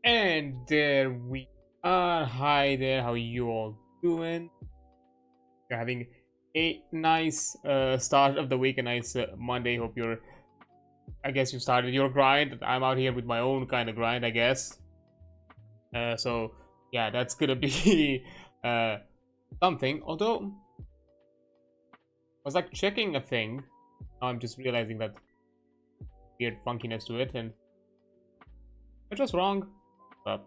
And there we are. Hi there, how you all doing? You're having a nice start of the week, a nice Monday. Hope you're, I guess you started your grind. I'm out here with my own kind of grind, I guess. So yeah, that's gonna be something. Although I was like checking a thing. Now I'm just realizing that weird funkiness to it, and it was wrong. But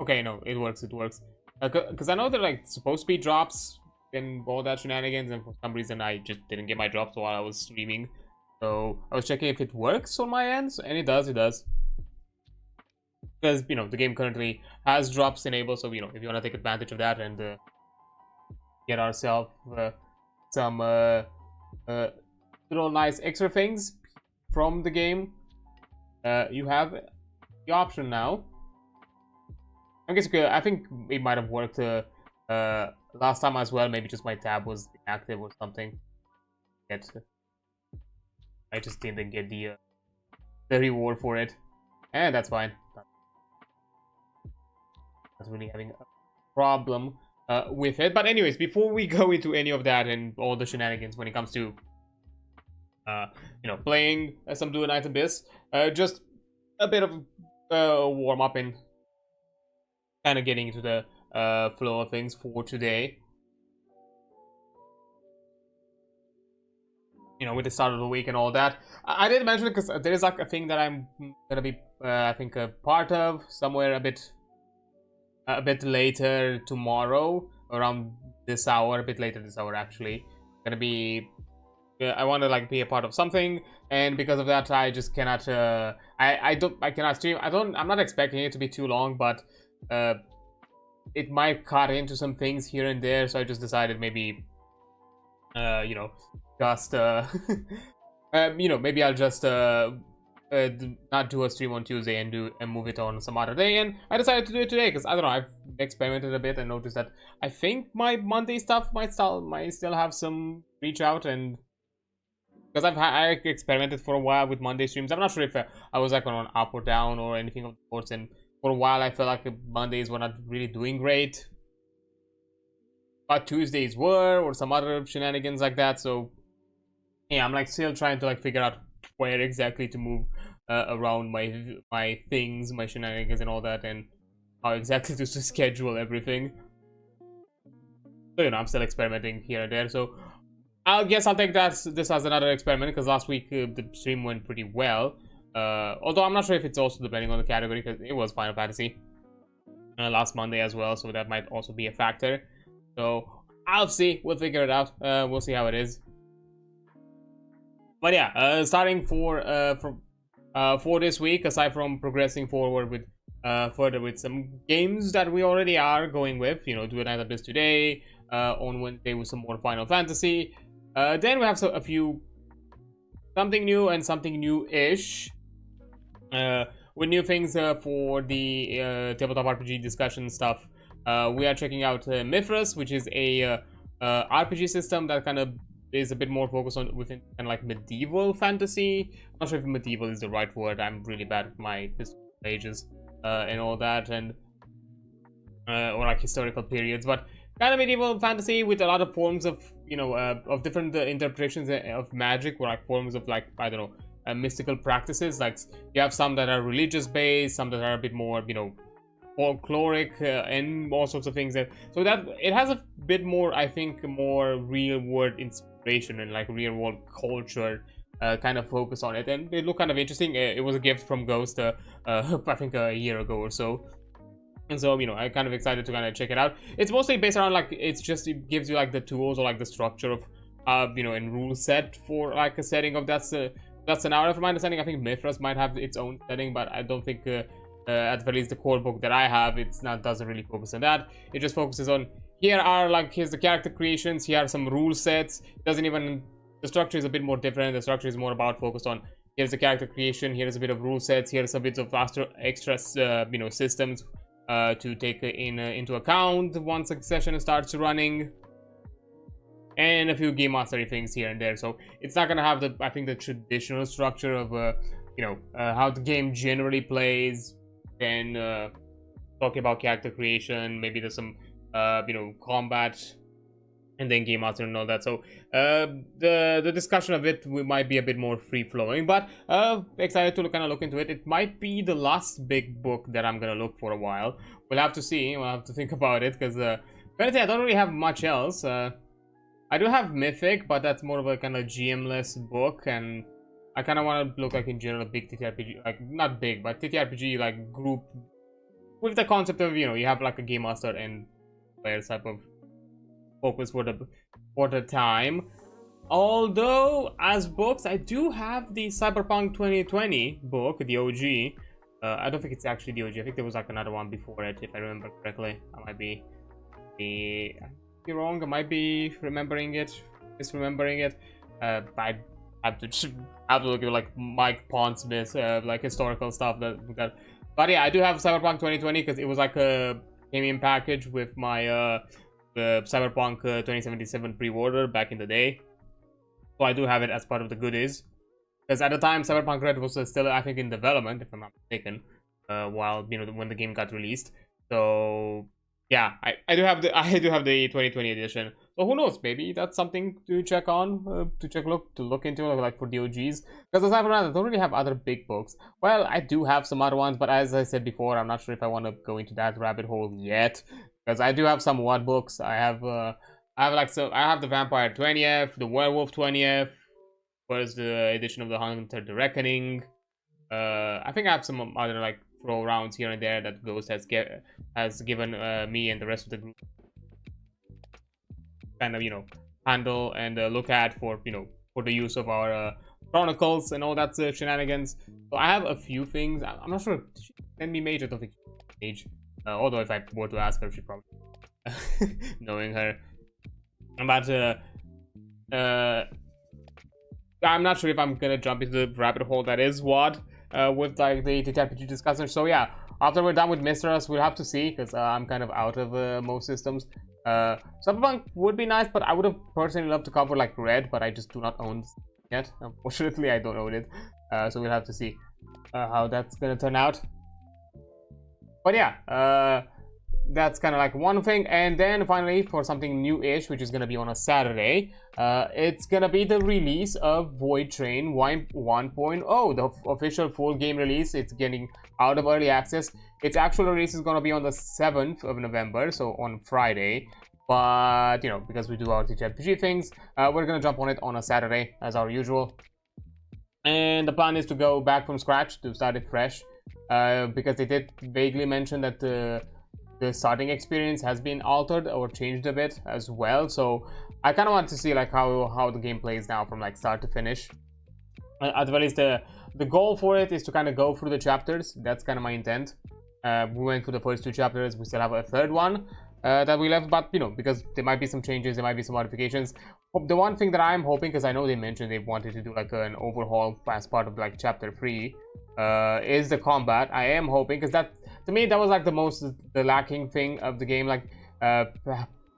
okay, no, it works. It works. Because I know they're like supposed to be drops and all that shenanigans, and for some reason I just didn't get my drops while I was streaming. So I was checking if it works on my end, and it does. It does. Because the game currently has drops enabled, so if you want to take advantage of that and get ourselves some little nice extra things from the game, you have the option now. I guess I think it might have worked last time as well. Maybe just my tab was inactive or something. I just didn't get the reward for it, and that's fine. Not really having a problem with it. But anyways, before we go into any of that and all the shenanigans when it comes to playing some Duet Night Abyss, just a bit of warm up and kind of getting into the flow of things for today. With the start of the week and all that. I didn't mention it because there is like a thing that I'm gonna be, I think, a part of somewhere a bit later tomorrow, around this hour, a bit later this hour actually. Gonna be, I want to like be a part of something, and because of that, I just cannot. I cannot stream. I'm not expecting it to be too long, but it might cut into some things here and there. So I just decided maybe, just maybe I'll just not do a stream on Tuesday and move it on some other day, and I decided to do it today because I don't know, I've experimented a bit and noticed that I think my Monday stuff might still have some reach out, and because I experimented for a while with Monday streams. I'm not sure if I was like on up or down or anything of the sorts, and for a while I felt like Mondays were not really doing great, but Tuesdays were, or some other shenanigans like that. So yeah, I'm like still trying to like figure out where exactly to move around my things, my shenanigans and all that, and how exactly to schedule everything. So I'm still experimenting here and there. So I guess I'll take this as another experiment, because last week the stream went pretty well. Although I'm not sure if it's also depending on the category, because it was Final Fantasy last Monday as well, so that might also be a factor. So I'll see. We'll figure it out. We'll see how it is. But yeah, starting for this week, aside from progressing forward with further with some games that we already are going with, Duet Night Abyss today, on Wednesday with some more Final Fantasy. Then we have a few something new and something new-ish. With new things for the tabletop RPG discussion stuff. We are checking out Mithras, which is a RPG system that kind of is a bit more focused on within kind of like medieval fantasy. I'm not sure if medieval is the right word. I'm really bad at my pages and all that, and or like historical periods, but kind of medieval fantasy with a lot of forms of of different interpretations of magic, or like forms of like, I don't know, mystical practices. Like you have some that are religious based, some that are a bit more folkloric, and all sorts of things. So that it has a bit more, I think, more real world inspiration and like real world culture kind of focus on it, and it looked kind of interesting. It was a gift from Ghost I think a year ago or so. And so, I'm kind of excited to kind of check it out. It's mostly based around like, it gives you like the tools or like the structure of and rule set for like a setting of that scenario. From my understanding, I think Mithras might have its own setting, but I don't think at the very least the core book that I have, doesn't really focus on that. It just focuses on, here's the character creations, here are some rule sets. The structure is a bit more different. The structure is more about focused on, here's the character creation, here's a bit of rule sets, here's a bit of extra systems to take into account once a session starts running. and a few game mastery things here and there. So it's not gonna have the, I think, the traditional structure of how the game generally plays. Then talking about character creation, maybe there's some combat, and then game master and all that. So the discussion of it might be a bit more free flowing, but excited to kind of look into it. It might be the last big book that I'm gonna look for a while. We'll have to see. We'll have to think about it, because I don't really have much else. I do have Mythic, but that's more of a kind of GM-less book, and I kind of want to look like in general a big TTRPG, like not big, but TTRPG like group with the concept of you have like a game master and players type of focus for the time. Although as books, I do have the Cyberpunk 2020 book, the OG. I don't think it's actually the OG. I think there was like another one before it, if I remember correctly. I might be wrong. I might be misremembering it. I have to look at like Mike Pondsmith's like historical stuff that. But yeah, I do have Cyberpunk 2020 because it was like a gaming package with my Cyberpunk 2077 pre-order back in the day. So I do have it as part of the goodies. Because at the time, Cyberpunk Red was still, I think, in development, if I'm not mistaken, while when the game got released. So yeah, I do have the 2020 edition. So who knows? Maybe that's something to check on, to look into, like for DOGs. Because aside from that, I don't really have other big books. Well, I do have some other ones, but as I said before, I'm not sure if I want to go into that rabbit hole yet. Because I do have some WoD books. I have the Vampire 20th, the Werewolf 20th. Was the edition of the Hunter the Reckoning. I think I have some other like throw rounds here and there that Ghost has given me and the rest of the group kind of handle and look at for for the use of our chronicles and all that shenanigans. So I have a few things. I'm not sure. Did she send me Mage? I don't think she Mage. Although if I were to ask her, she'd probably knowing her. But I'm not sure if I'm gonna jump into the rabbit hole that is WoD with like the TTRPG discussion. So yeah, after we're done with Mistras, we'll have to see, because I'm kind of out of most systems. Cyberpunk would be nice, but I would have personally loved to cover like Red, but I just do not own it yet. Unfortunately, I don't own it. So we'll have to see how that's gonna turn out. But yeah, that's kind of like one thing. And then finally, for something new-ish, which is going to be on a Saturday, it's going to be the release of Void Train 1.0, the official full game release. It's getting out of early access. Its actual release is going to be on the 7th of November, so on Friday. But because we do our TTRPG things, we're going to jump on it on a Saturday as our usual. And the plan is to go back from scratch, to start it fresh, because they did vaguely mention that the starting experience has been altered or changed a bit as well. So I kind of want to see like how the game plays now from like start to finish. At the very least, the goal for it is to kind of go through the chapters. That's kind of my intent. We went through the first 2 chapters. We still have a third one that we left, but because there might be some changes, there might be some modifications. The one thing that I'm hoping, because I know they mentioned they wanted to do like an overhaul as part of like chapter 3, is the combat. I am hoping, because that, to me, that was like the lacking thing of the game, like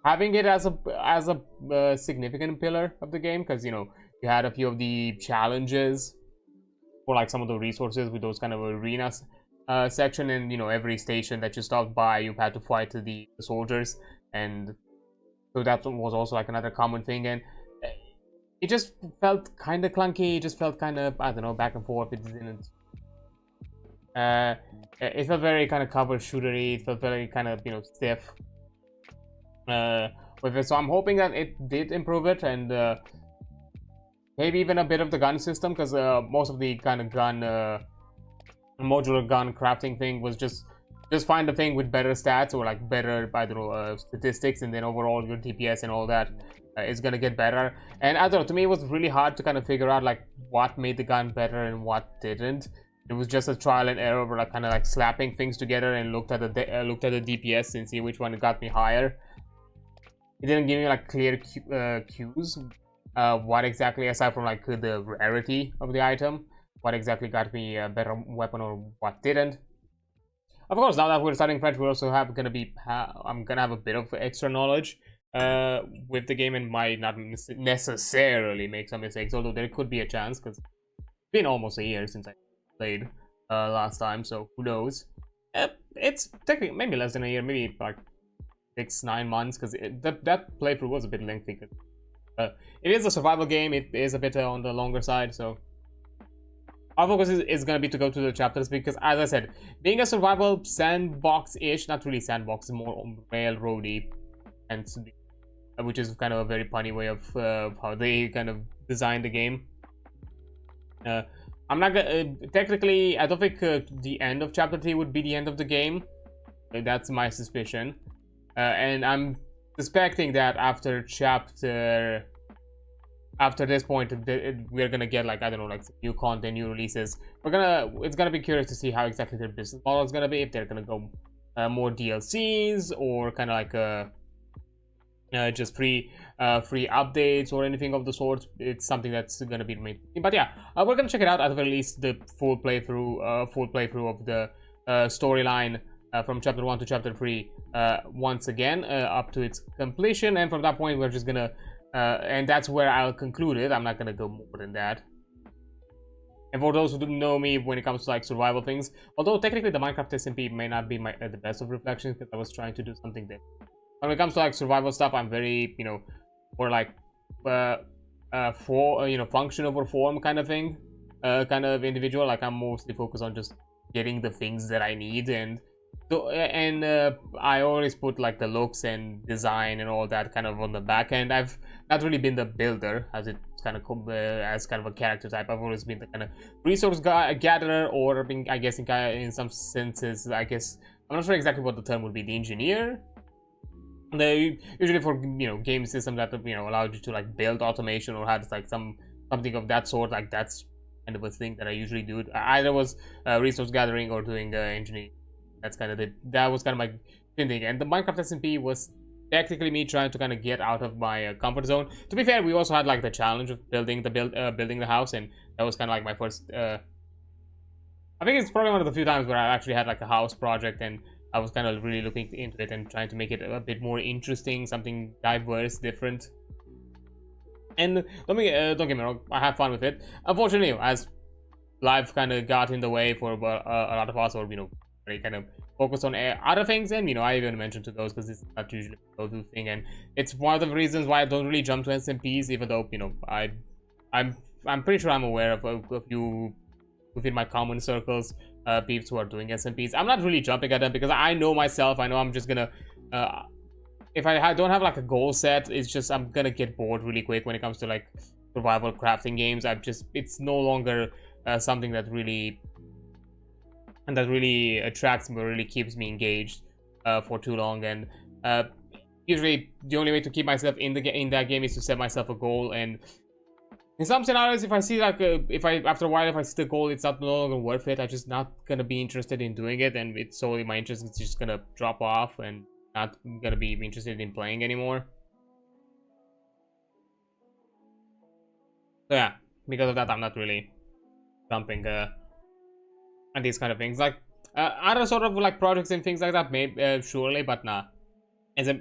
having it as a significant pillar of the game, because you had a few of the challenges for like some of the resources with those kind of arenas section, and every station that you stopped by, you had to fight the soldiers, and so that was also like another common thing, and it just felt kind of clunky. It just felt kind of, I don't know, back and forth. It didn't. It felt very kind of cover shootery. It felt very kind of stiff with it. So I'm hoping that it did improve it, and maybe even a bit of the gun system, because most of the kind of gun modular gun crafting thing was just find a thing with better stats or like better, I don't know, statistics, and then overall your DPS and all that is gonna get better. And I don't know, to me it was really hard to kind of figure out like what made the gun better and what didn't. It was just a trial and error, like kind of like slapping things together, and looked at the DPS and see which one got me higher. It didn't give me like clear cues what exactly, aside from like the rarity of the item, what exactly got me a better weapon or what didn't. Of course, now that we're studying French, we also have I'm gonna have a bit of extra knowledge with the game and might not necessarily make some mistakes, although there could be a chance because it's been almost a year since I played last time, so who knows. It's technically maybe less than a year, maybe like 6-9 months, because that playthrough was a bit lengthy. It is a survival game, it is a bit on the longer side, so our focus is going to be to go through the chapters, because as I said, being a survival sandbox-ish, not really sandbox, more railroady, and which is kind of a very funny way of how they kind of designed the game. I'm not gonna technically, I don't think the end of chapter 3 would be the end of the game. That's my suspicion, and I'm suspecting that after this point we're gonna get, like, I don't know, like new content, new releases. It's gonna be curious to see how exactly their business model is gonna be, if they're gonna go more DLCs or kind of like just free updates or anything of the sort. It's something that's gonna be made. But yeah, we're gonna check it out, at the very least the full playthrough of the storyline from chapter 1 to chapter 3 once again, up to its completion, and from that point we're just gonna and that's where I'll conclude it. I'm not gonna go more than that. And for those who don't know me when it comes to like survival things, although technically the Minecraft SMP may not be the best of reflections, because I was trying to do something different. When it comes to like survival stuff, I'm very, more like function over form kind of thing, kind of individual. Like, I'm mostly focused on just getting the things that I need, and I always put like the looks and design and all that kind of on the back end. I've not really been the builder as it's kind of as kind of a character type. I've always been the kind of resource gatherer, or being, I guess, in some senses, I guess, I'm not sure exactly what the term would be, the engineer. They usually for game systems that allow you to like build automation or have like something of that sort. Like, that's kind of a thing that I usually do. Either was resource gathering or doing engineering. That's kind of that was kind of my thing. And the Minecraft SMP was technically me trying to kind of get out of my comfort zone. To be fair, we also had like the challenge of building the house, and that was kind of like my first. I think it's probably one of the few times where I actually had like a house project, and I was kind of really looking into it and trying to make it a bit more interesting, something diverse, different. And don't get me wrong, I have fun with it. Unfortunately, as life kind of got in the way for a lot of us, or very kind of focused on other things, and I even mentioned to those because it's not usually a go-to thing, and it's one of the reasons why I don't really jump to SMPs, even though I'm pretty sure I'm aware of a few within my common circles, peeps who are doing SMPs. I'm not really jumping at them because I know myself. I know I'm just gonna if I don't have like a goal set, it's just I'm gonna get bored really quick when it comes to like survival crafting games. It's no longer something that really attracts me or really keeps me engaged for too long. And usually the only way to keep myself in that game is to set myself a goal. And in some scenarios, if I see like after a while, if I see the goal, it's no longer worth it, I'm just not gonna be interested in doing it, and it's solely my interest is just gonna drop off and not gonna be interested in playing anymore. So yeah, because of that, I'm not really jumping at these kind of things. Like other sort of like projects and things like that, maybe surely, but nah.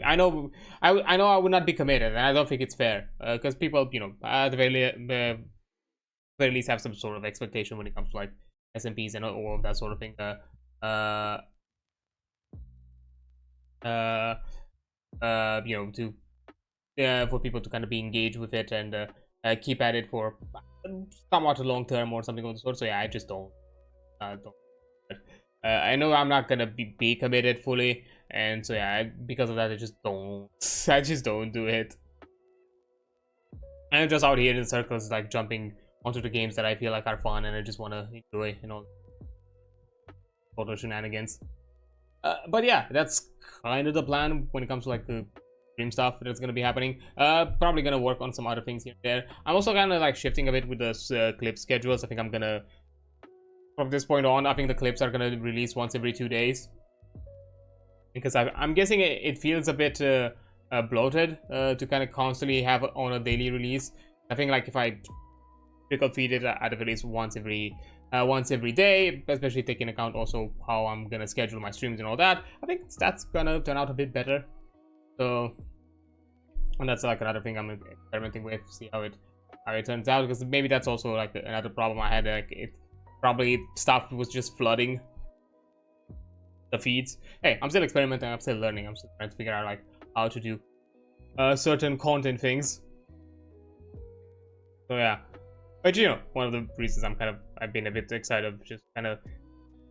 I know I would not be committed, and I don't think it's fair because people, at the very least have some sort of expectation when it comes to like SMPs and all of that sort of thing. For people to kind of be engaged with it and keep at it for somewhat long term or something of the sort. So yeah, I just don't. I know I'm not gonna be committed fully, and so yeah, because of that, I just don't do it. And I'm just out here in circles, like jumping onto the games that I feel like are fun and I just want to enjoy, photo shenanigans. But yeah, that's kind of the plan when it comes to like the stream stuff that's gonna be happening. Probably gonna work on some other things here and there. I'm also kind of like shifting a bit with the clip schedules. I think I'm gonna, from this point on, I think the clips are gonna release once every 2 days, because I'm guessing it feels a bit bloated to kind of constantly have on a daily release. I think like if I trickle feed it at least once every day, especially taking account also how I'm gonna schedule my streams and all that, I think that's gonna turn out a bit better. So And that's like another thing I'm experimenting with, see how it turns out, because maybe that's also like another problem I had. Like it probably stuff was just flooding the feeds. Hey, I'm still experimenting, I'm still learning, I'm still trying to figure out like how to do certain content things. So yeah, but you know, one of the reasons I've been a bit excited of just kind of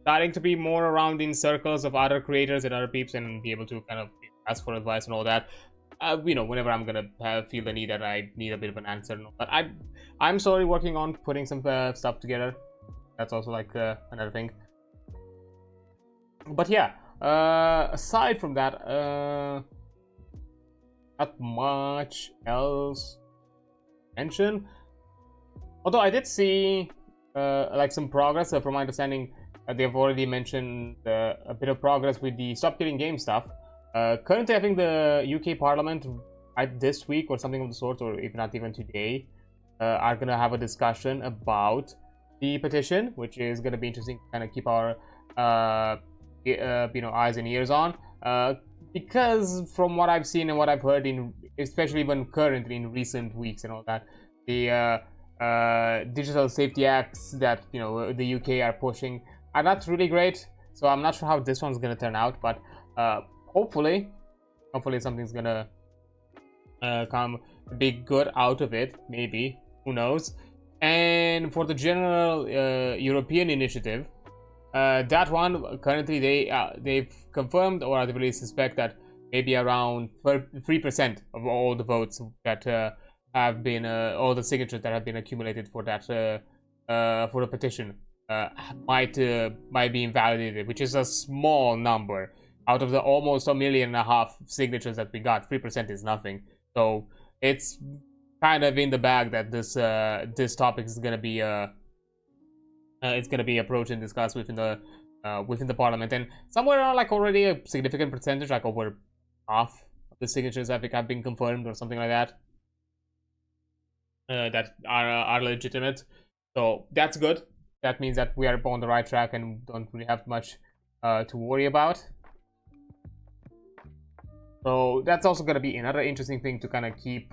starting to be more around in circles of other creators and other peeps and be able to kind of ask for advice and all that. You know, whenever I'm gonna feel the need that I need a bit of an answer. But I'm slowly working on putting some stuff together. That's also like another thing. But yeah, aside from that, not much else to mention. Although I did see like some progress. From my understanding, they've already mentioned a bit of progress with the Stop Killing Game stuff. Currently, I think the UK Parliament this week or something of the sort, or if not even today, are gonna have a discussion about the petition, which is gonna be interesting to kind of keep our you know, eyes and ears on. Because from what I've seen and what I've heard, especially even currently in recent weeks and all that, the digital safety acts that, you know, the UK are pushing are not really great. So I'm not sure how this one's gonna turn out, but hopefully something's gonna come big good out of it. Maybe, who knows. And for the general European initiative, that one currently they've confirmed, or at the least suspect, that maybe around 3% of all the votes that have been all the signatures that have been accumulated for that for the petition might be invalidated, which is a small number. Out of the almost 1.5 million signatures that we got, 3% is nothing. So it's kind of in the bag that this topic is gonna be it's gonna be approached and discussed within the parliament, and somewhere around like already a significant percentage, like over half of the signatures I think have been confirmed or something like that. That are legitimate. So that's good. That means that we are on the right track and don't really have much to worry about. So that's also going to be another interesting thing to kind of keep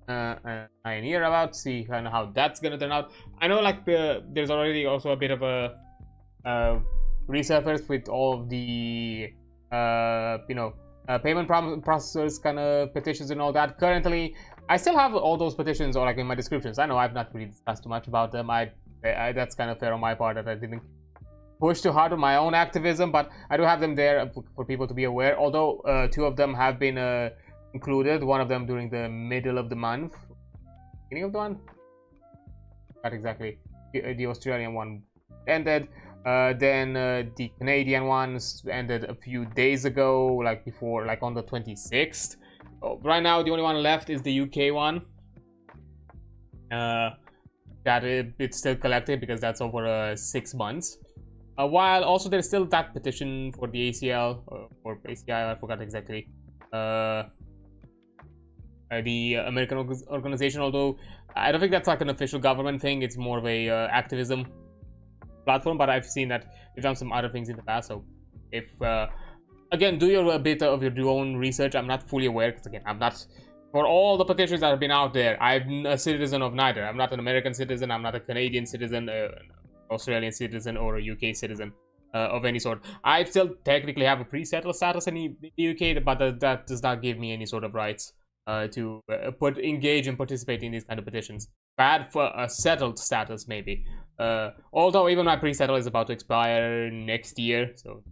an eye and ear about, see kind of how that's going to turn out. I know like there's already also a bit of a resurface with all of the you know, payment processors kind of petitions and all that. Currently, I still have all those petitions or like in my descriptions. I know I've not really discussed too much about them. That's kind of fair on my part that I didn't push too hard on my own activism, but I do have them there for people to be aware. Although 2 of them have been included. One of them during the middle of the month, beginning of the month. Not exactly. The Australian one ended. Then the Canadian ones ended a few days ago, like before, like on the 26th. Right now, the only one left is the UK one. That it's still collected because that's over 6 months. While also there's still that petition for the ACL or ACI, I forgot exactly. The American organization, although I don't think that's like an official government thing. It's more of a activism platform, but I've seen that they've done some other things in the past. So if again, do a bit of your own research. I'm not fully aware because again, I'm not, for all the petitions that have been out there, I'm a citizen of neither. I'm not an American citizen, I'm not a Canadian citizen, Australian citizen, or a UK citizen of any sort. I still technically have a pre-settled status in the UK, but that does not give me any sort of rights to engage and participate in these kind of petitions. Bad for a settled status, maybe. Although even my pre-settle is about to expire next year, so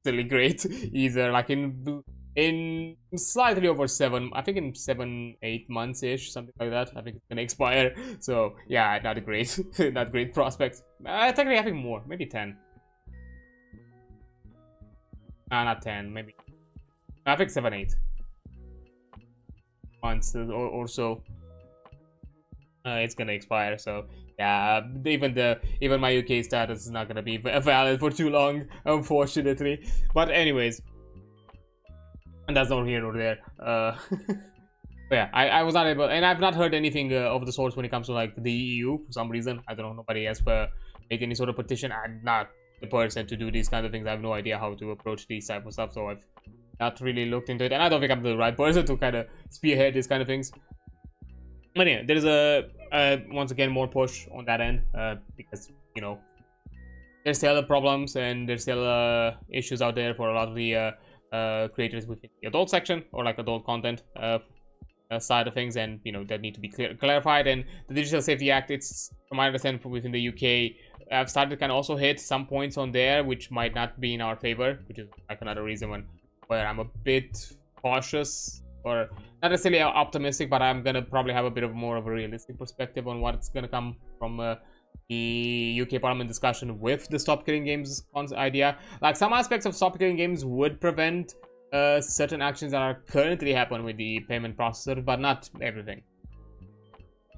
really great. Either like in slightly over 7, I think in 7-8 months ish, something like that. I think it's gonna expire. So yeah, not a great not great prospects. Technically I think more, maybe 10. Not 10, maybe I think 7-8 months or so. It's gonna expire. So yeah, even my UK status is not gonna be valid for too long, unfortunately. But anyways, and that's not here or there. But yeah, I was not able, and I've not heard anything of the sorts when it comes to like the EU for some reason. I don't know, nobody has made any sort of petition. I'm not the person to do these kind of things. I have no idea how to approach these type of stuff, so I've not really looked into it, and I don't think I'm the right person to kind of spearhead these kind of things. But yeah, there's a once again more push on that end, because you know there's still problems and there's still issues out there for a lot of the creators within the adult section or like adult content side of things, and you know that need to be clarified. And the Digital Safety Act, it's from my understanding from within the UK, I've started to kind of also hit some points on there which might not be in our favor, which is like another reason where I'm a bit cautious, or not necessarily optimistic, but I'm gonna probably have a bit of more of a realistic perspective on what's gonna come from the UK Parliament discussion with the Stop Killing Games idea. Like, some aspects of Stop Killing Games would prevent certain actions that are currently happening with the payment processor, but not everything.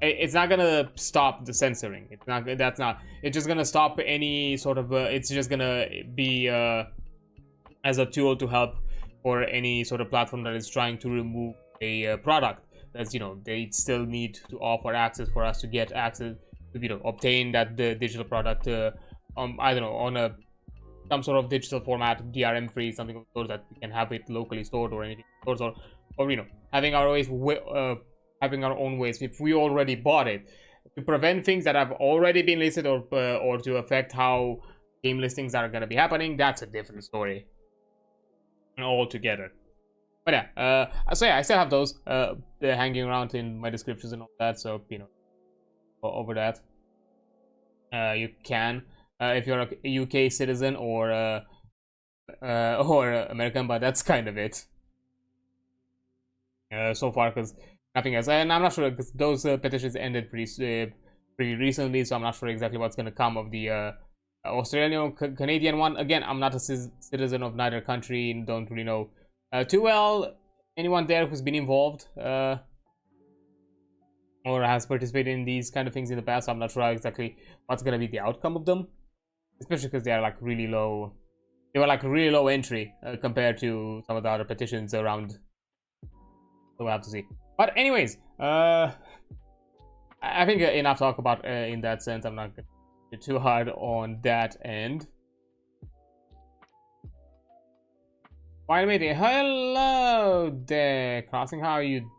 It's not gonna stop the censoring. It's not. That's not. It's just gonna stop any sort of. It's just gonna be as a tool to help for any sort of platform that is trying to remove a product. As you know, they still need to offer access for us to get access to, you know, obtain that digital product. I don't know, on some sort of digital format, DRM free, something of sort, that we can have it locally stored or anything of sort, or you know, having our ways. Having our own ways if we already bought it, to prevent things that have already been listed, or to affect how game listings are going to be happening. That's a different story altogether. But yeah, so yeah, I still have those they're hanging around in my descriptions and all that, so you know, over that you can if you're a UK citizen or American, but that's kind of it so far, because nothing else. And I'm not sure, because those petitions ended pretty recently, so I'm not sure exactly what's going to come of the Australian Canadian one. Again, I'm not a citizen of neither country and don't really know too well anyone there who's been involved or has participated in these kind of things in the past, so I'm not sure exactly what's going to be the outcome of them, especially because they are like really low. They were like really low entry compared to some of the other petitions around, so we'll have to see. But anyways, I think enough talk about in that sense. I'm not going to get too hard on that end. Finally, hello there, Crossing. How are you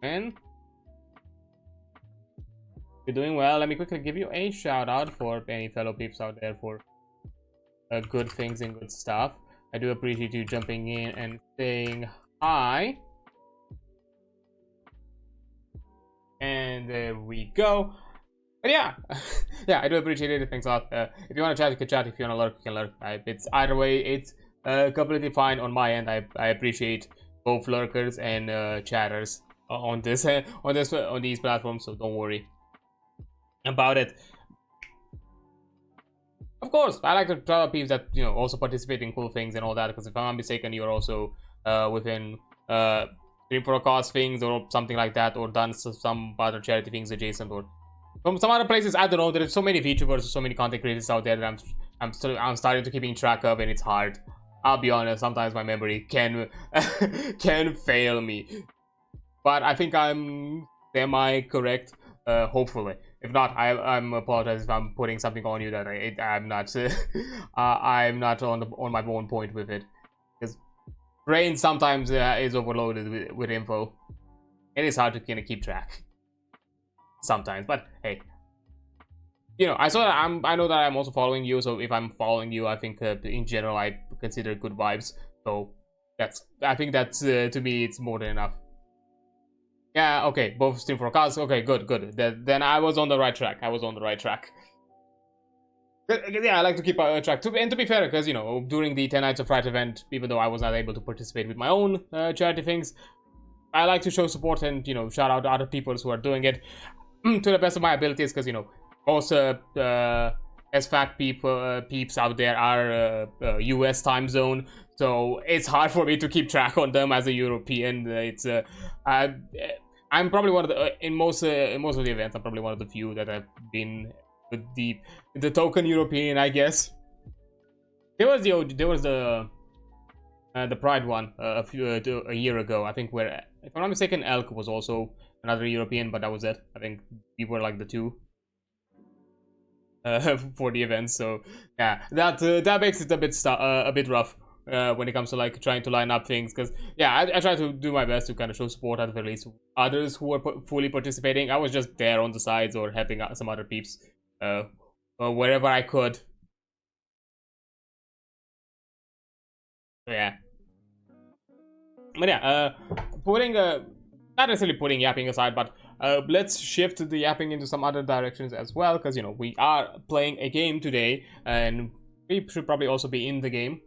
doing? You're doing well. Let me quickly give you a shout out for any fellow peeps out there for good things and good stuff. I do appreciate you jumping in and saying hi. And there we go. But yeah, yeah, I do appreciate it. Thanks a lot. If you want to chat, you can chat. If you want to lurk, you can lurk. It's either way, it's completely fine on my end. I appreciate both lurkers and chatters on these platforms, so don't worry about it. Of course, I like to tell peeps that, you know, also participate in cool things and all that, because if I'm not mistaken, you're also within Dream for a Cause things or something like that, or done some other charity things adjacent, or from some other places. I don't know. There's so many VTubers, so many content creators out there that I'm starting to keeping track of, and it's hard. I'll be honest. Sometimes my memory can fail me, but I think I'm semi correct. Hopefully, if not, I'm apologize if I'm putting something on you that I'm not. I'm not on my own point with it, because brain sometimes is overloaded with info. It is hard to kind of keep track sometimes, but hey, you know, I know that I'm also following you, so if I'm following you, I think in general I consider good vibes. So I think that's to me it's more than enough. Yeah, okay, both Steam for a Cause. Okay, good. Then I was on the right track. Yeah, I like to keep track. And to be fair, because, you know, during the 10 Nights of Fright event, even though I was not able to participate with my own charity things, I like to show support and, you know, shout out to other people who are doing it to the best of my abilities, because, you know, most SFAC peeps out there are US time zone, so it's hard for me to keep track on them as a European. I'm probably one of the in most of the events, I'm probably one of the few that have been with the token European, I guess. There was the Pride one a year ago, I think, where, if I'm not mistaken, Elk was also another European, but that was it. I think we were like the two for the event. So yeah, that makes it a bit rough. when it comes to like trying to line up things, because yeah, I try to do my best to kind of show support at the very least others who are fully participating. I was just there on the sides or helping out some other peeps wherever I could. Yeah, but yeah, putting not necessarily putting yapping aside, but let's shift the yapping into some other directions as well, because you know we are playing a game today and we should probably also be in the game.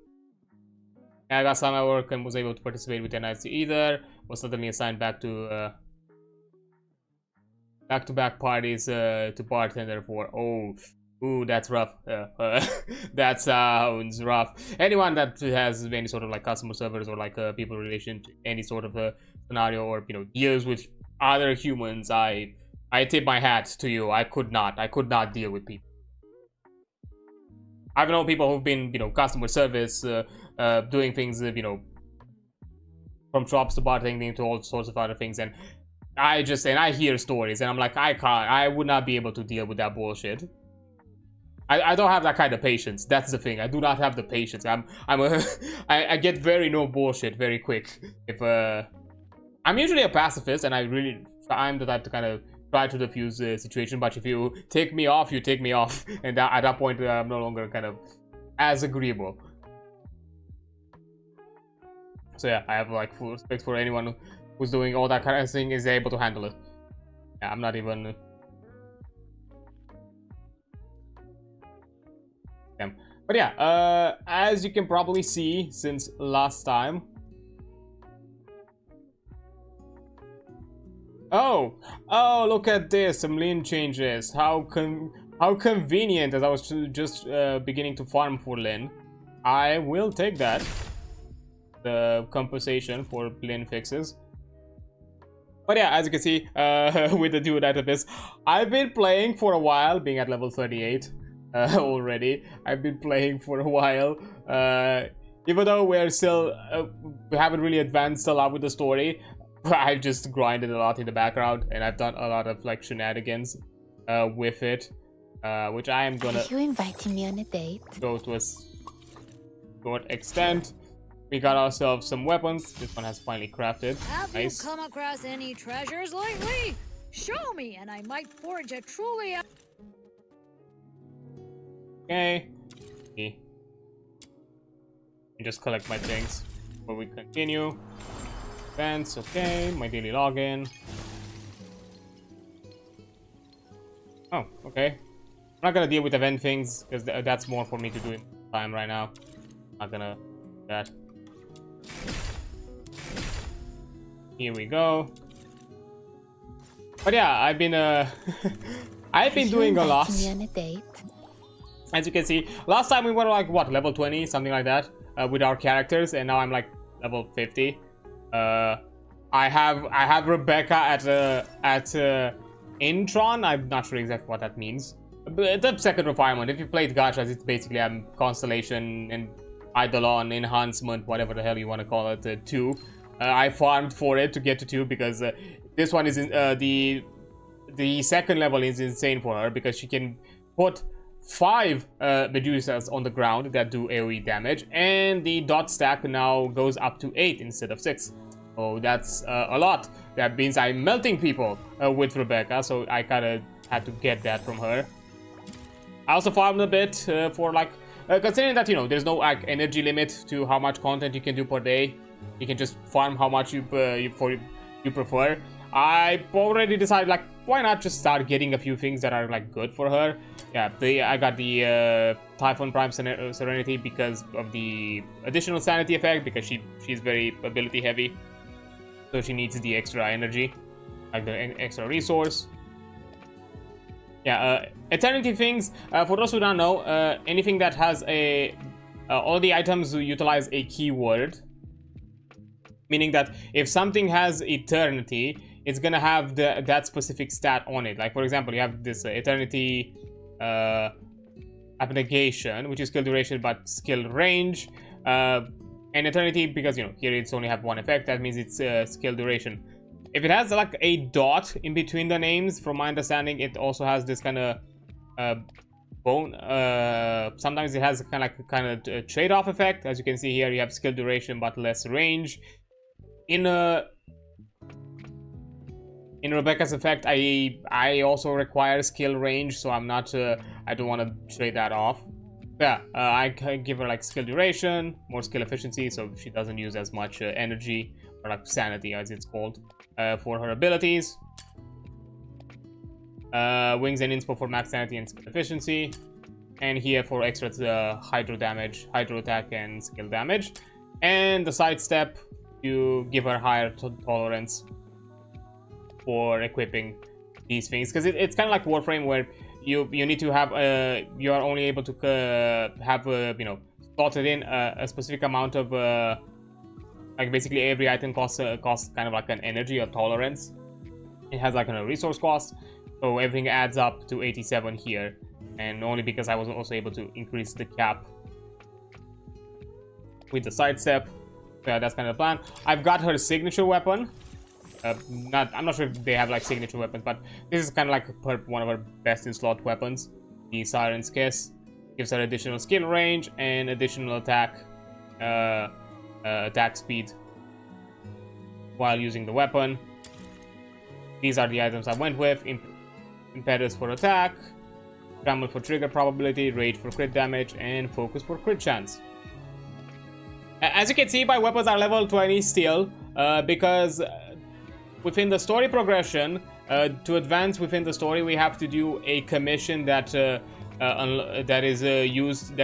I got some work and was able to participate with NIC either. Was suddenly assigned back to back-to-back parties to bartender for. Ooh, that's rough. That sounds rough. Anyone that has any sort of like customer service or like people relation to any sort of a scenario, or you know, deals with other humans, I tip my hat to you. I could not deal with people. I've known people who've been, you know, customer service, doing things, you know, from shops to bartending to all sorts of other things, and I hear stories, and I'm like, I would not be able to deal with that bullshit. I don't have that kind of patience. That's the thing. I do not have the patience. I get very no bullshit very quick. If I'm usually a pacifist, and I'm the type to kind of try to diffuse the situation. But if you take me off, you take me off, and at that point, I'm no longer kind of as agreeable. So yeah, I have like full respect for anyone who's doing all that kind of thing is able to handle it. Yeah, I'm not even. But yeah, as you can probably see since last time. Oh, look at this, some lane changes. How convenient, as I was just beginning to farm for Lin. I will take that. The compensation for lane fixes. But yeah, as you can see, with the Duet Night Abyss, I've been playing for a while, being at level 38 already. I've been playing for a while. Even though we're still, we haven't really advanced a lot with the story, I've just grinded a lot in the background, and I've done a lot of like shenanigans with it, which I am gonna. Are you inviting me on a date? Go to a short extent. We got ourselves some weapons. This one has finally crafted. Have you come across any treasures lately? Show me, and I might forge a truly. Okay. Just collect my things before we continue. Events, okay. My daily login. Oh, okay. I'm not gonna deal with event things because that's more for me to do in time right now. Not gonna do that. Here we go. But yeah, I've been I've been doing a lot. As you can see, last time we were like what, level 20, something like that, with our characters, and now I'm like level 50. I have Rebecca at Intron. I'm not sure exactly what that means. But the second requirement, if you played gachas, it's basically Constellation and Eidolon enhancement, whatever the hell you want to call it, 2. I farmed for it to get to 2 because this one is the second level is insane for her, because she can put 5 Medusas on the ground that do AoE damage, and the dot stack now goes up to 8 instead of 6. Oh, that's a lot. That means I'm melting people with Rebecca, so I kind of had to get that from her. I also farmed a bit for like, considering that, you know, there's no like energy limit to how much content you can do per day. You can just farm how much you prefer. I already decided, like, why not just start getting a few things that are like good for her. Yeah, I got the Typhon Prime Serenity because of the additional sanity effect, because she's very ability heavy, so she needs the extra energy, like the extra resource. Yeah, eternity things, for those who don't know, anything that has all the items utilize a keyword, meaning that if something has eternity, it's gonna have that specific stat on it. Like, for example, you have this eternity abnegation, which is skill duration but skill range, and eternity, because, you know, here it's only have one effect, that means it's skill duration. If it has like a dot in between the names, from my understanding, it also has this kind of bone. Sometimes it has kind of a trade-off effect. As you can see here, you have skill duration but less range. In Rebecca's effect, I also require skill range, so I'm not. I don't want to trade that off. Yeah, I can give her like skill duration, more skill efficiency, so she doesn't use as much energy, or like sanity as it's called, for her abilities. Wings and inspo for max sanity and skill efficiency, and here for extra hydro damage, hydro attack and skill damage. And the sidestep, you give her higher tolerance for equipping these things, because it's kind of like Warframe, where you need to have you are only able to have you know, slotted in a specific amount of like basically every item costs kind of like an energy or tolerance. It has like a resource cost, so everything adds up to 87 here, and only because I was also able to increase the cap with the sidestep. Yeah, that's kind of the plan. I've got her signature weapon. I'm not sure if they have like signature weapons, but this is kind of like one of her best in slot weapons. The Siren's Kiss gives her additional skill range and additional attack speed while using the weapon. These are the items I went with. Impetus for attack, Scramble for trigger probability, Rage for crit damage, and Focus for crit chance. As you can see, my weapons are level 20 still, because within the story progression, to advance within the story, we have to do a commission that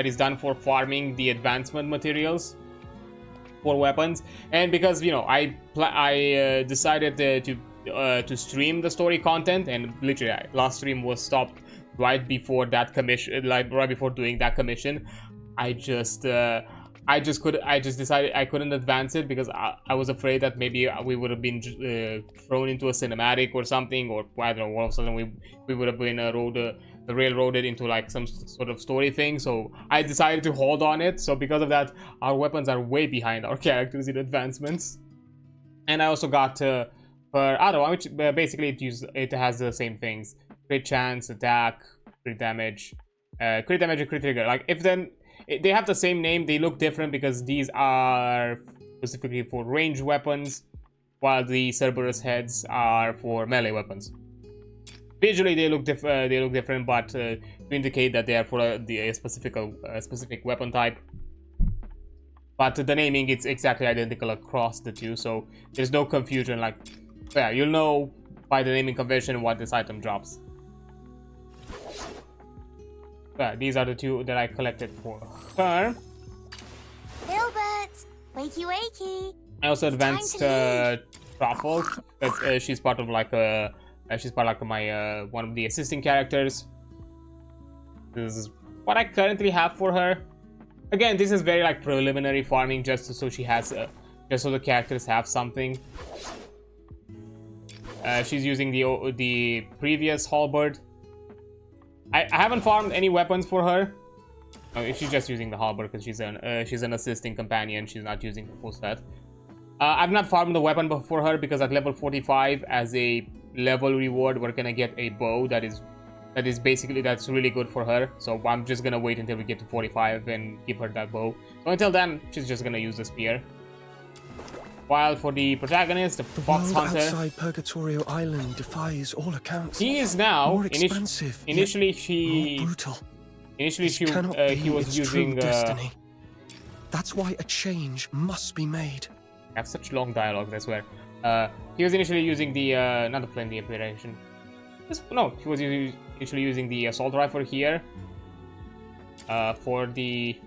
is done for farming the advancement materials for weapons. And because, you know, I decided to stream the story content, and literally last stream was stopped right before that commission, like right before doing that commission. I just decided I couldn't advance it because I was afraid that maybe we would have been thrown into a cinematic or something, or I don't know, all of a sudden we would have been railroaded into like some sort of story thing. So I decided to hold on it. So because of that, our weapons are way behind our characters in advancements. And I also got her other one, which basically it has the same things: crit chance, attack, crit damage, and crit trigger. Like if then they have the same name, they look different because these are specifically for ranged weapons, while the Cerberus heads are for melee weapons. Visually, they look different, but to indicate that they are for a specific weapon type. But the naming, it's exactly identical across the two, so there's no confusion. Like, yeah, you'll know by the naming convention what this item drops. Yeah, these are the two that I collected for her. Gilbert, wakey wakey. I also advanced Truffle, because she's part of like my one of the assisting characters. This is what I currently have for her. Again, this is very like preliminary farming, just so she has just so the characters have something. She's using the previous halberd. I haven't farmed any weapons for her. She's just using the halberd because she's an assisting companion. She's not using the full set. I've not farmed the weapon for her because at level 45, as a level reward, we're gonna get a bow that's really good for her. So I'm just gonna wait until we get to 45 and give her that bow. So until then, she's just gonna use the spear. While for the protagonist, the Fox Hunter, outside Purgatorio Island defies all accounts. he is now more expensive, initially more brutal. he was using destiny. That's why a change must be made. I have such long dialogues, I swear. He was initially using the not the Plan the Operation. No, he was initially using the assault rifle here for the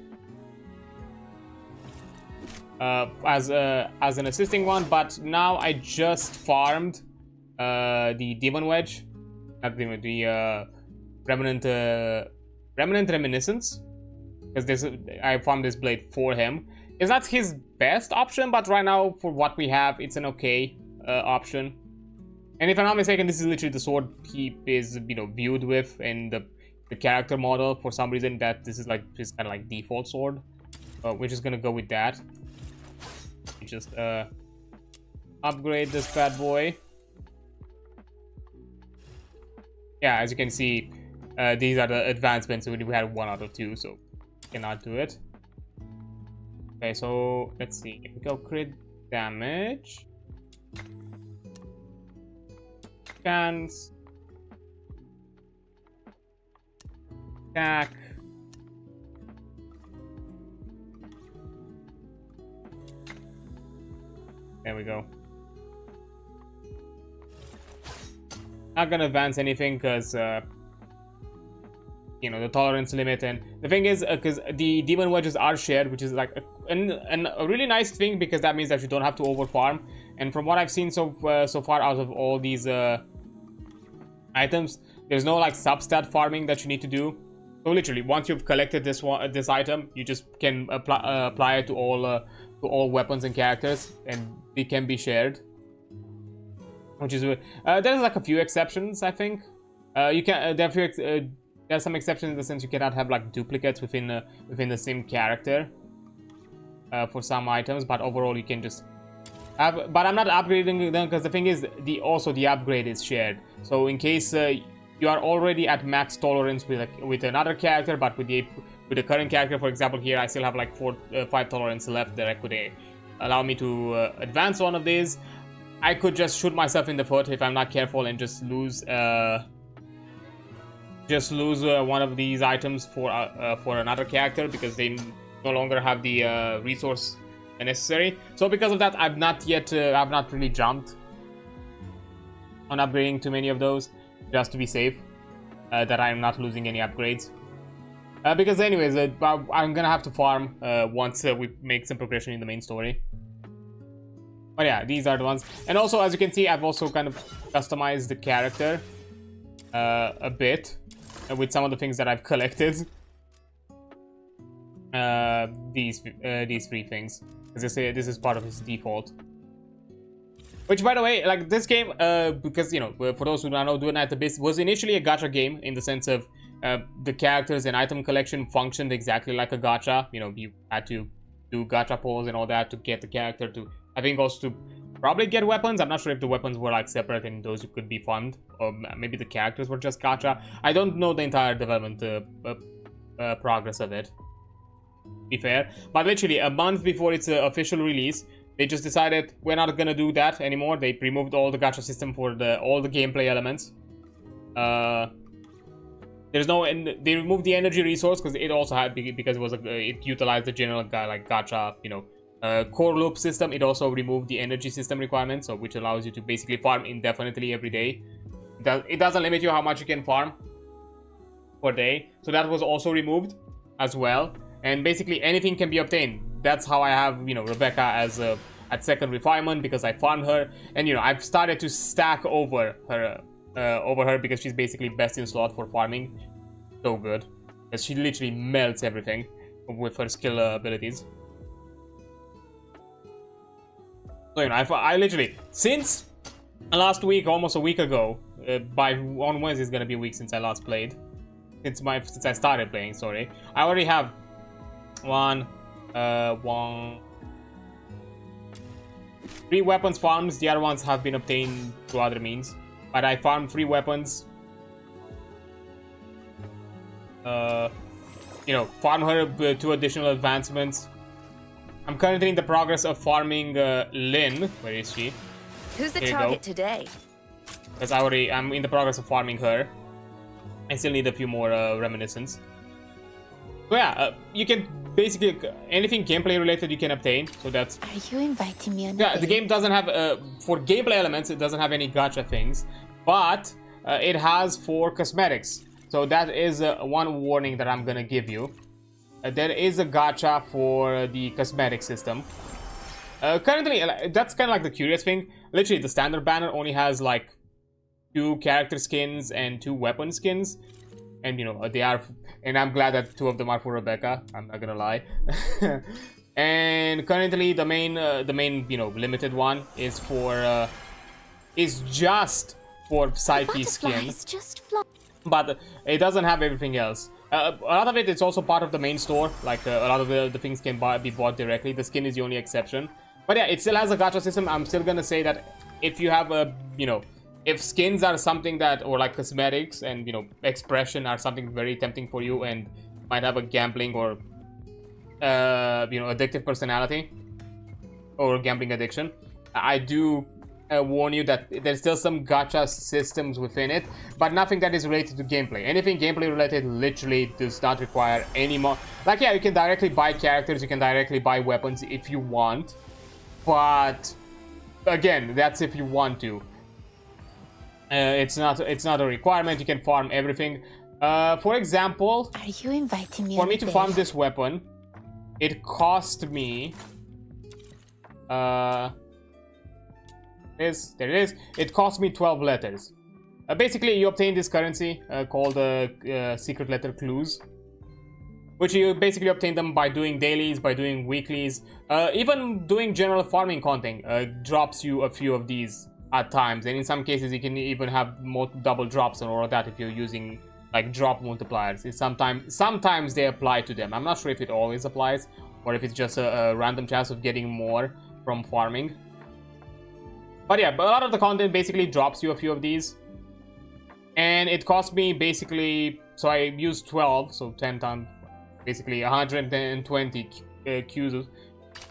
as an assisting one, but now I just farmed the Demon Wedge, not the Remnant Reminiscence, because I farmed this blade for him. It's not his best option, but right now for what we have, it's an okay option. And if I'm not mistaken, this is literally the sword he is, you know, viewed with in the character model. For some reason, that this is like his kind of like default sword. We're just gonna go with that. Just upgrade this bad boy. Yeah, as you can see, these are the advancements. We had 1 out of 2, so cannot do it. Okay, so let's see. If we go crit damage, scans, attack. There we go. Not gonna advance anything because you know, the tolerance limit. And the thing is, because the demon wedges are shared, which is like a really nice thing, because that means that you don't have to over farm. And from what I've seen so far out of all these items, there's no like substat farming that you need to do. So literally, once you've collected this item, you just can apply it to all weapons and characters, and they can be shared. Which is there's like a few exceptions, I think. You can there's some exceptions in the sense you cannot have like duplicates within the same character for some items, but overall you can just have. But I'm not upgrading them because the thing is, the upgrade is shared. So in case you are already at max tolerance with another character, but with the current character, for example, here I still have like 5 tolerance left that I could allow me to advance one of these. I could just shoot myself in the foot if I'm not careful and just lose one of these items for another character, because they no longer have the resource necessary. So because of that, I've not really jumped on upgrading too many of those, just to be safe, that I'm not losing any upgrades. Because anyways, I'm gonna have to farm once we make some progression in the main story. But yeah, these are the ones. And also, as you can see, I've also kind of customized the character a bit with some of the things that I've collected. These 3 things. As I say, this is part of his default. Which, by the way, like this game, because, you know, for those who don't know, Duet Night Abyss was initially a gacha game in the sense of the characters and item collection functioned exactly like a gacha. You know, you had to do gacha pulls and all that to get the character to, I think, also to probably get weapons. I'm not sure if the weapons were like separate and those could be farmed, or maybe the characters were just gacha. I don't know the entire development progress of it, to be fair. But literally a month before its official release, they just decided we're not gonna do that anymore. They removed all the gacha system for all the gameplay elements. They removed the energy resource because it also had, because it was it utilized the general like gacha, you know, core loop system. It also removed the energy system requirement, so which allows you to basically farm indefinitely every day. It doesn't limit you how much you can farm per day, so that was also removed as well. And basically anything can be obtained. That's how I have, you know, Rebecca as at second refinement, because I farmed her, and you know, I've started to stack over her because she's basically best in slot for farming. So good, because she literally melts everything with her skill abilities. So, you know, I literally, since last week, almost a week ago, on Wednesday is gonna be a week since I last played. Since I started playing, sorry. I already have 3 weapons farmed. The other ones have been obtained through other means. But I farmed 3 weapons. You know, farm her 2 additional advancements. I'm currently in the progress of farming Lynn. Where is she? Who's the target today? Because I'm in the progress of farming her. I still need a few more reminiscence. So yeah, you can basically anything gameplay related you can obtain. So that's. Are you inviting me on? Yeah, the game doesn't have for gameplay elements. It doesn't have any gacha things, but it has for cosmetics. So that is one warning that I'm gonna give you. There is a gacha for the cosmetic system. Currently, that's kind of like the curious thing. Literally, the standard banner only has like 2 character skins and 2 weapon skins, and you know they are. And I'm glad that 2 of them are for Rebecca. I'm not gonna lie. And currently, the main you know limited one is for is just for Psyche skin. But it doesn't have everything else. A lot of it's also part of the main store. Like a lot of the things can be bought directly. The skin is the only exception. But yeah, it still has a gacha system. I'm still gonna say that if you have a, you know, if skins are something that, or like cosmetics and, you know, expression are something very tempting for you and might have a gambling or you know, addictive personality or gambling addiction, I do warn you that there's still some gacha systems within it, but nothing that is related to gameplay. Anything gameplay related literally does not require any more. Like, yeah, you can directly buy characters, you can directly buy weapons if you want, but again, that's if you want to. It's not a requirement. You can farm everything. For example, Are you inviting me? for me to farm this weapon, it cost me there it is. It cost me 12 letters. Basically, you obtain this currency called secret letter clues, which you basically obtain them by doing dailies, by doing weeklies, even doing general farming content drops you a few of these at times, and in some cases you can even have double drops and all of that if you're using like drop multipliers. It's sometimes they apply to them. I'm not sure if it always applies or if it's just a random chance of getting more from farming. But yeah, a lot of the content basically drops you a few of these, and it cost me basically, so I used 12, so 10 times, basically 120 Qs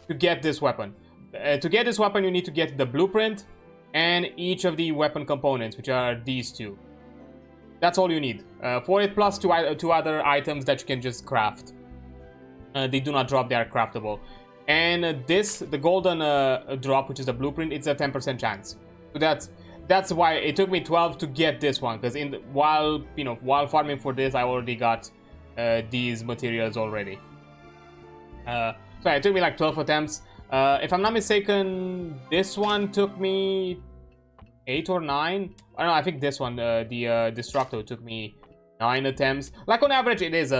to get this weapon. To get this weapon, you need to get the blueprint and each of the weapon components, which are these two. That's all you need for it, plus two other items that you can just craft. They do not drop, they are craftable. And the golden drop, which is the blueprint, it's a 10% chance. So that's why it took me 12 to get this one, because while farming for this, I already got these materials already. So it took me like 12 attempts. If I'm not mistaken, this one took me 8 or 9. I don't know, I think this one, the Destructo, took me 9 attempts. Like on average, it is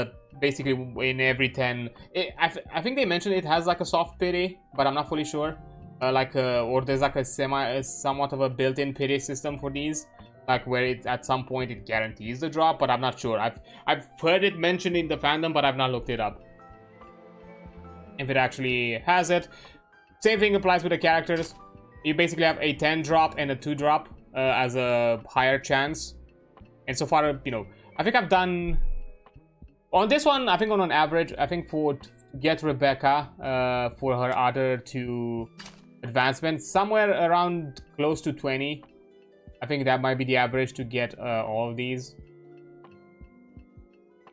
basically in every 10. I think they mentioned it has like a soft pity, but I'm not fully sure. Or there's like a somewhat of a built-in pity system for these, like where it at some point it guarantees the drop, but I'm not sure. I've heard it mentioned in the fandom, but I've not looked it up if it actually has it. Same thing applies with the characters. You basically have a 10 drop and a 2 drop as a higher chance. And so far, I think I've done on this one, I think on average, I think to get Rebecca for her other 2 advancements, somewhere around close to 20. I think that might be the average to get all of these.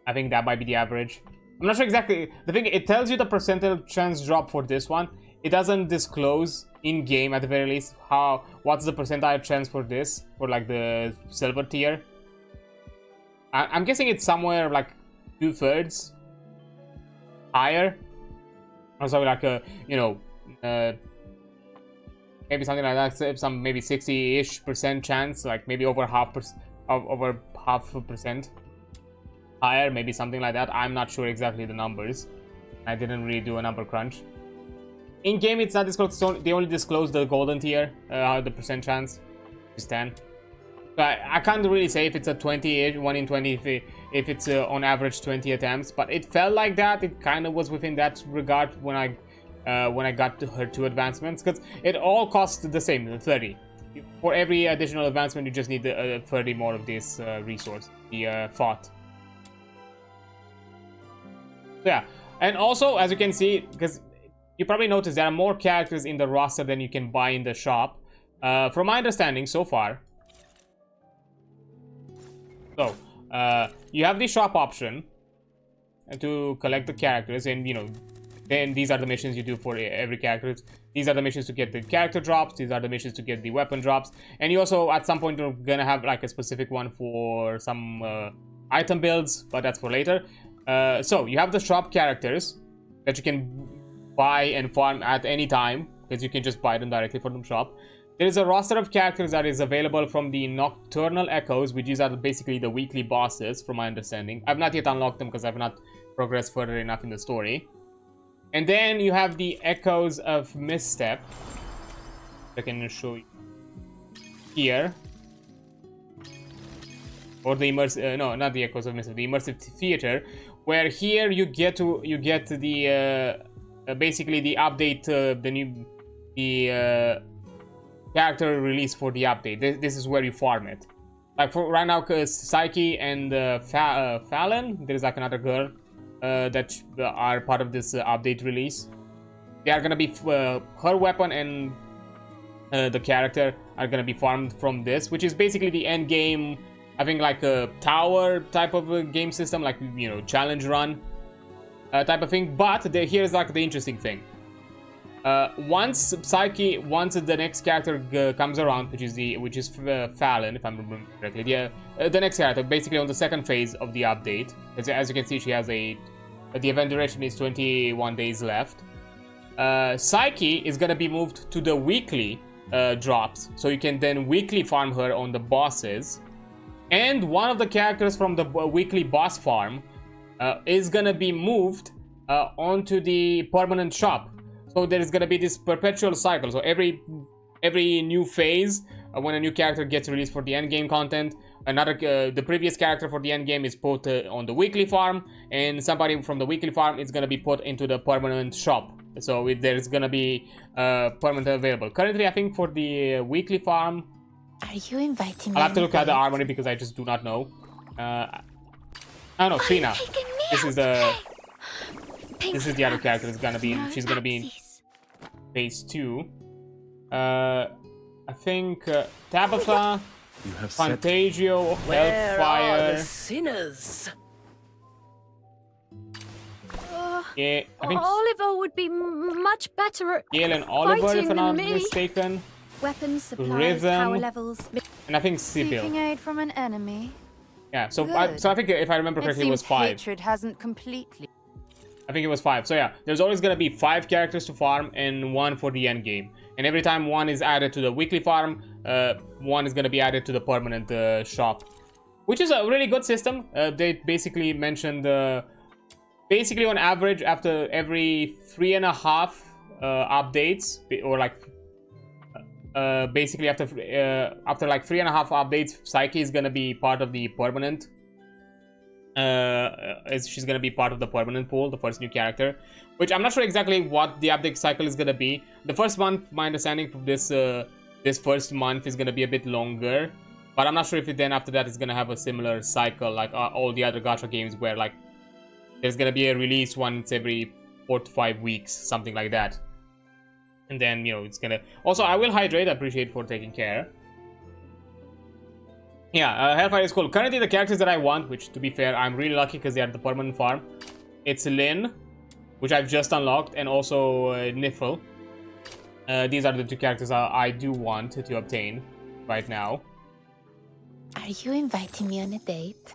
I think that might be the average. I'm not sure exactly. The thing, it tells you the percentage chance drop for this one. It doesn't disclose in game, at the very least, what's the percentile chance for this, for like the silver tier. I'm guessing it's somewhere like 2/3 higher, or something like maybe something like that. Some maybe 60-ish% chance, like maybe over half a percent higher, maybe something like that. I'm not sure exactly the numbers. I didn't really do a number crunch. In game, it's not disclosed. So they only disclose the golden tier, the percent chance is 10. But I can't really say if it's a 20, 1 in 20, if it's on average 20 attempts. But it felt like that. It kind of was within that regard when I got to her 2 advancements, because it all costs the same, 30. For every additional advancement, you just need 30 more of this resource, the thought. Yeah, and also, as you can see, because you probably noticed there are more characters in the roster than you can buy in the shop. From my understanding so far. So, you have the shop option to collect the characters, and then these are the missions you do for every character. These are the missions to get the character drops. These are the missions to get the weapon drops. And you also, at some point, are gonna have like a specific one for some item builds, but that's for later. So, you have the shop characters that you can buy and farm at any time, because you can just buy them directly from the shop. There is a roster of characters that is available from the Nocturnal Echoes, which are basically the weekly bosses, from my understanding. I've not yet unlocked them because I've not progressed further enough in the story. And then you have the Echoes of Misstep. I can show you here. Or the immersive, no, not the Echoes of Misstep, the Immersive Theater, where here you get the basically the update, character release for the update. This is where you farm it. Like for right now, Psyche and Fallon, there is like another girl that are part of this update release. They are gonna be her weapon and the character are gonna be farmed from this, which is basically the end game. Having like a tower type of a game system, like, you know, challenge run type of thing. But here's like the interesting thing. Once the next character comes around, which is Fallon, if I'm remembering correctly, the next character, basically on the second phase of the update. As you can see, she has the event duration is 21 days left. Psyche is gonna be moved to the weekly drops, so you can then weekly farm her on the bosses. And one of the characters from the weekly boss farm is gonna be moved onto the permanent shop. So there is gonna be this perpetual cycle. So every new phase, when a new character gets released for the end game content, the previous character for the end game is put on the weekly farm, and somebody from the weekly farm is gonna be put into the permanent shop. So there's gonna be permanent available. Currently, I think for the weekly farm, are you inviting me? I'll have to look at the armory because I just do not know. I don't know, Trina. This is the other character that's gonna be. She's gonna be in phase 2. I think Tabitha, Fantagio, Hellfire. Sinners. Yeah, I think Oliver would be much better at Gail and Oliver, if I'm not me. mistaken. Weapons, supplies, Rhythm, power levels. and I think Sibyl. Seeking aid from an enemy. Yeah, so I think if I remember correctly, it was 5. Hatred hasn't completely. I think it was 5. So yeah, there's always gonna be 5 characters to farm and 1 for the end game. And every time 1 is added to the weekly farm, 1 is gonna be added to the permanent shop, which is a really good system. They basically mentioned basically on average after every 3.5 updates, or like basically after like 3.5 updates, Psyche is gonna be part of the permanent. She's gonna be part of the permanent pool, the first new character, which I'm not sure exactly what the update cycle is gonna be. The first month, my understanding from this first month is gonna be a bit longer, but I'm not sure if it then after that is gonna have a similar cycle like all the other gacha games, where like there's gonna be a release once every 4 to 5 weeks, something like that. And then, you know, it's gonna... Also, I will hydrate. I appreciate for taking care. Yeah, Hellfire is cool. Currently, the characters that I want, which, to be fair, I'm really lucky because they are at the permanent farm. It's Lynn, which I've just unlocked, and also Niffle. These are the 2 characters I do want to obtain right now. Are you inviting me on a date?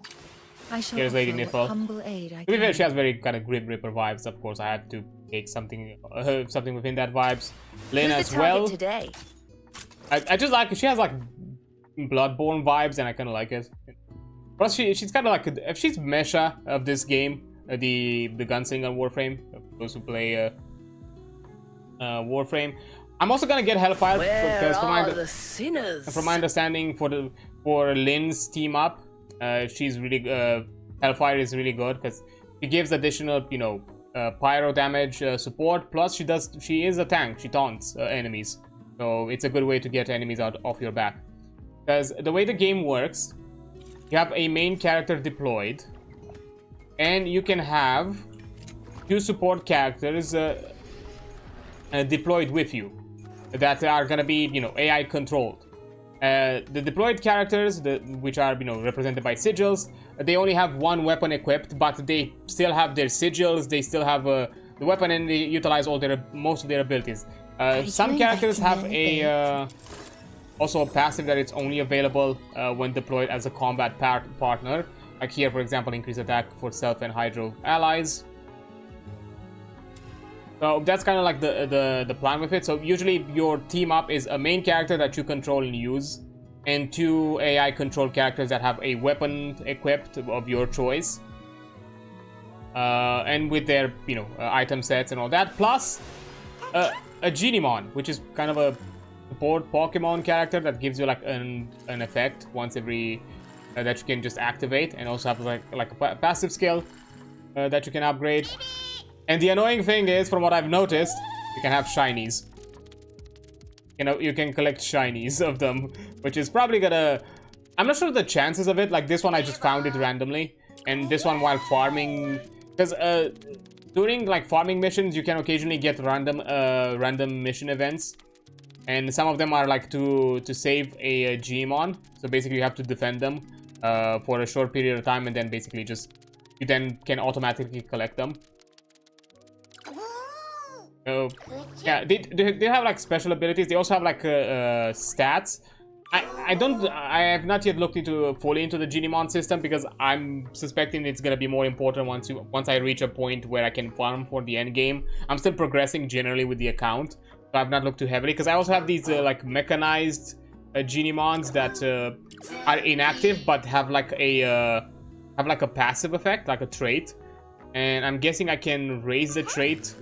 I shall Here's Lady Niffle. humble aid I To be fair, can. she has very kind of Grim Reaper vibes. Of course, I had to take something within that vibes. Lynn Who's as the target well. today? I just like, she has like Bloodborne vibes, and I kind of like it. Plus, she's kind of like, if she's Mesha of this game, the Gunslinger Warframe, those who play Warframe. I'm also gonna get Hellfire because from my understanding, for Lynn's team up, she's really Hellfire is really good because she gives additional, you know, pyro damage support. Plus, she is a tank. She taunts enemies, so it's a good way to get enemies out off your back. Because the way the game works, you have a main character deployed, and you can have 2 support characters deployed with you that are gonna be, you know, AI controlled. The deployed characters, which are, you know, represented by sigils, they only have 1 weapon equipped, but they still have their sigils. They still have the weapon, and they utilize most of their abilities. Some characters have also a passive that it's only available when deployed as a combat partner. Like here, for example, increase attack for self and hydro allies. So that's kind of like the plan with it. So usually your team up is a main character that you control and use, and 2 AI controlled characters that have a weapon equipped of your choice, and with their, you know, item sets and all that. Plus a Genimon, which is kind of a support Pokemon character that gives you like an effect once every that you can just activate, and also have like a passive skill that you can upgrade. And the annoying thing is, from what I've noticed, you can have shinies. you know, you can collect shinies of them, which is probably gonna... I'm not sure the chances of it. Like this one, I just found it randomly, and this one while farming, because during like farming missions, you can occasionally get random mission events, and some of them are like to save a Gmon. So basically, you have to defend them for a short period of time, and then basically just you then can automatically collect them. So yeah, they have like special abilities. They also have like stats. I have not yet looked fully into the Genimon system, because I'm suspecting it's gonna be more important once I reach a point where I can farm for the end game. I'm still progressing generally with the account, so I've not looked too heavily, because I also have these like mechanized Genimons that are inactive but have like a passive effect, like a trait. And I'm guessing I can raise the trait,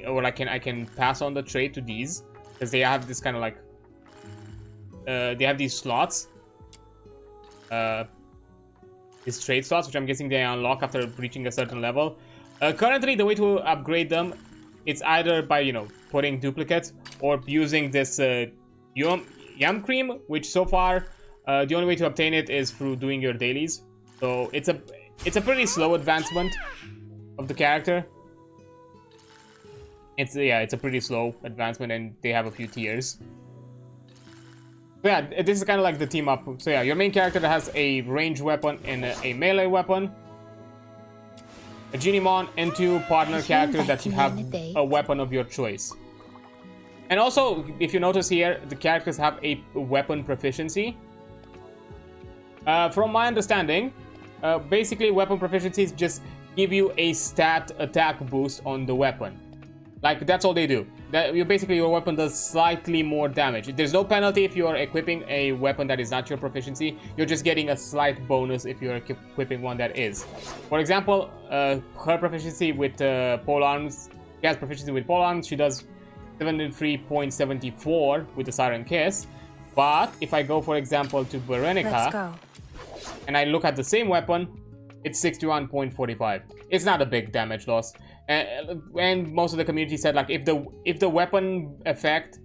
or I can pass on the trait to these, because they have this kind of like they have these slots, these trait slots, which I'm guessing they unlock after reaching a certain level. Currently, the way to upgrade them, it's either by, you know, putting duplicates or using this yum cream, which so far the only way to obtain it is through doing your dailies. So it's a pretty slow advancement of the character. It's a pretty slow advancement, and they have a few tiers. So yeah, this is kind of like the team up. So yeah, your main character has a ranged weapon and a melee weapon, a Genimon, and two partner characters that you have a weapon of your choice. And also, if you notice here, the characters have a weapon proficiency. From my understanding, basically weapon proficiencies just give you a stat attack boost on the weapon. Like, that's all they do. Your weapon does slightly more damage. There's no penalty if you're equipping a weapon that is not your proficiency. You're just getting a slight bonus if you're equipping one that is. For example, her proficiency with polearms, she has proficiency with polearms. She does 73.74 with the Siren Kiss. But if I go, for example, to Berenica, and I look at the same weapon, it's 61.45. It's not a big damage loss, and most of the community said, like, if the weapon effect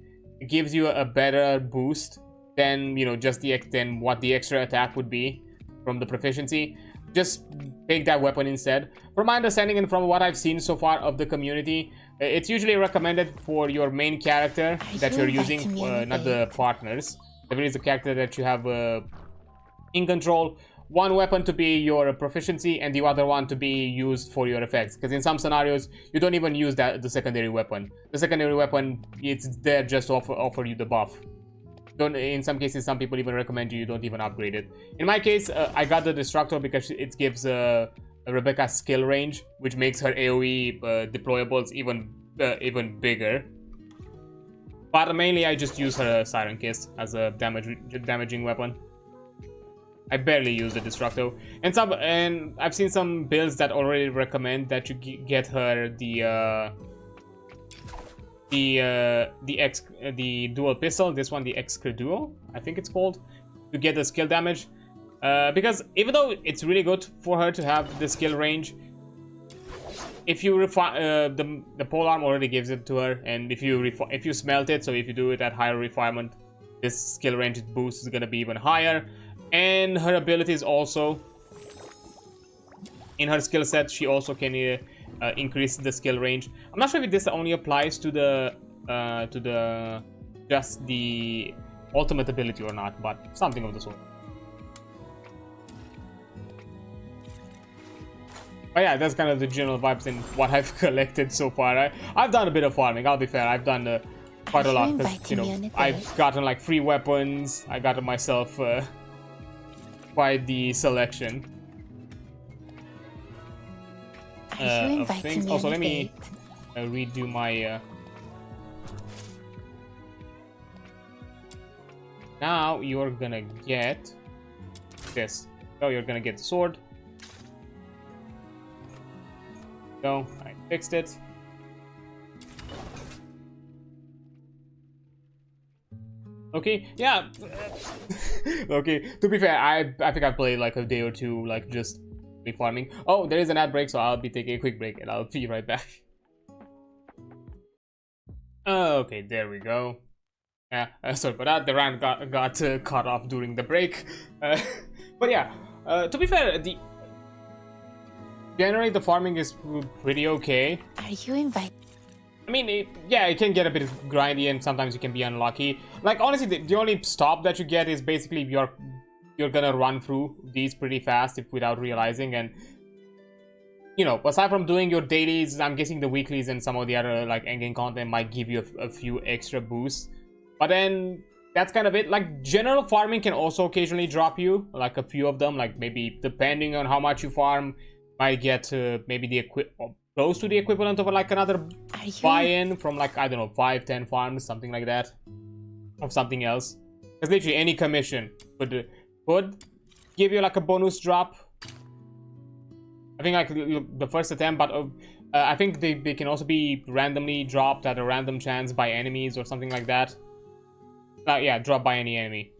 gives you a better boost than, you know, just than what the extra attack would be from the proficiency, just take that weapon instead. From my understanding and from what I've seen so far of the community, it's usually recommended for your main character that you're using, not the partners. If it is a character that you have in control, one weapon to be your proficiency and the other one to be used for your effects, because in some scenarios you don't even use the secondary weapon. The secondary weapon, it's there just to offer you the buff. In some cases, some people even recommend you don't even upgrade it. In my case, I got the Destructor because it gives Rebecca skill range, which makes her AoE deployables even bigger. But mainly I just use her Siren Kiss as a damaging weapon. I barely use the Destructo, and I've seen some builds that already recommend that you get her the dual pistol. This one, the Excreduo, I think it's called, to get the skill damage. Because even though it's really good for her to have the skill range, if you refine the polearm already gives it to her, and if you smelt it, so if you do it at higher refinement, this skill range boost is gonna be even higher. And her abilities also, in her skill set, she also can increase the skill range. I'm not sure if this only applies to just the ultimate ability or not, but something of the sort. But yeah, that's kind of the general vibes in what I've collected so far. I've done a bit of farming, I'll be fair. I've done quite a lot, because, you know, I've gotten like free weapons. I got myself quite the selection of things. Also, let me redo my now you're gonna get this. Oh, you're gonna get the sword. So I fixed it. Okay, yeah. Okay, to be fair, I think I played like a day or two, like just farming. Oh, there is an ad break, so I'll be taking a quick break and I'll be right back. Okay, there we go. Yeah, sorry for that. The rant got cut off during the break. But yeah, to be fair, generally the farming is pretty okay. Are you inviting? I mean, yeah, it can get a bit grindy and sometimes you can be unlucky. Like, honestly, the only stop that you get is basically you're gonna run through these pretty fast without realizing. And, you know, aside from doing your dailies, I'm guessing the weeklies and some of the other, like, endgame content might give you a few extra boosts. But then, that's kind of it. Like, general farming can also occasionally drop you, like a few of them. Like, maybe depending on how much you farm, might get maybe the close to the equivalent of like another buy-in from like, I don't know, 5-10 farms, something like that, of something else. Because literally any commission could give you like a bonus drop. I think like the first attempt, but I think they can also be randomly dropped at a random chance by enemies or something like that. Yeah, dropped by any enemy,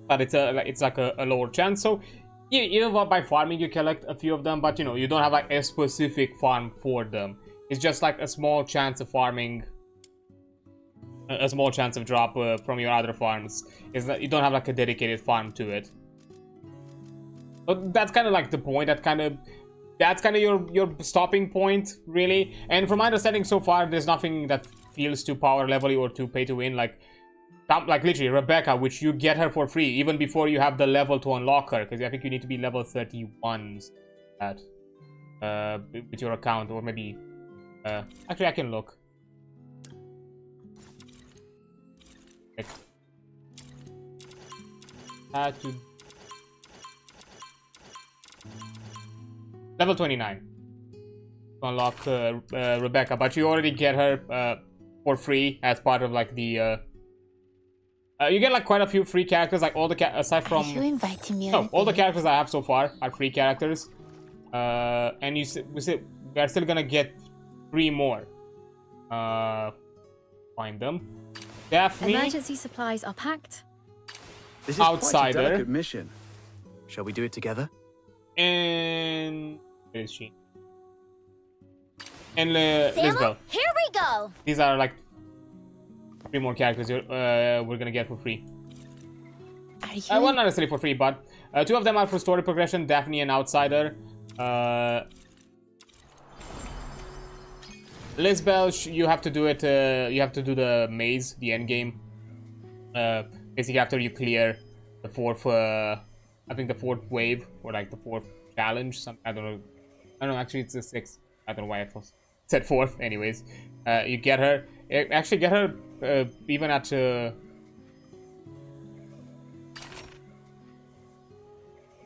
but it's like a lower chance. So yeah, even by farming you collect a few of them, but you know, you don't have like a specific farm for them. It's just like a small chance of farming, a small chance of drop from your other farms. Is that you don't have like a dedicated farm to it. But that's kind of like the point. That's kind of your stopping point, really. And from my understanding so far, there's nothing that feels too power level or too pay to win. Like literally Rebecca, which you get her for free even before you have the level to unlock her, because I think you need to be level 31 at with your account, or maybe actually I can look. To level 29 to unlock Rebecca, but you already get her for free as part of like the you get like quite a few free characters, like all the aside from Are you inviting me? No, all the characters I have so far are free characters, and we are still gonna get 3 more. Find them. Daphne. Emergency supplies are packed. This is quite a Outsider. delicate mission. Shall we do it together? And where is she? And Lisbeth. Here we go. These are like 3 more characters we're gonna get for free. Are you? Well, not necessarily for free, but 2 of them are for story progression: Daphne and Outsider. Lisbeth, you have to do it. You have to do the maze, the end game. Basically, after you clear the 4th, I think the 4th wave, or like the 4th challenge. I don't know. Actually, it's the 6th. I don't know why I said 4th. Anyways, you get her. Actually, get her even at.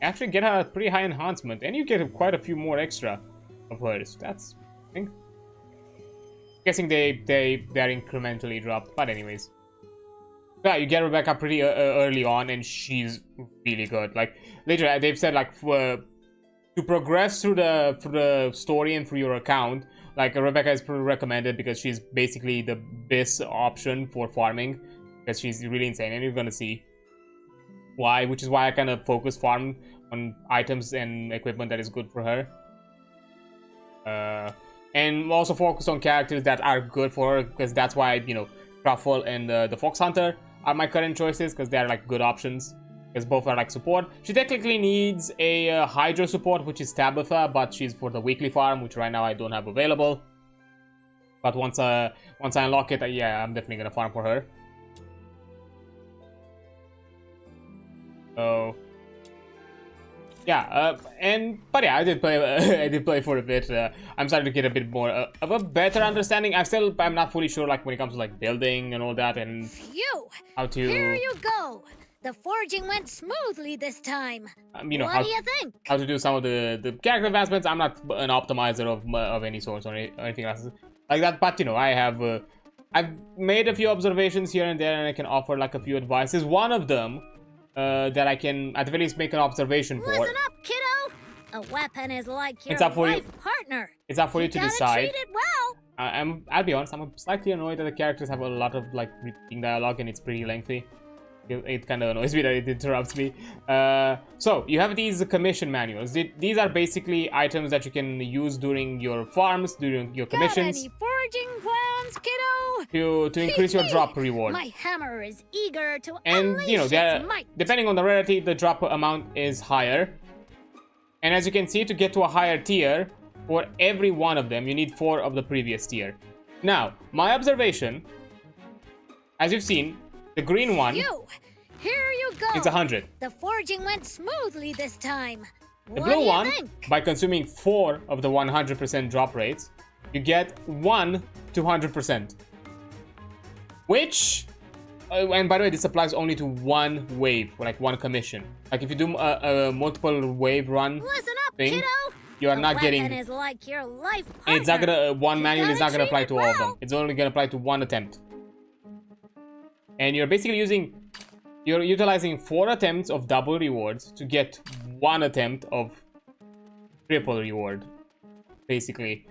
Actually, get her a pretty high enhancement, and you get quite a few more extra of hers. That's, I think. Guessing they're incrementally dropped, but anyways. Yeah, you get Rebecca pretty early on, and she's really good. Like, literally, they've said like to progress through the story and through your account, like Rebecca is pretty recommended because she's basically the best option for farming, because she's really insane, and you're gonna see why. Which is why I kind of focus farm on items and equipment that is good for her. And also focus on characters that are good for her, because that's why, you know, Truffle and the Fox Hunter are my current choices, because they're like good options, because both are like support. She technically needs a Hydra support, which is Tabitha, but she's for the weekly farm, which right now I don't have available. But once I unlock it, yeah, I'm definitely gonna farm for her. So yeah, but yeah, I did play for a bit. I'm starting to get a bit more of a better understanding. I'm not fully sure, like when it comes to like building and all that, and Phew! how to. Here you go. The forging went smoothly this time. You know, what do you think? How to do some of the character advancements. I'm not an optimizer of any sort or anything else like that, but you know, I've made a few observations here and there, and I can offer like a few advices. One of them that I can at the very least make an observation for. Listen up, kiddo. A weapon is like your It's up for you. life partner. It's up for you to gotta decide. treat it well. I'll be honest, I'm slightly annoyed that the characters have a lot of like repeating dialogue and it's pretty lengthy. It kind of annoys me that it interrupts me. So you have these commission manuals. These are basically items that you can use during your farms, during your commissions. Got any forging plans, kiddo? to increase your drop reward. My hammer is eager to And unleash you know, its might. depending on the rarity, the drop amount is higher. And as you can see, to get to a higher tier, for every one of them, you need 4 of the previous tier. Now, my observation, as you've seen, the green one, Here you go. it's 100. The forging went smoothly this time. The What blue do you one, think? by consuming 4 of the 100% drop rates, you get 1 to 100%. Which, and by the way, this applies only to one wave, like one commission. Like if you do a multiple wave run Listen up, thing, kiddo. you are The not getting... weapon is like your life And it's not partner. gonna, one You manual is not gotta gonna apply treat to it all of well. them. It's only gonna apply to one attempt. And you're basically you're utilizing 4 attempts of double rewards to get 1 attempt of triple reward, basically.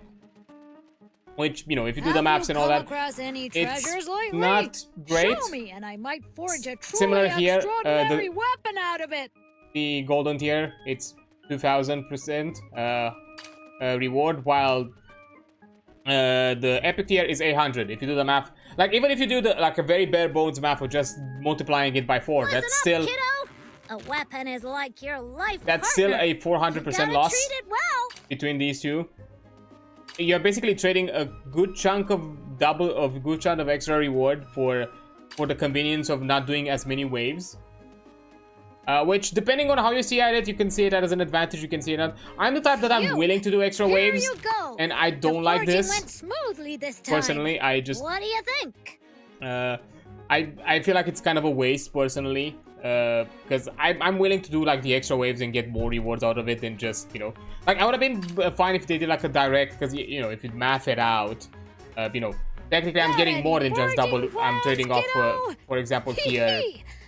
Which, you know, if you do the maps and all that, Any it's treasures lately? not great. Show me, and I might forge a truly Similar here, extraordinary weapon out of it. The golden tier, it's 2000% reward, while the epic tier is 800. If you do the math, like even if you do the like a very bare bones math of just multiplying it by 4, Listen that's up, still kiddo. A weapon is like your life that's still partner. a 400% You loss gotta treat it well. between these two. You're basically trading a good chunk of extra reward for the convenience of not doing as many waves. Which, depending on how you see at it, you can see it as an advantage, you can see it as... I'm the type that I'm willing to do extra Here waves, you go. and I don't The like forging this. went smoothly this time. Personally, I just... What do you think? I feel like it's kind of a waste, personally. Because I'm willing to do, like, the extra waves and get more rewards out of it than just, you know... Like, I would have been fine if they did, like, a direct, because, you know, if you math it out, you know... Technically, I'm getting more than just double... I'm trading off, for example, here...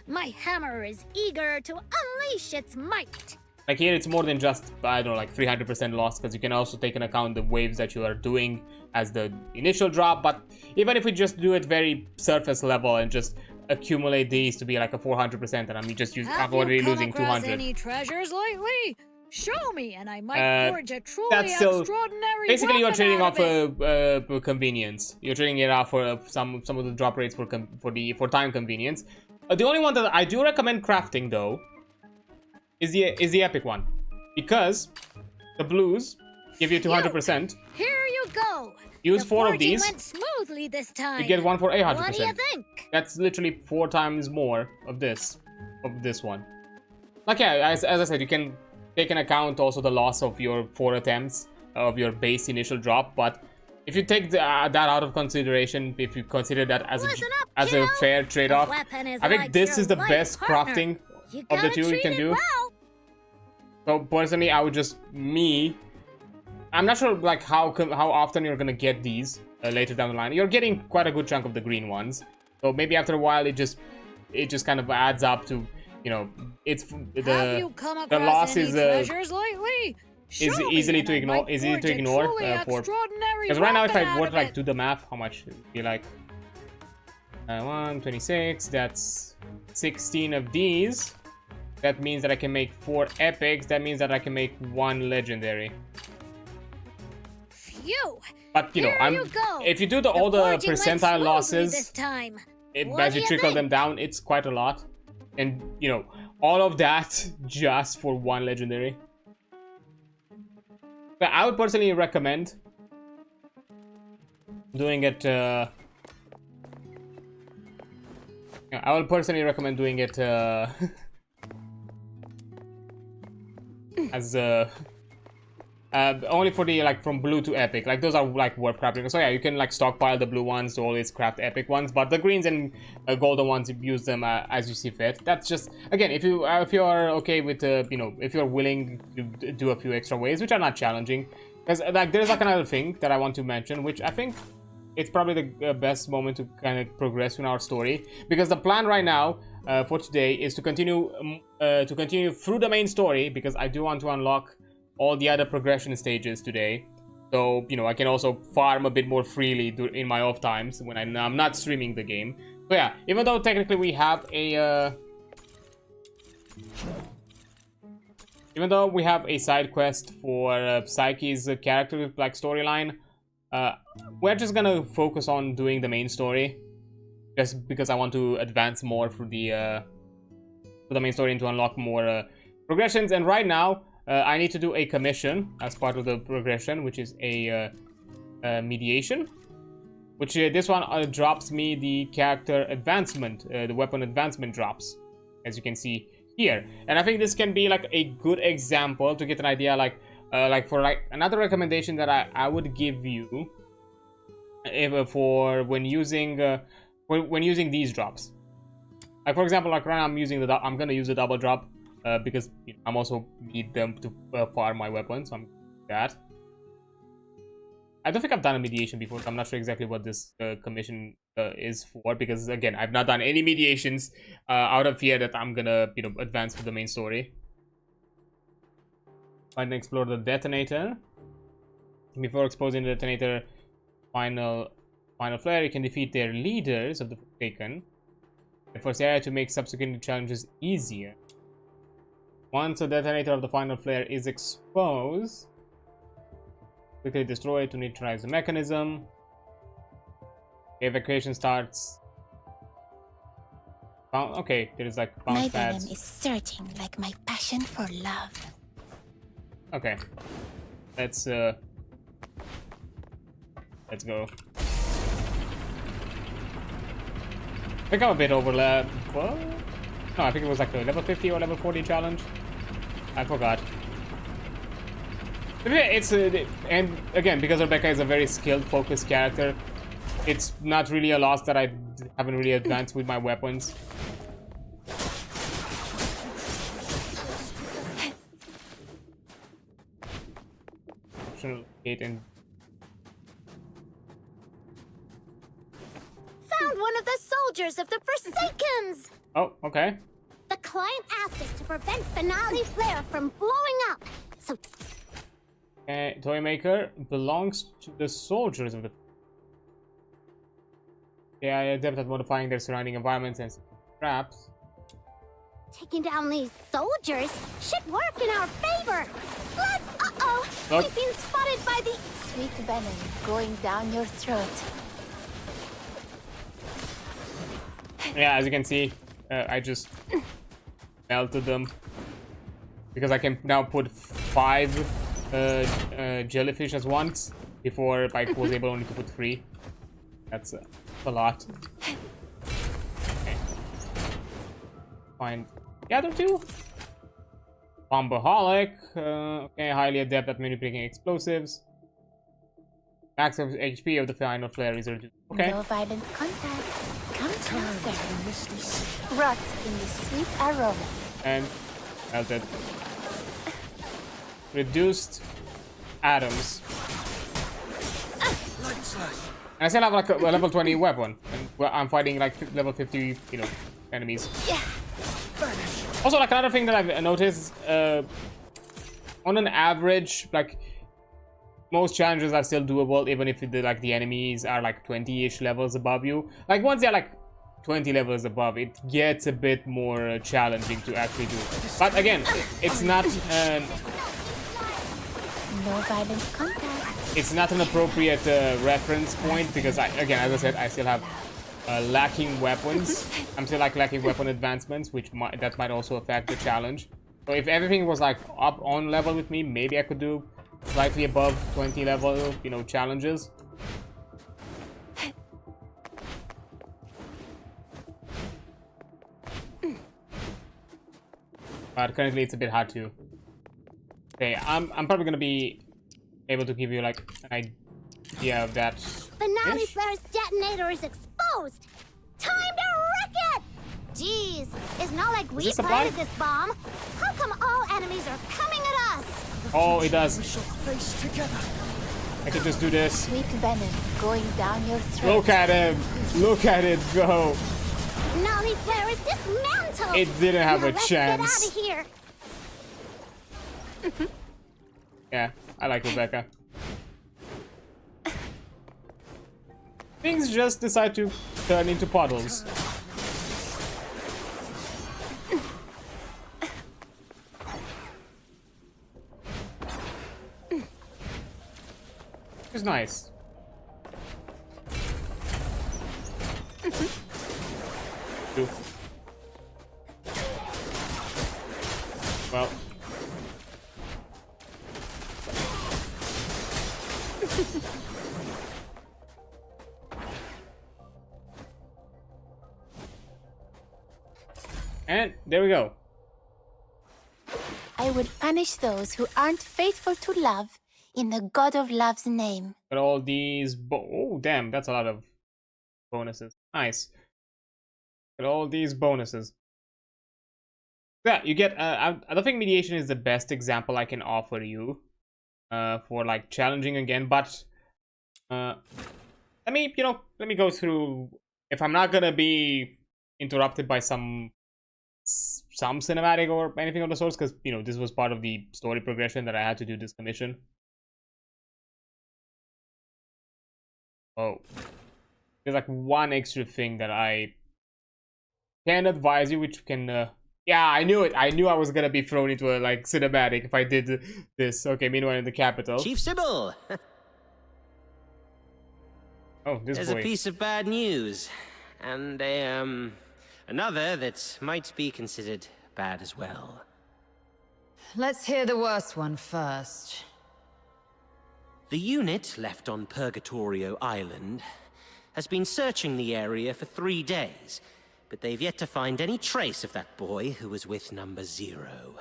My hammer is eager to unleash its might. Like here, it's more than just, I don't know, like 300% loss, because you can also take into account the waves that you are doing as the initial drop. But even if we just do it very surface level and just accumulate these to be like a 400%, and I'm already losing 200. Any treasures lately? Show me, and I might forge a truly That's still extraordinary basically you're weapon trading out off of it. convenience. You're trading it off for some of the drop rates for time convenience. The only one that I do recommend crafting, though, is the epic one, because the blues give you 200%. Here you go. Use The 4 of forging these. went smoothly this time. You get 1 for 800%. What do you think? That's literally 4 times more of this one. Like yeah, as I said, you can take into account also the loss of your 4 attempts of your base initial drop, but if you take that out of consideration, if you consider that as a fair trade-off, I think this is the best crafting of the two you can do. So personally, I would just I'm not sure like how often you're gonna get these later down the line. You're getting quite a good chunk of the green ones, so maybe after a while it just kind of adds up to, you know, it's the loss is easily to ignore. Because right now, if I would like do the math, how much would be like 126? That's 16 of these. That means that I can make 4 epics. That means that I can make 1 legendary. Phew. But you know, if you do all the percentile losses, as you trickle them down, it's quite a lot. And you know, all of that just for 1 legendary. But I would personally recommend doing it. I would personally recommend doing it as only for the like from blue to epic. Like those are like worth crafting. So yeah, you can like stockpile the blue ones to always craft epic ones, but the greens and golden ones, you use them as you see fit. That's just, again, if you are okay with you know, if you're willing to do a few extra ways, which are not challenging. Because like there's like another thing that I want to mention, which I think it's probably the best moment to kind of progress in our story, because the plan right now for today is to continue through the main story, because I do want to unlock all the other progression stages today. So, you know, I can also farm a bit more freely in my off times when I'm not streaming the game. So yeah, even though technically we have a side quest for Psyche's character like storyline, we're just gonna focus on doing the main story, just because I want to advance more through the main story and to unlock more progressions. And right now, I need to do a commission as part of the progression, which is a mediation. Which this one drops me the character advancement, the weapon advancement drops, as you can see here. And I think this can be like a good example to get an idea, like for like another recommendation that I would give you, for when using these drops. Like for example, like right now I'm gonna use the double drop because I'm also need them to farm my weapons. So I'm that. I don't think I've done a mediation before, so I'm not sure exactly what this commission is for, because again, I've not done any mediations out of fear that I'm gonna, advance with the main story. Find and explore the detonator. Before exposing the detonator final flare, you can defeat their leaders of the Forsaken. And force the area to make subsequent challenges easier. Once the detonator of the final flare is exposed, quickly destroy it to neutralize the mechanism. Evacuation starts. Okay, there is like bounce pads. My venom is surging like my passion for love. Okay, let's go. I think I'm a bit overlapped. What? No, I think it was like a level 50 or level 40 challenge. I forgot. It's and again, because Rebecca is a very skilled, focused character, it's not really a loss that I haven't really advanced with my weapons. And found one of the soldiers of the Forsakens! Oh, okay. The client asked us to prevent Finale Flare from blowing up, so... Toymaker belongs to the soldiers of the... They are adept at modifying their surrounding environments and traps. Taking down these soldiers should work in our favor! Let's... Uh-oh! Look. We've been spotted by the... Sweet venom going down your throat. Yeah, as you can see, I just melted them. Because I can now put 5 jellyfish at once. Before I was able only to put 3. That's a lot. Okay. Find the other 2. Bombaholic. Okay, highly adept at manipulating explosives. Max of HP of the final flare is reduced. Okay. No violent contact. Come closer. Rot in the sweet aroma. And melted. Reduced atoms. And I still have like a level 20 weapon, and I'm fighting like level 50, enemies. Yeah. Also, like another thing that I've noticed, on an average, like most challenges are still doable, even if the enemies are like 20-ish levels above you. Like once they're like 20 levels above, it gets a bit more challenging to actually do. But again, it's not. No violent contact. It's not an appropriate reference point because again, as I said, I still have lacking weapons. I'm still like lacking weapon advancements, which that might also affect the challenge. So if everything was like up on level with me, maybe I could do slightly above 20 level, challenges. But currently it's a bit hard to. Okay, I'm probably gonna be able to give you like an idea of that. Finale Flare's detonator is exposed! Time to wreck it! Jeez, it's not like we planted this bomb. How come all enemies are coming at us? Oh, it does. We shall face together. I can just do this. Sweet venom going down your throat. Look at him! Look at it go! Finale Flare is dismantled! It didn't have a chance. Let's get out of here! Yeah, I like Rebecca. Things just decide to turn into puddles. Which is nice. do. Well. And there we go. I would punish those who aren't faithful to love in the God of Love's name. But all these oh damn, that's a lot of bonuses. Nice. But all these bonuses. Yeah, you get I don't think mediation is the best example I can offer you for like challenging again, but let me go through. If I'm not gonna be interrupted by some cinematic or anything of the sorts, because this was part of the story progression that I had to do this commission. Oh, there's like one extra thing that I can advise you, which can yeah, I knew it. I knew I was gonna be thrown into a like cinematic if I did this. Okay, meanwhile in the capital. Chief Sybil! Oh, this There's boy. a piece of bad news. And another that might be considered bad as well. Let's hear the worst one first. The unit left on Purgatorio Island has been searching the area for 3 days, but they've yet to find any trace of that boy who was with number 0.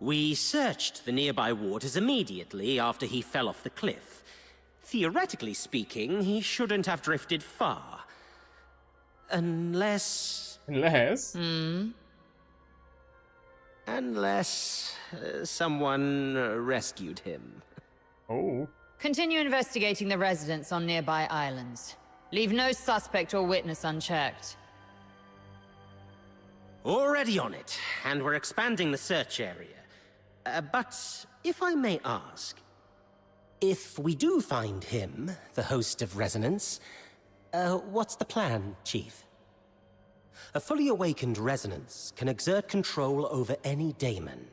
We searched the nearby waters immediately after he fell off the cliff. Theoretically speaking, he shouldn't have drifted far. Unless... Unless someone rescued him. Oh. Continue investigating the residents on nearby islands. Leave no suspect or witness unchecked. Already on it, and we're expanding the search area. But if I may ask, if we do find him, the host of Resonance, what's the plan, Chief? A fully awakened Resonance can exert control over any daemon,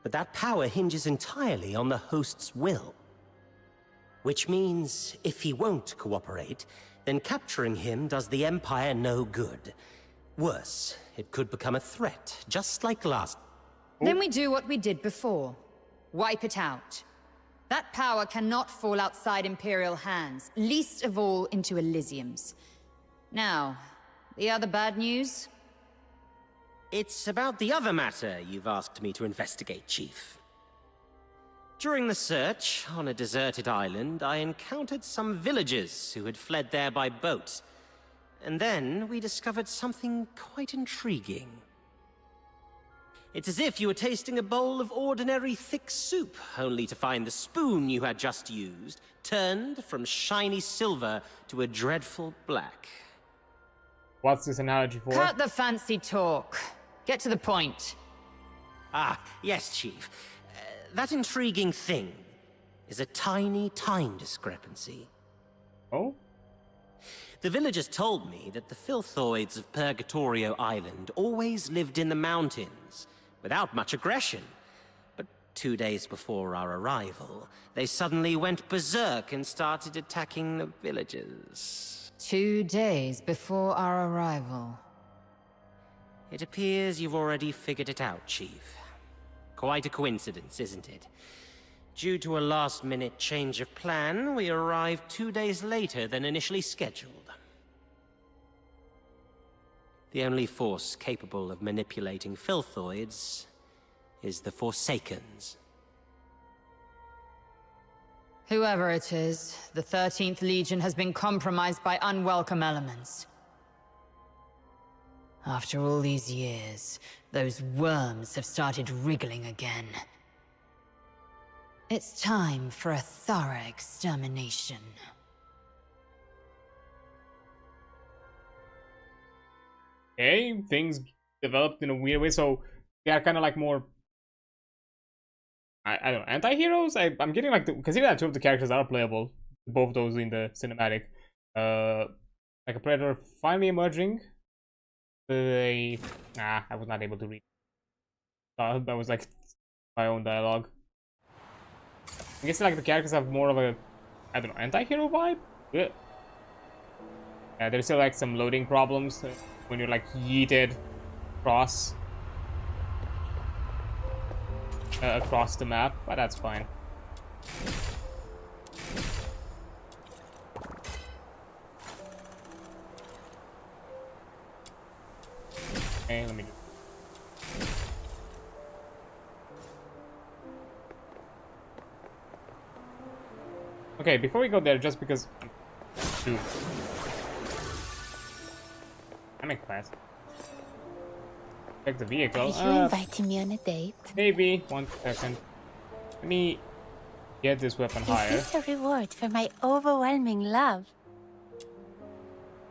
but that power hinges entirely on the host's will. Which means, if he won't cooperate, then capturing him does the Empire no good. Worse, it could become a threat, just like last... Then we do what we did before. Wipe it out. That power cannot fall outside Imperial hands, least of all into Elysium's. Now, the other bad news? It's about the other matter you've asked me to investigate, Chief. During the search on a deserted island, I encountered some villagers who had fled there by boat. And then we discovered something quite intriguing. It's as if you were tasting a bowl of ordinary thick soup, only to find the spoon you had just used turned from shiny silver to a dreadful black. What's this analogy for? Cut the fancy talk. Get to the point. Ah, yes, Chief. That intriguing thing is a tiny time discrepancy. Oh? The villagers told me that the filthoids of Purgatorio Island always lived in the mountains, without much aggression. But 2 days before our arrival, they suddenly went berserk and started attacking the villagers. 2 days before our arrival. It appears you've already figured it out, Chief. Quite a coincidence, isn't it? Due to a last-minute change of plan, we arrived 2 days later than initially scheduled. The only force capable of manipulating filthoids is the Forsakens. Whoever it is, the 13th Legion has been compromised by unwelcome elements. After all these years, those worms have started wriggling again. It's time for a thorough extermination. Okay, things developed in a weird way, so they are kind of like more... I don't know, anti-heroes? I'm getting like, considering that 2 of the characters are playable, both those in the cinematic, like a Predator finally emerging. I was not able to read. That was like my own dialogue. I guess like the characters have more of a, I don't know, anti-hero vibe? Yeah. Yeah, there's still like some loading problems when you're like yeeted across the map, but that's fine. Okay, let me do. Okay, before we go there, just because. Dude. I'm in class. Check the vehicle. Are you inviting me on a date? Maybe. 1 second. Let me get this weapon higher. Is this a reward for my overwhelming love?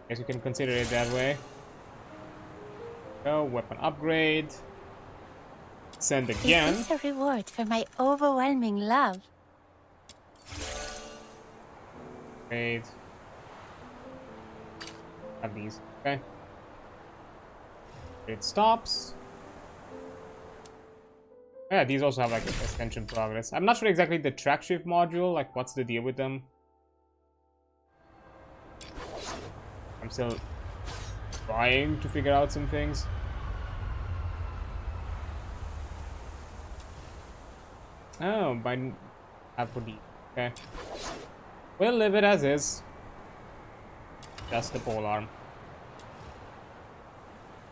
Guess you can consider it that way. Go, weapon upgrade. Send again. Is this a reward for my overwhelming love? Upgrade. Have these. Okay. It stops. Yeah, these also have like extension progress. I'm not sure exactly the track shift module, like what's the deal with them. I'm still trying to figure out some things. Oh, by Apple. Okay. We'll leave it as is. Just the pole arm.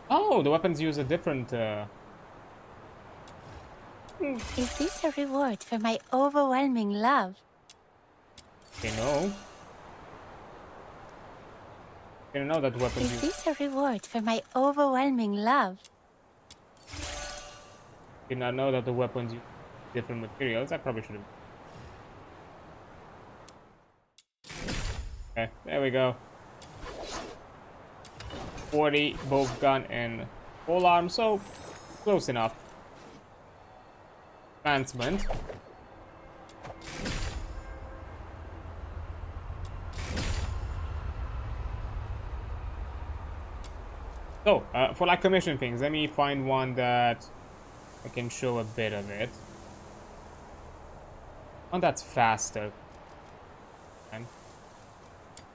Oh, the weapons use a different Is this a reward for my overwhelming love? Okay, no. I didn't know that weapons Is use. this a reward for my overwhelming love? Did not know that the weapons use different materials. I probably should have. Okay, there we go. 40 both gun and pole arm, so close enough. Advancement. So, for like commission things, let me find one that I can show a bit of it. One that's faster. And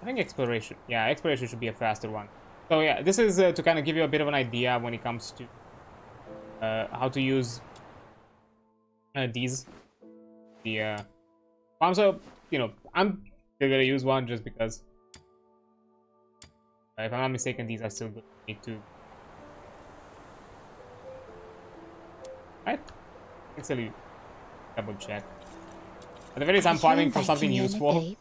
I think exploration. Yeah, exploration should be a faster one. So yeah, this is to kind of give you a bit of an idea when it comes to how to use these. I'm so, you know, I'm still gonna use one just because. If I'm not mistaken, these are still good. Need to. Right? Let's still double check. At the very least, I'm farming for something useful.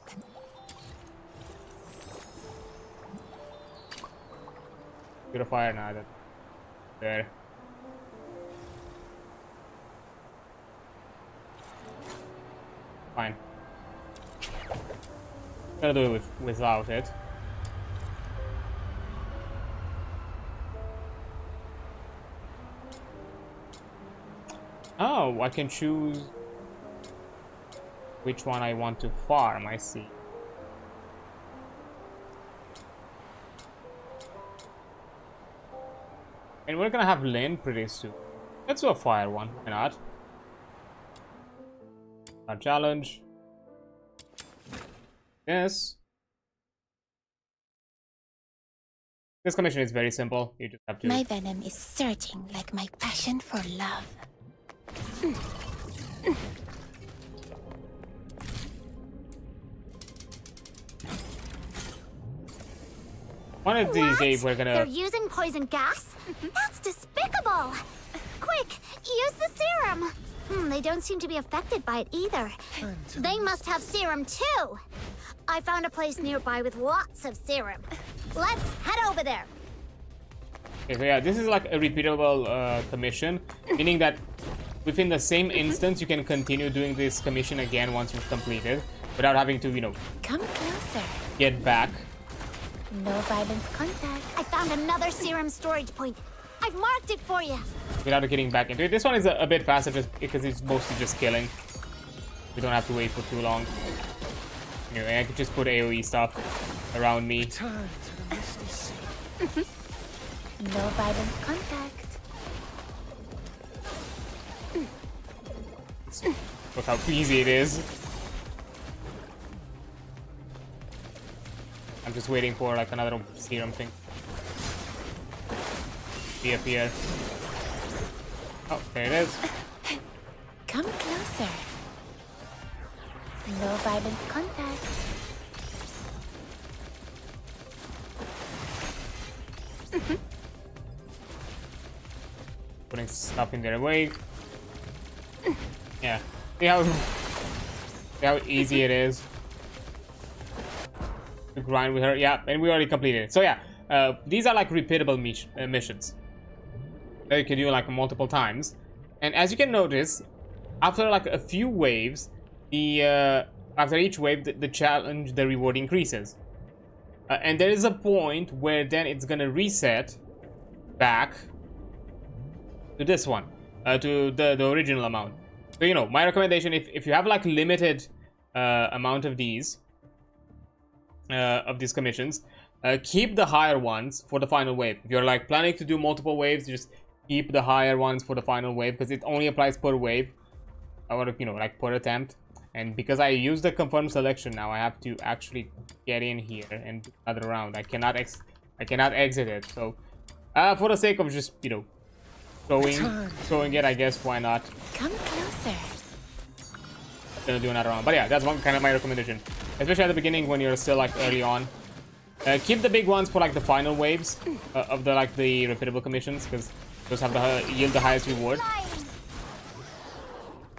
Purifier, now that there. Fine. Gonna do it without it. Oh, I can choose which one I want to farm. I see. And we're gonna have Lynn pretty soon. Let's do a fire one. Why not? Our challenge. Yes. This commission is very simple. You just have to. My venom is surging like my passion for love. One of these days we're gonna. They're using poison gas? That's despicable! Quick, use the serum! They don't seem to be affected by it either. They must have serum too! I found a place nearby with lots of serum. Let's head over there! Okay, so yeah, this is like a repeatable commission, meaning that within the same instance you can continue doing this commission again once you've completed, without having to, you know, Come closer. get back. No violent contact. I found another serum storage point. I've marked it for you. Without getting back into it. This one is a bit faster just because it's mostly just killing. We don't have to wait for too long. Anyway, I could just put AoE stuff around me. Turn to the misty sea. No violent contact. Look how easy it is. I'm just waiting for like another serum thing to appear. Oh, there it is. Come closer. No violent contact. Putting stuff in their way. Yeah. See how easy it is to grind with her. Yeah, and we already completed it. So yeah, these are like repeatable missions that you can do like multiple times. And as you can notice, after like a few waves, after each wave, the challenge, the reward increases. And there is a point where then it's gonna reset back to this one, to the original amount. So, you know, my recommendation, if you have like limited amount of these commissions, keep the higher ones for the final wave. If you're like planning to do multiple waves, just keep the higher ones for the final wave, because it only applies per wave, or, you know, like per attempt. And because I use the confirm selection now, I have to actually get in here and do another round. I cannot exit it. So for the sake of just, you know, showing it, I guess, why not? Come closer. Gonna do another round. But yeah, that's one kind of my recommendation, especially at the beginning when you're still like early on. Keep the big ones for like the final waves of the repeatable commissions, because those have the yield the highest reward.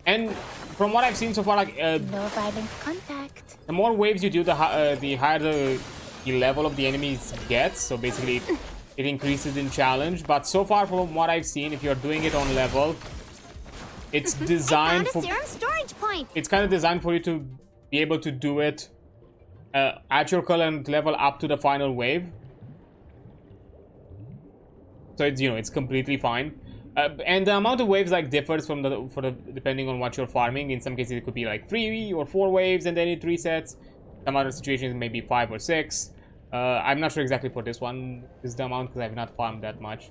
And from what I've seen so far, like no violent contact. The more waves you do, the higher the level of the enemies gets. So basically, it increases in challenge. But so far, from what I've seen, if you're doing it on level, it's designed for. Serum storage point. It's kind of designed for you to be able to do it at your current level up to the final wave. So it's, you know, it's completely fine. And the amount of waves like differs from depending on what you're farming. In some cases it could be like 3 or 4 waves and then it resets. Some other situations maybe 5 or 6. I'm not sure exactly for this one is the amount, because I've not farmed that much.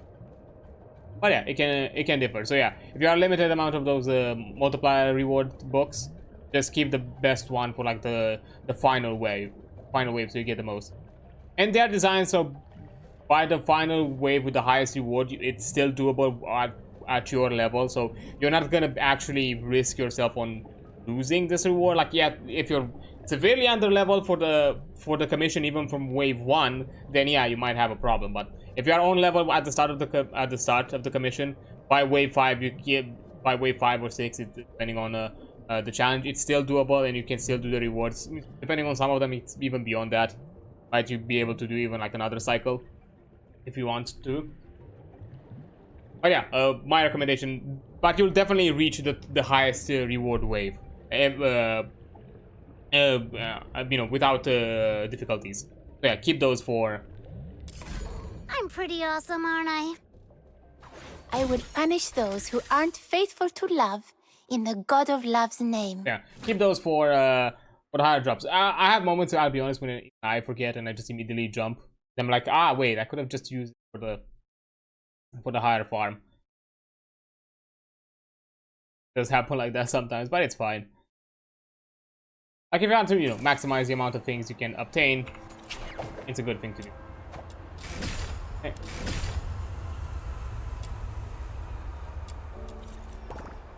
But yeah, it can differ. So yeah, if you have a limited amount of those multiplier reward books, just keep the best one for like the final wave, so you get the most. And they are designed so by the final wave with the highest reward, it's still doable at your level, so you're not gonna actually risk yourself on losing this reward. Like, yeah, if you're severely under level for the commission, even from wave 1, then yeah, you might have a problem. But if you are on level at the start of the commission, by wave 5 or 6, depending on the challenge, it's still doable, and you can still do the rewards. Depending on some of them, it's even beyond that. Might you be able to do even like another cycle if you want to. But yeah, my recommendation. But you'll definitely reach the highest reward wave, you know, without difficulties. So yeah, keep those for. I'm pretty awesome, aren't I? I will punish those who aren't faithful to love in the God of Love's name. Yeah, keep those for the higher drops. I have moments where I'll be honest when I forget and I just immediately jump. I'm like, wait, I could have just used it for the higher farm. It does happen like that sometimes, but it's fine. Like if you want to, you know, maximize the amount of things you can obtain, it's a good thing to do. Okay.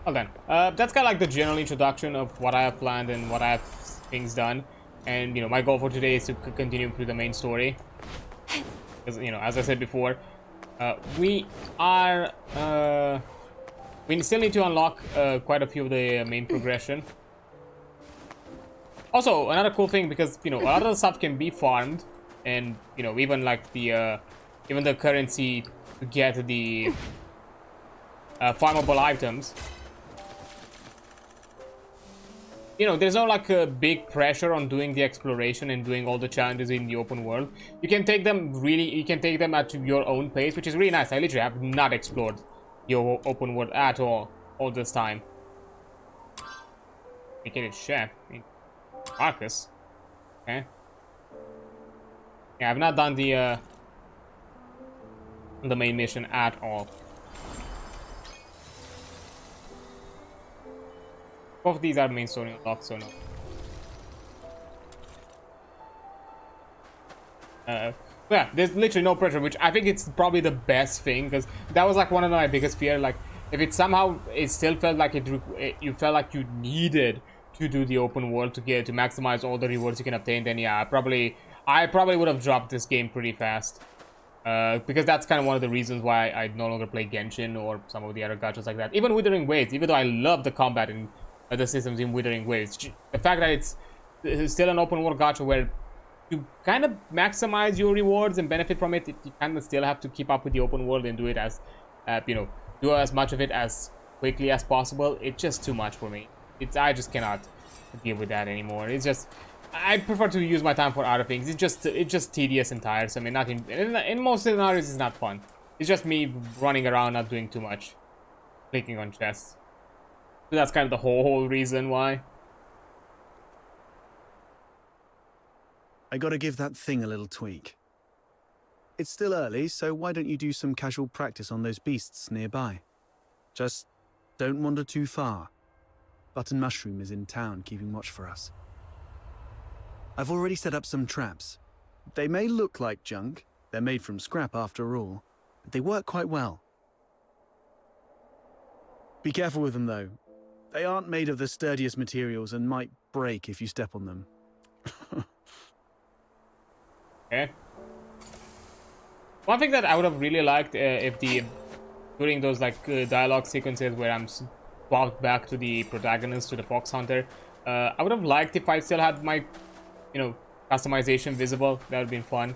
Well then, that's kind of like the general introduction of what I have planned and what I have things done. And, you know, my goal for today is to continue through the main story. Because, you know, as I said before, we still need to unlock quite a few of the main progression. Also, another cool thing, because, you know, a lot of the stuff can be farmed, and, you know, even like the even the currency to get the farmable items. You know, there's no like a big pressure on doing the exploration and doing all the challenges in the open world. You can take them at your own pace, which is really nice. I literally have not explored your open world at all this time. Indicated chef, Marcus. Okay. Yeah, I've not done the main mission at all. Both of these are main story unlocked, so no. Yeah, there's literally no pressure, which I think it's probably the best thing, because that was like one of my biggest fear. Like, if it somehow it still felt like you felt like you needed to do the open world to maximize all the rewards you can obtain, then yeah, I probably would have dropped this game pretty fast. Because that's kind of one of the reasons why I no longer play Genshin or some of the other gachas like that. Even Withering Waves, even though I love the combat and the systems in Withering Waves, the fact that it's still an open world gacha where you kind of maximize your rewards and benefit from it, you kind of still have to keep up with the open world and do it as, you know, do as much of it as quickly as possible. It's just too much for me. I just cannot deal with that anymore. It's just, I prefer to use my time for other things. It's just tedious and tiresome, and in most scenarios it's not fun. It's just me running around, not doing too much, clicking on chests. So that's kind of the whole reason why. I gotta give that thing a little tweak. It's still early, so why don't you do some casual practice on those beasts nearby? Just don't wander too far. Button Mushroom is in town keeping watch for us. I've already set up some traps. They may look like junk, they're made from scrap after all, but they work quite well. Be careful with them though. They aren't made of the sturdiest materials and might break if you step on them. Okay. One thing that I would have really liked if during those like dialogue sequences where I'm swapped back to the protagonist, to the Fox Hunter, I would have liked if I still had my, you know, customization visible. That would have been fun,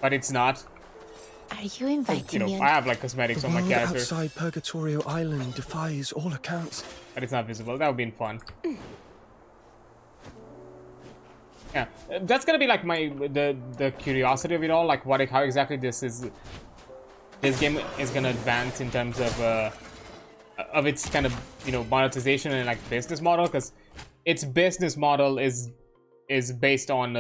but it's not. Are you inviting me? I have like cosmetics on my character. Outside Purgatorio Island defies all accounts. But it's not visible. That would have been fun. Yeah, that's gonna be like the curiosity of it all, like how exactly this game is gonna advance in terms of its kind of, you know, monetization and like business model, because its business model is based on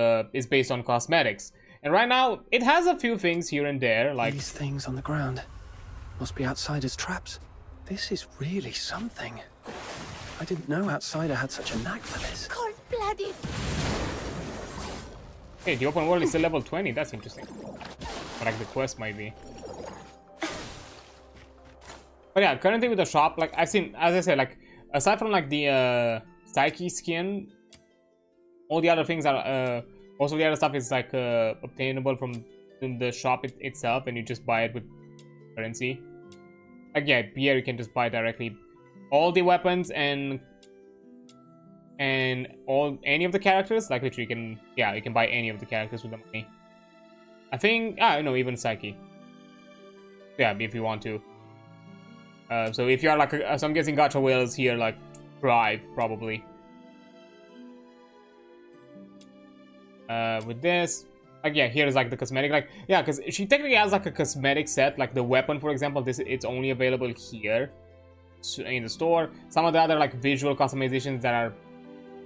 cosmetics, and right now it has a few things here and there, like these things on the ground must be outsiders' traps. This is really something. I didn't know Outsider had such a knack for this. Cold-blooded. Hey, the open world is still level 20. That's interesting. But like the quest might be. But yeah, currently with the shop, like I've seen, as I said, like aside from like the Psyche skin, all the other things are most of the other stuff is like obtainable from the shop itself, and you just buy it with currency. Like yeah, here you can just buy directly all the weapons and any of the characters. Like literally you can buy any of the characters with the money. I think no, even Psyche. Yeah, if you want to. So if you're like so I'm guessing gacha whales here like thrive probably. With this, like yeah, here's like the cosmetic, like yeah, because she technically has like a cosmetic set, like the weapon for example. It's only available here in the store. Some of the other like visual customizations that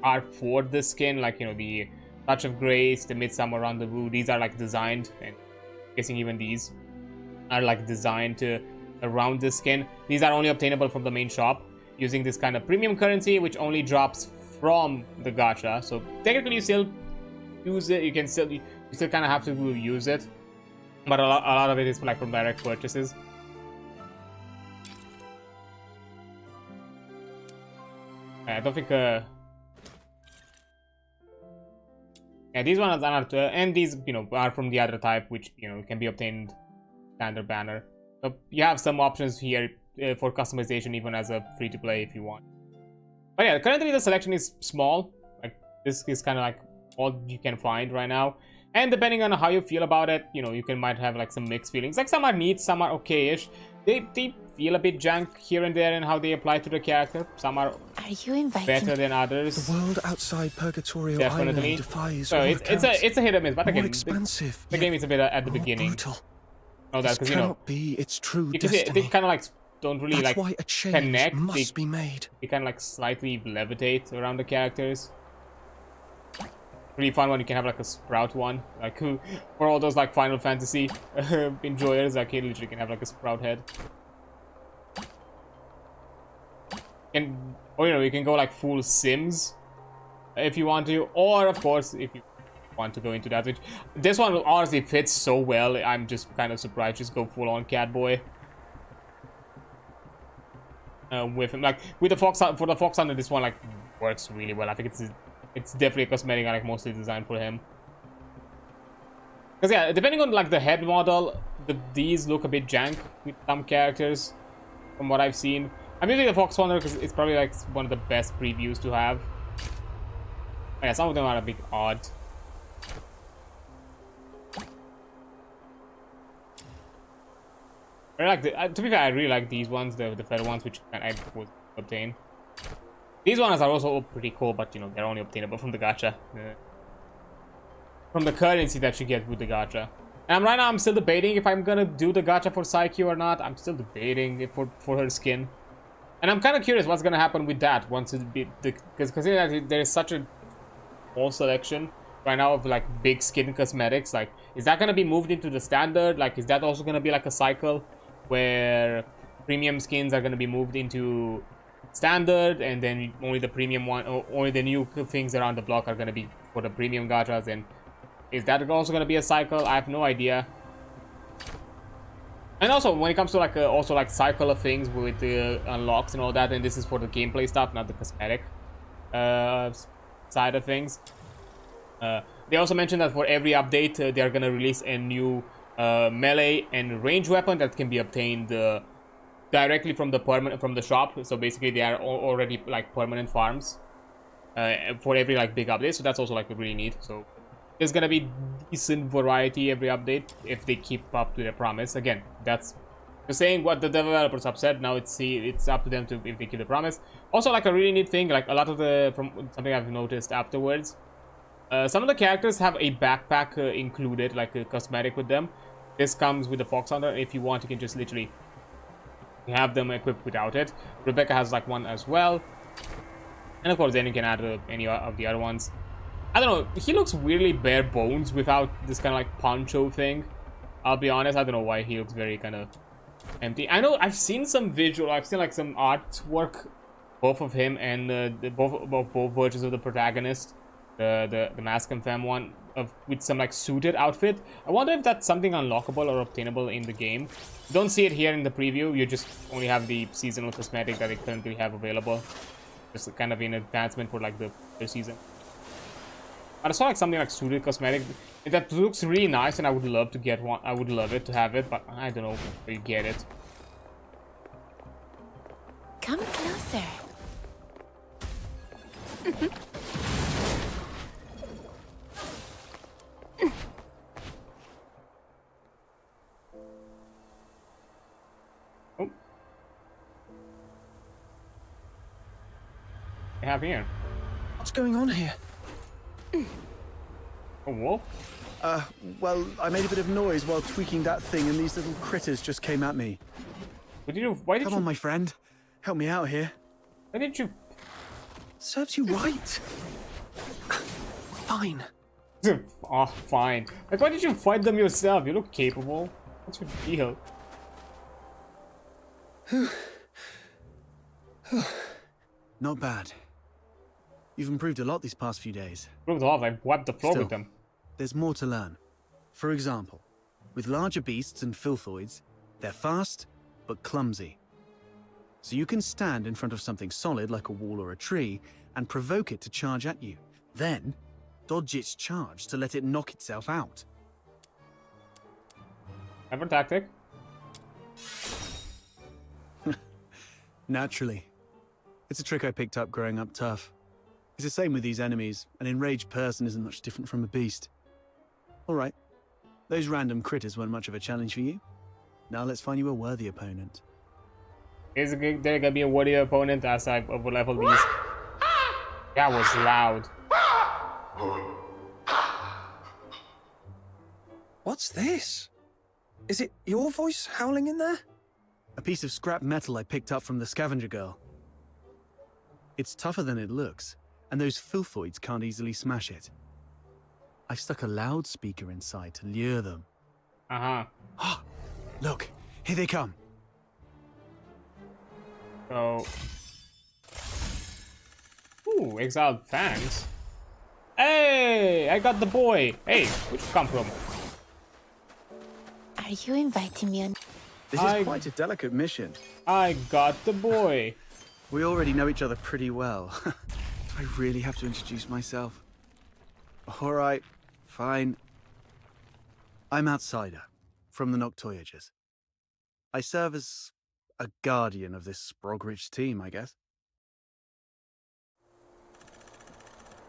are for the skin, like, you know, the Touch of Grace, the Midsummer Rendezvous, these are like designed, and I'm guessing even these are like designed to around the skin. These are only obtainable from the main shop using this kind of premium currency, which only drops from the gacha. So technically you still use it, you still kind of have to use it, but a lot of it is like from direct purchases. I don't think yeah, these ones are not, and these, you know, are from the other type, which, you know, can be obtained standard banner. So you have some options here for customization, even as a free-to-play if you want. But yeah, currently the selection is small. Like this is kind of like all you can find right now. And depending on how you feel about it, you know, you might have like some mixed feelings. Like some are neat, some are okay-ish. They feel a bit junk here and there in how they apply to the character. Some are you better than others. The world outside Purgatorio Definitely. Island defies So all it's a hit or miss, but more again, expensive, the game is a bit at the beginning. Brutal. Oh, that's because, you know, cannot be its true because destiny. they kind of like don't really That's like why a change connect. must be made. They kind of like slightly levitate around the characters. Really fun one. You can have like a Sprout one, like for all those like Final Fantasy enjoyers. Like you literally can have like a Sprout head. Or you know, you can go like full Sims if you want to, or of course if you want to go into that. Which this one honestly fits so well. I'm just kind of surprised. Just go full on cat boy. With him, like with the fox for the fox hunter, this one like works really well. I think it's definitely a cosmetic and like mostly designed for him. Because yeah, depending on like the head model, these look a bit jank with some characters from what I've seen. I'm using the fox hunter because it's probably like one of the best previews to have. Yeah, some of them are a bit odd. I like to be fair, I really like these ones, the feather ones, which I would obtain. These ones are also pretty cool, but you know they're only obtainable from the gacha, from the currency that you get with the gacha. And right now I'm still debating if I'm gonna do the gacha for Psyche or not. I'm still debating it for her skin, and I'm kind of curious what's gonna happen with that once it be because considering that there is such a whole selection right now of like big skin cosmetics. Like, is that gonna be moved into the standard? Like, is that also gonna be like a cycle where premium skins are going to be moved into standard, and then only the premium one, or only the new things around the block are going to be for the premium gachas? And is that also going to be a cycle? I have no idea. And also, when it comes to like also like cycle of things with the unlocks and all that, and this is for the gameplay stuff, not the cosmetic side of things. They also mentioned that for every update, they are going to release a new melee and range weapon that can be obtained directly from the shop. So basically they are already like permanent farms for every like big update, so that's also like really neat. So there's gonna be decent variety every update if they keep up to their promise. Again, that's just saying what the developers have said. Now it's up to them to if they keep the promise. Also, like a really neat thing, like a lot of from something I've noticed afterwards, some of the characters have a backpack included, like a cosmetic with them. This comes with the fox hunter. If you want, you can just literally have them equipped without it. Rebecca has like one as well, and of course then you can add any of the other ones. I don't know, he looks weirdly bare bones without this kind of like poncho thing. I'll be honest, I don't know why he looks very kind of empty. I know I've seen some I've seen like some artwork, both of him and both versions of the protagonist, the mask and femme one, with some like suited outfit. I wonder if that's something unlockable or obtainable in the game. You don't see it here in the preview. You just only have the seasonal cosmetic that they currently have available, just kind of in advancement for like the season. But I saw like something like suited cosmetic that looks really nice, and I would love to get one. I would love it to have it, but I don't know where you get it. Come closer. Oh. What have here? What's going on here? A wolf? Well, I made a bit of noise while tweaking that thing, and these little critters just came at me. Why did Come you... on, my friend. Help me out here. Why did you... Serves you right. Fine. Oh, fine. Like, why did you fight them yourself? You look capable. What's your deal? Not bad. You've improved a lot these past few days. Proved off, I wiped the floor Still, with them. There's more to learn. For example, with larger beasts and filthoids, they're fast, but clumsy. So you can stand in front of something solid like a wall or a tree and provoke it to charge at you. Then, dodge its charge to let it knock itself out. Ever tactic? Naturally. It's a trick I picked up growing up tough. It's the same with these enemies. An enraged person isn't much different from a beast. Alright. Those random critters weren't much of a challenge for you. Now let's find you a worthy opponent. Is there gonna be a worthy opponent as I level these? That was loud. What's this? Is it your voice howling in there? A piece of scrap metal I picked up from the scavenger girl. It's tougher than it looks, and those filthoids can't easily smash it. I stuck a loudspeaker inside to lure them. Uh-huh. Look, here they come. So... Ooh, exiled fangs. Hey, I got the boy. Hey, where'd you come from? Are you inviting me on? This is quite a delicate mission. I got the boy. We already know each other pretty well. Do I really have to introduce myself? All right, fine. I'm Outsider, from the Noctoyagers. I serve as a guardian of this Sprogrich team, I guess.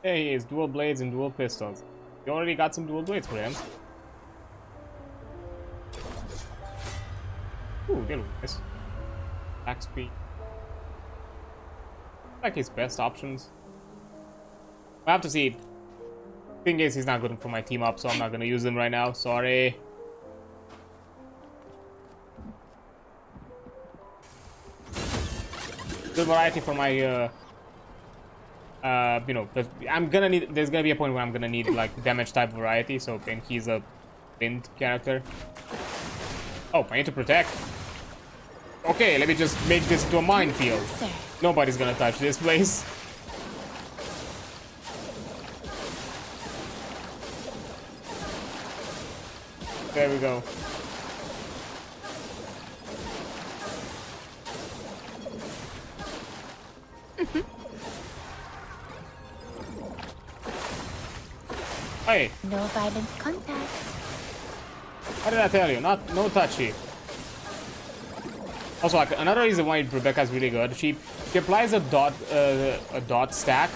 Hey, he has dual blades and dual pistols. You already got some dual blades for him. Ooh, they look nice. Attack speed. Like his best options. I have to see. Thing is, he's not good for my team up, so I'm not gonna use him right now. Sorry. Good variety for my you know, because I'm gonna need. There's gonna be a point where I'm gonna need like damage type variety. So then he's a wind character. Oh, I need to protect. Okay, let me just make this into a minefield. Nobody's gonna touch this place. There we go. Hey. No violent contact. What did I tell you? No touchy. Also, like, another reason why Rebecca's really good, she applies a dot stack,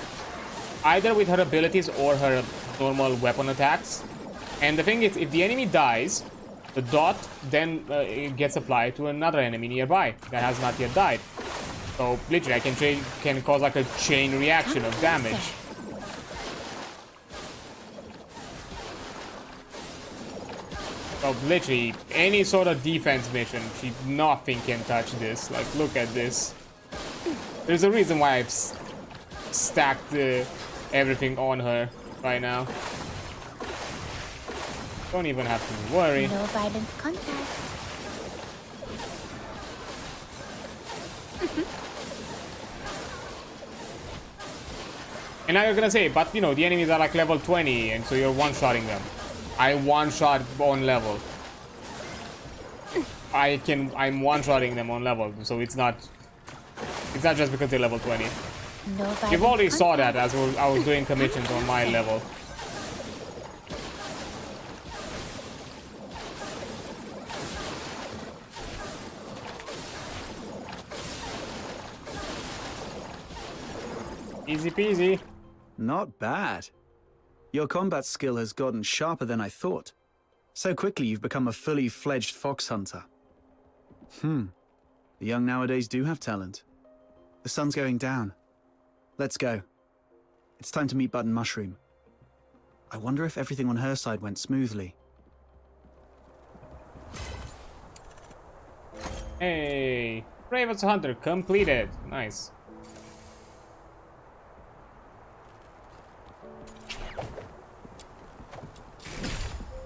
either with her abilities or her normal weapon attacks. And the thing is, if the enemy dies, the dot then it gets applied to another enemy nearby that has not yet died. So literally, I can cause like a chain reaction of damage. So literally, any sort of defense mission, nothing can touch this. Like, look at this. There's a reason why I've stacked everything on her right now. Don't even have to worry. No violent contact. And now you're gonna say, but you know, the enemies are like level 20, and so you're one-shotting them. I one-shot on level. I'm one-shotting them on level, so it's not just because they're level 20. No You've already saw that as I was doing commissions on my level. Easy peasy. Not bad. Your combat skill has gotten sharper than I thought. So quickly you've become a fully fledged fox hunter. The young nowadays do have talent. The sun's going down. Let's go. It's time to meet Button Mushroom. I wonder if everything on her side went smoothly. Hey, Raven's Hunter completed. Nice.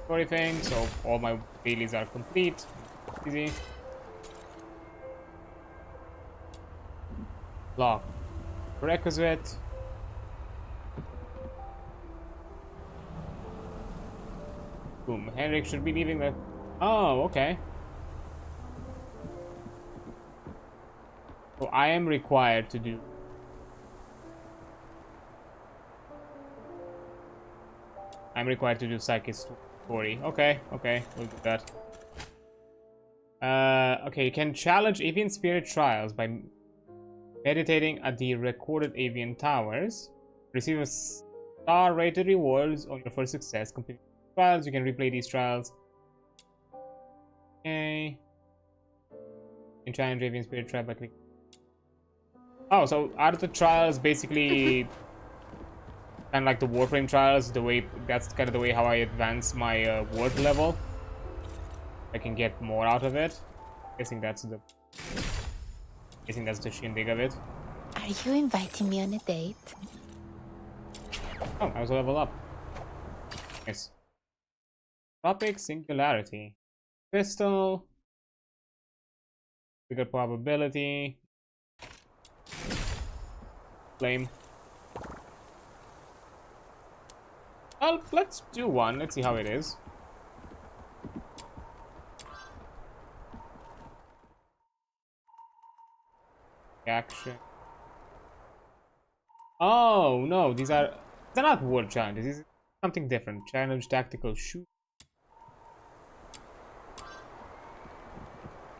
Story thing, so all my dailies are complete. Easy. Lock. Requisite. Boom. Henrik should be leaving the... Oh, okay. So I am required to do... I'm required to do Psychic Story. Okay, we'll do that. Okay, you can challenge avian spirit trials by meditating at the recorded avian towers. Receive a star-rated rewards on your first success. Complete trials. You can replay these trials. Okay. You can challenge avian spirit trial by clicking. Oh, so are the trials basically kind of like the Warframe trials? That's kind of the way how I advance my ward level. I can get more out of it. I think that's the shindig of it. Are you inviting me on a date? Oh, I was a level up. Nice. Topic Singularity. Pistol. Bigger probability. Flame. Well, let's do one. Let's see how it is. Action. Oh no, they're not word challenges. This is something different. Challenge tactical shoot.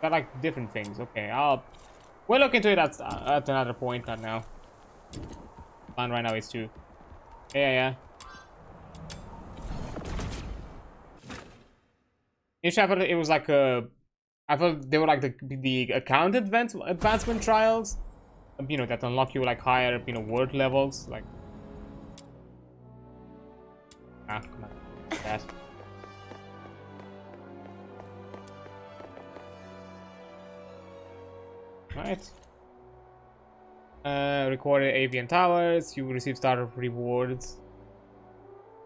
They're like different things. Okay, we'll look into it at another point. Not now. Plan right now is 2. Yeah. I thought it was like I thought they were like the account advancement trials, you know, that unlock you like higher, you know, word levels. Like, come on, that. Right. Recorded avian towers. You receive starter rewards.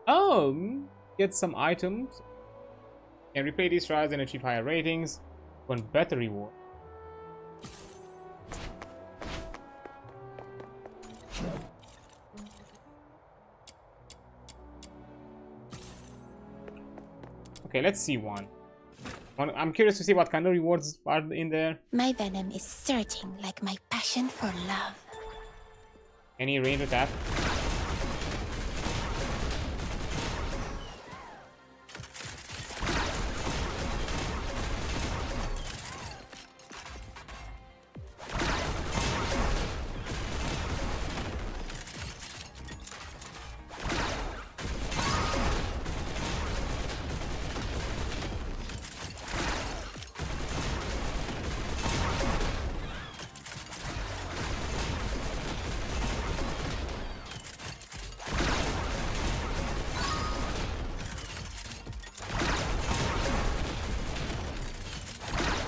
Oh, get some items. Can replay these trials and achieve higher ratings. One better reward. Okay, let's see one. I'm curious to see what kind of rewards are in there. My venom is surging like my passion for love. Any range attack?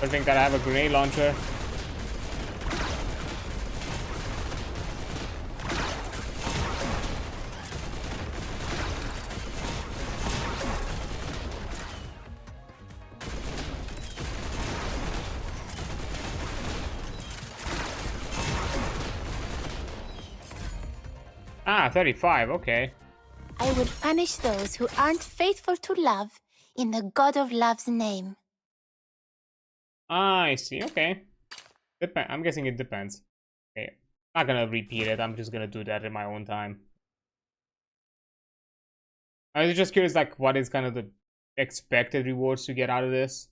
I think that I have a grenade launcher. Ah, 35, okay. I would punish those who aren't faithful to love in the God of Love's name. Ah, I see, okay. I'm guessing it depends. Okay, not gonna repeat it, I'm just gonna do that in my own time. I was just curious, like, what is kind of the expected rewards to get out of this?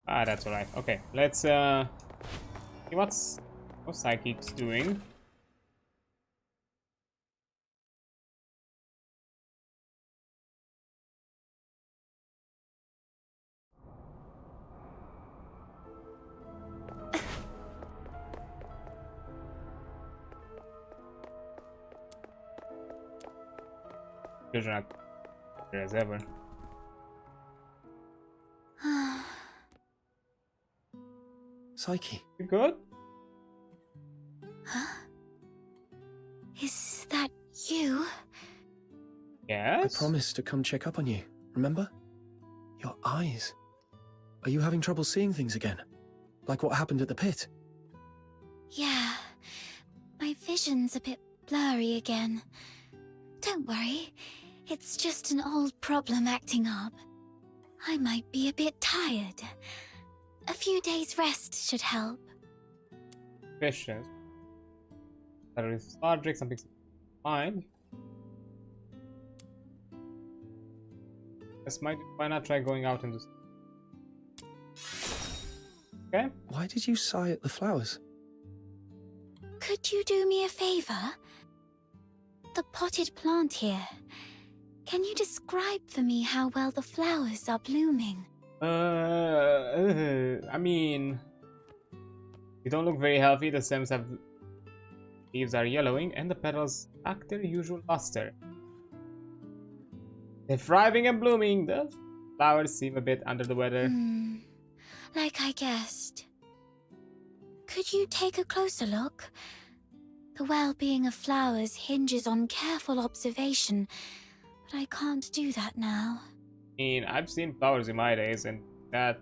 Ah, that's alright. Okay, let's see what Psychic's doing. Children are clear as ever. Psyche. You good? Huh? Is that you? Yes? I promised to come check up on you, remember? Your eyes. Are you having trouble seeing things again? Like what happened at the pit? Yeah. My vision's a bit blurry again. Don't worry. It's just an old problem acting up. I might be a bit tired. A few days rest should help. Questions. There is logic, something fine. This why not try going out and just... Okay. Why did you sigh at the flowers? Could you do me a favor? The potted plant here. Can you describe for me how well the flowers are blooming? I mean... You don't look very healthy, the stems have... Leaves are yellowing, and the petals lack their usual luster. They're thriving and blooming, the flowers seem a bit under the weather. Like I guessed. Could you take a closer look? The well-being of flowers hinges on careful observation, but I can't do that now. I mean, I've seen flowers in my days, and that...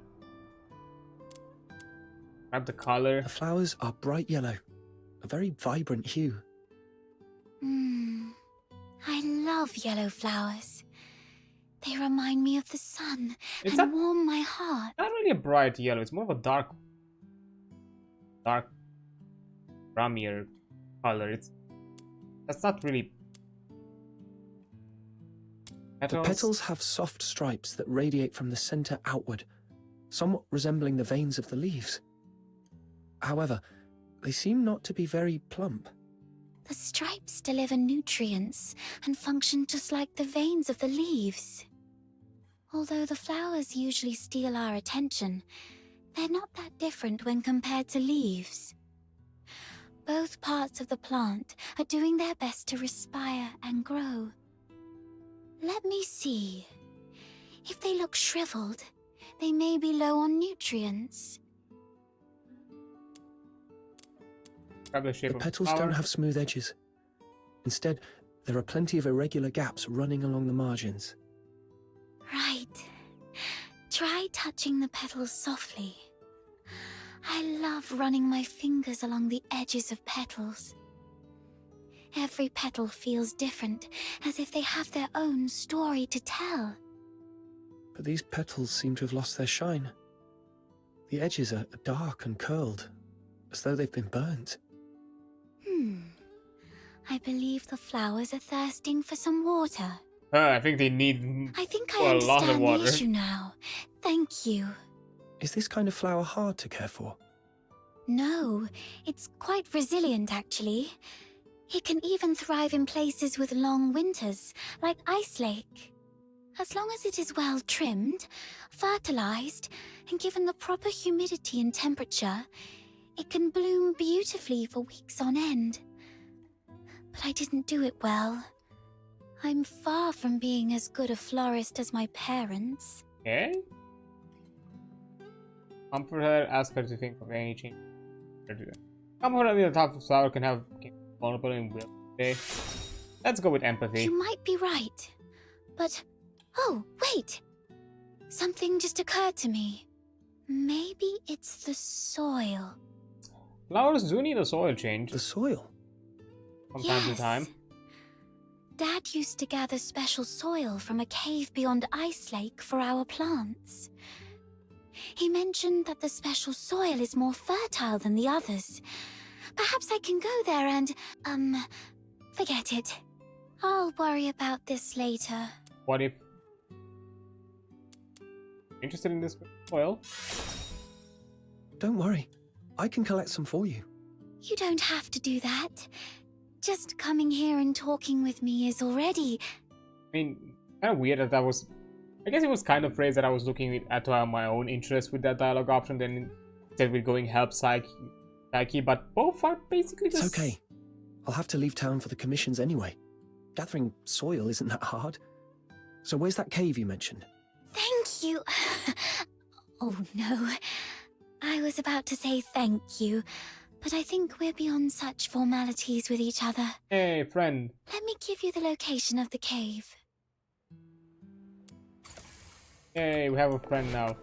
Grab the color. The flowers are bright yellow, a very vibrant hue. I love yellow flowers. They remind me of the sun It's and warm my heart. Not really a bright yellow, it's more of a dark brownier color. That's not really The petals have soft stripes that radiate from the center outward, somewhat resembling the veins of the leaves. However, they seem not to be very plump. The stripes deliver nutrients and function just like the veins of the leaves. Although the flowers usually steal our attention, they're not that different when compared to leaves. Both parts of the plant are doing their best to respire and grow. Let me see. If they look shriveled, they may be low on nutrients. The petals don't have smooth edges. Instead, there are plenty of irregular gaps running along the margins. Right. Try touching the petals softly. I love running my fingers along the edges of petals. Every petal feels different, as if they have their own story to tell. But these petals seem to have lost their shine. The edges are dark and curled, as though they've been burnt. I believe the flowers are thirsting for some water. I think they need I think a I lot of understand water. the issue now. Thank you. Is this kind of flower hard to care for? No, it's quite resilient actually. It can even thrive in places with long winters, like Ice Lake. As long as it is well trimmed, fertilized, and given the proper humidity and temperature, it can bloom beautifully for weeks on end. But I didn't do it well. I'm far from being as good a florist as my parents. Okay. Comfort her, ask her to think of any change. Comfort her with the top of flower can have vulnerable and will today. Let's go with empathy. You might be right. But, oh, wait! Something just occurred to me. Maybe it's the soil. Flowers do need a soil change. The soil? From time to time. Dad used to gather special soil from a cave beyond Ice Lake for our plants. He mentioned that the special soil is more fertile than the others. Perhaps I can go there and, forget it. I'll worry about this later. What if... Interested in this soil? Don't worry. I can collect some for you. You don't have to do that. Just coming here and talking with me is already... I mean, kind of weird that was... I guess it was kind of phrased that I was looking at my own interest with that dialogue option, then instead with going help Psyche, but both are basically just... It's okay. I'll have to leave town for the commissions anyway. Gathering soil isn't that hard. So where's that cave you mentioned? Thank you. Oh no. I was about to say thank you, but I think we're beyond such formalities with each other. Hey, friend. Let me give you the location of the cave. Hey, we have a friend now.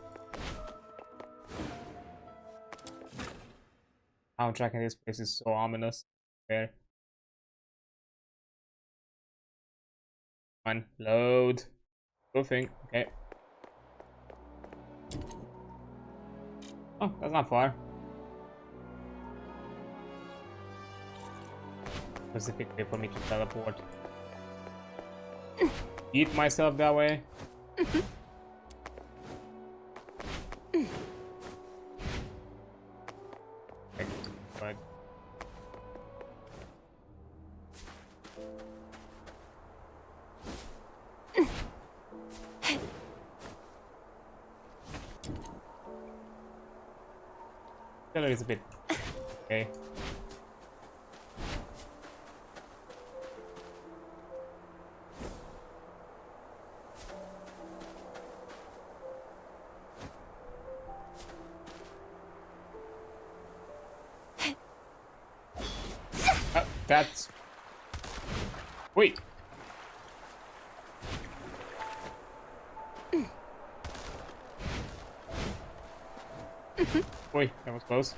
Soundtrack in this place is so ominous. There. Come on, load. Goofing. Okay. Oh, that's not far. Specific way for me to teleport. Eat myself that way. But Killer is a bit okay. That's... Wait. Wait, that was close.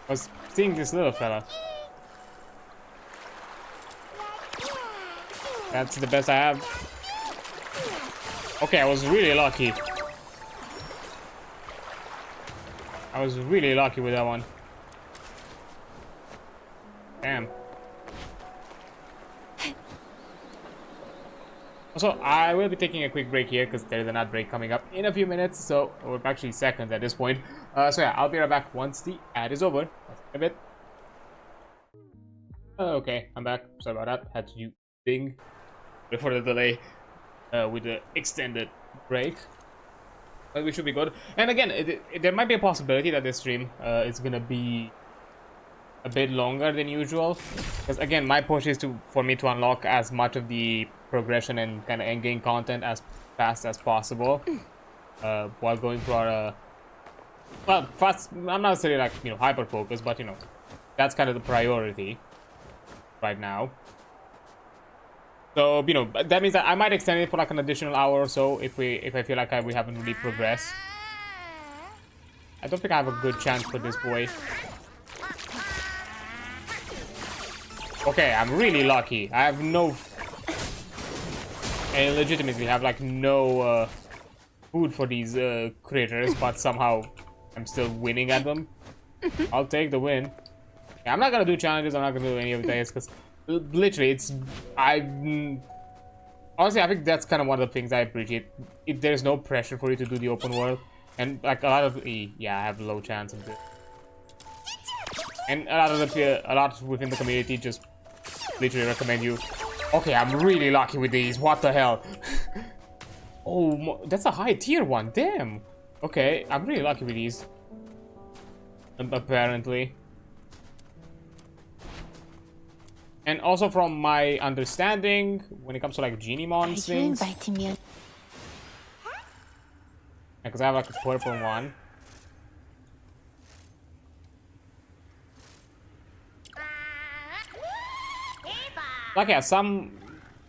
I was seeing this little fella. That's the best I have. Okay, I was really lucky. I was really lucky with that one. Damn. Also, I will be taking a quick break here because there is an ad break coming up in a few minutes. So, or actually seconds at this point. So yeah, I'll be right back once the ad is over. A bit. Okay, I'm back. Sorry about that. Had to do thing before the delay with the extended break. But we should be good. And again, there might be a possibility that this stream is gonna be a bit longer than usual, because again, my push is for me to unlock as much of the progression and kind of endgame content as fast as possible, while going through our well, fast. I'm not necessarily like, you know, hyper focused, but you know, that's kind of the priority right now. So, you know, that means that I might extend it for like an additional hour or so if I feel like we haven't really progressed. I don't think I have a good chance for this boy. Okay, I'm really lucky. I have no... I legitimately have like no food for these critters, but somehow I'm still winning at them. I'll take the win. Yeah, I'm not gonna do challenges, I'm not gonna do any of this, because literally it's... honestly, I think that's kind of one of the things I appreciate. There's no pressure for you to do the open world. And like a lot of... yeah, I have a low chance of this. And a lot within the community just literally recommend you. Okay, I'm really lucky with these. What the hell? Oh, that's a high tier one. Damn. Okay, I'm really lucky with these. Apparently. And also from my understanding, when it comes to like genie mons things. Because I have like a purple one. Like, yeah, some...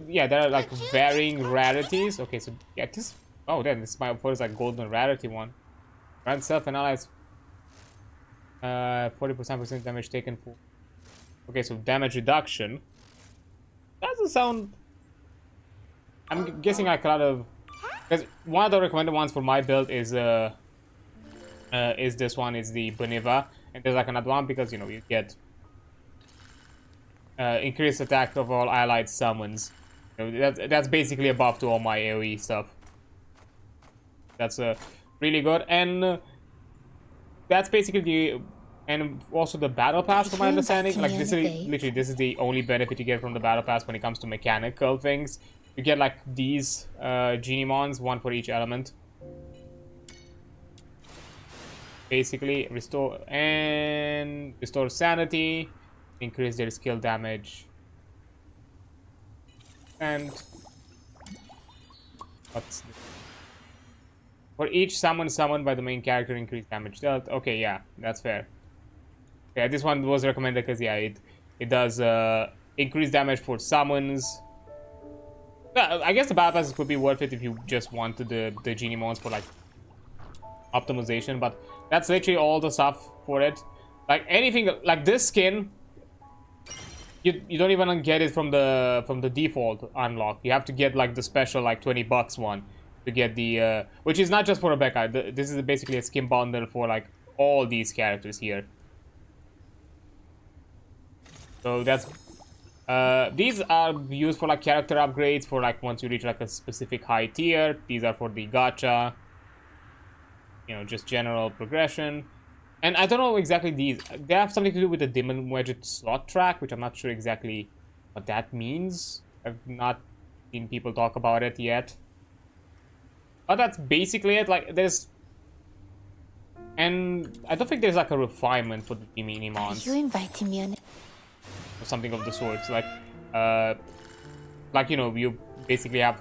yeah, there are like varying rarities. Okay, so yeah, this... oh, then this is my first like golden rarity one. Grant self and allies 40% damage taken for... okay, so damage reduction. Doesn't sound... I'm guessing like a lot of... because one of the recommended ones for my build is this one, is the Boniva. And there's like another one because, you know, you get... increased attack of all allied summons. You know, that's basically a buff to all my AoE stuff. That's really good, and that's basically the... and also the battle pass, from my understanding. Like this is literally, this is the only benefit you get from the battle pass when it comes to mechanical things. You get like these genie mons, one for each element. Basically, restore sanity. Increase their skill damage, and what's this? For each summon summoned by the main character, increase damage dealt. Okay, yeah, that's fair. Yeah, this one was recommended because yeah, it does increase damage for summons. I guess the battle passes could be worth it if you just wanted the genie mons for like optimization, but that's literally all the stuff for it. Like anything like this skin. You don't even get it from the default unlock. You have to get like the special like $20 one to get the which is not just for Rebecca. This is basically a skin bundle for like all these characters here. So that's these are used for like character upgrades for like once you reach like a specific high tier. These are for the gacha. You know, just general progression. And I don't know exactly these. They have something to do with the Demon Wedget slot track, which I'm not sure exactly what that means. I've not seen people talk about it yet. But that's basically it. Like, there's... and I don't think there's like a refinement for the mini mons. Are you inviting me on it? Or something of the sorts. Like, you know, you basically have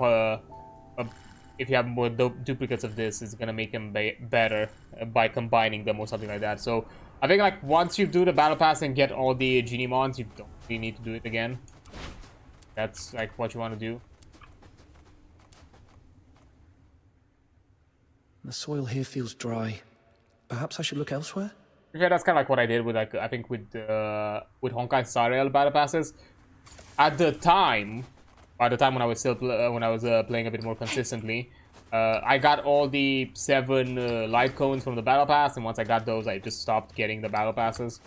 if you have more duplicates of this, it's gonna make them better by combining them or something like that. So I think like once you do the battle pass and get all the genie mons, you don't really need to do it again. That's like what you want to do. The soil here feels dry. Perhaps I should look elsewhere? Yeah, that's kind of like what I did with, like, I think with Honkai Star Rail battle passes. At the time, when I was still playing a bit more consistently, I got all the 7 light cones from the battle pass, and once I got those, I just stopped getting the battle passes.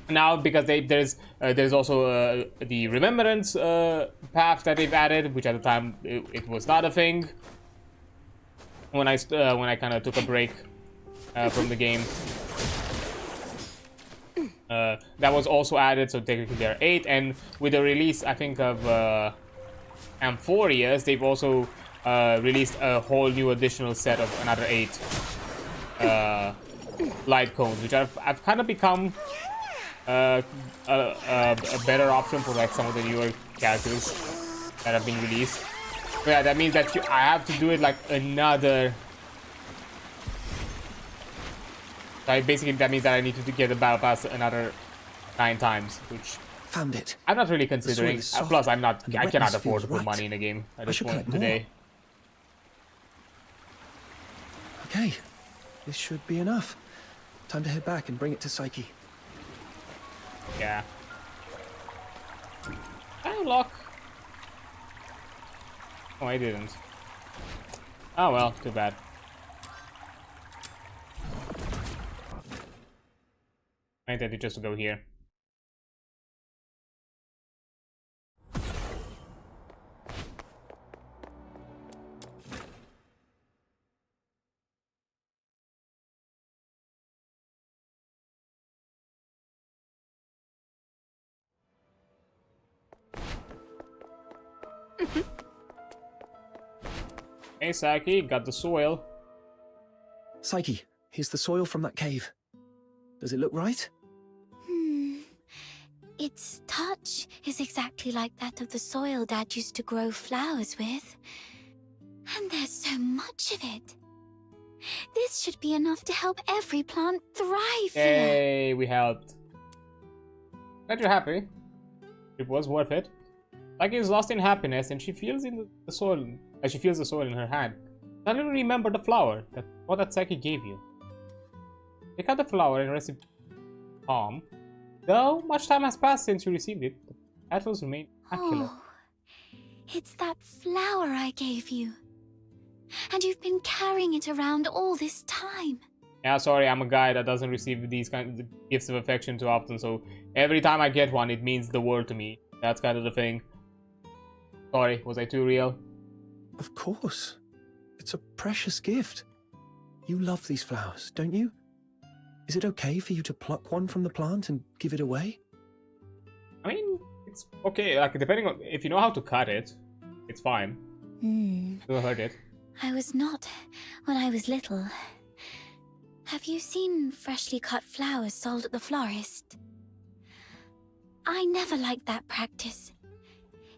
Now, because there's also the remembrance path that they've added, which at the time it was not a thing. When I kind of took a break from the game. That was also added, so technically there are 8, and with the release, I think, of Amphorius, they've also released a whole new additional set of another 8 light cones, which I've kind of become a better option for, like, some of the newer characters that have been released. But yeah, that means that I have to do it like another. Basically, that means that I need to get the battle pass another 9 times, which found it. I'm not really considering. Plus, I cannot afford to put money in a game at this point today. Okay, this should be enough. Time to head back and bring it to Psyche. Yeah. Unlock. Oh, I didn't. Oh well, too bad. I intended just to go here. Hey, Psyche, got the soil. Psyche, here's the soil from that cave. Does it look right? Its touch is exactly like that of the soil Dad used to grow flowers with. And there's so much of it. This should be enough to help every plant thrive here. Yay, we helped. Glad you're happy. It was worth it. Psyche is lost in happiness, and she feels the soil. She feels the soil in her hand. I don't remember the flower that Psyche gave you. Take out the flower and rest it calm. Though much time has passed since you received it, the petals remain immaculate. Oh, it's that flower I gave you. And you've been carrying it around all this time. Yeah, sorry, I'm a guy that doesn't receive these kinds of gifts of affection too often, so every time I get one, it means the world to me. That's kind of the thing. Sorry, was I too real? Of course. It's a precious gift. You love these flowers, don't you? Is it okay for you to pluck one from the plant and give it away? I mean, it's okay. Like, depending on if you know how to cut it, it's fine. Don't hurt it. I was not when I was little. Have you seen freshly cut flowers sold at the florist? I never liked that practice.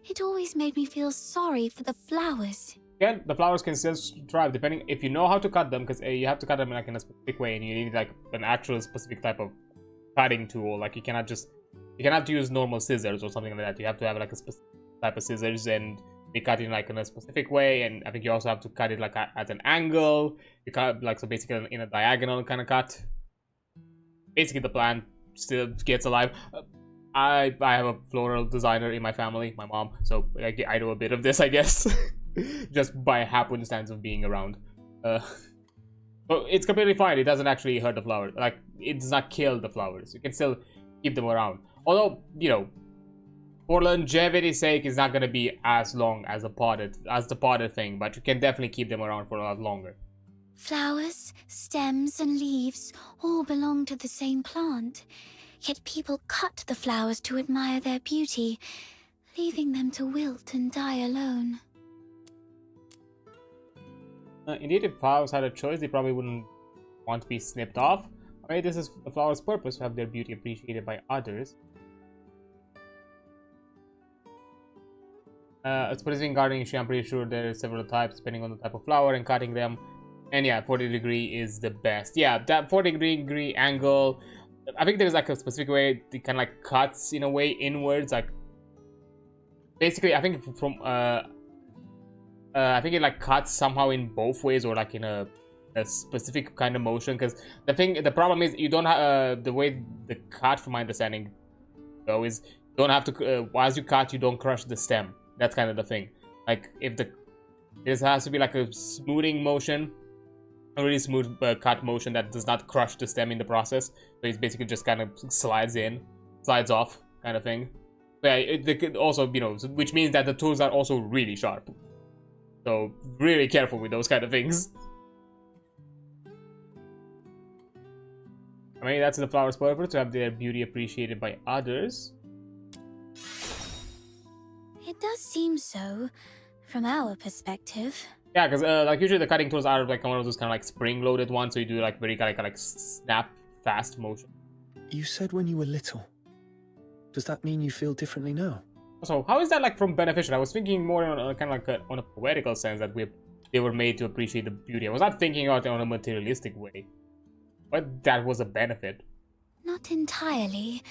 It always made me feel sorry for the flowers. Yeah, the flowers can still thrive depending if you know how to cut them, because you have to cut them like in a specific way, and you need like an actual specific type of cutting tool. Like you cannot use normal scissors or something like that. You have to have like a specific type of scissors and be cut in like in a specific way. And I think you also have to cut it like at an angle. You cut like so basically in a diagonal kind of cut. Basically, the plant still gets alive. I have a floral designer in my family, my mom, so I do a bit of this, I guess. Just by happenstance of being around. But it's completely fine. It doesn't actually hurt the flower. Like, it does not kill the flowers. You can still keep them around. Although, you know, for longevity's sake, it's not going to be as long as the potted thing, but you can definitely keep them around for a lot longer. Flowers, stems, and leaves all belong to the same plant. Yet people cut the flowers to admire their beauty, leaving them to wilt and die alone. Indeed, if flowers had a choice, they probably wouldn't want to be snipped off. Alright, this is the flower's purpose, to have their beauty appreciated by others. As for in gardening, I'm pretty sure there are several types depending on the type of flower and cutting them. And yeah, 40 degree is the best. Yeah, that 40 degree angle. I think there's like a specific way it kind of like cuts in a way inwards. Like basically, I think from I think it like cuts somehow in both ways, or like in a a specific kind of motion, because the problem is you don't have the way the cut, from my understanding, though, is you don't have to as you cut, you don't crush the stem. That's kind of the thing. Like if this has to be like a smoothing motion, a really smooth cut motion that does not crush the stem in the process. So it's basically just kind of slides off kind of thing. But yeah, it could also, you know, which means that the tools are also really sharp. So really careful with those kind of things. I mean, that's the flower's purpose, to have their beauty appreciated by others. It does seem so, from our perspective. Yeah, because like usually the cutting tools are like one of those kind of like spring-loaded ones, so you do like very kind of like snap fast motion. You said when you were little. Does that mean you feel differently now? So how is that like from beneficial? I was thinking more on a kind of like on a poetical sense that they were made to appreciate the beauty. I was not thinking about it on a materialistic way, but that was a benefit. Not entirely,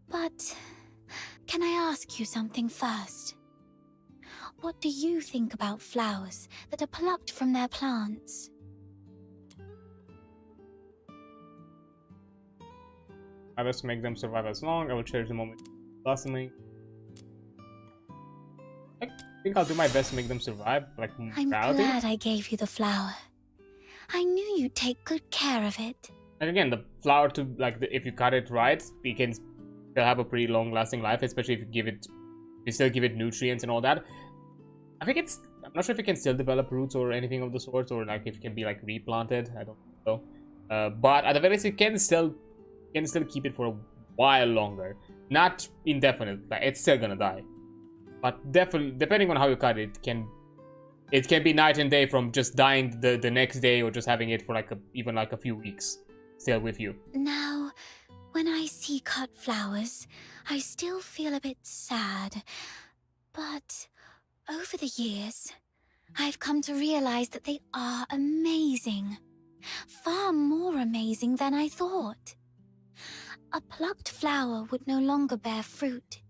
but can I ask you something first? What do you think about flowers that are plucked from their plants? I best make them survive as long. I will cherish the moment blossoming. I think I'll do my best to make them survive. Like, I'm glad I gave you the flower. I knew you'd take good care of it. And again, the flower, to like, if you cut it right, it can still have a pretty long-lasting life, especially if you still give it nutrients and all that. I think I'm not sure if it can still develop roots or anything of the sort, or like if it can be like replanted. I don't know. But at the very least, it can still keep it for a while longer. Not indefinite. Like, it's still gonna die. But definitely, depending on how you cut it, it can be night and day, from just dying the next day or just having it for like even like a few weeks still with you. Now, when I see cut flowers, I still feel a bit sad. But over the years, I've come to realize that they are amazing. Far more amazing than I thought. A plucked flower would no longer bear fruit.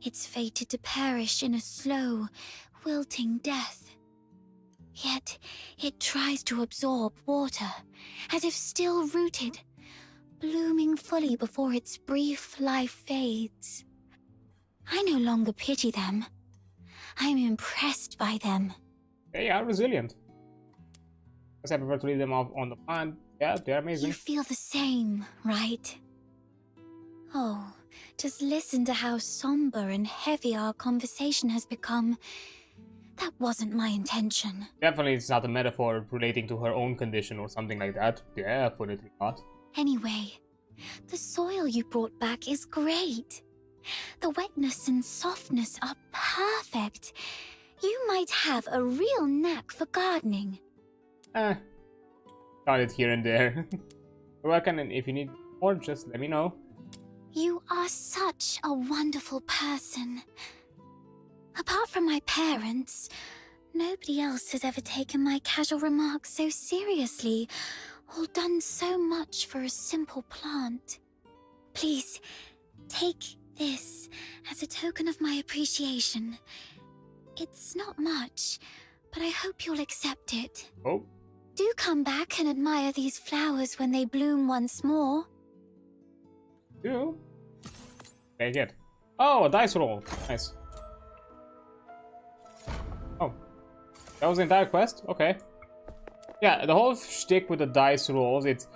It's fated to perish in a slow, wilting death. Yet, it tries to absorb water, as if still rooted, blooming fully before its brief life fades. I no longer pity them. I'm impressed by them. They are resilient. I prefer to leave them off on the plant. Yeah, they're amazing. You feel the same, right? Oh, just listen to how somber and heavy our conversation has become. That wasn't my intention. Definitely it's not a metaphor relating to her own condition or something like that. Definitely not. Anyway, the soil you brought back is great. The wetness and softness are perfect. You might have a real knack for gardening. Got it here and there. You're welcome, and if you need more, just let me know. You are such a wonderful person. Apart from my parents, nobody else has ever taken my casual remarks so seriously, or done so much for a simple plant. Please, take this as a token of my appreciation. It's not much, but I hope you'll accept it. Oh. Do come back and admire these flowers when they bloom once more. Do. Very good. Oh, a dice roll. Nice. Oh. That was the entire quest? Okay. Yeah, the whole shtick with the dice rolls, it's...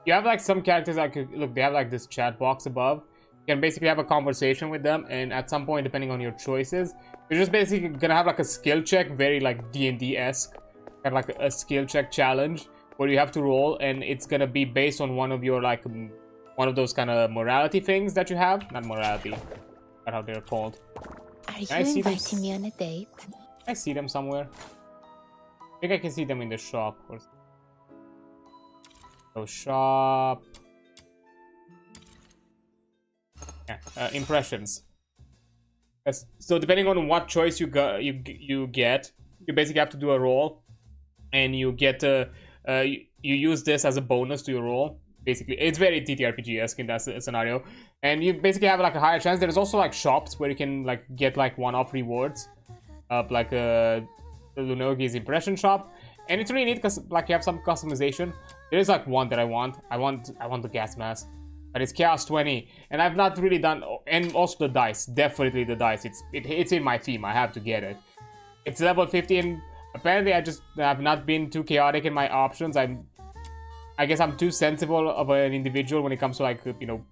You have like some characters that could... Look, they have like this chat box above. You can basically have a conversation with them, and at some point, depending on your choices, you're just basically gonna have like a skill check, very like D&D-esque. Kind of like a skill check challenge where you have to roll, and it's gonna be based on one of your like one of those kind of morality things that you have. Not morality, but how they're called. Are you inviting me on a date? I see them somewhere. I think I can see them in the shop. Or... So shop. Yeah, impressions. Yes. So depending on what choice you get, you basically have to do a roll. And you get you use this as a bonus to your roll. Basically, it's very TTRPG-esque in that scenario, and you basically have like a higher chance. There's also like shops where you can like get like one-off rewards, like the Lunogi's impression shop, and it's really neat because like you have some customization. There is like one that I want the gas mask, but it's chaos 20, and I've not really done. And also the dice, definitely the dice. It's in my theme. I have to get it. It's level 50, and apparently I just have not been too chaotic in my options. I guess I'm too sensible of an individual when it comes to like, you know,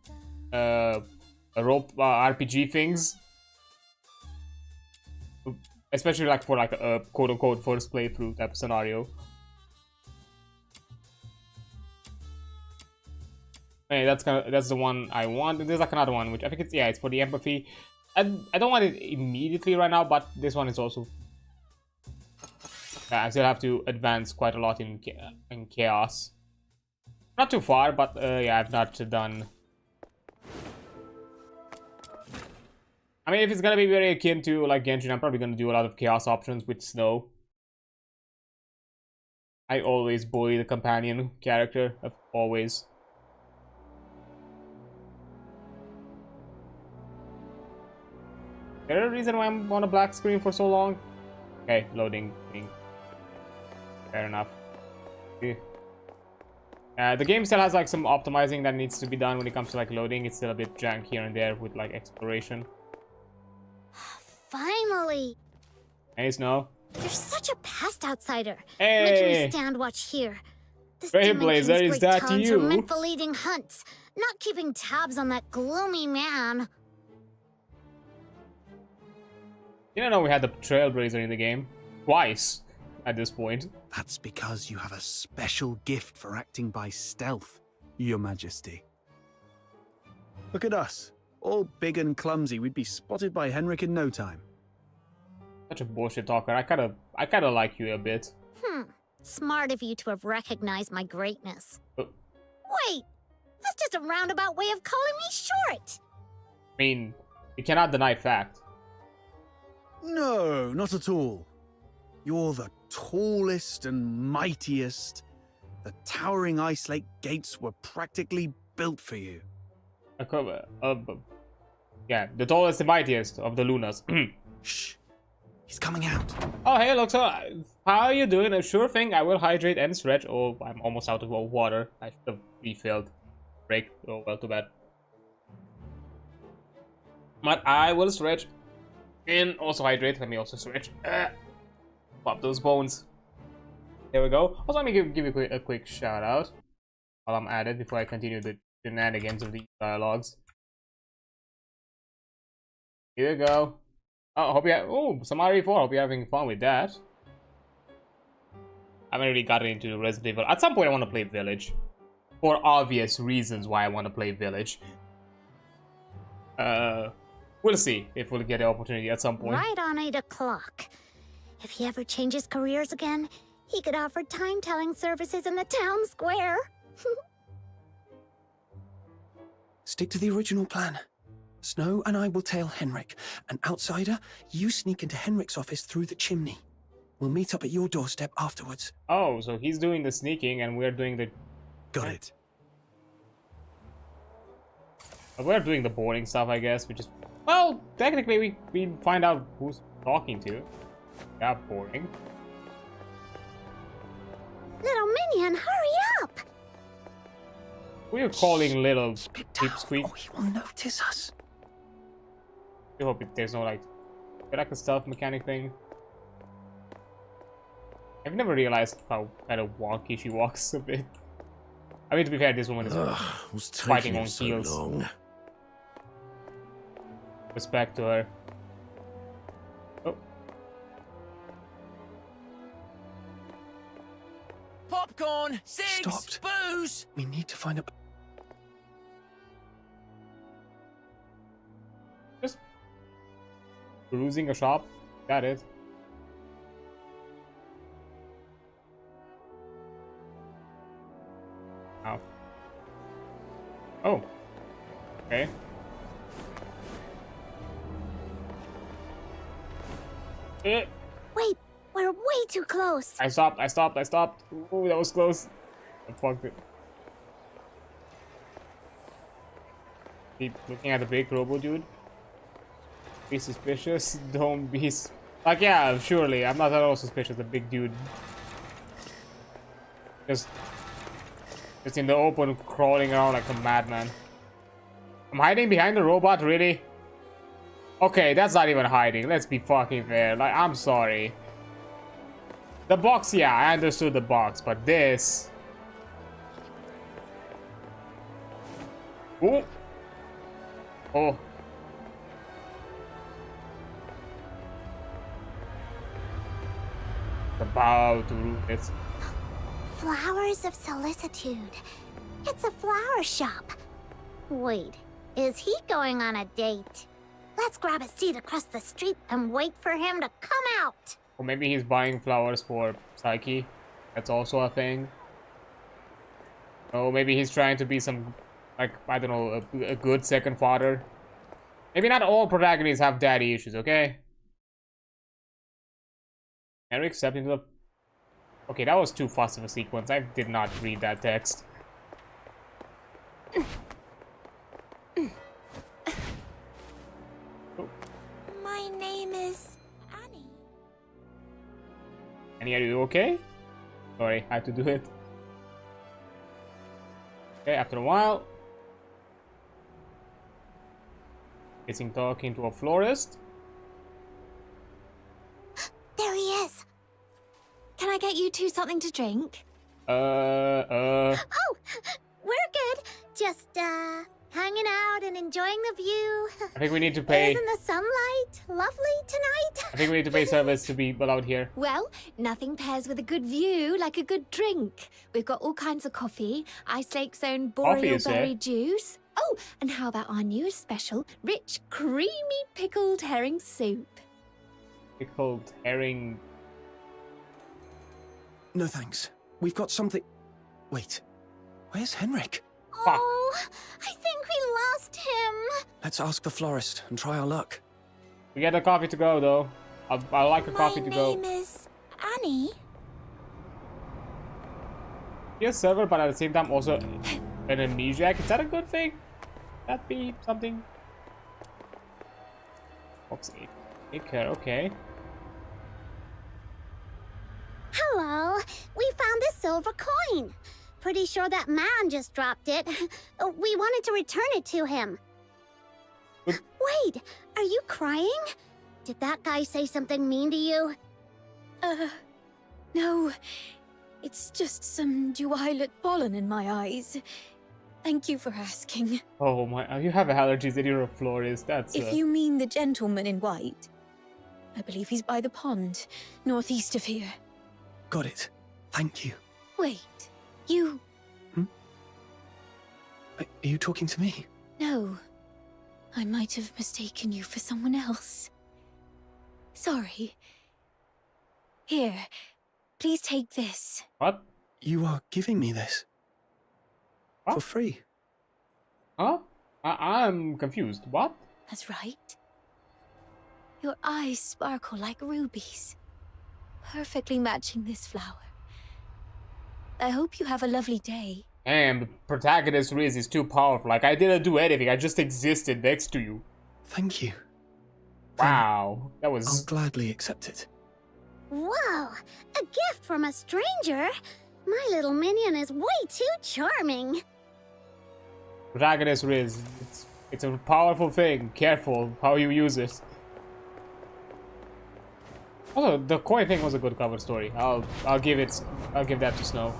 RPG things, especially like for like a quote-unquote first playthrough type of scenario. Hey, that's the one I want. And there's like another one which I think it's for the empathy. I don't want it immediately right now, but this one is also. I still have to advance quite a lot in chaos. Not too far, but yeah, I've not done. I mean, if it's gonna be very akin to like Genshin, I'm probably gonna do a lot of chaos options with snow. I always bully the companion character, always. Is there a reason why I'm on a black screen for so long? Okay, loading thing. Fair enough. The game still has like some optimizing that needs to be done when it comes to like loading. It's still a bit jank here and there with like exploration. Finally! Hey, Snow. You're such a pest outsider. Hey! Making me stand watch here. This Blazer, is that you? Are meant for leading hunts, not keeping tabs on that gloomy man. You don't know we had the Trailblazer in the game. Twice. At this point. That's because you have a special gift for acting by stealth, Your Majesty. Look at us. All big and clumsy, we'd be spotted by Henrik in no time. Such a bullshit talker. I kinda like you a bit. Smart of you to have recognized my greatness. Oh. Wait! That's just a roundabout way of calling me short! I mean, you cannot deny fact. No, not at all. You're the tallest and mightiest. The towering ice lake gates were practically built for you. Yeah, the tallest and mightiest of the Lunas. Shh. He's coming out. Oh, hey, look, so how are you doing? A sure thing, I will hydrate and stretch. Oh, I'm almost out of water. I should have refilled. Break. Oh, well, too bad. But I will stretch and also hydrate. Let me also stretch. Pop those bones. There we go. Also, let me give you a quick shout out while I'm at it before I continue the shenanigans of these dialogues. Here we go. Oh, hope you have. Oh, some RE4. Hope you're having fun with that. I haven't really gotten into Resident Evil. At some point, I want to play Village, for obvious reasons why I want to play Village. We'll see if we'll get the opportunity at some point. Right on 8 o'clock. If he ever changes careers again, he could offer time-telling services in the town square. Stick to the original plan. Snow and I will tail Henrik. An outsider, you sneak into Henrik's office through the chimney. We'll meet up at your doorstep afterwards. Oh, so he's doing the sneaking and we're doing the... Got it. We're doing the boring stuff, I guess, which is... Well, technically we find out who's talking to. Yeah, boring. Little minion, hurry up! Who are you calling little pipsqueak? Oh, he will notice us. I hope there's no like a stealth mechanic thing. I've never realized how kind of wonky she walks a bit. I mean, to be fair, this woman is fighting on heels. Respect to her. Oh. Popcorn, cigs, Stopped. booze. We need to find a... Just perusing a shop. That is. Ow. Oh. Okay. Wait, we're way too close. I stopped. Ooh, that was close. I fucked it. Keep looking at the big robo dude. Be suspicious. Don't be. Like, yeah, surely. I'm not at all suspicious. The big dude. Just in the open, crawling around like a madman. I'm hiding behind the robot, really? Okay, that's not even hiding. Let's be fucking fair. Like, I'm sorry. The box, yeah, I understood the box, but this... Oh. Oh. About to ruin it. Flowers of solicitude. It's a flower shop. Wait, is he going on a date? Let's grab a seat across the street and wait for him to come out. Or maybe he's buying flowers for Psyche. That's also a thing. Oh, maybe he's trying to be some, like, I don't know, a good second father. Maybe not all protagonists have daddy issues, okay? Eric stepped into the... Okay, that was too fast of a sequence. I did not read that text. My name is Annie. Annie, are you okay? Sorry, I had to do it. Okay, after a while. Guessing talking to a florist. There he is. Can I get you two something to drink? Oh, we're good. Just, hanging out and enjoying the view. I think we need to pay... Isn't the sunlight lovely tonight? I think we need to pay service to be allowed here. Well, nothing pairs with a good view like a good drink. We've got all kinds of coffee, Ice Lake's own boreal berry juice. Oh, and how about our newest special, rich, creamy pickled herring soup? Pickled herring... No thanks. We've got something... Wait, where's Henrik? Oh, I think we lost him. Let's ask the florist and try our luck. We get a coffee to go, though. I like a coffee to go. My name is Annie. Yes, server, but at the same time also an amnesiac. Is that a good thing? That be something? Box 8. Take care, okay. Hello, we found a silver coin. Pretty sure that man just dropped it. We wanted to return it to him. Wait, are you crying? Did that guy say something mean to you? No. It's just some duet pollen in my eyes. Thank you for asking. Oh my, you have allergies and you're a florist. That's If you mean the gentleman in white, I believe he's by the pond, northeast of here. Got it. Thank you. Wait, you... Are you talking to me? No. I might have mistaken you for someone else. Sorry. Here, please take this. What? You are giving me this? What? For free? Huh? I'm confused. What? That's right. Your eyes sparkle like rubies, perfectly matching this flower. I hope you have a lovely day. Damn, the protagonist Riz is too powerful. Like, I didn't do anything. I just existed next to you. Thank you. Wow. That was... I'll gladly accept it. Whoa, a gift from a stranger? My little minion is way too charming. Protagonist Riz. It's a powerful thing. Careful how you use it. Also, the coin thing was a good cover story. I'll give that to Snow.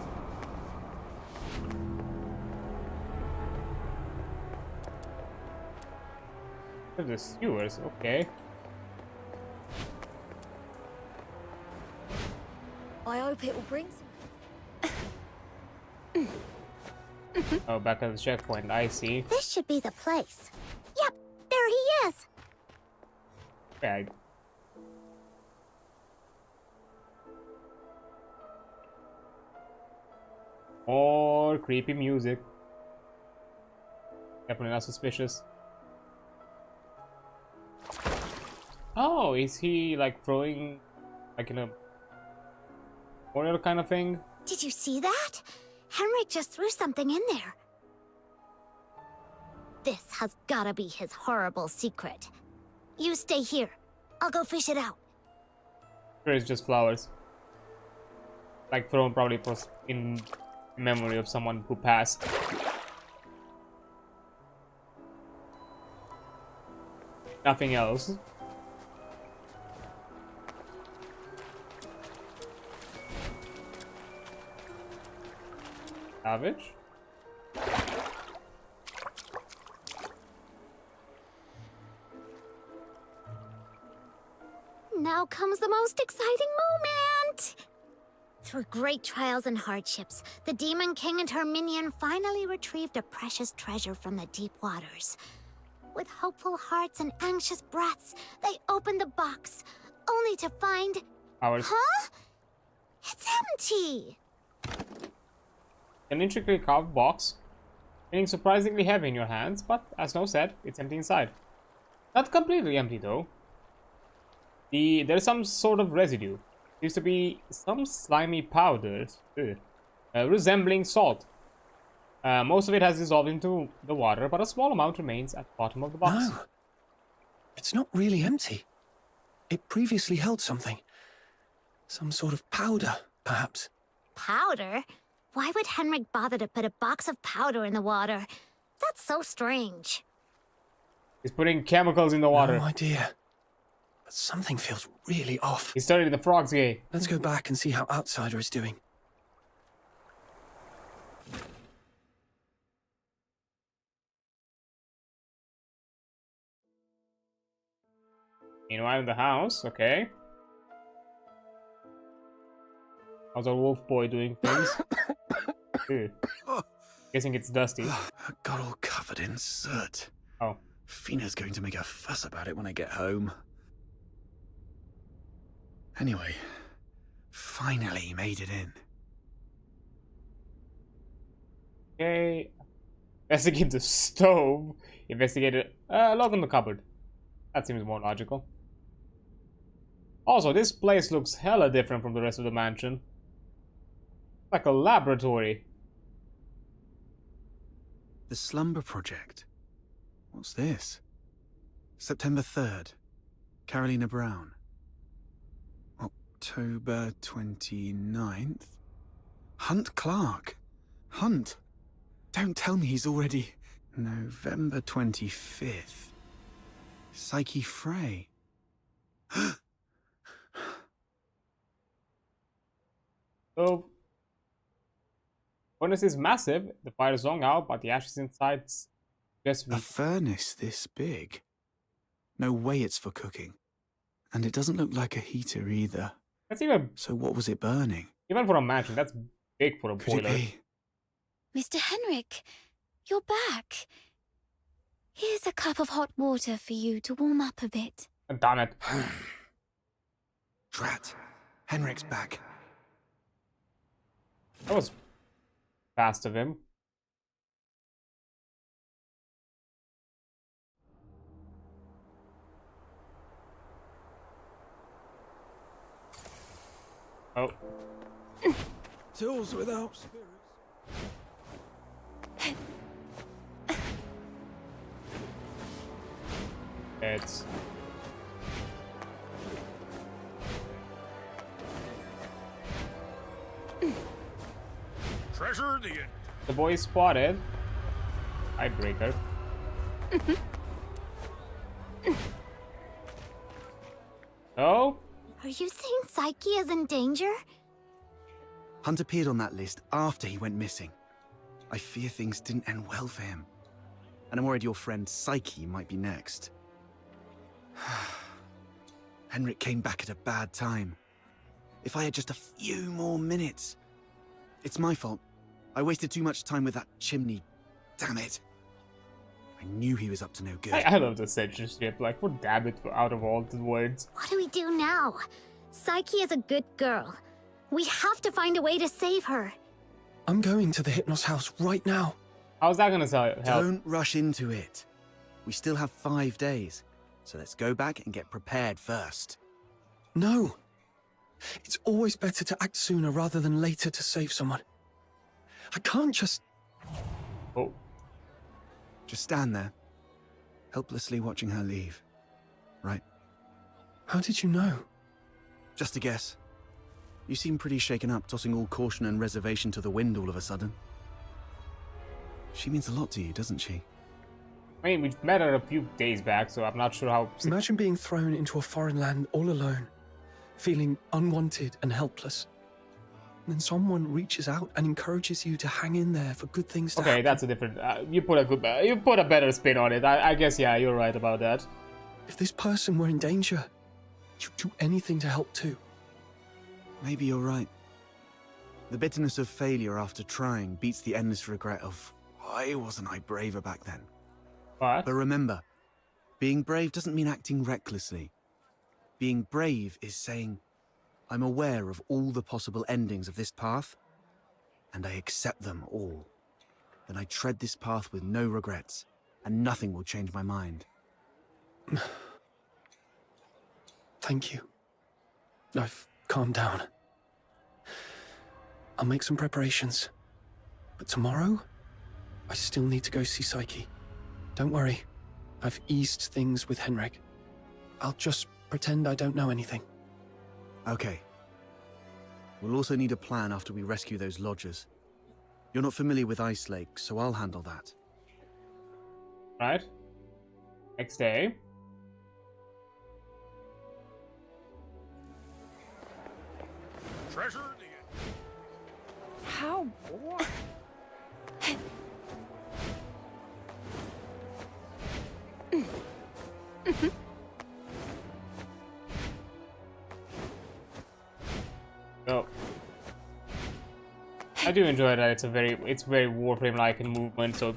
The skewers, okay. I hope it will bring some... Oh, back at the checkpoint, I see. This should be the place. Yep, there he is. Bag. More creepy music. Definitely not suspicious. Oh, is he like throwing like in a oil kind of thing? Did you see that? Henrik just threw something in there. This has gotta be his horrible secret. You stay here. I'll go fish it out. Sure, it's just flowers. like thrown probably for in memory of someone who passed. Nothing else. Savage. Now comes the most exciting moment! Through great trials and hardships, the Demon King and her minion finally retrieved a precious treasure from the deep waters. With hopeful hearts and anxious breaths, they opened the box, only to find... Ours. Huh? It's empty! An intricately carved box, feeling surprisingly heavy in your hands, but as Snow said, it's empty inside. Not completely empty though. There's some sort of residue. Seems to be some slimy powders, resembling salt. Most of it has dissolved into the water, but a small amount remains at the bottom of the box. No, it's not really empty. It previously held something. Some sort of powder, perhaps. Powder? Why would Henrik bother to put a box of powder in the water? That's so strange. He's putting chemicals in the water. No idea. But something feels really off. He studied the frog's gate. Let's go back and see how Outsider is doing. Meanwhile in the house, okay. How's our wolf boy doing things? Ew. Guessing it's dusty. I got all covered in soot. Oh. Fina's going to make a fuss about it when I get home. Anyway, finally made it in. Okay. Investigate the stove. Investigate it. Look in the cupboard. That seems more logical. Also, this place looks hella different from the rest of the mansion. Like a laboratory. The Slumber Project. What's this? September 3rd. Carolina Brown. October 29th. Hunt Clark. Hunt. Don't tell me he's already... November 25th. Psyche Frey. So, furnace is massive. The fire is long out, but the ashes inside just A furnace this big? No way it's for cooking. And it doesn't look like a heater either. That's even... So what was it burning? Even for a mansion, that's big for a Could it boiler. be? Mr. Henrik, you're back. Here's a cup of hot water for you to warm up a bit. Damn it. Drat. Henrik's back. That was fast of him. Oh. Tools without spirits. It's... Treasure The boy is spotted. Icebreaker. Oh? Are you saying Psyche is in danger? Hunt appeared on that list after he went missing. I fear things didn't end well for him. And I'm worried your friend Psyche might be next. Henrik came back at a bad time. If I had just a few more minutes. It's my fault. I wasted too much time with that chimney. Damn it. I knew he was up to no good. I love the censorship. Like, what damn it out of all the words. What do we do now? Psyche is a good girl. We have to find a way to save her. I'm going to the Hypnos house right now. How's that gonna help? Don't rush into it. We still have 5 days. So let's go back and get prepared first. No. It's always better to act sooner rather than later to save someone. I can't just... Oh. Just stand there, helplessly watching her leave. Right? How did you know? Just a guess. You seem pretty shaken up, tossing all caution and reservation to the wind all of a sudden. She means a lot to you, doesn't she? I mean, we met her a few days back, so I'm not sure how... Imagine being thrown into a foreign land all alone, feeling unwanted and helpless. And then someone reaches out and encourages you to hang in there for good things to happen. That's a different... you put a better spin on it. I guess, yeah, you're right about that. If this person were in danger, you'd do anything to help too. Maybe you're right. The bitterness of failure after trying beats the endless regret of, why wasn't I braver back then? What? But remember, being brave doesn't mean acting recklessly. Being brave is saying, I'm aware of all the possible endings of this path, and I accept them all. Then I tread this path with no regrets, and nothing will change my mind. Thank you. I've calmed down. I'll make some preparations. But tomorrow, I still need to go see Psyche. Don't worry. I've eased things with Henrik. I'll just pretend I don't know anything. Okay. We'll also need a plan after we rescue those lodgers. You're not familiar with Ice Lake, so I'll handle that. Right. Next day. Treasure. How? So I do enjoy that. It's very Warframe-like in movement. So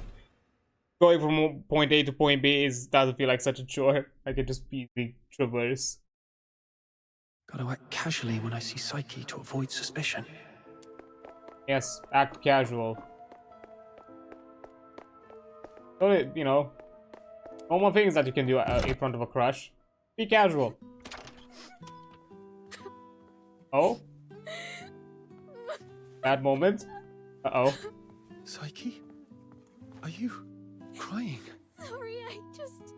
going from point A to point B doesn't feel like such a chore. I can just easily traverse. Gotta act casually when I see Psyche to avoid suspicion. Yes, act casual. So, you know, normal things that you can do in front of a crush. Be casual. Oh? Bad moment. Uh-oh. Psyche? Are you crying? Sorry, I just...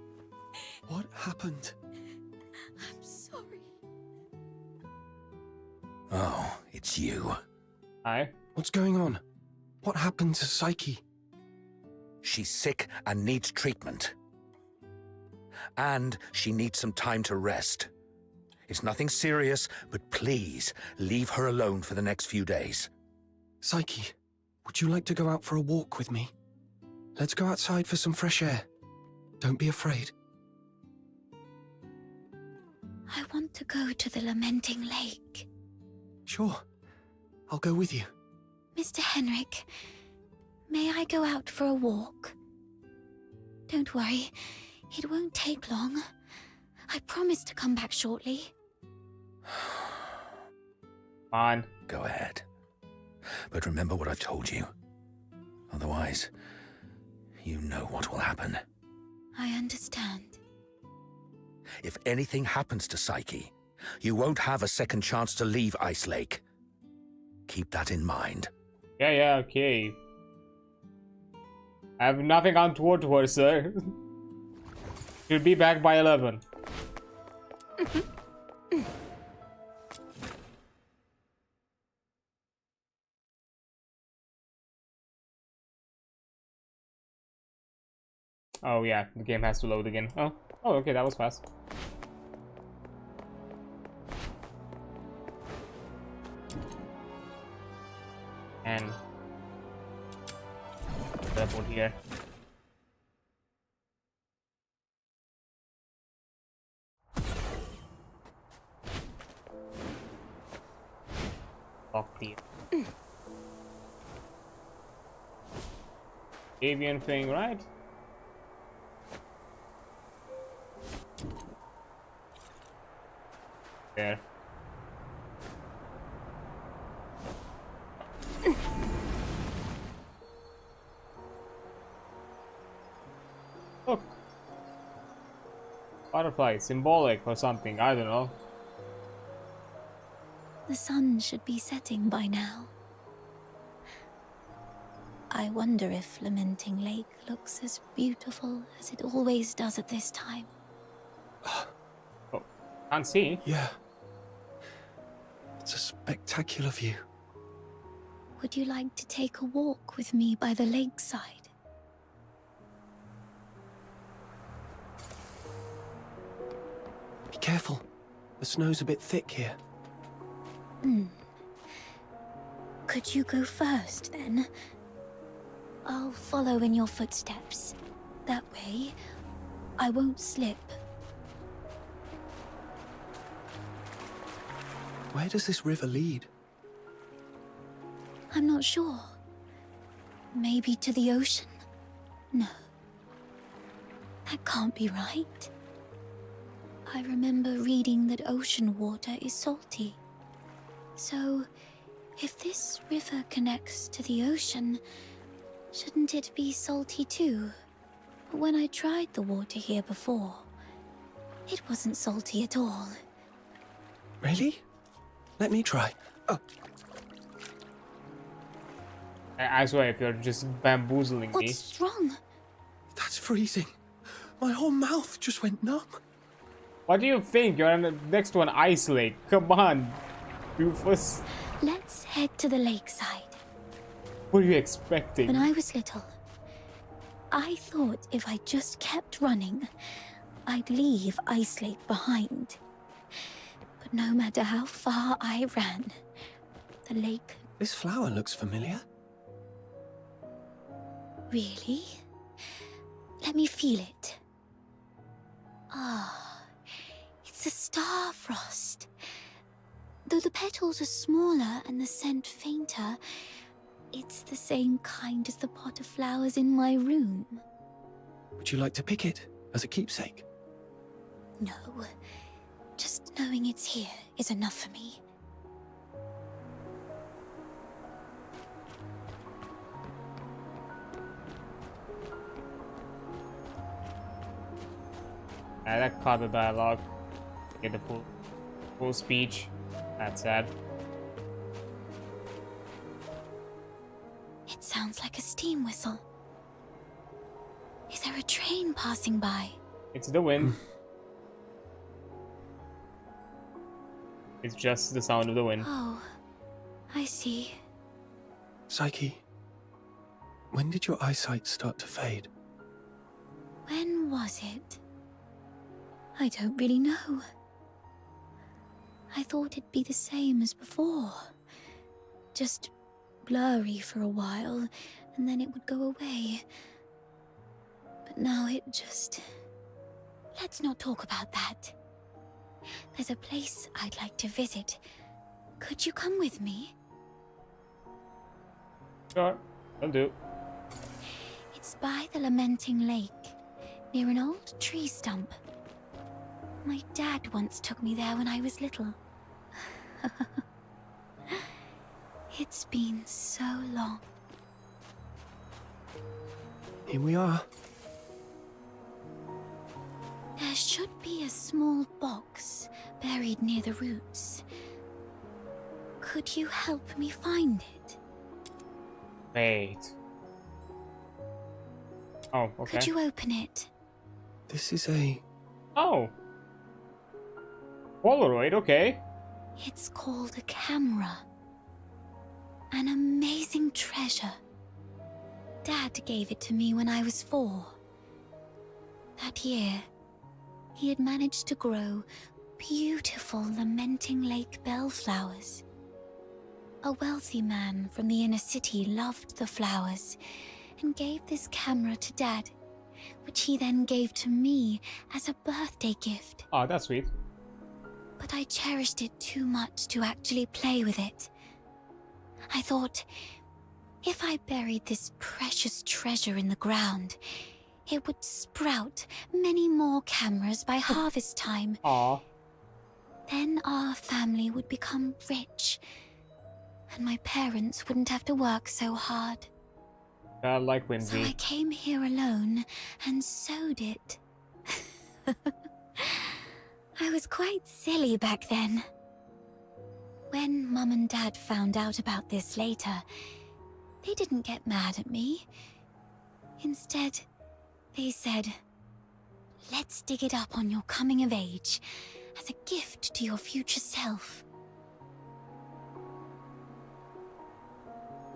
What happened? I'm sorry. Oh, it's you. Hi. What's going on? What happened to Psyche? She's sick and needs treatment. And she needs some time to rest. It's nothing serious, but please leave her alone for the next few days. Psyche, would you like to go out for a walk with me? Let's go outside for some fresh air. Don't be afraid. I want to go to the Lamenting Lake. Sure. I'll go with you. Mr. Henrik, may I go out for a walk? Don't worry, it won't take long. I promise to come back shortly. Fine. Go ahead. But remember what I've told you. Otherwise, you know what will happen. I understand. If anything happens to Psyche, you won't have a second chance to leave Ice Lake. Keep that in mind. Yeah, okay. I have nothing untoward to her, sir. She'll be back by 11. Oh yeah, the game has to load again. Oh, okay, that was fast. And teleport here. Lock the avian thing, right? There. Look. Butterfly, symbolic or something, I don't know. The sun should be setting by now. I wonder if Lamenting Lake looks as beautiful as it always does at this time. Oh, can't see. Yeah. It's a spectacular view. Would you like to take a walk with me by the lakeside? Be careful. The snow's a bit thick here. Could you go first, then? I'll follow in your footsteps. That way, I won't slip. Where does this river lead? I'm not sure. Maybe to the ocean? No. That can't be right. I remember reading that ocean water is salty. So, if this river connects to the ocean, shouldn't it be salty too? When I tried the water here before, it wasn't salty at all. Really? Let me try. Oh. I swear, if you're just bamboozling me. What's wrong? That's freezing. My whole mouth just went numb. What do you think? You're next to an ice lake. Come on, doofus. Let's head to the lakeside. What are you expecting? When I was little, I thought if I just kept running, I'd leave Ice Lake behind. But no matter how far I ran, the lake... This flower looks familiar. Really? Let me feel it. Ah, it's a star frost. Though the petals are smaller and the scent fainter, it's the same kind as the pot of flowers in my room. Would you like to pick it as a keepsake? No. Just knowing it's here is enough for me. That caught the dialogue. Get the full speech. That's sad. It sounds like a steam whistle. Is there a train passing by? It's the wind. It's just the sound of the wind. Oh, I see. Psyche, when did your eyesight start to fade? When was it? I don't really know. I thought it'd be the same as before. Just blurry for a while, and then it would go away. But now it just... Let's not talk about that. There's a place I'd like to visit. Could you come with me? Sure, I'll do. It's by the Lamenting Lake, near an old tree stump. My dad once took me there when I was little. It's been so long. Here we are. There should be a small box buried near the roots. Could you help me find it? Wait. Oh, okay. Could you open it? This is a... Oh. Polaroid, okay. It's called a camera. An amazing treasure. Dad gave it to me when I was 4. That year, he had managed to grow beautiful Lamenting Lake bellflowers. A wealthy man from the inner city loved the flowers and gave this camera to Dad, which he then gave to me as a birthday gift. Oh, that's sweet. But I cherished it too much to actually play with it. I thought, if I buried this precious treasure in the ground, it would sprout many more cameras by harvest time. Aww. Then our family would become rich, and my parents wouldn't have to work so hard. I like Winzy. So I came here alone and sewed it. I was quite silly back then. When Mum and Dad found out about this later, they didn't get mad at me. Instead, they said, "Let's dig it up on your coming of age, as a gift to your future self."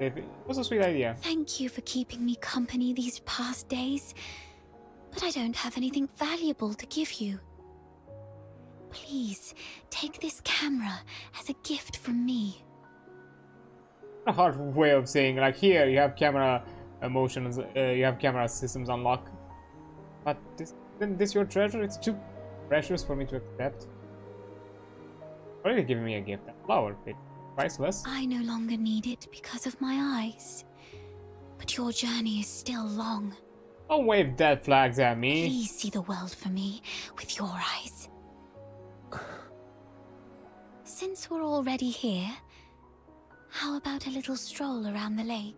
It was a sweet idea. Thank you for keeping me company these past days, but I don't have anything valuable to give you. Please, take this camera as a gift from me. A hard way of saying, like, here you have camera emotions, you have camera systems unlocked. But isn't this your treasure? It's too precious for me to accept. Why are you giving me a gift? A flower, it's priceless. I no longer need it because of my eyes. But your journey is still long. Don't wave dead flags at me. Please see the world for me with your eyes. Since we're already here, how about a little stroll around the lake?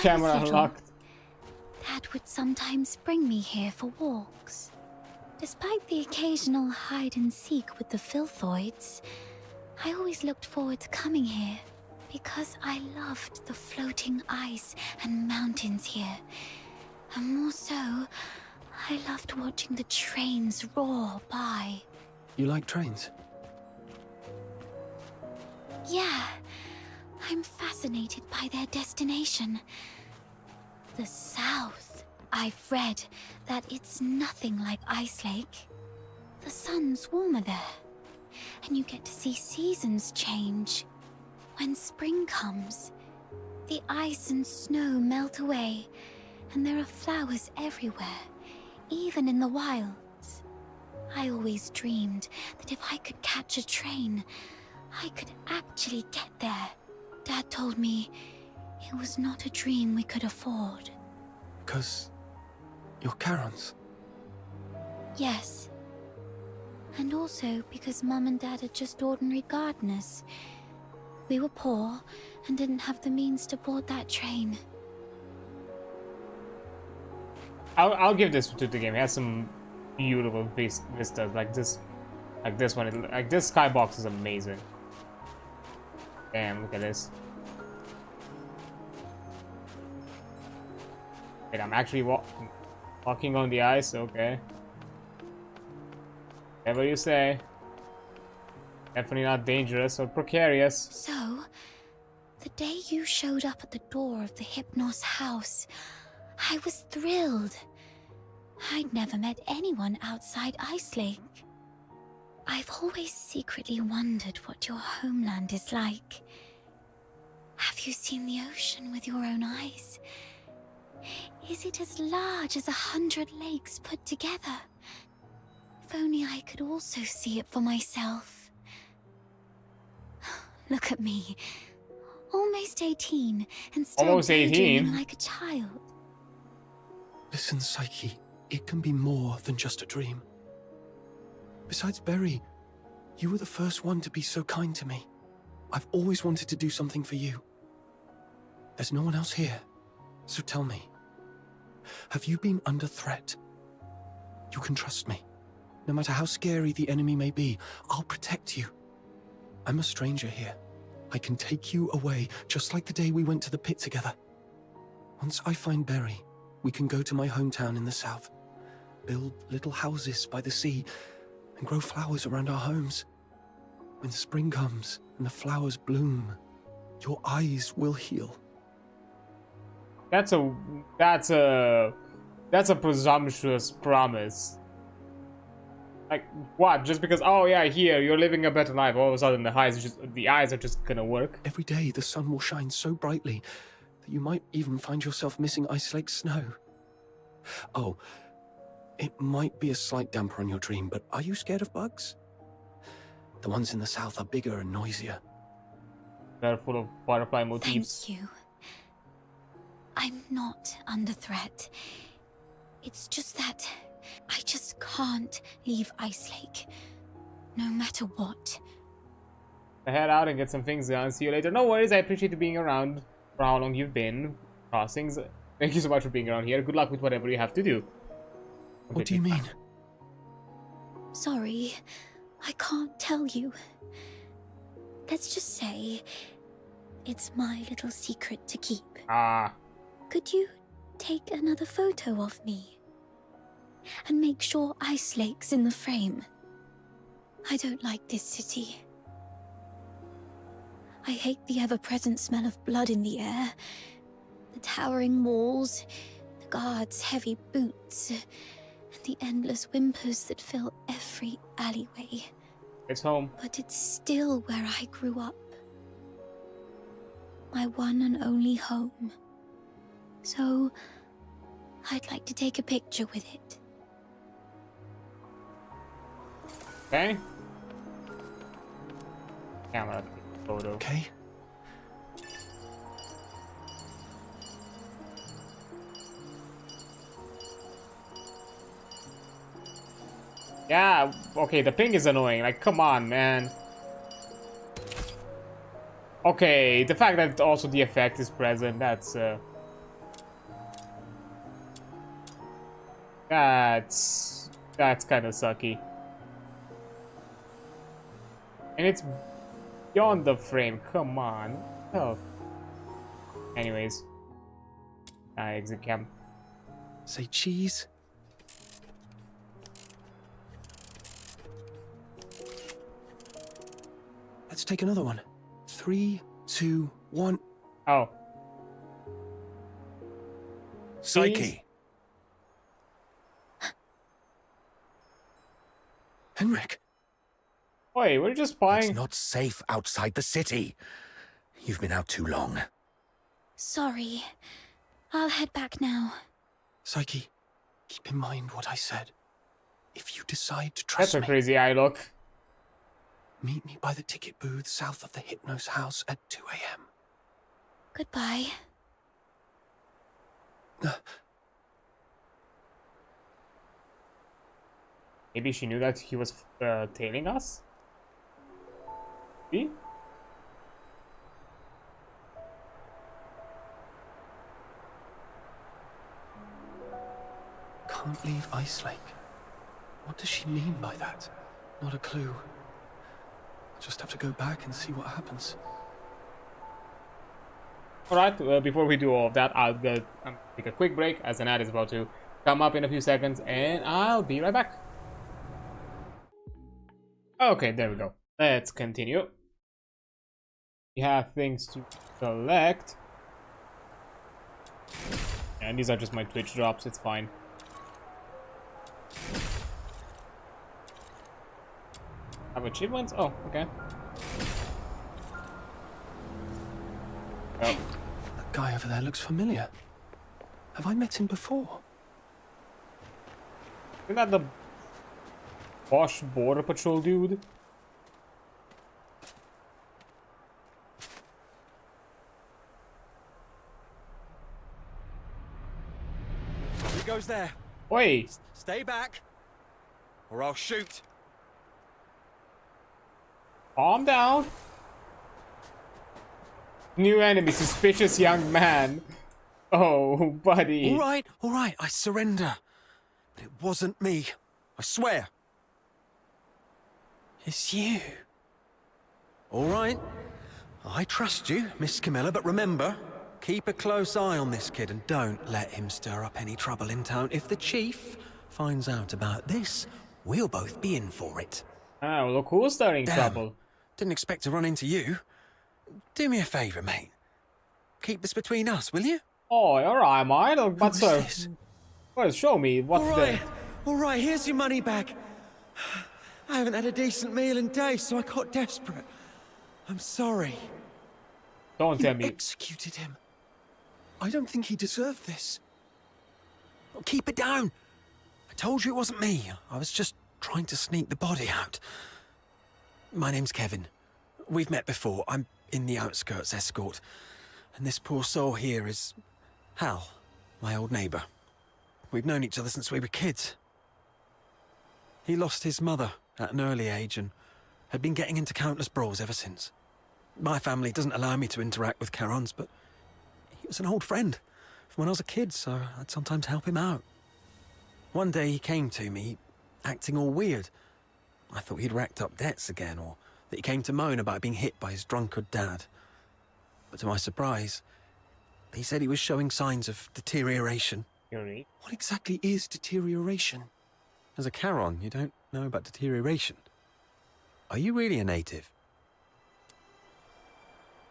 Camera unlocked. Dad would sometimes bring me here for walks. Despite the occasional hide and seek with the filthoids, I always looked forward to coming here because I loved the floating ice and mountains here. And more so, I loved watching the trains roar by. You like trains? Yeah, I'm fascinated by their destination. The South. I've read that it's nothing like Ice Lake. The sun's warmer there, and you get to see seasons change. When spring comes, the ice and snow melt away, and there are flowers everywhere, even in the wilds. I always dreamed that if I could catch a train, I could actually get there. Dad told me it was not a dream we could afford. Because you're Charon's? Yes. And also because Mum and Dad are just ordinary gardeners. We were poor and didn't have the means to board that train. I'll give this to the game. It has some beautiful vistas like this one. Like this skybox is amazing. Damn, look at this. Wait, I'm actually walking on the ice. Okay. Whatever you say. Definitely not dangerous or precarious. So, the day you showed up at the door of the Hypnos house, I was thrilled. I'd never met anyone outside Ice Lake. I've always secretly wondered what your homeland is like. Have you seen the ocean with your own eyes? Is it as large as 100 lakes put together? If only I could also see it for myself. Look at me. Almost 18 and still almost 18 daydreaming like a child. Listen, Psyche, it can be more than just a dream. Besides Berry, you were the first one to be so kind to me. I've always wanted to do something for you. There's no one else here, so tell me, have you been under threat? You can trust me. No matter how scary the enemy may be, I'll protect you. I'm a stranger here. I can take you away, just like the day we went to the pit together. Once I find Berry, we can go to my hometown in the south, build little houses by the sea, and grow flowers around our homes. When spring comes and the flowers bloom, your eyes will heal. That's a presumptuous promise. Like what? Just because, oh yeah, here you're living a better life, all of a sudden the eyes are just gonna work. Every day the sun will shine so brightly that you might even find yourself missing Ice Lake snow. Oh, it might be a slight damper on your dream, but are you scared of bugs? The ones in the south are bigger and noisier. They're full of butterfly motifs. Thank you. I'm not under threat. It's just that I just can't leave Ice Lake, no matter what. Head out and get some things done. See you later. No worries, I appreciate you being around for how long you've been. Crossings. Thank you so much for being around here. Good luck with whatever you have to do. What do you mean? Sorry, I can't tell you. Let's just say it's my little secret to keep. Ah. Could you take another photo of me? And make sure Ice Lake's in the frame. I don't like this city. I hate the ever-present smell of blood in the air, the towering walls, the guards' heavy boots, and the endless whimpers that fill every alleyway. It's home. But it's still where I grew up. My one and only home. So, I'd like to take a picture with it. Okay. Camera photo. Okay. Yeah, okay, the ping is annoying. Like, come on, man. Okay, the fact that also the effect is present, that's kind of sucky. And it's beyond the frame, come on. Oh. Anyways. Exit cam. Say cheese. Let's take another one. 3, 2, 1. Oh. Psyche. Henrik. Wait, we're just buying. It's not safe outside the city. You've been out too long. Sorry. I'll head back now. Psyche, keep in mind what I said. If you decide to trust That's me... a crazy eye look. Meet me by the ticket booth south of the Hypnos house at 2 a.m. Goodbye. Maybe she knew that he was tailing us? See? Can't leave Ice Lake. What does she mean by that? Not a clue. I'll just have to go back and see what happens. Alright, before we do all of that, I'll take a quick break as an ad is about to come up in a few seconds, and I'll be right back. Okay, there we go. Let's continue. We have things to collect. And these are just my Twitch drops, it's fine. Have achievements? Oh, okay. Oh. That guy over there looks familiar. Have I met him before? Isn't that the Bosch Border Patrol dude? He goes there. Wait. Stay back, or I'll shoot. Calm down. New enemy, suspicious young man. Oh, buddy. All right, I surrender. But it wasn't me. I swear. It's you. All right. I trust you, Miss Camilla, but remember, keep a close eye on this kid and don't let him stir up any trouble in town. If the chief finds out about this, we'll both be in for it. Ah, well, look who's stirring trouble. Didn't expect to run into you. Do me a favour, mate. Keep this between us, will you? Oh, alright, mate. But sir, well, show me what's All right, here's your money back. I haven't had a decent meal in days, so I got desperate. I'm sorry. Don't tell me. Executed him. I don't think he deserved this. Well, keep it down. I told you it wasn't me. I was just trying to sneak the body out. My name's Kevin. We've met before. I'm in the outskirts escort. And this poor soul here is Hal, my old neighbour. We've known each other since we were kids. He lost his mother at an early age and had been getting into countless brawls ever since. My family doesn't allow me to interact with Karons, but he was an old friend from when I was a kid, so I'd sometimes help him out. One day he came to me, acting all weird. I thought he'd racked up debts again, or that he came to moan about being hit by his drunkard dad. But to my surprise, he said he was showing signs of deterioration. What exactly is deterioration? As a Charon, you don't know about deterioration. Are you really a native?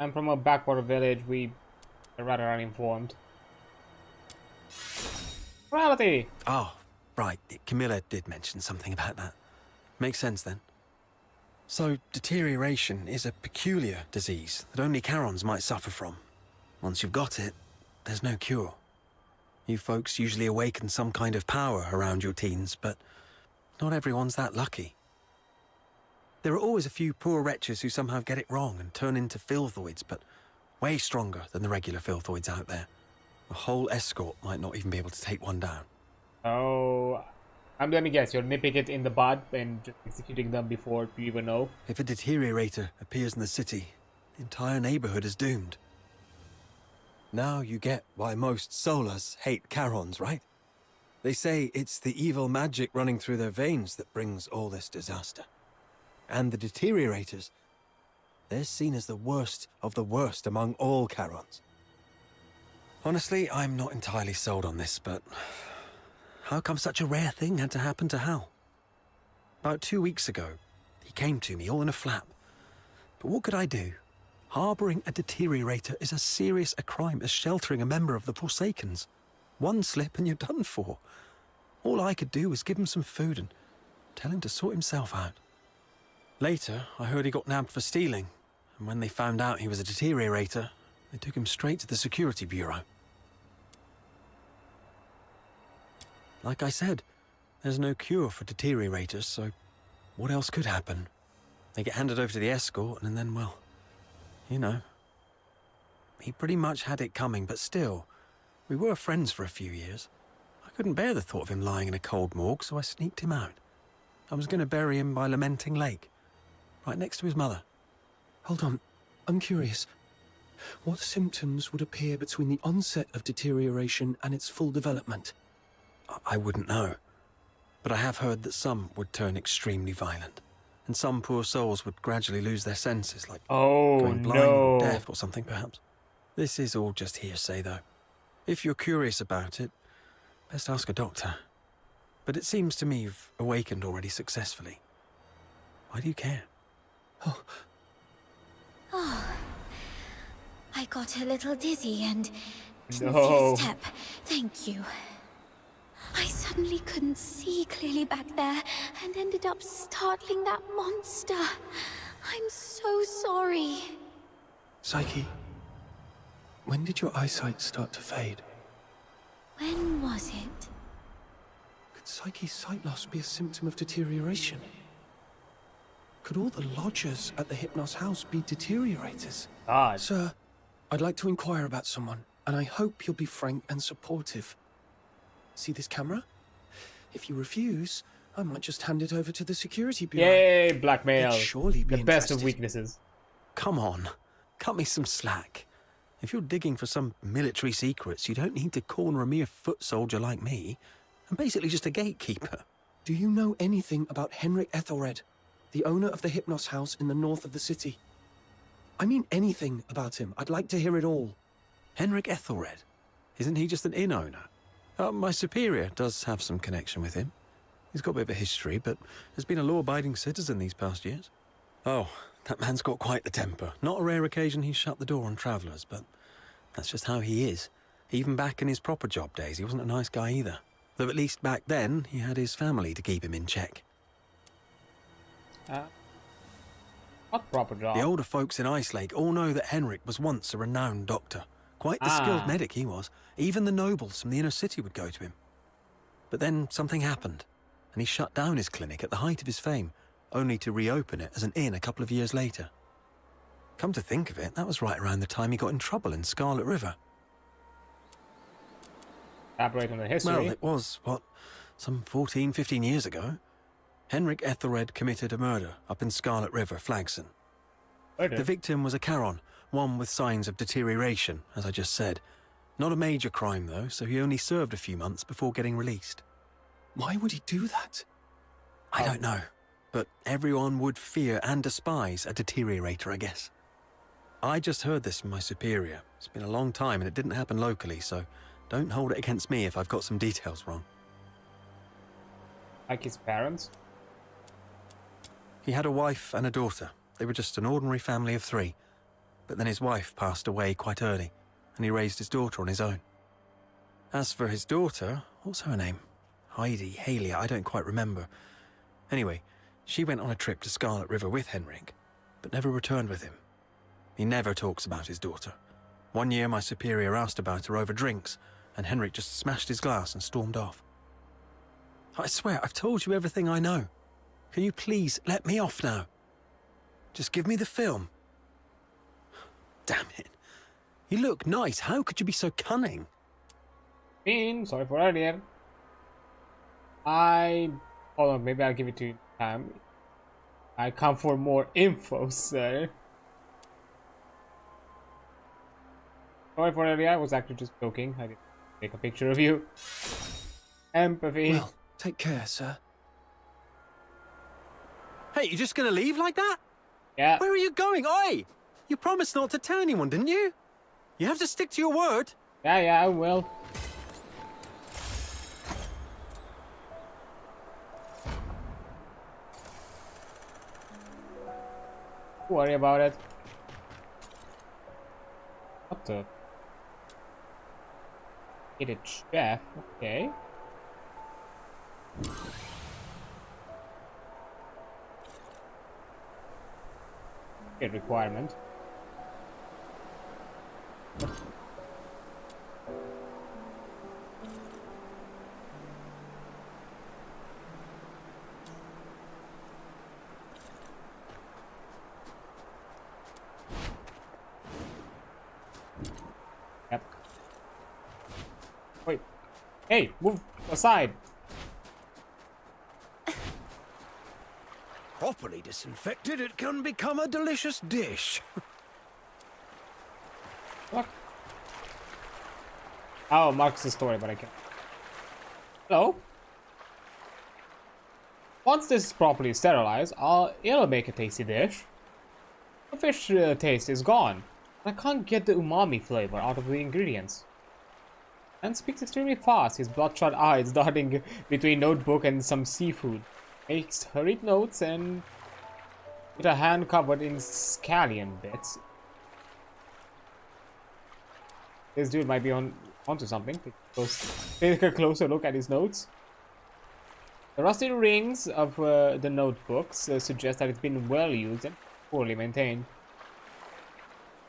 I'm from a backwater village. We are rather uninformed. Morality! Oh, right. Camilla did mention something about that. Makes sense then. So, deterioration is a peculiar disease that only Charons might suffer from. Once you've got it, there's no cure. You folks usually awaken some kind of power around your teens, but not everyone's that lucky. There are always a few poor wretches who somehow get it wrong and turn into filthoids, but way stronger than the regular filthoids out there. A whole escort might not even be able to take one down. Oh, I'm gonna guess you're nipping it in the bud and just executing them before you even know. If a deteriorator appears in the city, the entire neighborhood is doomed. Now you get why most Solars hate Charons, right? They say it's the evil magic running through their veins that brings all this disaster. And the deteriorators, they're seen as the worst of the worst among all Charons. Honestly, I'm not entirely sold on this, but how come such a rare thing had to happen to Hal? About 2 weeks ago, he came to me all in a flap. But what could I do? Harboring a deteriorator is as serious a crime as sheltering a member of the Forsakens. One slip and you're done for. All I could do was give him some food and tell him to sort himself out. Later, I heard he got nabbed for stealing, and when they found out he was a deteriorator, they took him straight to the security bureau. Like I said, there's no cure for deteriorators, so what else could happen? They get handed over to the escort, and then, well, you know. He pretty much had it coming, but still, we were friends for a few years. I couldn't bear the thought of him lying in a cold morgue, so I sneaked him out. I was going to bury him by Lamenting Lake, right next to his mother. Hold on, I'm curious. What symptoms would appear between the onset of deterioration and its full development? I wouldn't know, but I have heard that some would turn extremely violent, and some poor souls would gradually lose their senses, like going blind or deaf or something, perhaps. This is all just hearsay, though. If you're curious about it, best ask a doctor. But it seems to me you've awakened already successfully. Why do you care? Oh, I got a little dizzy and didn't see No. a step. Thank you. I suddenly couldn't see clearly back there and ended up startling that monster. I'm so sorry. Psyche, when did your eyesight start to fade? When was it? Could Psyche's sight loss be a symptom of deterioration? Could all the lodgers at the Hypnos house be deteriorators? God. Sir, I'd like to inquire about someone, and I hope you'll be frank and supportive. See this camera? If you refuse, I might just hand it over to the security bureau. Yay, blackmail. They'd surely be The best of interested. weaknesses. Come on, cut me some slack. If you're digging for some military secrets, you don't need to corner a mere foot soldier like me. I'm basically just a gatekeeper. Do you know anything about Henrik Ethelred, the owner of the Hypnos house in the north of the city? I mean anything about him. I'd like to hear it all. Henrik Ethelred? Isn't he just an inn owner? My superior does have some connection with him. He's got a bit of a history, but has been a law-abiding citizen these past years. Oh, that man's got quite the temper. Not a rare occasion he's shut the door on travellers, but that's just how he is. Even back in his proper job days, he wasn't a nice guy either. Though at least back then, he had his family to keep him in check. What proper job? The older folks in Ice Lake all know that Henrik was once a renowned doctor. Quite the skilled medic he was. Even the nobles from the inner city would go to him. But then something happened, and he shut down his clinic at the height of his fame, only to reopen it as an inn a couple of years later. Come to think of it, that was right around the time he got in trouble in Scarlet River. Elaborate on the history. Well, it was, some 14, 15 years ago. Henrik Ethelred committed a murder up in Scarlet River, Flagson. The victim was a Charon, one with signs of deterioration, as I just said. Not a major crime, though, so he only served a few months before getting released. Why would he do that? I don't know, but everyone would fear and despise a deteriorator, I guess. I just heard this from my superior. It's been a long time and it didn't happen locally, so don't hold it against me if I've got some details wrong. Like his parents? He had a wife and a daughter. They were just an ordinary family of 3. But then his wife passed away quite early, and he raised his daughter on his own. As for his daughter, what's her name? Heidi, Haley, I don't quite remember. Anyway, she went on a trip to Scarlet River with Henrik, but never returned with him. He never talks about his daughter. One year my superior asked about her over drinks, and Henrik just smashed his glass and stormed off. I swear, I've told you everything I know. Can you please let me off now? Just give me the film. Damn it. You look nice. How could you be so cunning? Sorry for earlier. Hold on, maybe I'll give it to you time. I come for more info, sir. Sorry for earlier, I was actually just joking. I didn't take a picture of you. Empathy. Well, take care, sir. Hey, you just gonna leave like that? Yeah. Where are you going? Oi! You promised not to tell anyone, didn't you? You have to stick to your word. Yeah, I will. Don't worry about it. What the? Get a chef, okay. Good requirement. Yep. Wait. Hey, move aside. Properly disinfected, it can become a delicious dish. What? Oh, Mark's the story, but I can't. Hello? Once this is properly sterilized, it'll make a tasty dish. The fish taste is gone. I can't get the umami flavor out of the ingredients. And speaks extremely fast, his bloodshot eyes darting between notebook and some seafood. Makes hurried notes and with a hand covered in scallion bits. This dude might be onto something. Take a closer look at his notes. The rusty rings of the notebooks suggest that it's been well used and poorly maintained.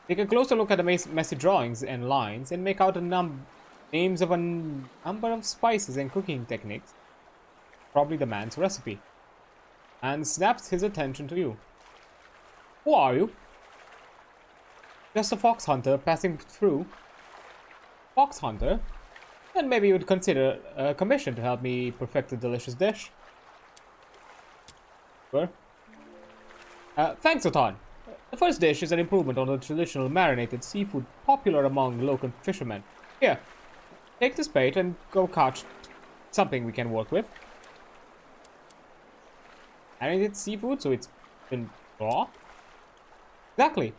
Take a closer look at the messy drawings and lines and make out the names of a number of spices and cooking techniques. Probably the man's recipe. And snaps his attention to you. Who are you? Just a fox hunter passing through. Fox hunter? Then maybe you would consider a commission to help me perfect a delicious dish. Sure. Thanks, Otan. The first dish is an improvement on the traditional marinated seafood popular among local fishermen. Here, take this bait and go catch something we can work with. Marinated seafood, so it's been raw? Exactly.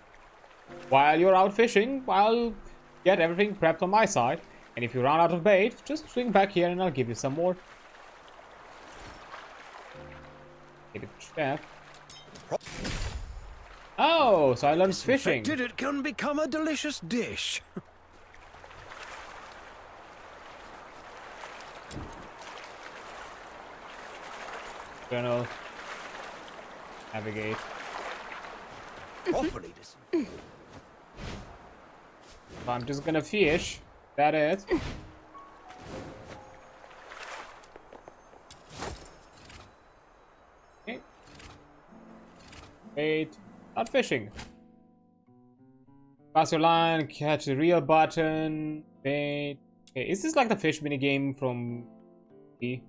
While you're out fishing, I'll get everything prepped on my side. And if you run out of bait, just swing back here and I'll give you some more. Get it, chef. Oh, so I learned fishing. It can become a delicious dish. Journal. Navigate. Properly So I'm just gonna fish. That it. Okay. Wait. Not fishing. Pass your line, catch the reel button. Bait. Okay, is this like the fish mini game from the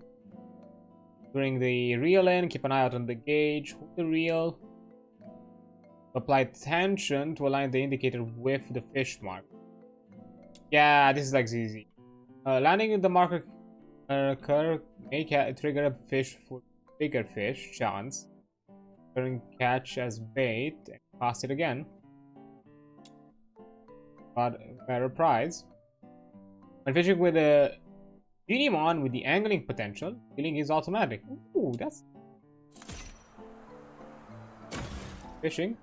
bring the reel in, keep an eye out on the gauge, hold the reel. Apply tension to align the indicator with the fish mark. Yeah, this is like easy. Landing in the marker may trigger a fish for bigger fish chance. Turn catch as bait and cast it again. Got a better prize. When fishing with a Unimon with the angling potential, killing is automatic. Ooh, that's fishing.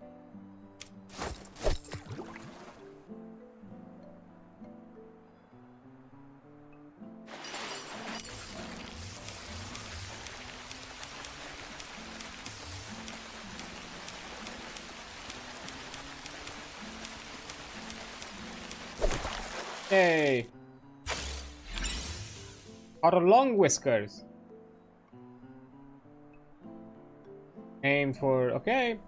Yay! Got a long whiskers. Aim for okay.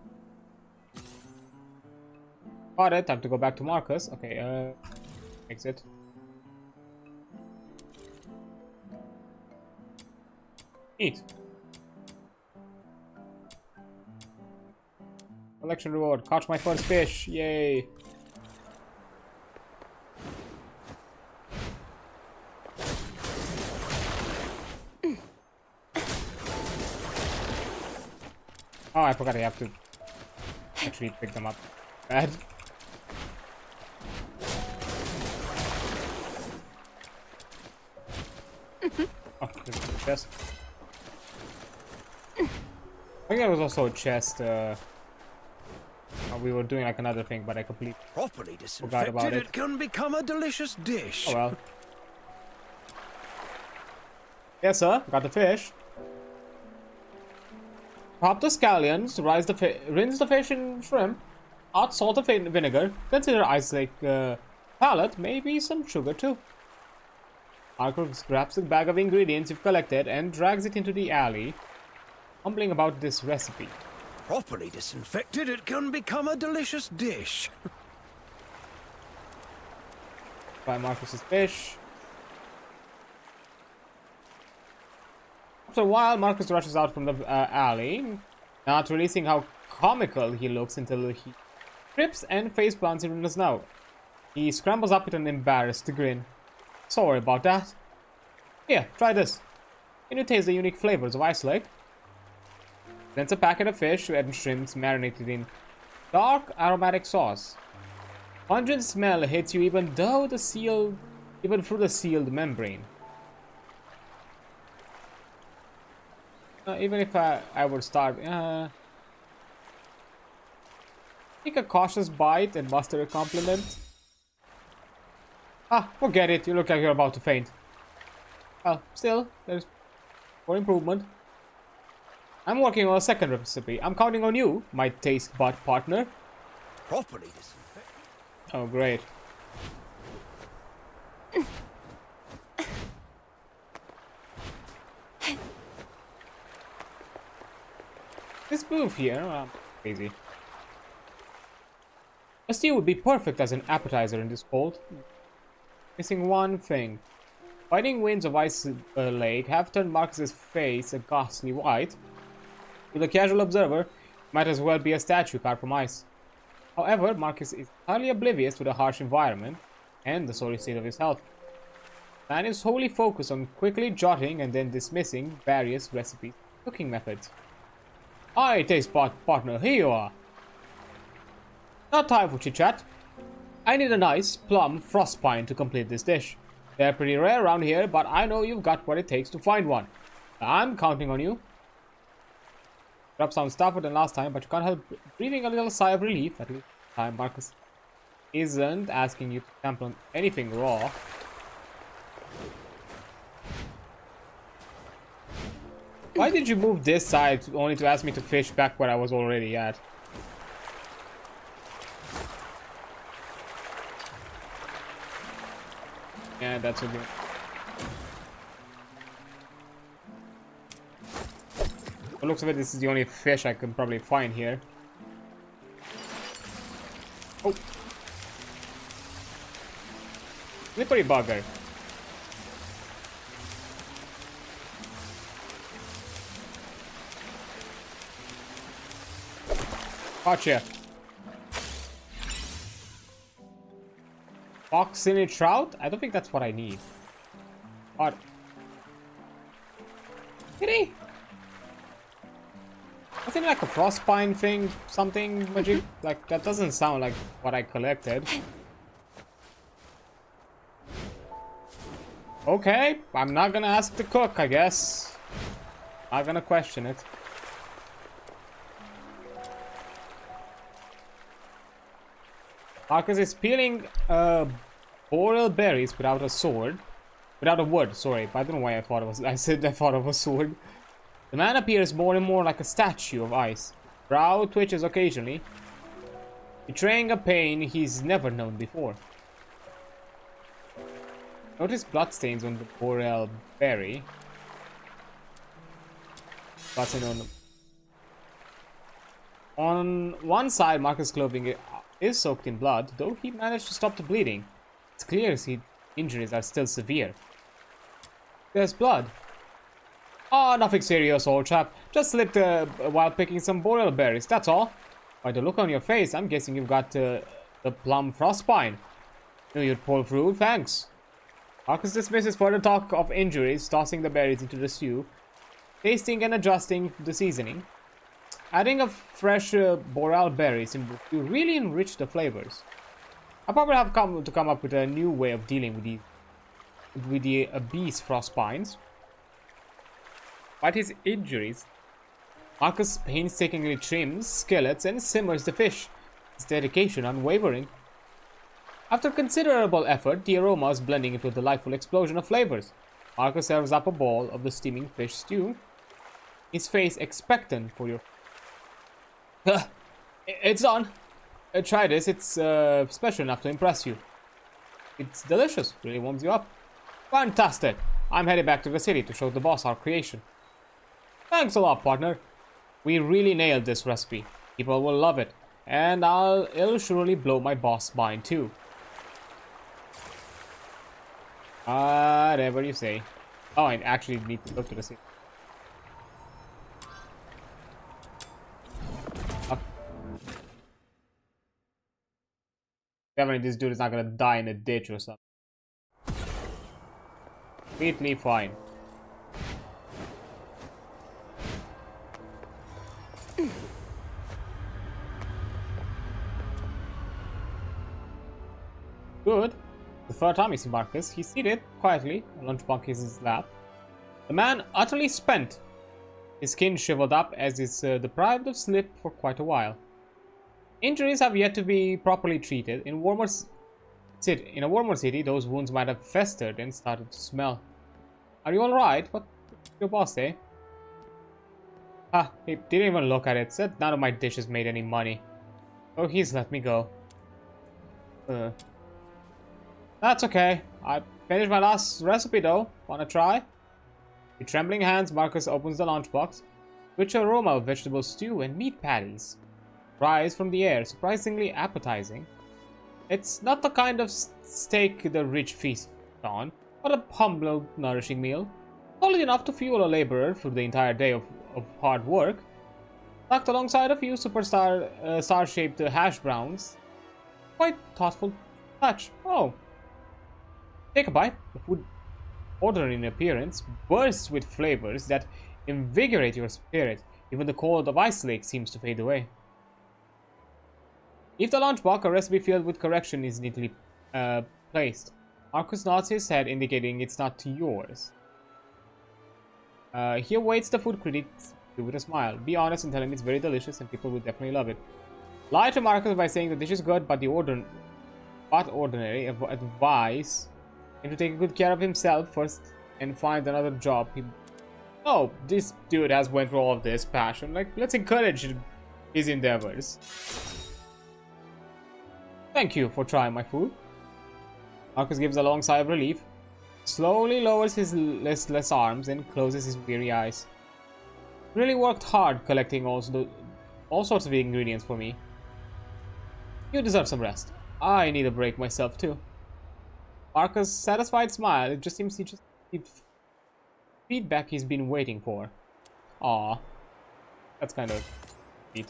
Got it. Time to go back to Marcus. Okay. Exit. Eat. Collection reward. Catch my first fish. Yay. Oh, I forgot I have to actually pick them up. Bad. Oh, there's a chest. I think there was also a chest. We were doing like another thing, but I completely Properly forgot about disinfected, it. it can become a delicious dish. Oh well. Yes, sir. Got the fish. Pop the scallions, rinse the fish in shrimp, add salt and vinegar, consider ice lake palette, maybe some sugar too. Marcus grabs the bag of ingredients you've collected and drags it into the alley, mumbling about this recipe. Properly disinfected, it can become a delicious dish. By Marcus's fish. After a while, Marcus rushes out from the alley, not releasing how comical he looks until he trips and face plants in the snow. He scrambles up with an embarrassed grin. Sorry about that. Here, try this. Can you taste the unique flavors of Ice Lake? Then it's a packet of fish and shrimps marinated in dark aromatic sauce. Pungent smell hits you even through the sealed membrane. Even if I would start, take a cautious bite and muster a compliment. Ah, forget it. You look like you're about to faint. Well, still, there's for improvement. I'm working on a second recipe. I'm counting on you, my taste bud partner. Properly disinfected. Oh, great. This move here, crazy. A stew would be perfect as an appetizer in this cold. Missing one thing. Fighting winds of Ice Lake have turned Marcus's face a ghastly white. To the casual observer, might as well be a statue carved from ice. However, Marcus is entirely oblivious to the harsh environment and the sorry state of his health. Man is wholly focused on quickly jotting and then dismissing various recipes and cooking methods. Aye, taste partner, here you are. Not time for chit-chat. I need a nice, plum frost pine to complete this dish. They're pretty rare around here, but I know you've got what it takes to find one. I'm counting on you. Perhaps sounds tougher than last time, but you can't help breathing a little sigh of relief. At least this time Marcus isn't asking you to sample anything raw. Why did you move this side only to ask me to fish back where I was already at? Yeah, that's okay. By the looks of it, this is the only fish I can probably find here. Oh! Slippery bugger. Gotcha. Foxiny trout? I don't think that's what I need. What? Did he? Wasn't it like a frostpine thing? Something magic? Like, that doesn't sound like what I collected. Okay, I'm not gonna ask the cook, I guess. Not gonna question it. Marcus is peeling boreal berries without a sword. Without a wood, sorry. I don't know why I thought of a sword. The man appears more and more like a statue of ice. Brow twitches occasionally, betraying a pain he's never known before. Notice bloodstains on the boreal berry. On one side, Marcus' clothing is soaked in blood, though he managed to stop the bleeding. It's clear his injuries are still severe. There's blood. Oh, nothing serious, old chap. Just slipped while picking some boreal berries, that's all. By the look on your face, I'm guessing you've got the plum frostbite. Knew you'd pull through, thanks. Marcus dismisses further talk of injuries, tossing the berries into the stew, tasting and adjusting the seasoning. Adding of fresh boreal berries to really enrich the flavors. I probably have to come up with a new way of dealing with the abyss frostbines. Despite his injuries, Marcus painstakingly trims, skillets, and simmers the fish. His dedication unwavering. After considerable effort, the aroma is blending into a delightful explosion of flavors. Marcus serves up a bowl of the steaming fish stew, his face expectant for your... It's done. Try this, it's special enough to impress you. It's delicious, really warms you up. Fantastic! I'm headed back to the city to show the boss our creation. Thanks a lot, partner. We really nailed this recipe. People will love it. And it'll surely blow my boss mind too. Whatever you say. Oh, I actually need to go to the city. Definitely this dude is not gonna die in a ditch or something. Completely fine. Good. The third time you see Marcus, he's seated quietly, a lunchbox in his lap. The man utterly spent. His skin shriveled up as is deprived of sleep for quite a while. Injuries have yet to be properly treated. In a warmer city, those wounds might have festered and started to smell. Are you alright? What's your boss say? He didn't even look at it. Said none of my dishes made any money. Oh, he's let me go. That's okay. I finished my last recipe though. Wanna try? With trembling hands, Marcus opens the lunchbox. Rich aroma of vegetable stew and meat patties rise from the air, surprisingly appetizing. It's not the kind of steak the rich feast on, but a humble, nourishing meal. Solid enough to fuel a laborer through the entire day of hard work. Tucked alongside a few star-shaped hash browns. Quite thoughtful touch. Oh. Take a bite. The food, ordinary in appearance, bursts with flavors that invigorate your spirit. Even the cold of Ice Lake seems to fade away. If the lunchbox, a recipe filled with correction, is neatly placed. Marcus nods his head, indicating it's not yours. He awaits the food critics with a smile. Be honest and tell him it's very delicious and people will definitely love it. Lie to Marcus by saying the dish is good, but ordinary. Advise him to take good care of himself first and find another job. Oh, this dude has went through all of this passion. Like, let's encourage his endeavors. Thank you for trying my food. Marcus gives a long sigh of relief, slowly lowers his listless arms and closes his weary eyes. Really worked hard collecting all sorts of ingredients for me. You deserve some rest. I need a break myself too. Marcus' satisfied smile. It just seems he just gives feedback he's been waiting for. Aw, that's kind of neat.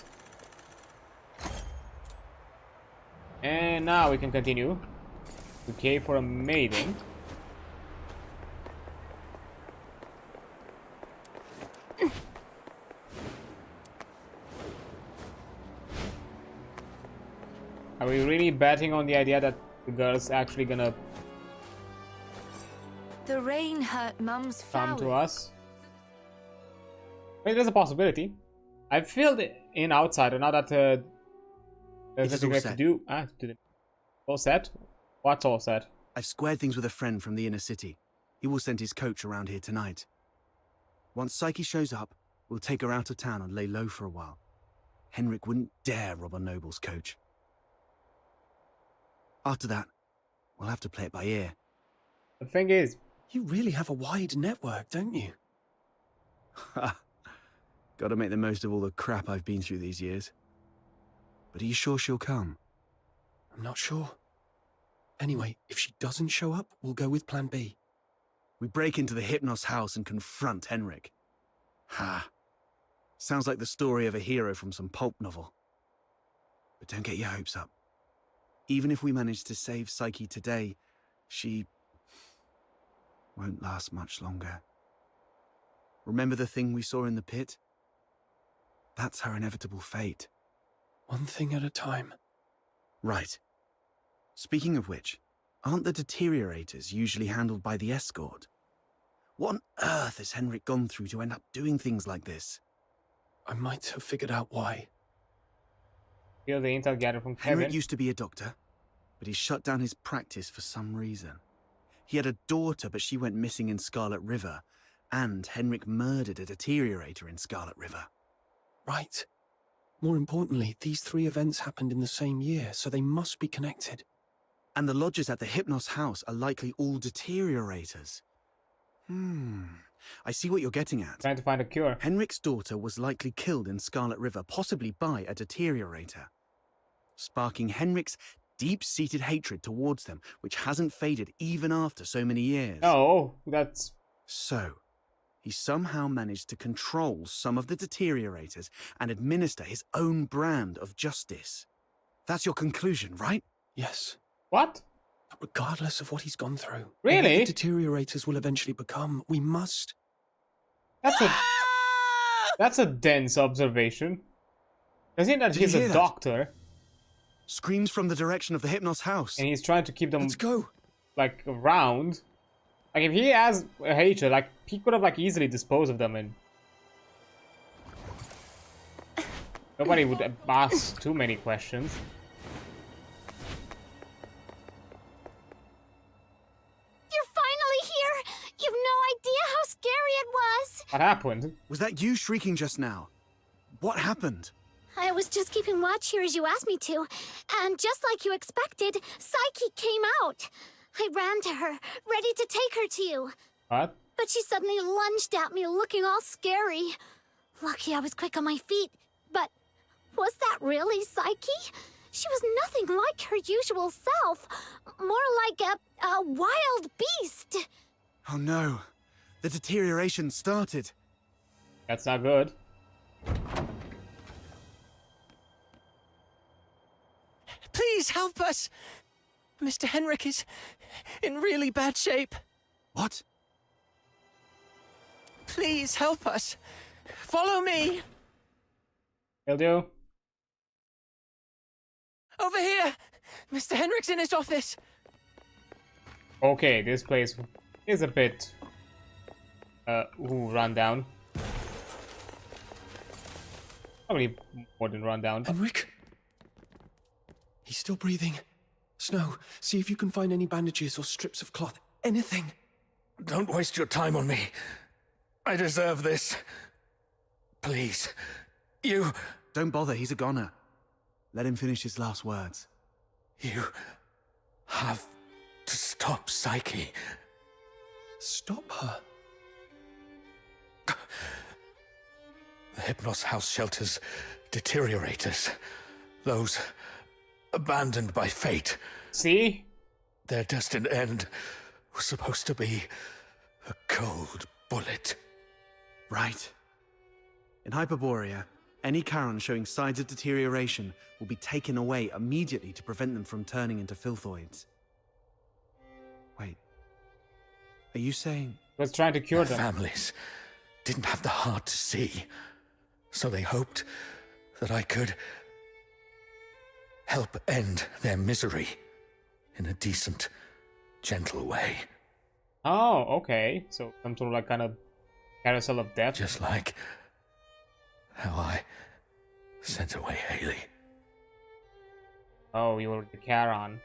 And now we can continue. Okay, for a maiden. Are we really betting on the idea that the girl's actually gonna The rain hurt Mum's come to us? Wait, there's a possibility. I filled in Outsider now that there's nothing left to do. All set? What's all set? I've squared things with a friend from the inner city. He will send his coach around here tonight. Once Psyche shows up, we'll take her out of town and lay low for a while. Henrik wouldn't dare rob a noble's coach. After that, we'll have to play it by ear. The thing is... You really have a wide network, don't you? Gotta make the most of all the crap I've been through these years. But are you sure she'll come? I'm not sure. Anyway, if she doesn't show up, we'll go with plan B. We break into the Hypnos house and confront Henrik. Ha. Sounds like the story of a hero from some pulp novel. But don't get your hopes up. Even if we manage to save Psyche today, she won't last much longer. Remember the thing we saw in the pit? That's her inevitable fate. One thing at a time. Right. Speaking of which, aren't the deteriorators usually handled by the escort? What on earth has Henrik gone through to end up doing things like this? I might have figured out why. Hear the intel gathered from Kevin. Henrik used to be a doctor, but he shut down his practice for some reason. He had a daughter, but she went missing in Scarlet River, and Henrik murdered a deteriorator in Scarlet River. Right. More importantly, these 3 events happened in the same year, so they must be connected. And the lodgers at the Hypnos house are likely all deteriorators. I see what you're getting at. Trying to find a cure. Henrik's daughter was likely killed in Scarlet River, possibly by a deteriorator, sparking Henrik's deep-seated hatred towards them, which hasn't faded even after so many years. Oh, that's... So, he somehow managed to control some of the deteriorators and administer his own brand of justice. That's your conclusion, right? Yes. What? But regardless of what he's gone through, really? What the deteriorators will eventually become, we must. That's a dense observation. Doesn't that he's a doctor? Screams from the direction of the Hypnos house. And he's trying to keep them... Let's go. Like, around. Like, if he has a hatred, like, he could have, like, easily disposed of them and... Nobody would ask too many questions. You're finally here! You've no idea how scary it was! What happened? Was that you shrieking just now? What happened? I was just keeping watch here as you asked me to, and just like you expected, Psyche came out. I ran to her, ready to take her to you. What? But she suddenly lunged at me, looking all scary. Lucky I was quick on my feet, but was that really Psyche? She was nothing like her usual self, more like a wild beast. Oh no, the deterioration started. That's not good. Please help us! Mr. Henrik is in really bad shape. What? Please help us. Follow me. Will do. Over here. Mr. Henrik's in his office. Okay, this place is a bit... run down. Probably more than run down. Henrik? He's still breathing. Snow, see if you can find any bandages or strips of cloth. Anything. Don't waste your time on me. I deserve this. Please. You... Don't bother, he's a goner. Let him finish his last words. You... have to stop Psyche. Stop her? The Hypnos house shelters deteriorators. Those abandoned by fate. See? Their destined end was supposed to be a cold bullet. Right. In Hyperborea, any Charon showing signs of deterioration will be taken away immediately to prevent them from turning into filthoids. Wait. Are you saying... Was trying to cure them. Families didn't have the heart to see, so they hoped that I could help end their misery in a decent, gentle way. Oh, okay. So some sort of like kind of carousel of death. Just like how I sent away Haley. Oh, you were the Charon.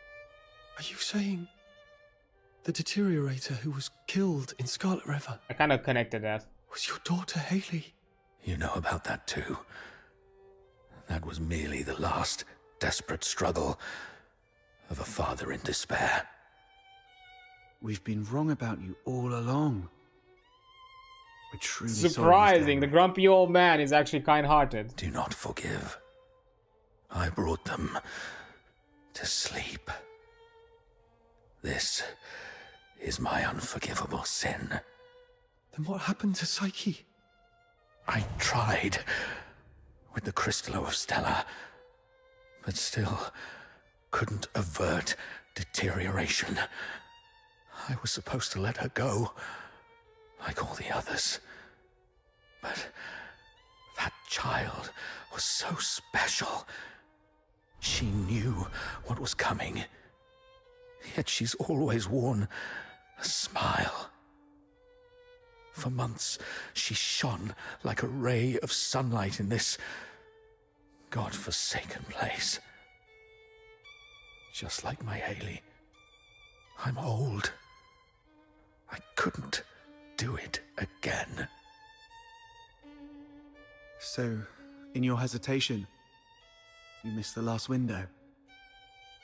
Are you saying the deteriorator who was killed in Scarlet River I kind of connected that. was your daughter, Haley? You know about that too. That was merely the last desperate struggle of a father in despair. We've been wrong about you all along. We're truly Surprising, the sorry, grumpy old man is actually kind-hearted. Do not forgive. I brought them to sleep. This is my unforgivable sin. Then what happened to Psyche? I tried with the Crystallo of Stella, but still couldn't avert deterioration. I was supposed to let her go, like all the others. But that child was so special. She knew what was coming. Yet she's always worn a smile. For months, she shone like a ray of sunlight in this God-forsaken place. Just like my Haley, I'm old. I couldn't do it again. So, in your hesitation, you missed the last window.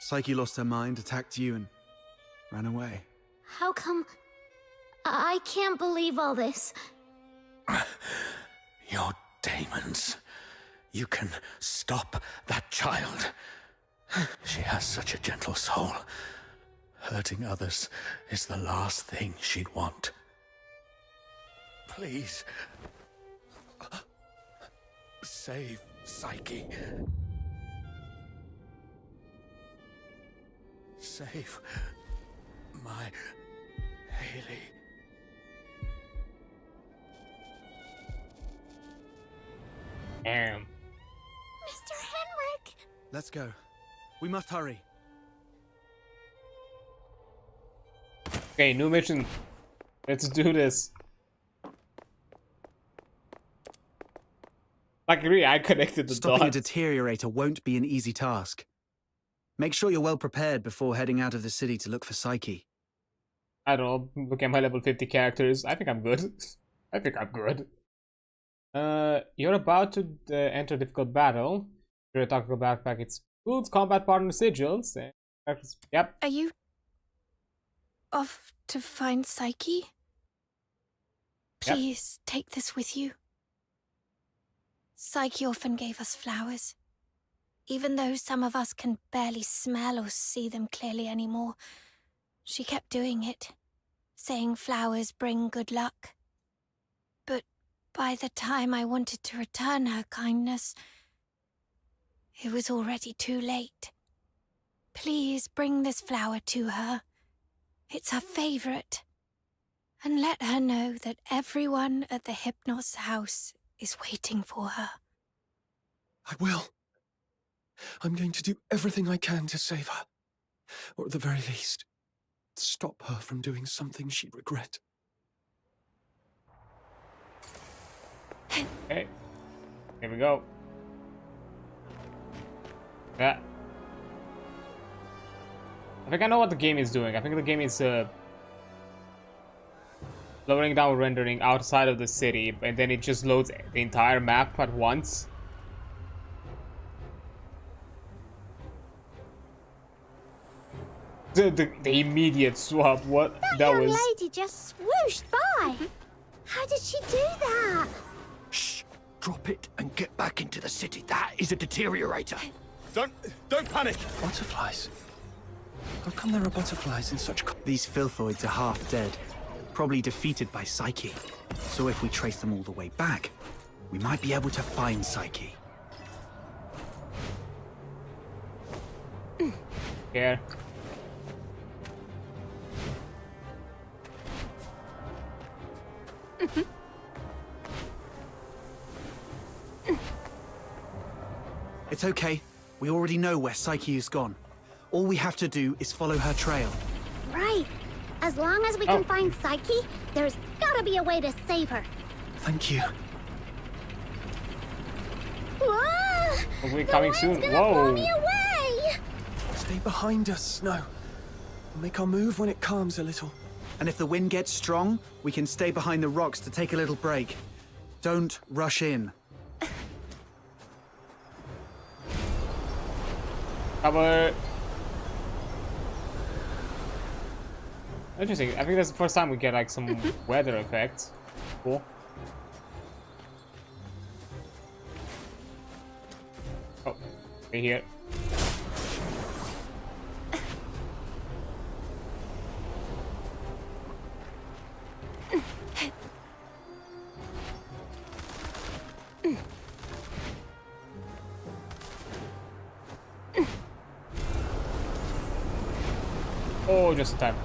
Psyche lost her mind, attacked you, and ran away. How come... I can't believe all this. Your demons. You can stop that child. She has such a gentle soul. Hurting others is the last thing she'd want. Please. Save Psyche. Save my Haley. Damn. Mr. Henrik! Let's go. We must hurry. Okay, new mission. Let's do this. Like, really, I connected the Stopping dots. a deteriorator won't be an easy task. Make sure you're well prepared before heading out of the city to look for Psyche. I don't know. Look at my level 50 characters. I think I'm good. I think I'm good. You're about to enter a difficult battle. Your tactical backpack includes combat partner sigils. Yep. Are you off to find Psyche? Please take this with you. Psyche often gave us flowers. Even though some of us can barely smell or see them clearly anymore, she kept doing it, saying flowers bring good luck. But by the time I wanted to return her kindness, it was already too late. Please bring this flower to her. It's her favorite. And let her know that everyone at the Hypnos house is waiting for her. I will. I'm going to do everything I can to save her. Or at the very least, stop her from doing something she'd regret. Okay. Here we go. Yeah. I think I know what the game is doing. I think the game is lowering down rendering outside of the city, and then it just loads the entire map at once. The immediate swap. What that young was. lady just swooshed by. How did she do that? Shh! Drop it and get back into the city. That is a deteriorator. Don't panic! Butterflies? How come there are butterflies in such... These filthoids are half dead, probably defeated by Psyche. So if we trace them all the way back, we might be able to find Psyche. Here. It's okay. We already know where Psyche has gone. All we have to do is follow her trail. Right. As long as we can find Psyche, there's gotta be a way to save her. Thank you. Whoa! We're coming soon. Gonna Whoa! blow me away! Stay behind us, Snow. We'll make our move when it calms a little. And if the wind gets strong, we can stay behind the rocks to take a little break. Don't rush in. Cover. Interesting. I think that's the first time we get like some weather effects. Cool. Oh, right here. Oh, just in time.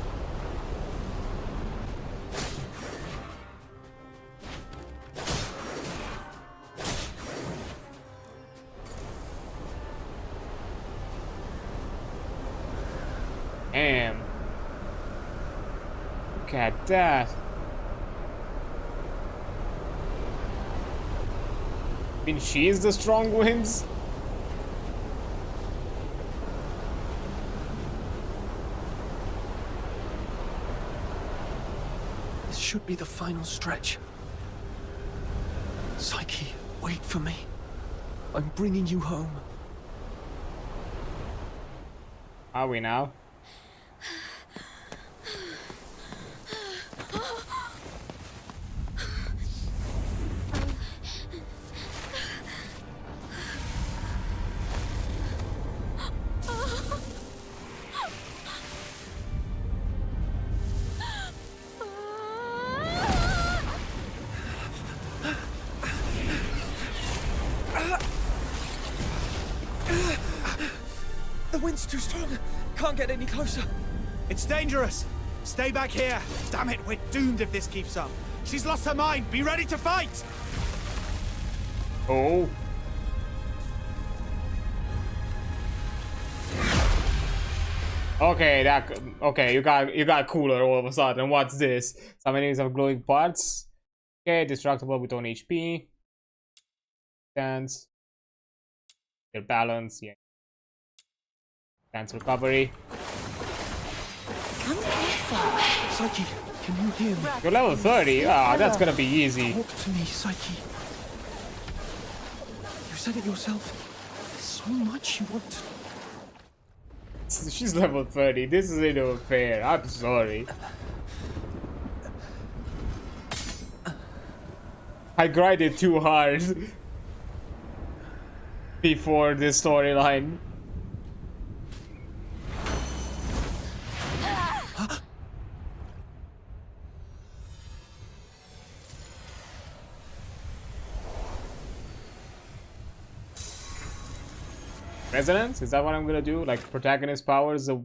Damn. Look at that. I mean, she's the strong winds. This should be the final stretch. Psyche, wait for me. I'm bringing you home. Are we now? The wind's too strong. Can't get any closer. It's dangerous. Stay back here. Damn it, we're doomed if this keeps up. She's lost her mind. Be ready to fight. Oh. Okay, you got cooler all of a sudden. What's this? Some enemies have glowing parts. Okay, destructible with own HP. Dance. Your balance, yeah. Dance recovery. Psyche, can you hear me? You're level 30. Ah, that's gonna be easy. Talk to me, Psyche. You said it yourself. There's so much you want to... She's level 30. This isn't even fair. I'm sorry. I grinded too hard before this storyline. Resonance? Is that what I'm gonna do? Like protagonist powers are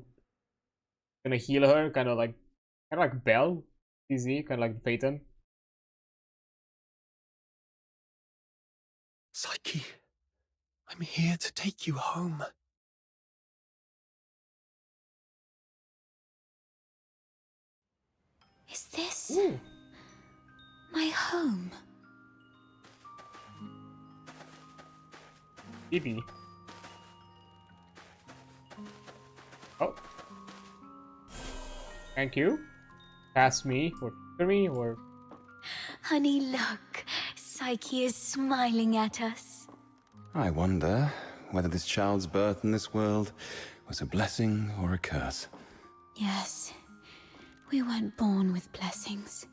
gonna heal her, kind of like Belle, easy, kind of like Phaeton. Psyche, I'm here to take you home. Is this Ooh. my home? Phoebe. Oh. Thank you. Pass me or for me or... Honey, look. Psyche is smiling at us. I wonder whether this child's birth in this world was a blessing or a curse. Yes. We weren't born with blessings.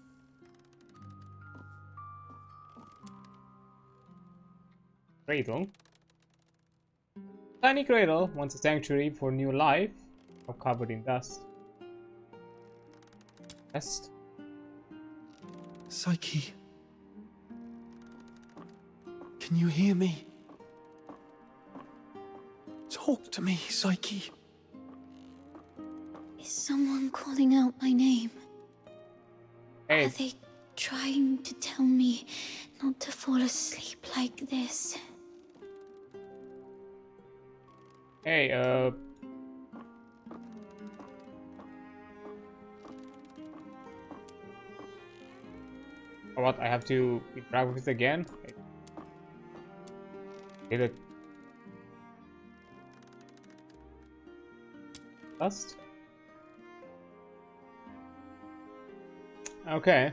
Cradle. Tiny cradle wants a sanctuary for new life. Or covered in dust. Dust. Psyche. Can you hear me? Talk to me, Psyche. Is someone calling out my name? Hey. Are they trying to tell me not to fall asleep like this? Hey, what? I have to interact with it again? Did it? Dust? Okay.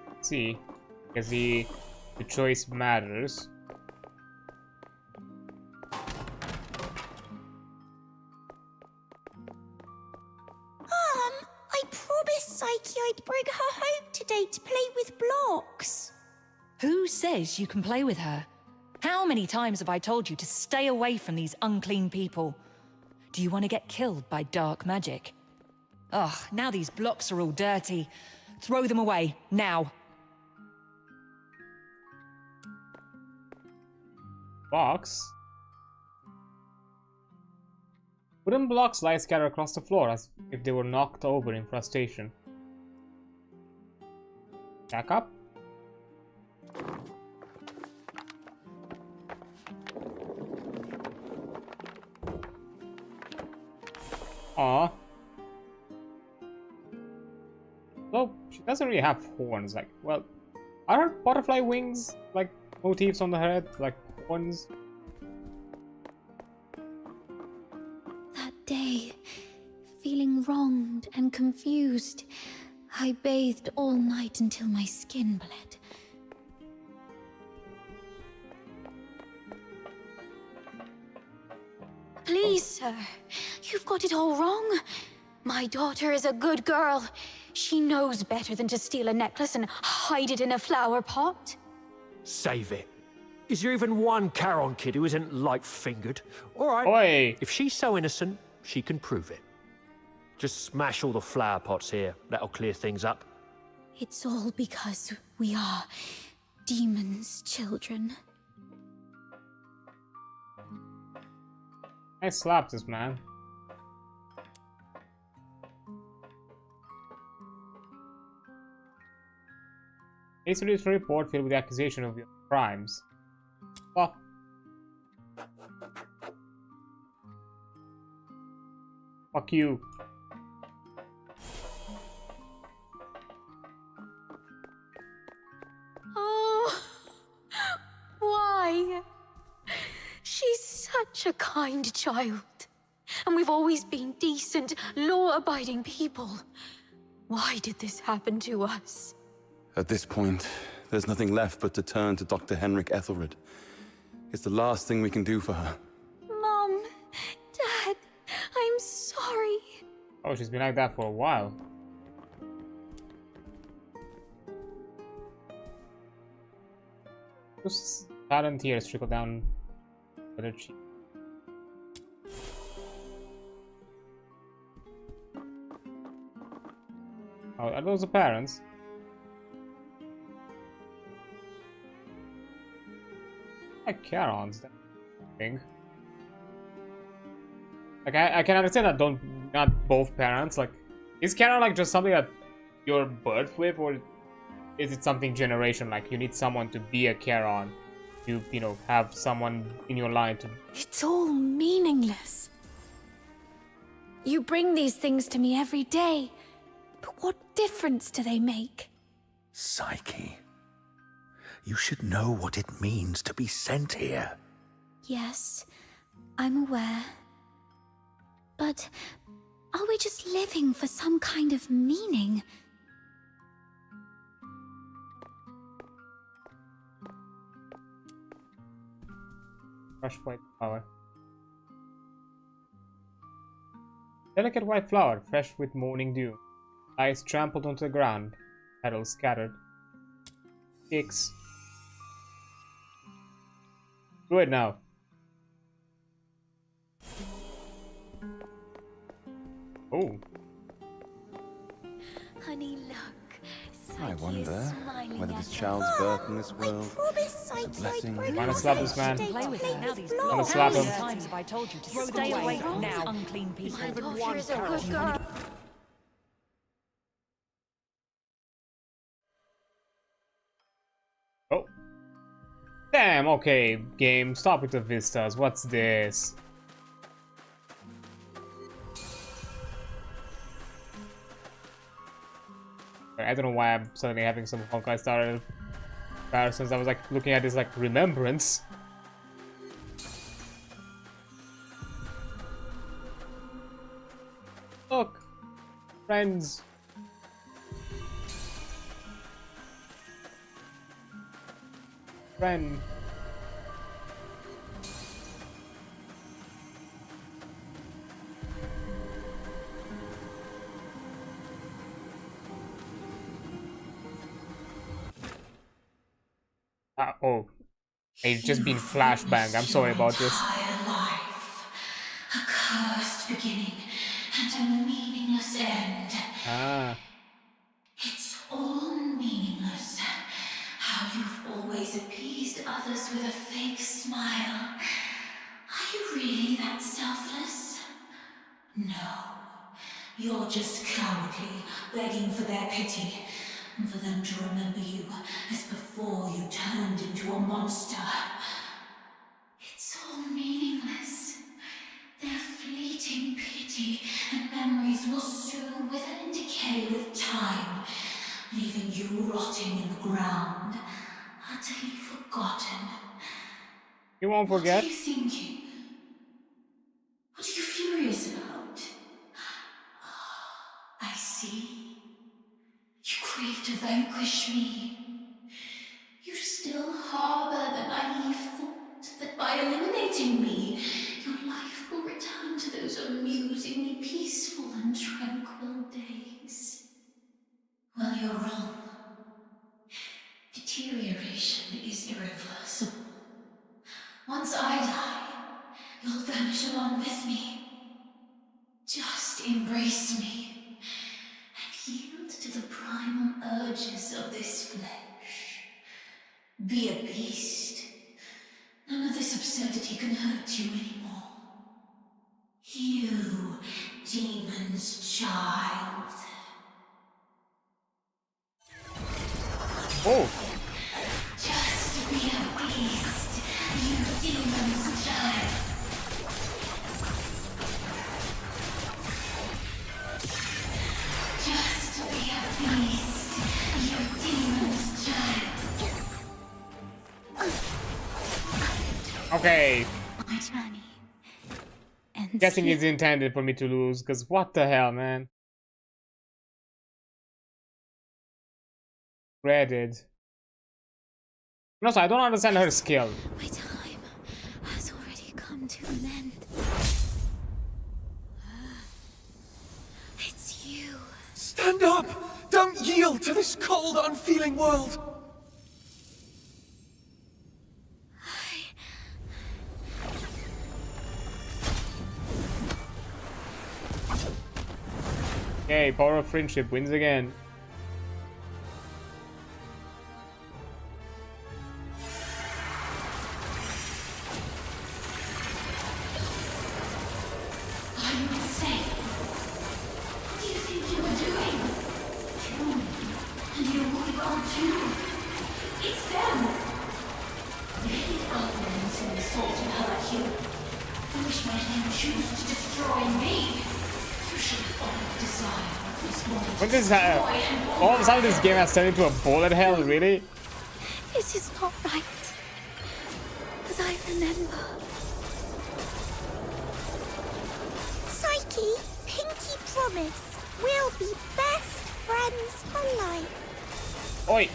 Let's see, because the choice matters. I promised Psyche I'd bring her home today to play with blocks. Who says you can play with her? How many times have I told you to stay away from these unclean people? Do you want to get killed by dark magic? Ugh, now these blocks are all dirty. Throw them away, now. Blocks? Wooden blocks lie scattered across the floor as if they were knocked over in frustration. Back up. Aw. Well, she doesn't really have horns, like, well, are her butterfly wings, like, motifs on the head, like, horns? That day, feeling wronged and confused, I bathed all night until my skin bled. Please, sir, you've got it all wrong. My daughter is a good girl. She knows better than to steal a necklace and hide it in a flower pot. Save it. Is there even one Charon kid who isn't light-fingered? All right. Oi. If she's so innocent, she can prove it. Just smash all the flower pots here. That'll clear things up. It's all because we are demons' children. I slapped this man. Case released a report filled with the accusation of your crimes. Oh. Fuck you. Oh, why? She's such a kind child. And we've always been decent, law-abiding people. Why did this happen to us? At this point, there's nothing left but to turn to Dr. Henrik Ethelred. It's the last thing we can do for her. Mom, Dad, I'm sorry. Oh, she's been like that for a while. Just sudden tears trickle down her cheek. Oh, are those the parents? Like Charon's that thing. Like I can understand that not both parents. Like, is Charon like just something that you're birthed with, or is it something generation? Like you need someone to be a Charon, you know, have someone in your line to. It's all meaningless. You bring these things to me every day, but what difference do they make? Psyche. You should know what it means to be sent here. Yes, I'm aware. But are we just living for some kind of meaning? Fresh white flower. Delicate white flower, fresh with morning dew. Ice trampled onto the ground, petals scattered. Kicks. Do it now. Oh. Honey, look. I wonder whether this child's birth in this world is a blessing. I wanna slap this man. Play with her. Now these I wanna slap him. times have I told you to stay away from these unclean people? My daughter is a good girl. Oh. Damn, okay, game, stop with the vistas. What's this? I don't know why I'm suddenly having some Honkai Star comparisons. I was like looking at this like remembrance. Friends. Friend. Oh, it's just been flashbang. I'm sorry about this. Life, a cursed beginning and a meaningless end. Ah. It's all meaningless. How you've always appeased others with a fake smile. Are you really that selfless? No. You're just cowardly, begging for their pity, and for them to remember you as before you turned into a monster. It's all meaningless. Their fleeting pity and memories will soon wither and decay with time, leaving you rotting in the ground, utterly forgotten. You won't forget. What are you thinking? What are you furious about? I see. You crave to vanquish me. You still harbor the naive thought that by eliminating me, your life will return to those amusingly peaceful and tranquil days. Well, you're wrong. Deterioration is irreversible. Once I die, you'll vanish along with me. Just embrace me. Yield to the primal urges of this flesh. Be a beast. None of this absurdity can hurt you anymore. You, demon's child. Oh. Just be a beast, you demon's child. Okay. My journey ends Guessing here. it's intended for me to lose, because what the hell, man? Dreaded. No, so I don't understand her skill. My time has already come to an end. It's you. Stand up! Don't yield to this cold, unfeeling world! Okay, power of friendship wins again. Are you insane? What do you think you were doing? Kill me, and you'll move on too. It's them. They hate others who insult and hurt you. I wish my name choose to destroy me. You should follow the desire of this one. When this all of a sudden this game has turned into a bullet hell, really? This is not right. As I remember. Psyche, pinky promise. We'll be best friends for life. Oi!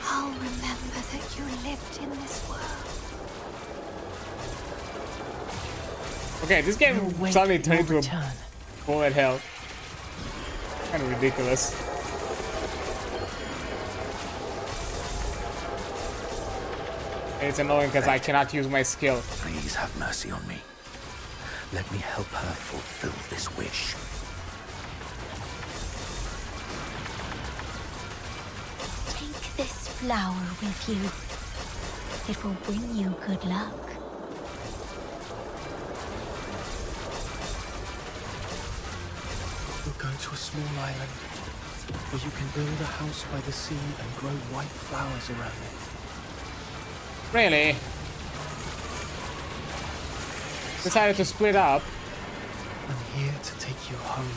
I'll remember that you lived in this world. Okay, this game suddenly turned into a bullet hell. Kind of ridiculous. It's annoying because I cannot use my skill. Please have mercy on me. Let me help her fulfill this wish. Take this flower with you. It will bring you good luck. We'll go to a small island where you can build a house by the sea and grow white flowers around it. Really? Decided to split up. I'm here to take you home.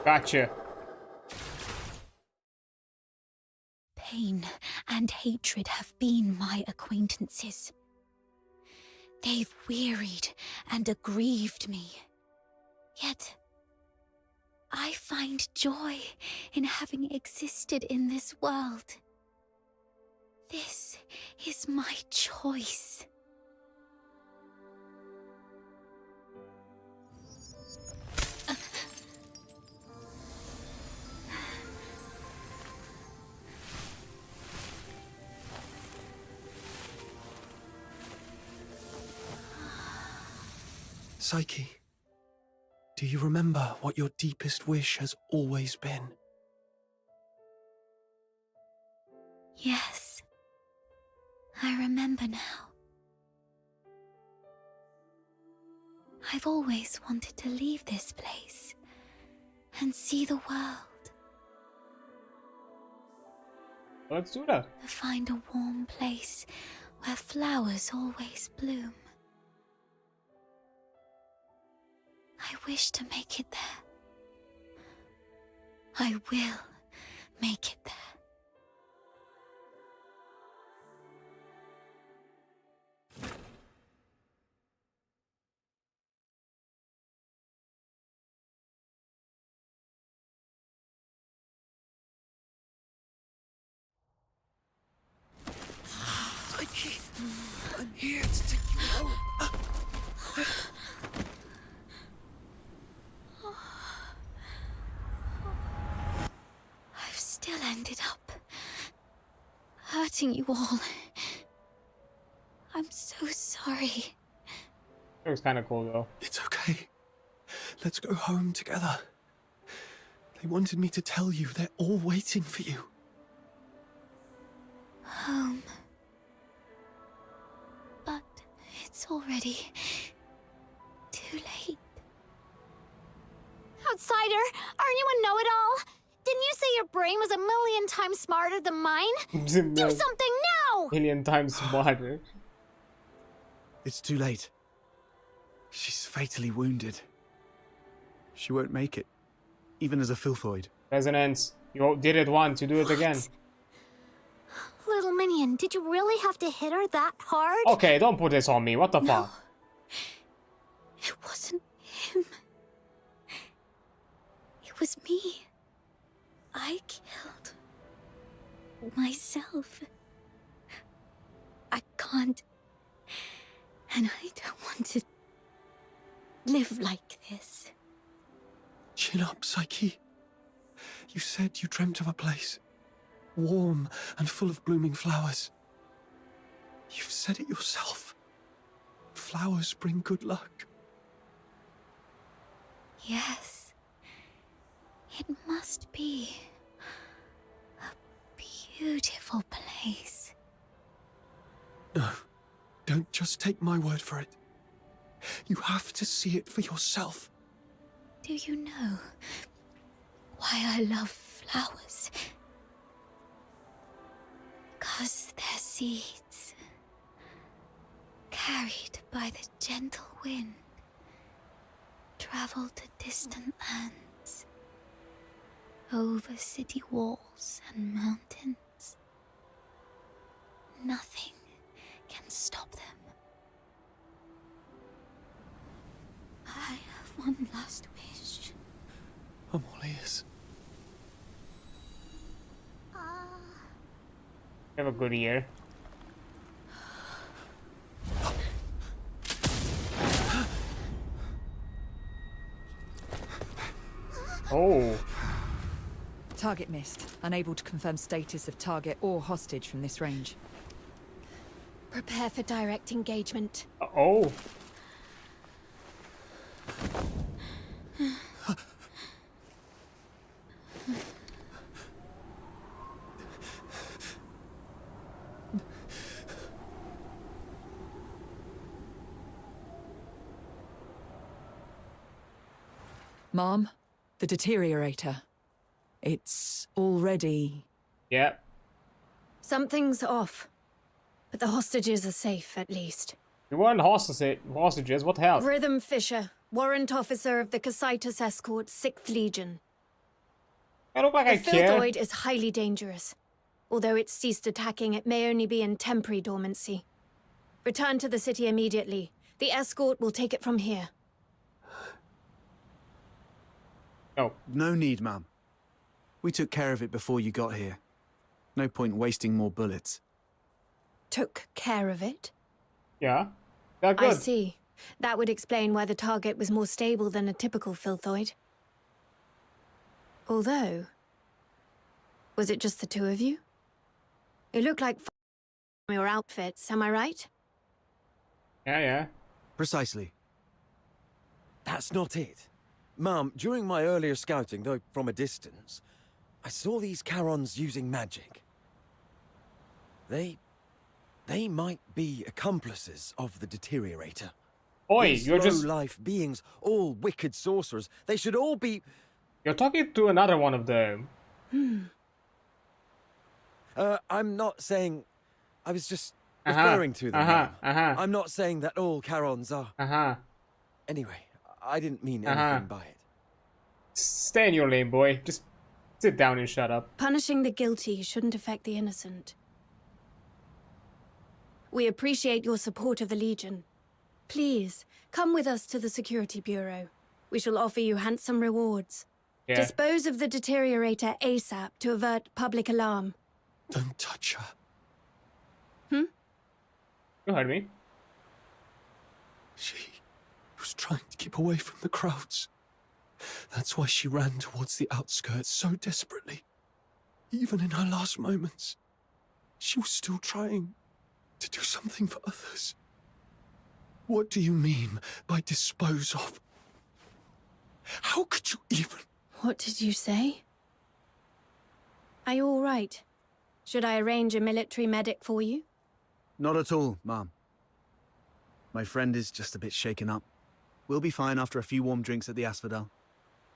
Gotcha. Pain and hatred have been my acquaintances. They've wearied and aggrieved me. Yet, I find joy in having existed in this world. This is my choice. Psyche, do you remember what your deepest wish has always been? Yes, I remember now. I've always wanted to leave this place and see the world. Let's do that. To find a warm place where flowers always bloom. I wish to make it there. I will make it there. Psyche, I'm here to take you home. I've still ended up hurting you all. I'm so sorry. It was kind of cool though. It's okay. Let's go home together. They wanted me to tell you they're all waiting for you. Home. But it's already too late. Outsider, aren't you a know-it-all? Didn't you say your brain was 1,000,000 times smarter than mine? Do something now! 1,000,000 times smarter. It's too late. She's fatally wounded. She won't make it, even as a filthoid. Resonance. You did it once, you do it again. Little minion, did you really have to hit her that hard? Okay, don't put this on me. What the fuck? It wasn't him. It was me. I killed myself. I can't. And I don't want to live like this. Chin up, Psyche. You said you dreamt of a place warm and full of blooming flowers. You've said it yourself. Flowers bring good luck. Yes. It must be a beautiful place. No, don't just take my word for it. You have to see it for yourself. Do you know why I love flowers? 'Cause they're seeds, carried by the gentle wind, travel to distant lands, over city walls and mountains. Nothing can stop them. I have one last wish. I'm all ears. Have a good year. Oh. Target missed. Unable to confirm status of target or hostage from this range. Prepare for direct engagement. Oh. Mom, the deteriorator. It's already... Yep. Something's off. But the hostages are safe, at least. You weren't hostages, what the hell? Rhythm Fisher, warrant officer of the Cassitus Escort, 6th Legion. I look like The I care. Filthoid is highly dangerous. Although it's ceased attacking, it may only be in temporary dormancy. Return to the city immediately. The escort will take it from here. Oh. No need, ma'am. We took care of it before you got here. No point wasting more bullets. Took care of it? Yeah. They're good. I see. That would explain why the target was more stable than a typical Filthoid. Although... was it just the two of you? It looked like from your outfits, am I right? Yeah. Precisely. That's not it. Ma'am, during my earlier scouting, though from a distance, I saw these Charons using magic. They might be accomplices of the Deteriorator. Oi, These you're just... low-life beings, all wicked sorcerers. They should all be... You're talking to another one of them. I'm not saying... I was just referring to them. ma'am. I'm not saying that all Charons are... Anyway, I didn't mean anything by it. Stay in your lane, boy. Just sit down and shut up. Punishing the guilty shouldn't affect the innocent. We appreciate your support of the Legion. Please, come with us to the Security Bureau. We shall offer you handsome rewards. Yeah. Dispose of the Deteriorator ASAP to avert public alarm. Don't touch her. You heard me. She was trying to keep away from the crowds. That's why she ran towards the outskirts so desperately. Even in her last moments, she was still trying to do something for others. What do you mean by dispose of? How could you even... What did you say? Are you all right? Should I arrange a military medic for you? Not at all, ma'am. My friend is just a bit shaken up. We'll be fine after a few warm drinks at the Asphodel.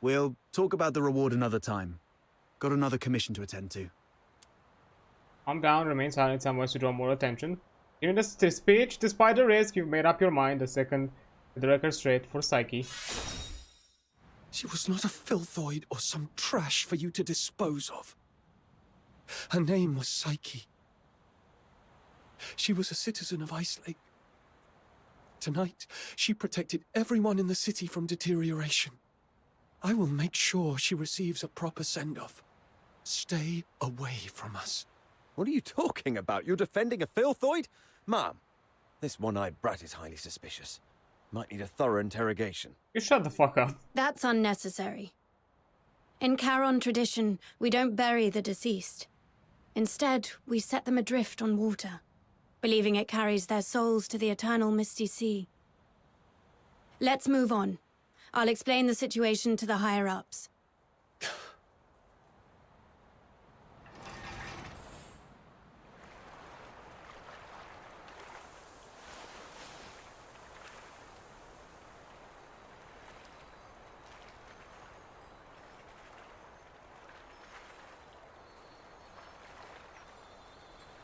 We'll talk about the reward another time. Got another commission to attend to. Calm down, remain silent, someone to draw more attention. Given this speech, despite the risk, you've made up your mind. The second, the record straight for Psyche. She was not a Filthoid or some trash for you to dispose of. Her name was Psyche. She was a citizen of Ice Lake. Tonight, she protected everyone in the city from deterioration. I will make sure she receives a proper send-off. Stay away from us. What are you talking about? You're defending a Filthoid? Ma'am, this one-eyed brat is highly suspicious. Might need a thorough interrogation. You shut the fuck up. That's unnecessary. In Charon tradition, we don't bury the deceased. Instead, we set them adrift on water, believing it carries their souls to the eternal misty sea. Let's move on. I'll explain the situation to the higher-ups.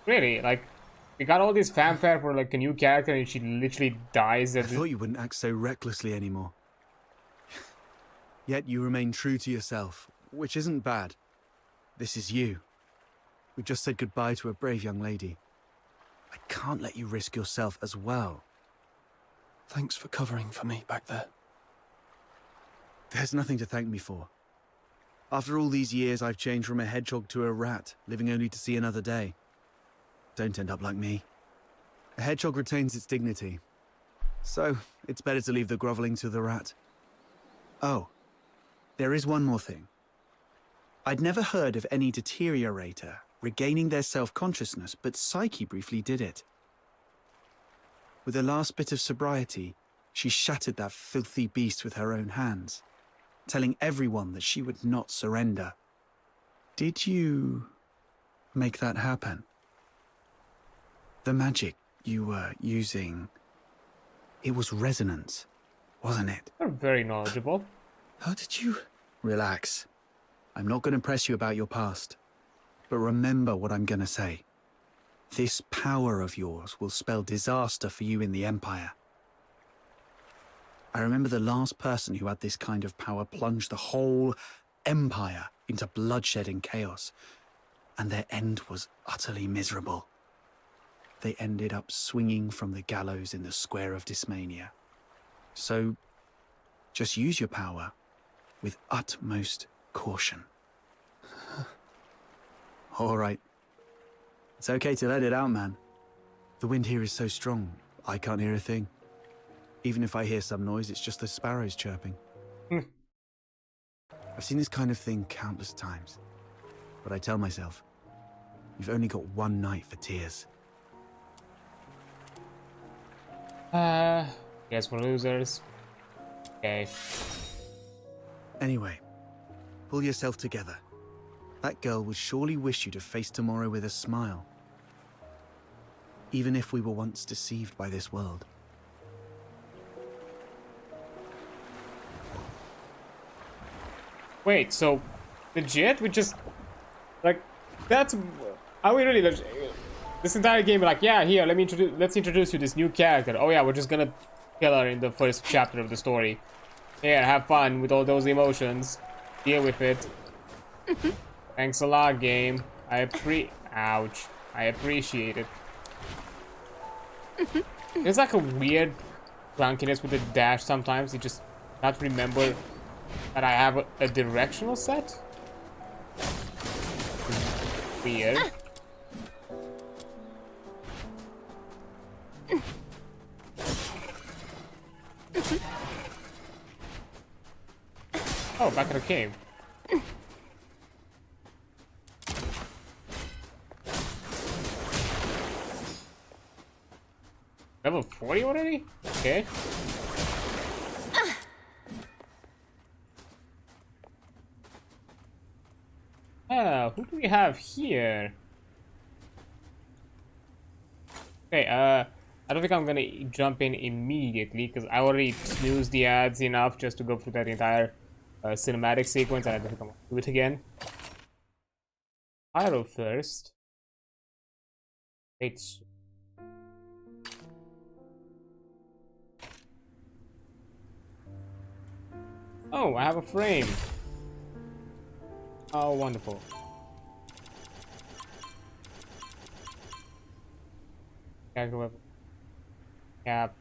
Really, like, we got all this fanfare for like a new character and she literally dies I at thought you wouldn't act so recklessly anymore. Yet you remain true to yourself, which isn't bad. This is you. We've just said goodbye to a brave young lady. I can't let you risk yourself as well. Thanks for covering for me back there. There's nothing to thank me for. After all these years, I've changed from a hedgehog to a rat, living only to see another day. Don't end up like me. A hedgehog retains its dignity. So, it's better to leave the groveling to the rat. Oh, there is one more thing. I'd never heard of any deteriorator regaining their self-consciousness, but Psyche briefly did it. With her last bit of sobriety, she shattered that filthy beast with her own hands, telling everyone that she would not surrender. Did you make that happen? The magic you were using, it was resonance, wasn't it? You're very knowledgeable. How did you... Relax. I'm not going to press you about your past. But remember what I'm going to say. This power of yours will spell disaster for you in the Empire. I remember the last person who had this kind of power plunged the whole Empire into bloodshed and chaos, and their end was utterly miserable. They ended up swinging from the gallows in the square of Dysmania. So, just use your power with utmost caution. All right. It's okay to let it out, man. The wind here is so strong, I can't hear a thing. Even if I hear some noise, it's just the sparrows chirping. I've seen this kind of thing countless times, but I tell myself, you've only got one night for tears. Guess we're losers. Okay. Anyway, pull yourself together. That girl would surely wish you to face tomorrow with a smile. Even if we were once deceived by this world. Wait, so legit? We just like that's are we really legit? This entire game, like, yeah, here, let's introduce you this new character. Oh yeah, we're just gonna kill her in the first chapter of the story. Here, have fun with all those emotions. Deal with it. Thanks a lot, game. Ouch. I appreciate it. There's like a weird clunkiness with the dash sometimes. You just not remember that I have a directional set. Weird. Oh, back in the cave. Level 40 already? Okay. Who do we have here? Okay, I don't think I'm gonna jump in immediately because I already snoozed the ads enough just to go through that entire cinematic sequence, and I don't think I'm gonna do it again. Pyro first. It's oh, I have a frame. Oh, wonderful. Character weapon. Cap.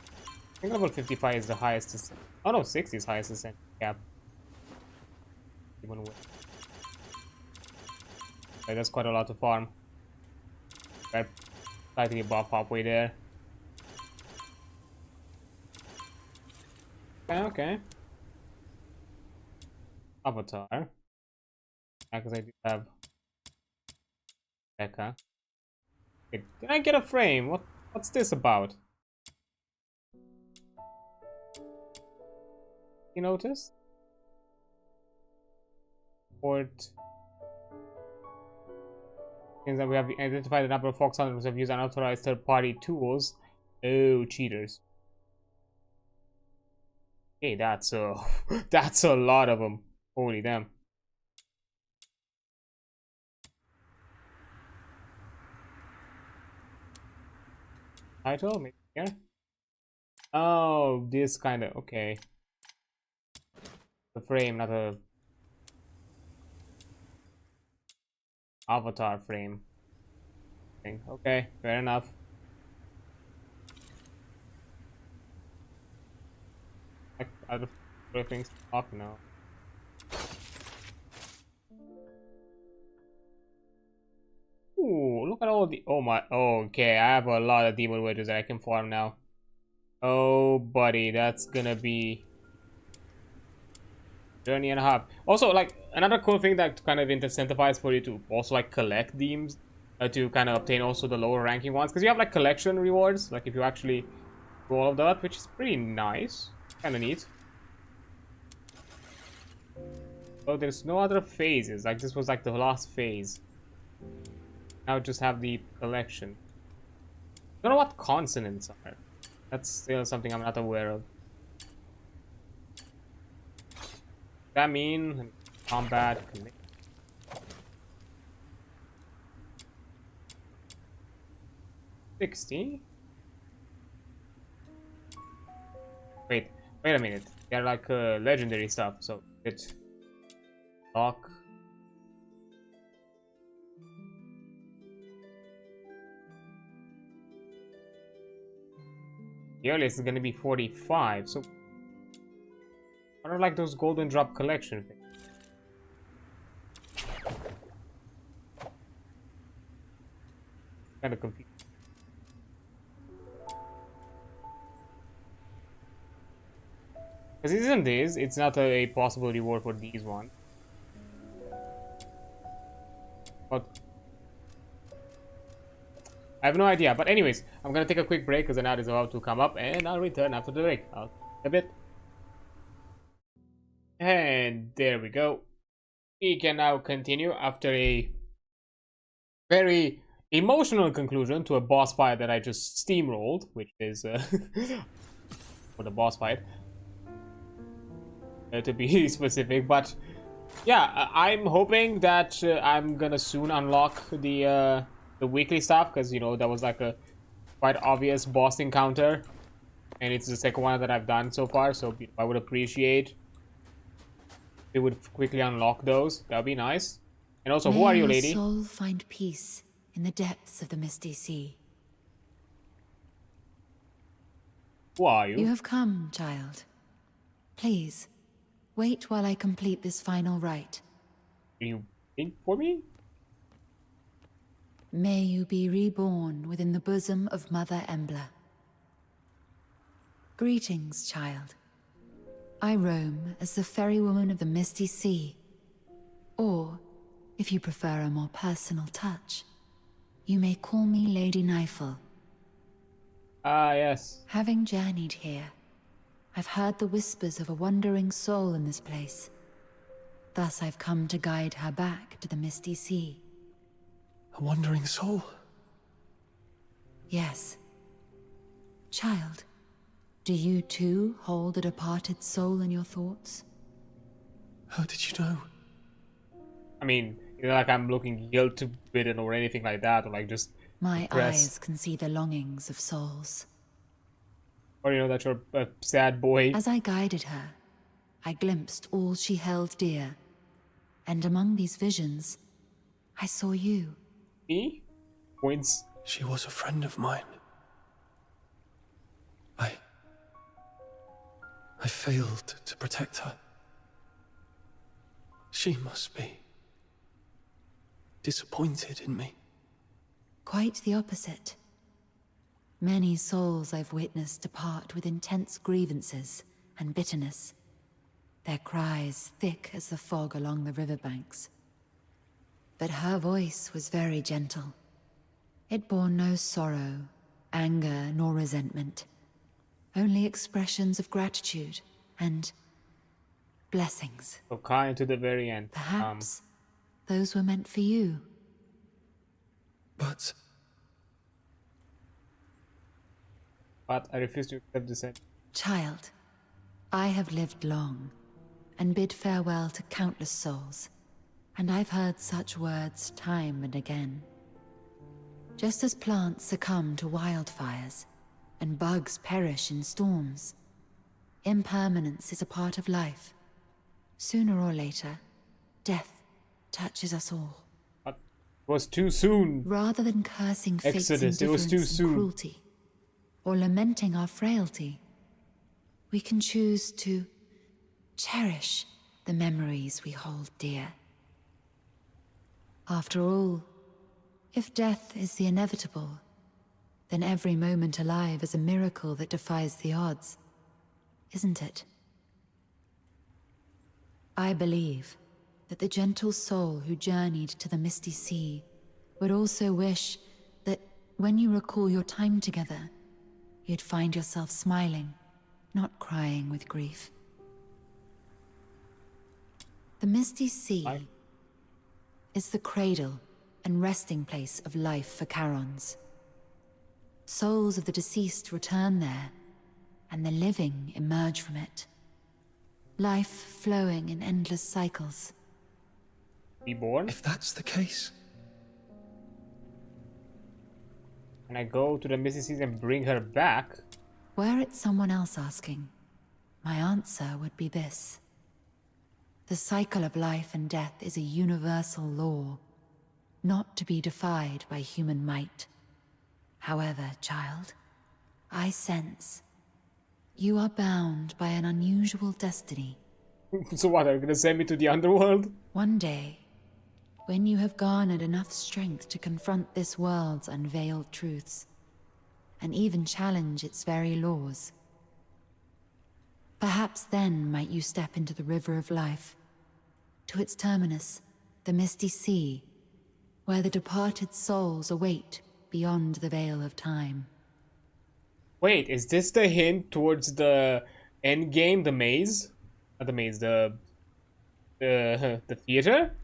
I think level 55 is the highest. Oh no, 60 is highest ascent cap. Even with. Okay, that's quite a lot to farm. Got slightly above halfway there. Okay. Avatar. Yeah, because I do have Becca. Okay, did I get a frame? What's this about? You notice? Port. Means that we have identified the number of fox hunters who have used unauthorized third-party tools. Oh, cheaters. Okay, that's a lot of them. Holy damn. Title, maybe here. Oh, this kind of okay. The frame, not a avatar frame. Okay, fair enough. Other things off now. Ooh, look at all the. Oh my. Okay, I have a lot of demon wedges that I can farm now. Oh, buddy, that's gonna be journey and a half. Also, like another cool thing that kind of incentivizes for you to also like collect themes to kind of obtain also the lower ranking ones, because you have like collection rewards. Like if you actually do all of that, which is pretty nice, kind of neat. Oh, there's no other phases. Like this was like the last phase. Now just have the collection. Don't know what consonants are. That's still something I'm not aware of. That mean combat. 60. Wait a minute. They're like legendary stuff, so it's lock. The earliest is gonna be 45, so I don't like those golden drop collection things. Kinda confused. Because isn't this? It's not a possible reward for these ones. But I have no idea. But anyways, I'm gonna take a quick break because an ad is about to come up, and I'll return after the break. A bit. And there we go. We can now continue after a very emotional conclusion to a boss fight that I just steamrolled, which is for the boss fight. To be specific, but yeah, I'm hoping that I'm gonna soon unlock the weekly stuff, because you know that was like a quite obvious boss encounter, and it's the second one that I've done so far. So I would appreciate if it would quickly unlock those. That'd be nice. And also, who are you, lady? May your soul find peace in the depths of the misty sea. Who are you? You have come, child. Please. Wait while I complete this final rite. Are you waiting for me? May you be reborn within the bosom of Mother Embla. Greetings, child. I roam as the ferrywoman of the Misty Sea. Or, if you prefer a more personal touch, you may call me Lady Nifel. Ah, yes. Having journeyed here, I've heard the whispers of a wandering soul in this place. Thus I've come to guide her back to the Misty Sea. A wandering soul? Yes. Child, do you too hold a departed soul in your thoughts? How did you know? I mean, you know, like I'm looking guilt-ridden or anything like that, or like just My depressed. eyes can see the longings of souls. Or you know that you're a sad boy. As I guided her, I glimpsed all she held dear. And among these visions, I saw you. Me? Points. She was a friend of mine. I failed to protect her. She must be disappointed in me. Quite the opposite. Many souls I've witnessed depart with intense grievances and bitterness, their cries thick as the fog along the riverbanks. But her voice was very gentle. It bore no sorrow, anger, nor resentment. Only expressions of gratitude and blessings. So kind to the very end. Perhaps those were meant for you. But I refuse to accept this end. Child, I have lived long and bid farewell to countless souls, and I've heard such words time and again. Just as plants succumb to wildfires and bugs perish in storms, impermanence is a part of life. Sooner or later, death touches us all. It was too soon. Rather than cursing fate's Exodus, it was too indifference and soon. cruelty, or lamenting our frailty, we can choose to cherish the memories we hold dear. After all, if death is the inevitable, then every moment alive is a miracle that defies the odds, isn't it? I believe that the gentle soul who journeyed to the Misty Sea would also wish that when you recall your time together, you'd find yourself smiling, not crying with grief. The Misty Sea is the cradle and resting place of life for Charons. Souls of the deceased return there, and the living emerge from it. Life flowing in endless cycles. Reborn? If that's the case, Can I go to the Misty Sea and bring her back? Were it someone else asking, My answer would be this. The cycle of life and death is a universal law, not to be defied by human might. However, child, I sense you are bound by an unusual destiny. So what, are you gonna send me to the underworld? One day, when you have garnered enough strength to confront this world's unveiled truths, and even challenge its very laws, perhaps then might you step into the river of life, to its terminus, the misty sea, where the departed souls await beyond the veil of time. Wait, is this the hint towards the end game, the maze? Not the maze, the theater?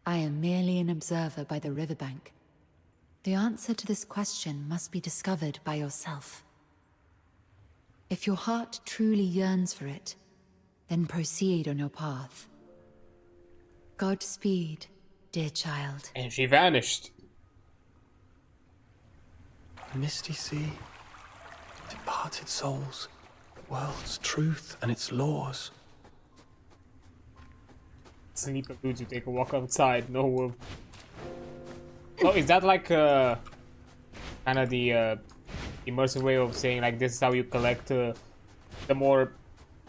I am merely an observer by the riverbank. The answer to this question must be discovered by yourself. If your heart truly yearns for it, then proceed on your path. Godspeed, dear child. And she vanished. Misty sea, departed souls, the world's truth and its laws. Sleep dudes who take a walk outside, no wolf. Oh, is that like kind of the immersive way of saying like this is how you collect the more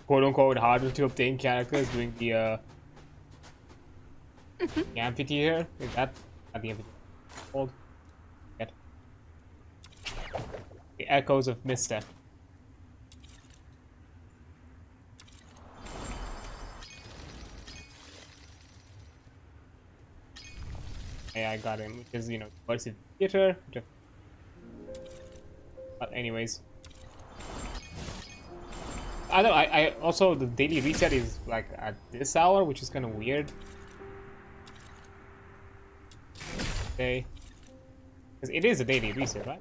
quote-unquote harder to obtain characters doing the amphitheater? Is that not the amphitheater called? Yet. The Echoes of Misstep. Yeah, I got him, which is, you know, immersive theater. But anyways. I don't know, I also, the daily reset is like at this hour, which is kind of weird. Okay. Because it is a daily reset, right?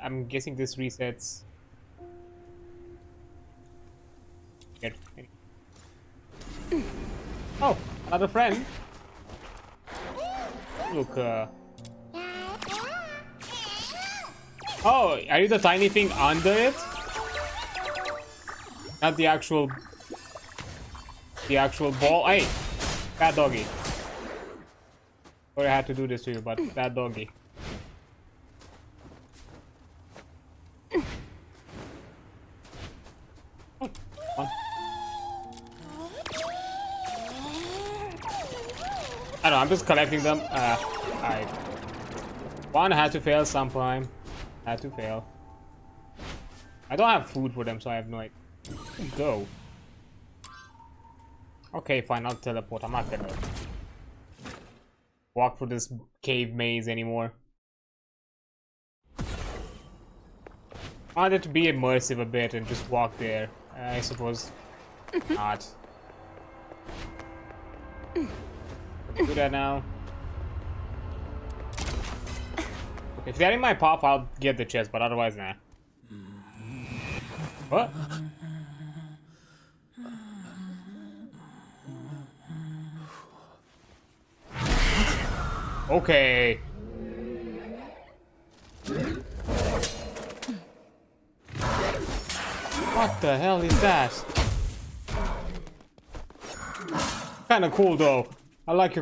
I'm guessing this resets. Weird. Oh, another friend. Look, oh, are you the tiny thing under it? Not the actual ball. Hey, bad doggy. Sorry I had to do this to you, but bad doggy. Oh, come on. I don't know, I'm just collecting them. One had to fail sometime. Had to fail. I don't have food for them, so I have no idea. Go. Okay, fine, I'll teleport. I'm not gonna walk through this cave maze anymore. I wanted to be immersive a bit and just walk there. I suppose not. Do that now. If they're in my path, I'll get the chest, but otherwise, nah. What? Okay. What the hell is that? Kinda cool though. I like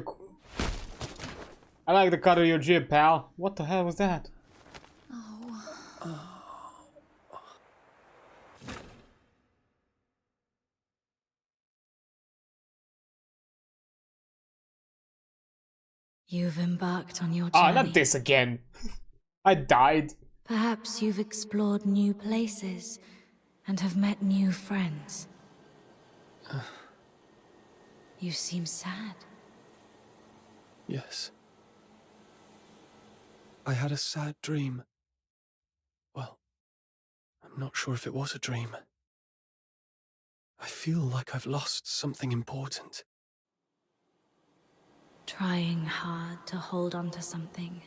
the cut of your jib, pal. What the hell was that? You've embarked on your journey. Ah, not this again. I died. Perhaps you've explored new places and have met new friends. You seem sad. Yes. I had a sad dream. Well, I'm not sure if it was a dream. I feel like I've lost something important. Trying hard to hold on to something,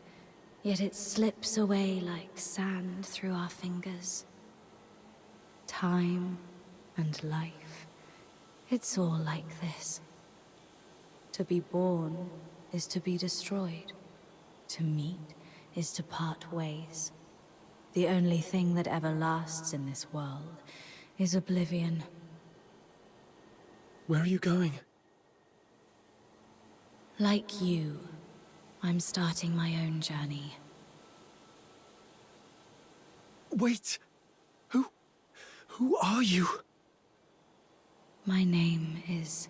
yet it slips away like sand through our fingers. Time and life, it's all like this. To be born is to be destroyed. To meet is to part ways. The only thing that ever lasts in this world is oblivion. Where are you going? Like you, I'm starting my own journey. Wait! Who are you? My name is...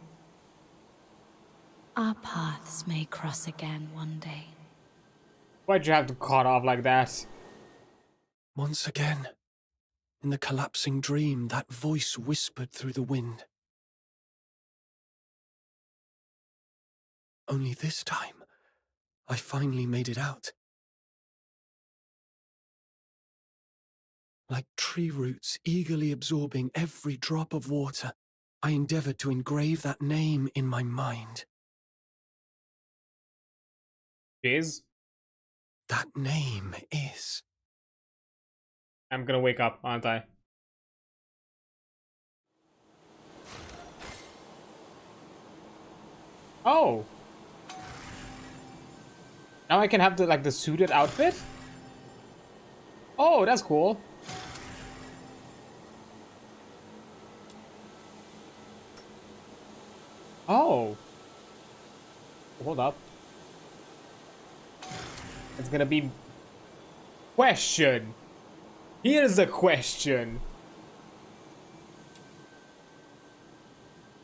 Our paths may cross again one day. Why'd you have to cut off like that? Once again, in the collapsing dream, that voice whispered through the wind. Only this time, I finally made it out. Like tree roots eagerly absorbing every drop of water, I endeavored to engrave that name in my mind. Is? That name is... I'm gonna wake up, aren't I? Oh! Now I can have the suited outfit? Oh, that's cool. Oh. Hold up. It's gonna be... Question. Here's the question.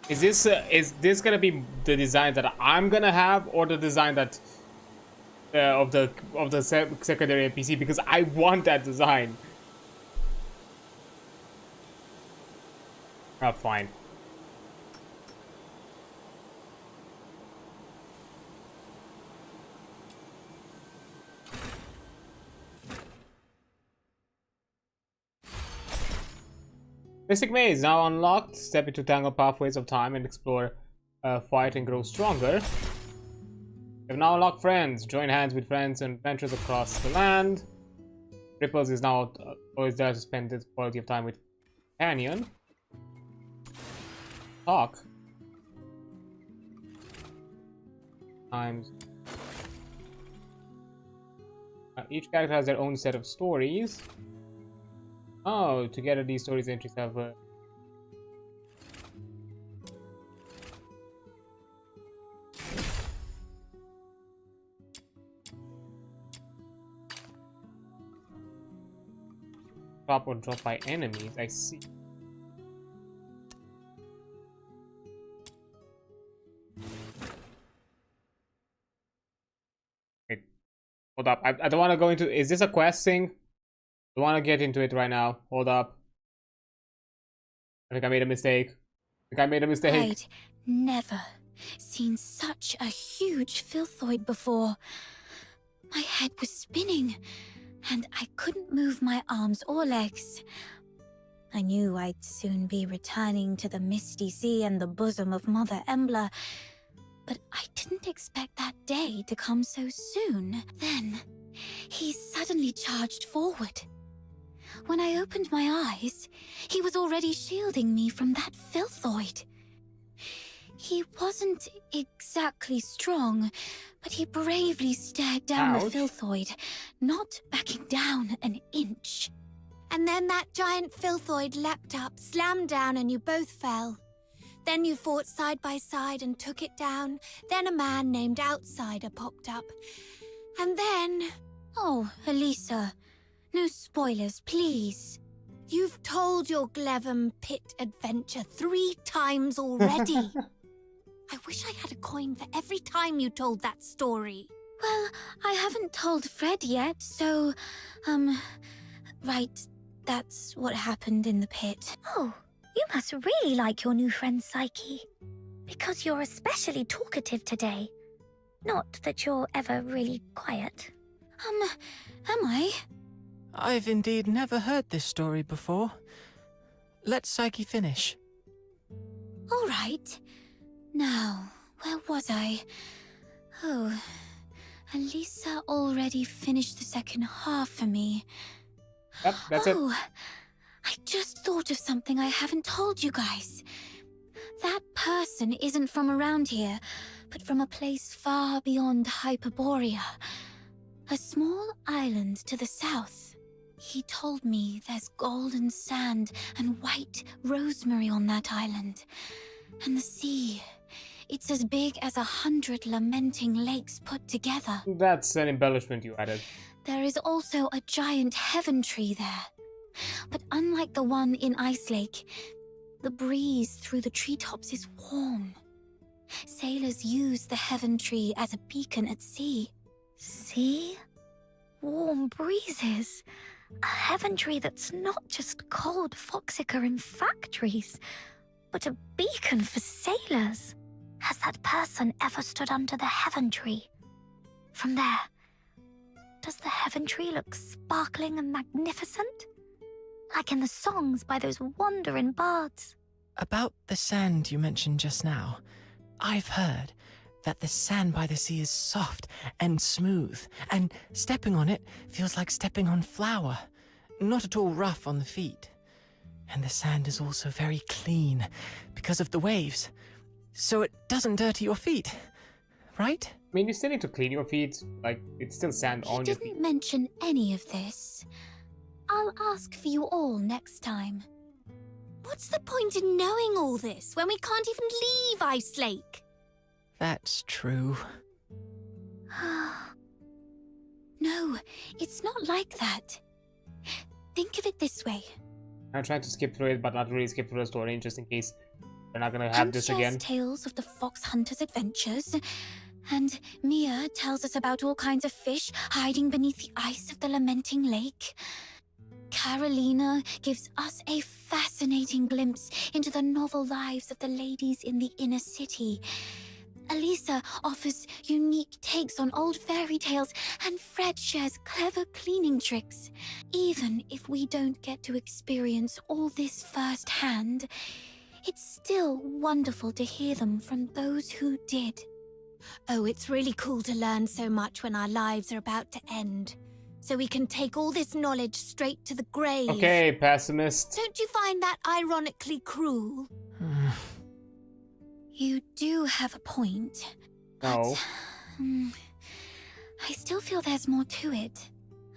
Is this gonna be the design that I'm gonna have, or the design that of the secondary NPC? Because I want that design. Oh, fine. Mystic Maze now unlocked. Step into tangled pathways of time and explore, fight and grow stronger. We have now unlocked friends. Join hands with friends and ventures across the land. Ripples is now always there to spend this quality of time with companion. Talk. Times. Each character has their own set of stories. Oh, together these stories entries have drop or drop by enemies, I see. Wait, hold up, I don't want to go into... Is this a quest thing? I want to get into it right now. Hold up. I think I made a mistake. I'd never seen such a huge filthoid before. My head was spinning, and I couldn't move my arms or legs. I knew I'd soon be returning to the misty sea and the bosom of Mother Embla, but I didn't expect that day to come so soon. Then, he suddenly charged forward. When I opened my eyes, he was already shielding me from that filthoid. He wasn't exactly strong, but he bravely stared down the filthoid, not backing down an inch. And then that giant filthoid leapt up, slammed down, and you both fell. Then you fought side by side and took it down. Then a man named Outsider popped up. And then... Oh, Elisa... No spoilers, please. You've told your Glevum pit adventure 3 times already. I wish I had a coin for every time you told that story. Well, I haven't told Fred yet, so... Right, that's what happened in the pit. Oh, you must really like your new friend Psyche. Because you're especially talkative today. Not that you're ever really quiet. Am I? I've indeed never heard this story before. Let Psyche finish. All right. Now, where was I? Oh, Elisa already finished the second half for me. Yep, that's it. I just thought of something I haven't told you guys. That person isn't from around here, but from a place far beyond Hyperborea. A small island to the south. He told me there's golden sand and white rosemary on that island. And the sea, it's as big as 100 lamenting lakes put together. That's an embellishment you added. There is also a giant heaven tree there. But unlike the one in Ice Lake, the breeze through the treetops is warm. Sailors use the heaven tree as a beacon at sea. See? Warm breezes. A heaven tree that's not just cold foxica in factories, but a beacon for sailors. Has that person ever stood under the heaven tree? From there, does the heaven tree look sparkling and magnificent? Like in the songs by those wandering bards? About the sand you mentioned just now, I've heard that the sand by the sea is soft and smooth, and stepping on it feels like stepping on flour, not at all rough on the feet. And the sand is also very clean because of the waves, so it doesn't dirty your feet, right? I mean, you still need to clean your feet, like, it's still sand on your feet. He didn't mention any of this. I'll ask for you all next time. What's the point in knowing all this when we can't even leave Ice Lake? That's true. No, it's not like that. Think of it this way. I'm trying to skip through it, but not really skip through the story, just in case we're not gonna have this again. Tales of the fox hunter's adventures, and Mia tells us about all kinds of fish hiding beneath the ice of the lamenting lake. Carolina gives us a fascinating glimpse into the novel lives of the ladies in the inner city. Elisa offers unique takes on old fairy tales, and Fred shares clever cleaning tricks. Even if we don't get to experience all this firsthand, it's still wonderful to hear them from those who did. Oh, it's really cool to learn so much when our lives are about to end. So we can take all this knowledge straight to the grave. Okay, pessimist. Don't you find that ironically cruel? You do have a point. No. I still feel there's more to it.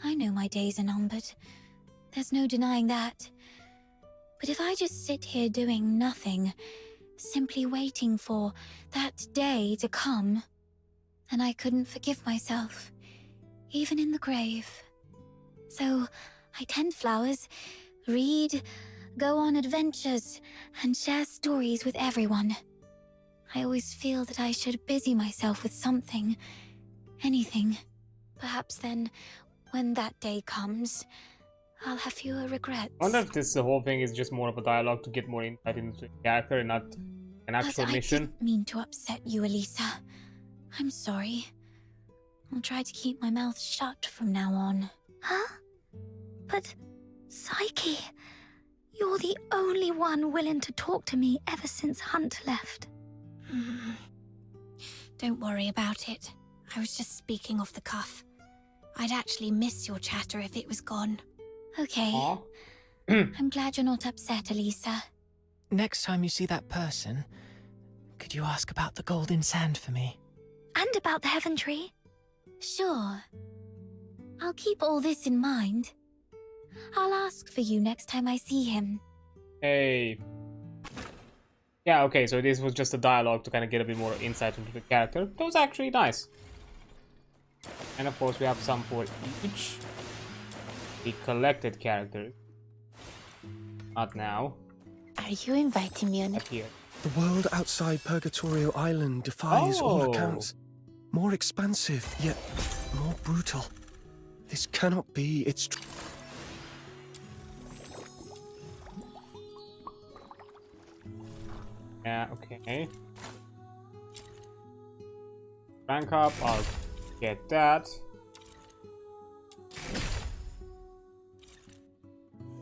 I know my days are numbered. There's no denying that. But if I just sit here doing nothing, simply waiting for that day to come, then I couldn't forgive myself, even in the grave. So I tend flowers, read, go on adventures, and share stories with everyone. I always feel that I should busy myself with something, anything. Perhaps then, when that day comes, I'll have fewer regrets. I wonder if this whole thing is just more of a dialogue to get more insight into the character and not an actual mission. I didn't mean to upset you, Elisa. I'm sorry. I'll try to keep my mouth shut from now on. Huh? But, Psyche, you're the only one willing to talk to me ever since Hunt left. Don't worry about it. I was just speaking off the cuff. I'd actually miss your chatter if it was gone. Okay. I'm glad you're not upset, Elisa. Next time you see that person, could you ask about the golden sand for me? And about the heaven tree? Sure. I'll keep all this in mind. I'll ask for you next time I see him. Hey. Yeah, okay, so this was just a dialogue to kind of get a bit more insight into the character. That was actually nice. And of course we have some for each. The collected characters. Not now. Are you inviting me on it? Here. The world outside Purgatorio Island defies all accounts. More expansive, yet more brutal. This cannot be. It's yeah, okay. Rank up, I'll get that.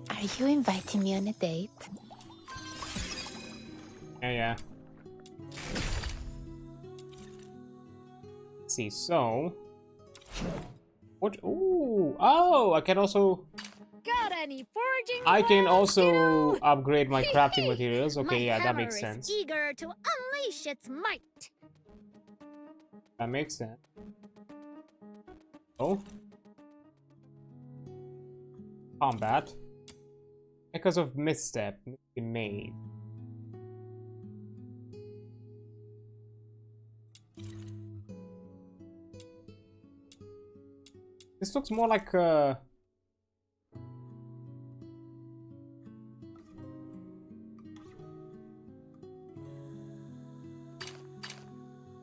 Are you inviting me on a date? Yeah. Let's see, so... What? Ooh! Oh! I can also... Got any foraging? I can also upgrade my crafting materials. Okay, my yeah, that hammer makes is sense. Eager to unleash its might. That makes sense. Oh. Combat. Because of misstep made. This looks more like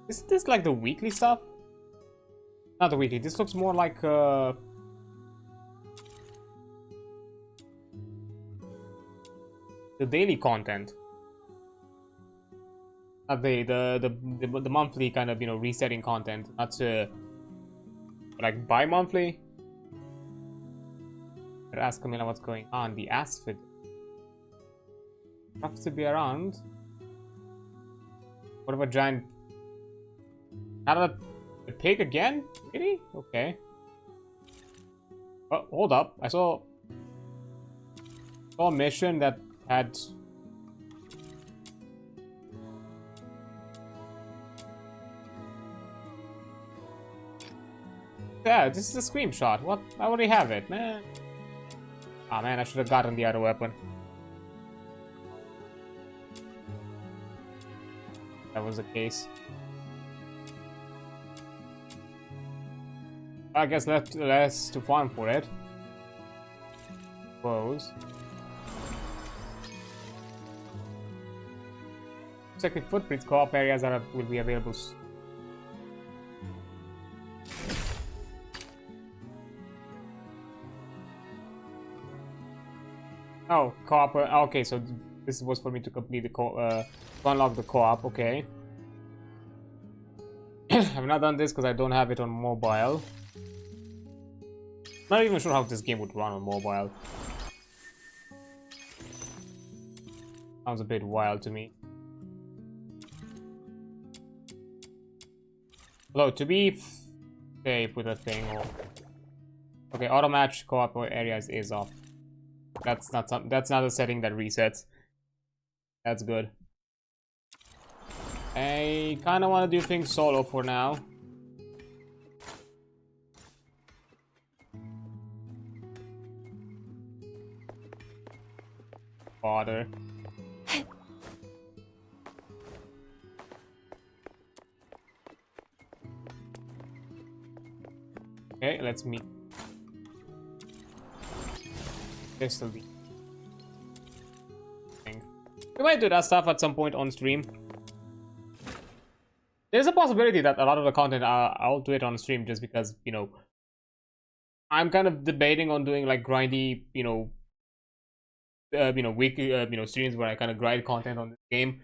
Isn't this like the weekly stuff? Not the weekly. This looks more like the daily content. Not the monthly kind of, you know, resetting content. Not like bi-monthly. Ask Camilla what's going on. The Aspid happens to be around. What about giant? Not a pig again? Really? Okay. Oh, hold up. I saw a mission that had yeah, this is a screenshot. What? I already have it, man. Ah, man, I should have gotten the other weapon. That was the case. I guess less to farm for it. Suppose. Check the footprints. Co-op areas that will be available. Oh, co-op. Okay, so this was for me to complete the to unlock the co-op. Okay. I've not done this because I don't have it on mobile. Not even sure how this game would run on mobile. Sounds a bit wild to me. Although to be safe with a thing, or okay, auto match co-op areas is off. That's not a setting that resets. That's good. I kind of want to do things solo for now. Bother. Okay, let's meet. This will be. We might do that stuff at some point on stream. There's a possibility that a lot of the content I'll do it on stream just because, you know, I'm kind of debating on doing like grindy, you know, weekly, streams where I kind of grind content on this game,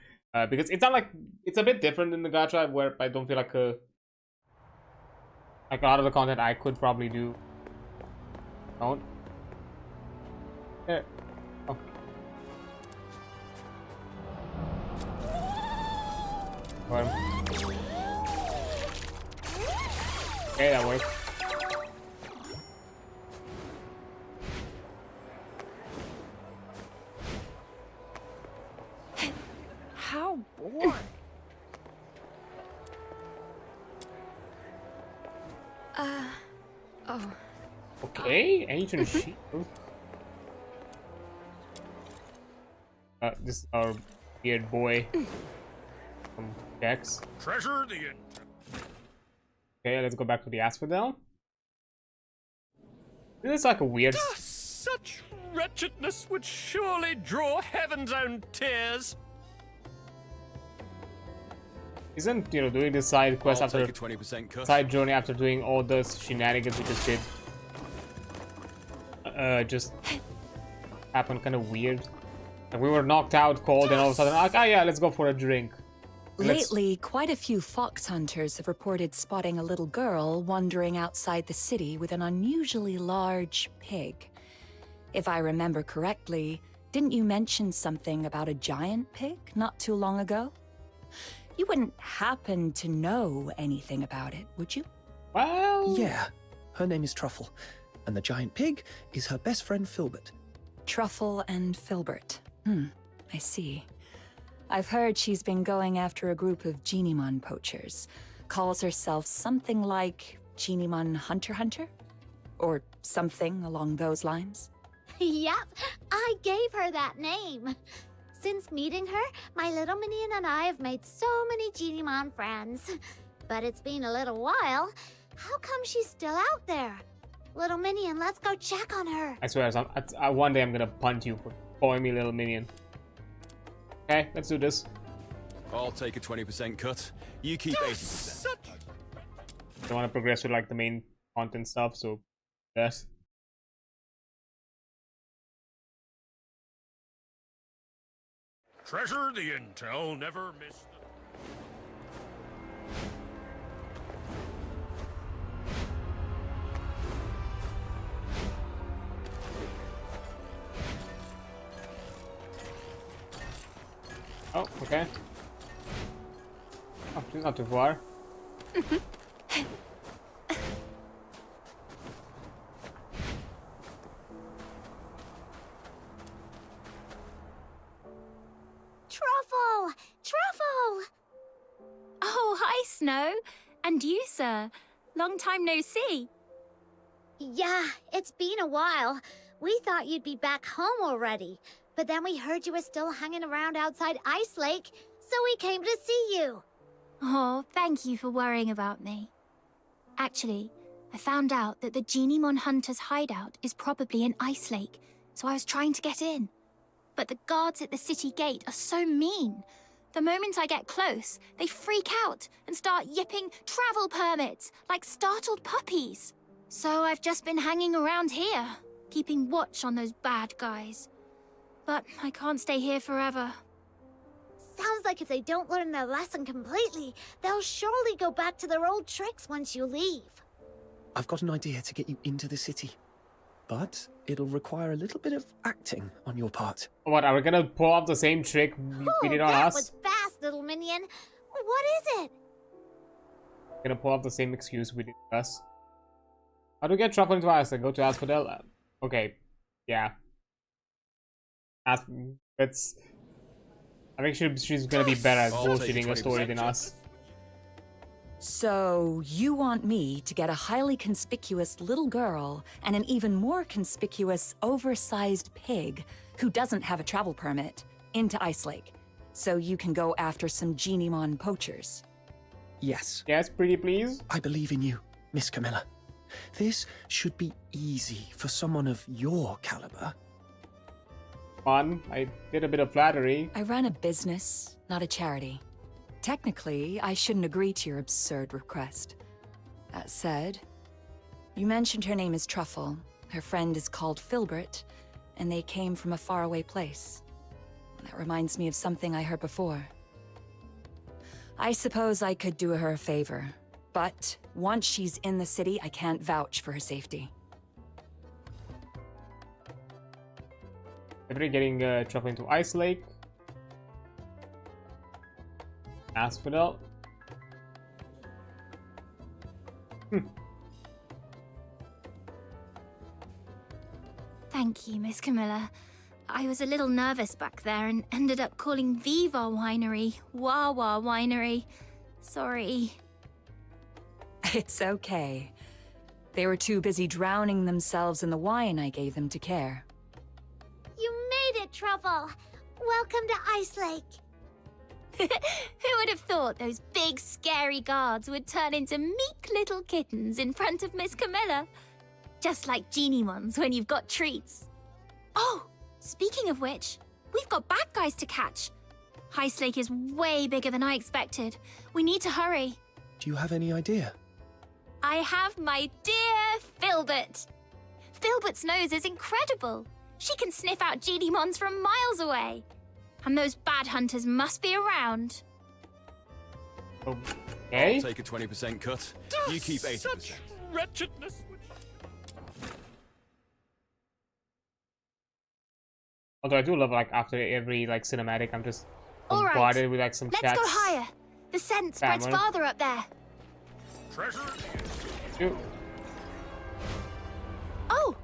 because it's not like it's a bit different in the gacha where I don't feel like a lot of the content I could probably do. Don't. Yeah. Oh. Okay, that worked. How bored. Oh. Okay, ancient shield. This is our weird boy from Dex. Treasure the end. Okay, let's go back to the Asphodel. This is like a weird. Such wretchedness would surely draw heaven's own tears. Isn't, you know, doing this side quest after 20% cut. side journey after doing all those shenanigans we just did just happened kind of weird. And we were knocked out cold and all of a sudden like, oh yeah, let's go for a drink. Lately, quite a few fox hunters have reported spotting a little girl wandering outside the city with an unusually large pig. If I remember correctly, didn't you mention something about a giant pig not too long ago? You wouldn't happen to know anything about it, would you? Well... Yeah, her name is Truffle, and the giant pig is her best friend Filbert. Truffle and Filbert. I see. I've heard she's been going after a group of Genimon poachers. Calls herself something like Genimon Hunter? Or something along those lines? Yep, I gave her that name. Since meeting her, my little minion and I have made so many Genimon friends. But it's been a little while. How come she's still out there? Little minion, let's go check on her. I swear, one day I'm gonna punt you for calling me little minion. Okay, let's do this. I'll take a 20% cut. You keep 80%. I want to progress with like the main content stuff, so yes. Treasure the intel, never miss the... Oh, okay. Oh, she's not too far. Truffle! Truffle! Oh, hi, Snow. And you, sir. Long time no see. Yeah, it's been a while. We thought you'd be back home already. But then we heard you were still hanging around outside Ice Lake, so we came to see you. Oh, thank you for worrying about me. Actually, I found out that the Genimon Hunter's hideout is probably in Ice Lake, so I was trying to get in. But the guards at the city gate are so mean. The moment I get close, they freak out and start yipping travel permits like startled puppies. So I've just been hanging around here, keeping watch on those bad guys. But I can't stay here forever. Sounds like if they don't learn their lesson completely, they'll surely go back to their old tricks once you leave. I've got an idea to get you into the city. But it'll require a little bit of acting on your part. What, are we gonna pull off the same trick we did on that us? was fast, little minion. What is it? Gonna pull off the same excuse we did with us. How to get Truffle into Iceland? Go to Asphodel. Okay, yeah. It's... I think she's gonna be better at bullshitting a story than us. So, you want me to get a highly conspicuous little girl and an even more conspicuous, oversized pig who doesn't have a travel permit into Ice Lake, so you can go after some Genimon poachers? Yes. Yes, pretty please? I believe in you, Miss Camilla. This should be easy for someone of your caliber. Fun. I did a bit of flattery. I run a business, not a charity. Technically, I shouldn't agree to your absurd request. That said, you mentioned her name is Truffle, her friend is called Filbert, and they came from a faraway place. That reminds me of something I heard before. I suppose I could do her a favor, but once she's in the city, I can't vouch for her safety. Everybody getting Truffle into Ice Lake. Asphodel. Thank you, Miss Camilla. I was a little nervous back there and ended up calling Viva Winery Wawa Winery. Sorry. It's okay. They were too busy drowning themselves in the wine I gave them to care. You made it, Truffle. Welcome to Ice Lake. Who would have thought those big, scary guards would turn into meek little kittens in front of Miss Camilla? Just like Genimons when you've got treats. Oh, speaking of which, we've got bad guys to catch. Ice Lake is way bigger than I expected. We need to hurry. Do you have any idea? I have my dear Filbert. Filbert's nose is incredible. She can sniff out Genimons from miles away. And those bad hunters must be around. Okay. I'll take a 20% cut. You keep 80%. Such wretchedness. Although I do love, like, after every like cinematic, I'm just All right, bombarded with like some let's chats. go higher. The scent spreads Family. farther up there. Treasure. Shoot. Oh,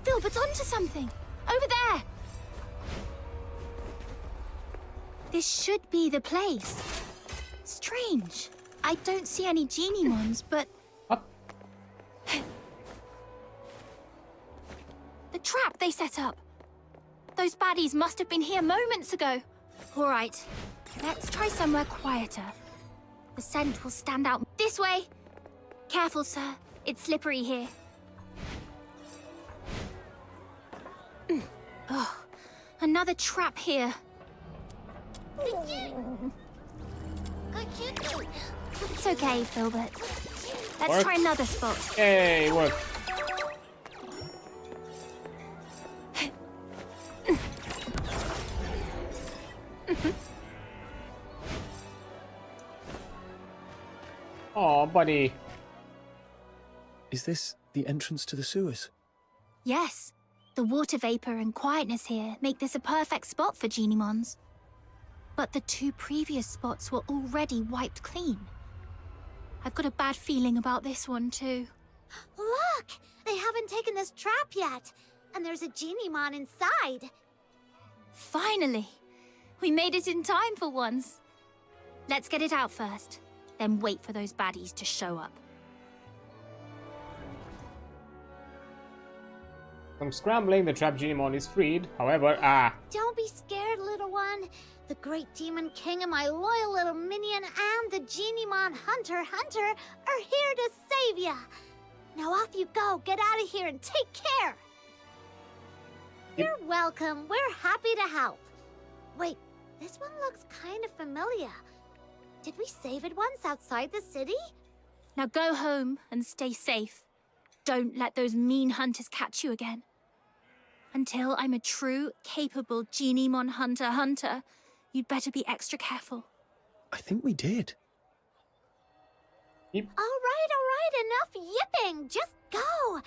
Filbert's onto something. Over there. This should be the place. Strange. I don't see any Genimons, but... trap they set up. Those baddies must have been here moments ago. All right, let's try somewhere quieter. The scent will stand out this way. Careful, sir. It's slippery here. Oh, another trap here. It's okay, Filbert. Let's try another spot. Hey, work. Oh, buddy. Is this the entrance to the sewers? Yes. The water vapor and quietness here make this a perfect spot for Genimons. But the 2 previous spots were already wiped clean. I've got a bad feeling about this one, too. Look! They haven't taken this trap yet. And there's a Genimon inside. Finally! We made it in time for once. Let's get it out first, then wait for those baddies to show up. From scrambling, the trapped Genimon is freed. However, Don't be scared, little one. The great demon king and my loyal little minion and the Genimon hunter are here to save ya. Now off you go. Get out of here and take care. You're welcome. We're happy to help. Wait, this one looks kind of familiar. Did we save it once outside the city? Now go home and stay safe. Don't let those mean hunters catch you again. Until I'm a true, capable Genimon hunter, you'd better be extra careful. I think we did. All right, enough yipping. Just go.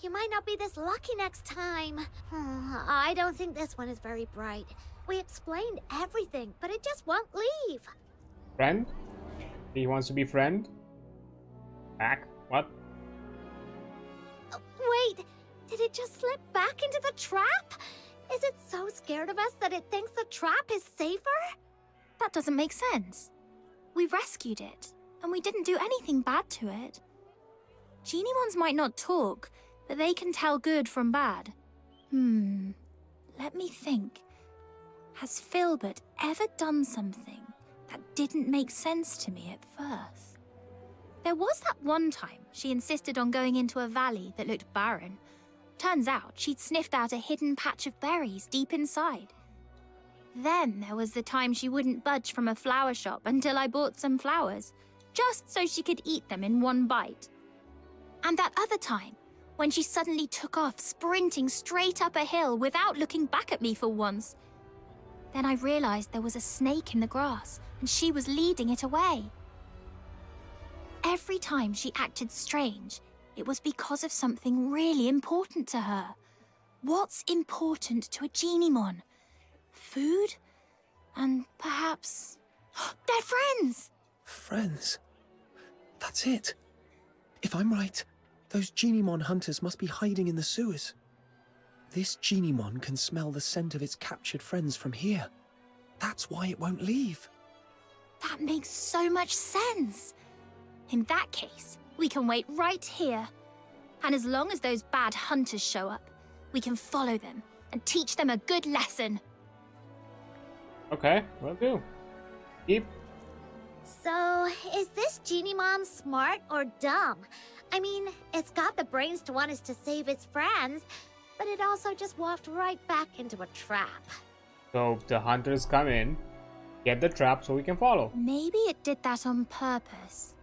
You might not be this lucky next time. I don't think this one is very bright. We explained everything, but it just won't leave. friend? He wants to be friend? Back? What? Wait, did it just slip back into the trap? Is it so scared of us that it thinks the trap is safer? That doesn't make sense. We rescued it, and we didn't do anything bad to it. Genimons might not talk, but they can tell good from bad. Let me think. Has Filbert ever done something that didn't make sense to me at first? There was that one time she insisted on going into a valley that looked barren. Turns out she'd sniffed out a hidden patch of berries deep inside. Then there was the time she wouldn't budge from a flower shop until I bought some flowers, just so she could eat them in one bite. And that other time, when she suddenly took off sprinting straight up a hill without looking back at me for once. Then I realized there was a snake in the grass, and she was leading it away. Every time she acted strange, it was because of something really important to her. What's important to a Genimon? Food? And perhaps... they're friends! Friends? That's it. If I'm right, those Genimon hunters must be hiding in the sewers. This Genimon can smell the scent of its captured friends from here. That's why it won't leave. That makes so much sense. In that case, we can wait right here. And as long as those bad hunters show up, we can follow them and teach them a good lesson. Okay, will do. Keep. So, is this Genimon smart or dumb? I mean, it's got the brains to want us to save its friends, but it also just walked right back into a trap. So the hunters come in, get the trap so we can follow. Maybe it did that on purpose.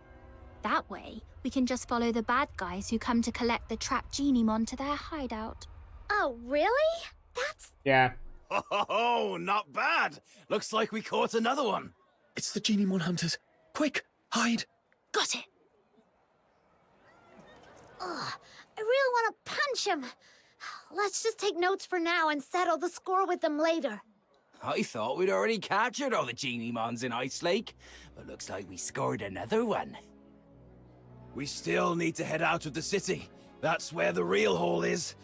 That way, we can just follow the bad guys who come to collect the trapped Genimon to their hideout. Oh, really? That's... Yeah. Oh, not bad. Looks like we caught another one. It's the Genimon hunters. Quick, hide. Got it. Ugh, I really want to punch him. Let's just take notes for now and settle the score with them later. I thought we'd already captured all the Genimons in Ice Lake, but looks like we scored another one. We still need to head out of the city. That's where the real hole is.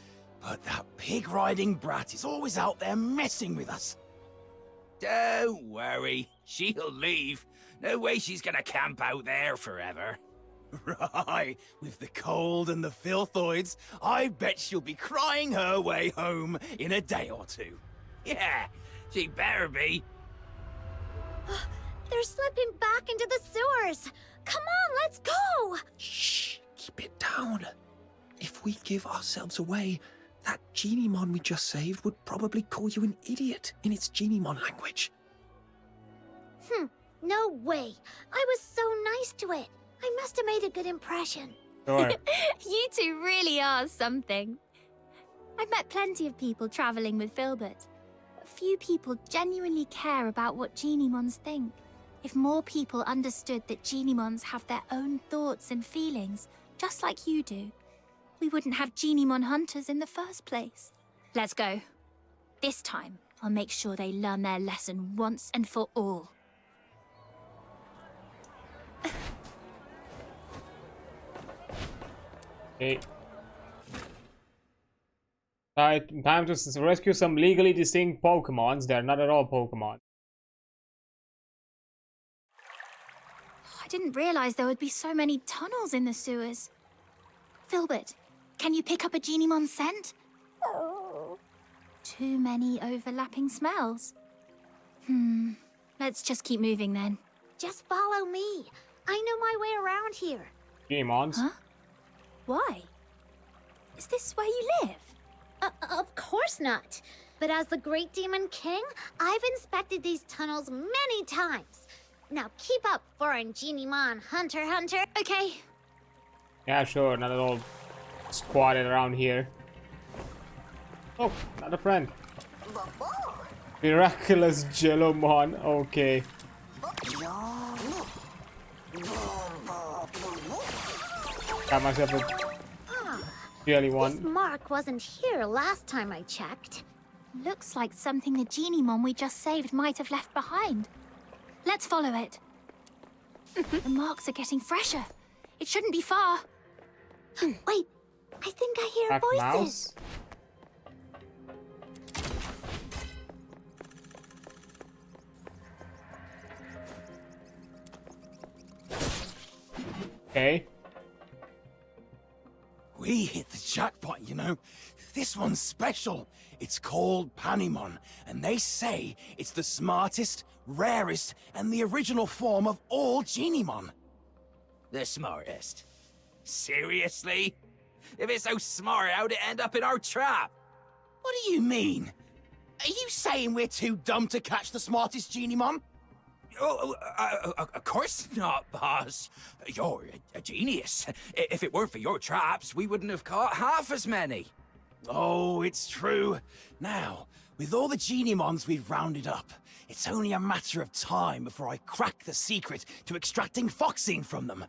But that pig-riding brat is always out there messing with us. Don't worry, she'll leave. No way she's gonna camp out there forever. Right, with the cold and the filthoids, I bet she'll be crying her way home in a day or two. Yeah, she better be. They're slipping back into the sewers. Come on, let's go! Shh, keep it down. If we give ourselves away, that Genimon we just saved would probably call you an idiot in its Genimon language. No way. I was so nice to it. I must have made a good impression. Sure. You two really are something. I've met plenty of people traveling with Filbert. But few people genuinely care about what Genimons think. If more people understood that Genimons have their own thoughts and feelings, just like you do, we wouldn't have Genimon hunters in the first place. Let's go. This time, I'll make sure they learn their lesson once and for all. Okay. Time to rescue some legally distinct Pokemons. They're not at all Pokemon. I didn't realize there would be so many tunnels in the sewers. Filbert, can you pick up a Genimon scent? Too many overlapping smells. Let's just keep moving then. Just follow me. I know my way around here. Genimons? Huh? Why? Is this where you live? Of course not. But as the Great Demon King, I've inspected these tunnels many times. Now keep up, foreign Genimon hunter. Okay. Yeah, sure. Not at all squatted around here. Oh, not a friend. Miraculous Jellomon. Okay. Got myself a jelly one. This mark wasn't here last time I checked. Looks like something the Genimon we just saved might have left behind. Let's follow it. The marks are getting fresher. It shouldn't be far. Wait, I think I hear Black voices. mouse? Okay. We hit the jackpot, you know. This one's special. It's called Panimon, and they say it's the smartest, rarest, and the original form of all Genimon. The smartest? Seriously? If it's so smart, how'd it end up in our trap? What do you mean? Are you saying we're too dumb to catch the smartest Genimon? Of course not, boss. You're a genius. If it weren't for your traps, we wouldn't have caught half as many. Oh, it's true. Now, with all the Genimons we've rounded up, it's only a matter of time before I crack the secret to extracting Foxine from them.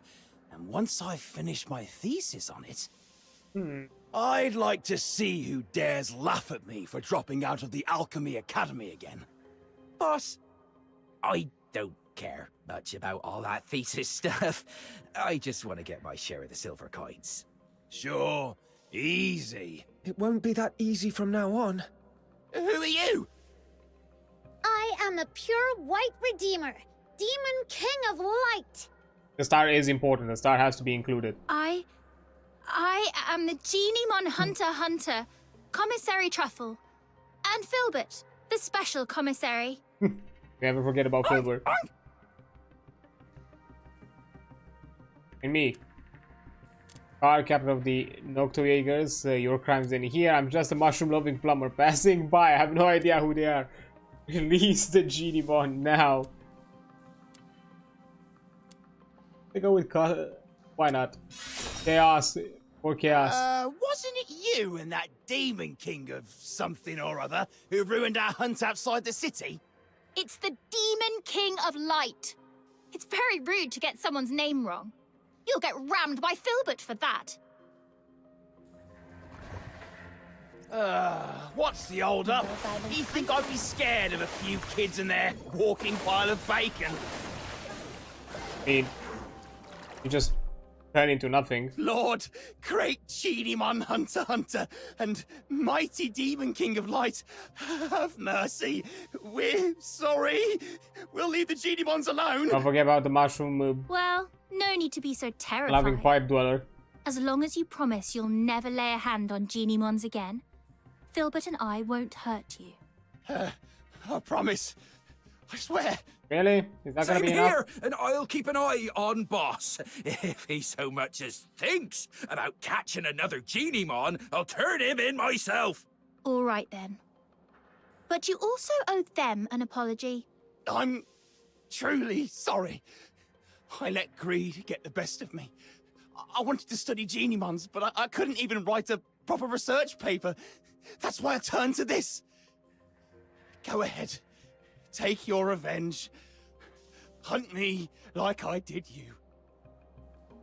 And once I've finished my thesis on it, I'd like to see who dares laugh at me for dropping out of the Alchemy Academy again. Boss, I don't care much about all that thesis stuff. I just want to get my share of the silver coins. Sure, easy. It won't be that easy from now on. Who are you? I am the pure white redeemer, Demon King of Light. The star is important. The star has to be included. I am the Genimon hunter, Commissary Truffle, and Filbert, the special commissary. Never forget about Filbert. And me. Captain of the Noctojaegers. Your crimes in here. I'm just a mushroom-loving plumber passing by. I have no idea who they are. Release the Genimon now. They go with why not? Chaos or chaos. Wasn't it you and that Demon King of something or other who ruined our hunt outside the city? It's the Demon King of Light. It's very rude to get someone's name wrong. You'll get rammed by Filbert for that. What's the hold up? You think I'd be scared of a few kids in their walking pile of bacon? I mean, you just turn into nothing. Lord, great Genimon hunter, and mighty Demon King of Light, have mercy. We're sorry. We'll leave the Genimons alone. Don't forget about the mushroom. Well, no need to be so terrified. Loving pipe dweller. As long as you promise you'll never lay a hand on Geniemons again, Filbert and I won't hurt you. I promise. I swear. Really? Is that gonna Same be enough? here, and I'll keep an eye on Boss. If he so much as thinks about catching another Geniemon, I'll turn him in myself. All right then. But you also owe them an apology. I'm truly sorry. I let greed get the best of me. I wanted to study Geniemons, but I couldn't even write a proper research paper. That's why I turned to this. Go ahead. Take your revenge. Hunt me like I did you.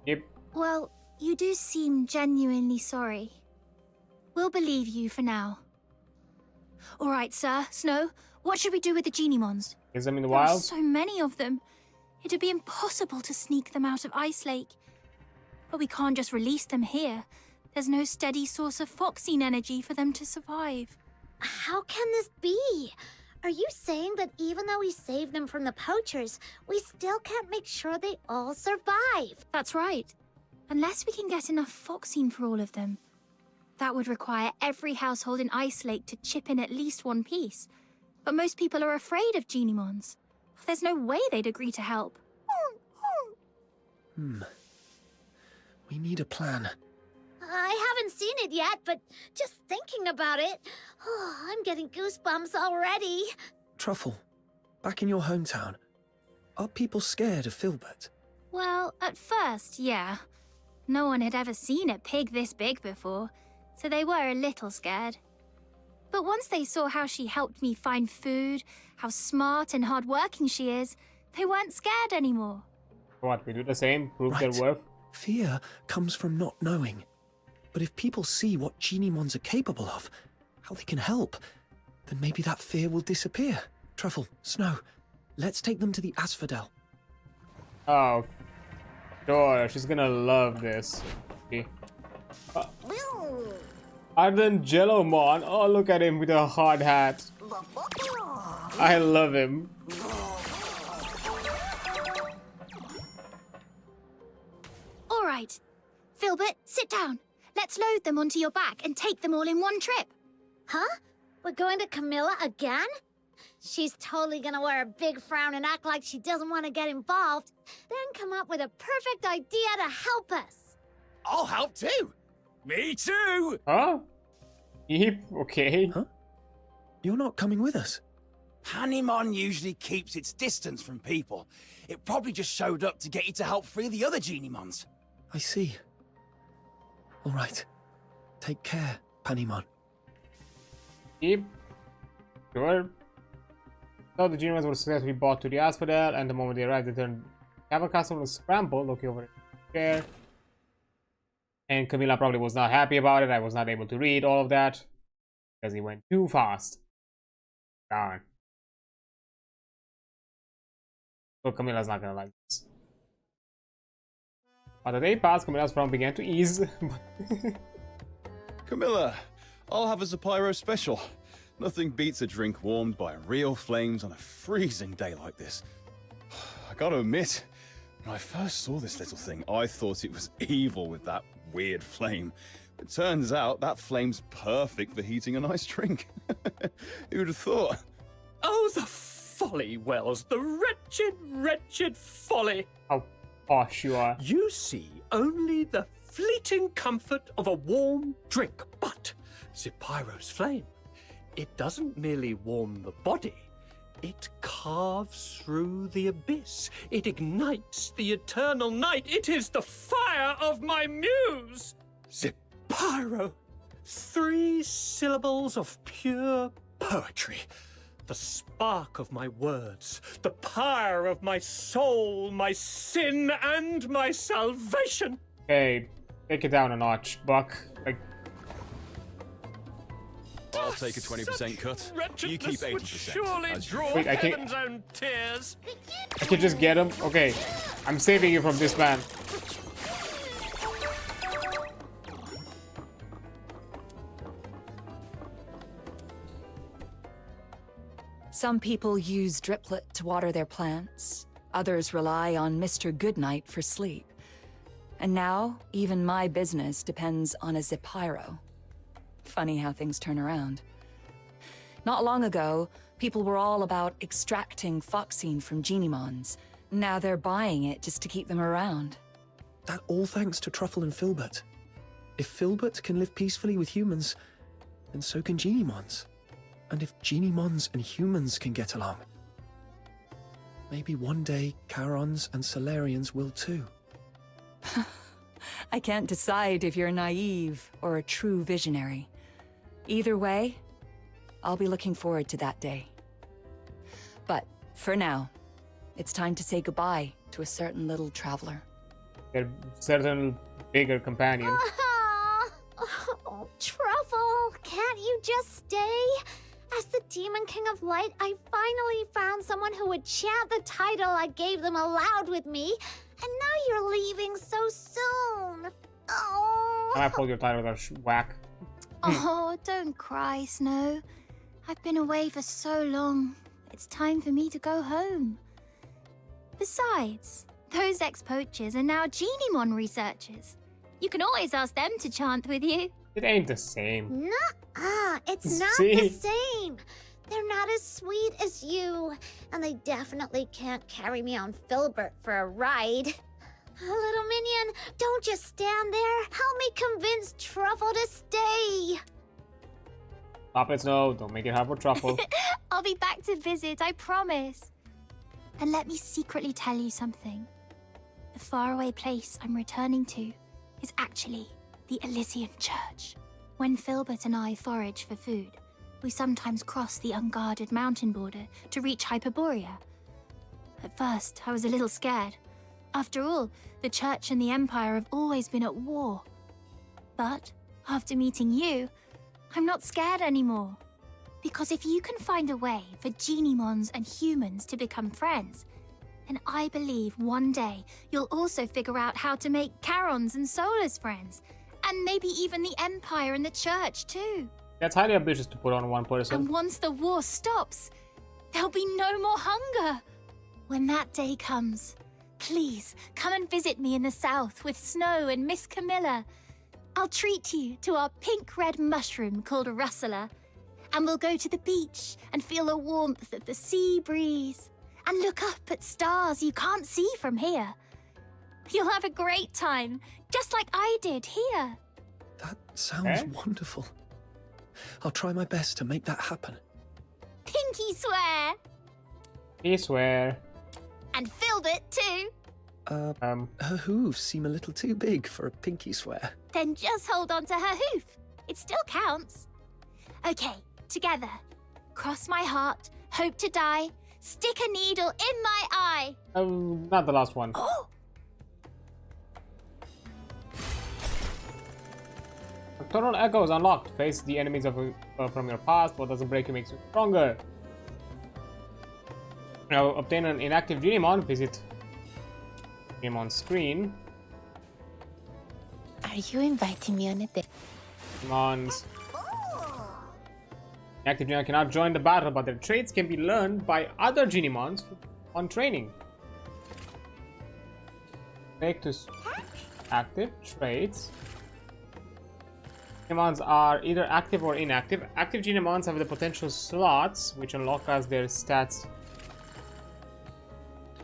Yep. Well, you do seem genuinely sorry. We'll believe you for now. All right, sir. Snow, what should we do with the Geniemons? Is them in the There are wild? so many of them. It'd be impossible to sneak them out of Ice Lake. But we can't just release them here. There's no steady source of Foxine energy for them to survive. How can this be? Are you saying that even though we saved them from the poachers, we still can't make sure they all survive? That's right. Unless we can get enough Foxine for all of them. That would require every household in Ice Lake to chip in at least one piece. But most people are afraid of Geniemons. There's no way they'd agree to help. We need a plan. I haven't seen it yet, but just thinking about it, I'm getting goosebumps already. Truffle, back in your hometown, are people scared of Filbert? Well, at first, yeah. No one had ever seen a pig this big before, so they were a little scared. But once they saw how she helped me find food, how smart and hardworking she is, they weren't scared anymore. What, we do the same? Prove their worth? Fear comes from not knowing. But if people see what Geniemons are capable of, how they can help, then maybe that fear will disappear. Truffle, Snow, let's take them to the Asphodel. Oh, sure. She's gonna love this. Okay. Jello-mon. Oh, look at him with a hard hat. I love him. All right. Filbert, sit down. Let's load them onto your back and take them all in one trip. Huh? We're going to Camilla again? She's totally gonna wear a big frown and act like she doesn't want to get involved, then come up with a perfect idea to help us. I'll help too. Me too. Huh? Yep, okay. Huh? You're not coming with us? Panemon usually keeps its distance from people. It probably just showed up to get you to help free the other Geniemons. I see. All right. Take care, Panemon. Yep. Sure. So the Geniemons were successfully brought to the Asphodel, and the moment they arrived, they turned Cavern Castle was scrambled, looking over there. And Camilla probably was not happy about it. I was not able to read all of that because he went too fast. Darn. So Camilla's not gonna like this. But the day passed, Camilla's frown began to ease. Camilla, I'll have a Zapyro special. Nothing beats a drink warmed by real flames on a freezing day like this. I gotta admit, when I first saw this little thing, I thought it was evil with that weird flame. It turns out that flame's perfect for heating a nice drink. Who'd have thought? Oh, the folly, Wells. The wretched, wretched folly. How posh you are. You see only the fleeting comfort of a warm drink. But Zapyro's flame, it doesn't merely warm the body. It carves through the abyss. It ignites the eternal night. It is the fire of my muse. Zapyro. 3 syllables of pure poetry. The spark of my words. The pyre of my soul, my sin, and my salvation. Hey, take it down a notch, Buck. Like, I'll take a 20% cut. You keep 80%. Surely draw wait, heaven's own tears. I can just get him? Okay. I'm saving you from this man. Some people use Driplet to water their plants. Others rely on Mr. Goodnight for sleep. And now, even my business depends on a Zipyro. Funny how things turn around. Not long ago, people were all about extracting Foxine from Genimons. Now they're buying it just to keep them around. That all thanks to Truffle and Filbert. If Filbert can live peacefully with humans, then so can Genimons. And if Genimons and humans can get along, maybe one day Charons and Solarians will too. I can't decide if you're naive or a true visionary. Either way, I'll be looking forward to that day. But for now, it's time to say goodbye to a certain little traveler. A certain bigger companion. Oh, Truffle, can't you just stay? As the Demon King of Light, I finally found someone who would chant the title I gave them aloud with me, and now you're leaving so soon. Oh. I pulled your title, that's whack. Oh, don't cry, Snow. I've been away for so long. It's time for me to go home. Besides, those ex-poachers are now Genimon researchers. You can always ask them to chant with you. It ain't the same. Nuh-uh, it's not See? the same. They're not as sweet as you, and they definitely can't carry me on Filbert for a ride. Little minion, don't just stand there. Help me convince Truffle to stay. Stop it, Snow. Don't make it hard for Truffle. I'll be back to visit, I promise. And let me secretly tell you something. The faraway place I'm returning to is actually the Elysian Church. When Filbert and I forage for food, we sometimes cross the unguarded mountain border to reach Hyperborea. At first, I was a little scared. After all, the Church and the Empire have always been at war. But after meeting you, I'm not scared anymore. Because if you can find a way for Genimons and humans to become friends, then I believe one day you'll also figure out how to make Charons and Solars friends, and maybe even the Empire and the Church too. That's highly ambitious to put on one person. And once the war stops, there'll be no more hunger. When that day comes, please come and visit me in the south with Snow and Miss Camilla. I'll treat you to our pink-red mushroom called a rustler, and we'll go to the beach and feel the warmth of the sea breeze, and look up at stars you can't see from here. You'll have a great time, just like I did here. That sounds wonderful. I'll try my best to make that happen. Pinky swear! He swear. And Filbert too. Her hooves seem a little too big for a pinky swear. Then just hold on to her hoof. It still counts. Okay, together. Cross my heart, hope to die, stick a needle in my eye. Not the last one. Oh! Nocturnal Echoes unlocked. Face the enemies from your past. What doesn't break you makes you stronger. Now obtain an inactive Genimon. Visit Genimon screen. Are you inviting me on a date? Genimons. Inactive Genimon cannot join the battle, but their traits can be learned by other Genimons on training. Take to switch active traits. Genimons are either active or inactive. Active Genimons have the potential slots, which unlock as their stats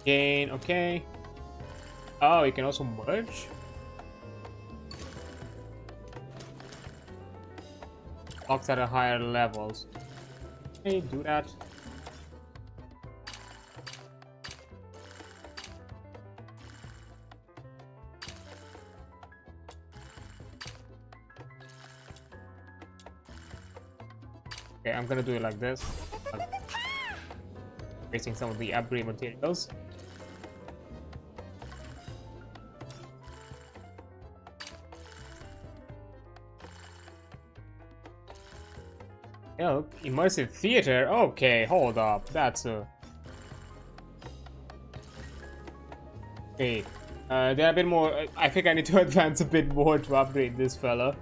gain. Okay. Oh, you can also merge. Locks at a higher levels. Okay, do that. Okay, I'm gonna do it like this. Wasting some of the abri materials. Oh, immersive theater. Okay, hold up. That's a. Okay, there are a bit more. I think I need to advance a bit more to upgrade this fella.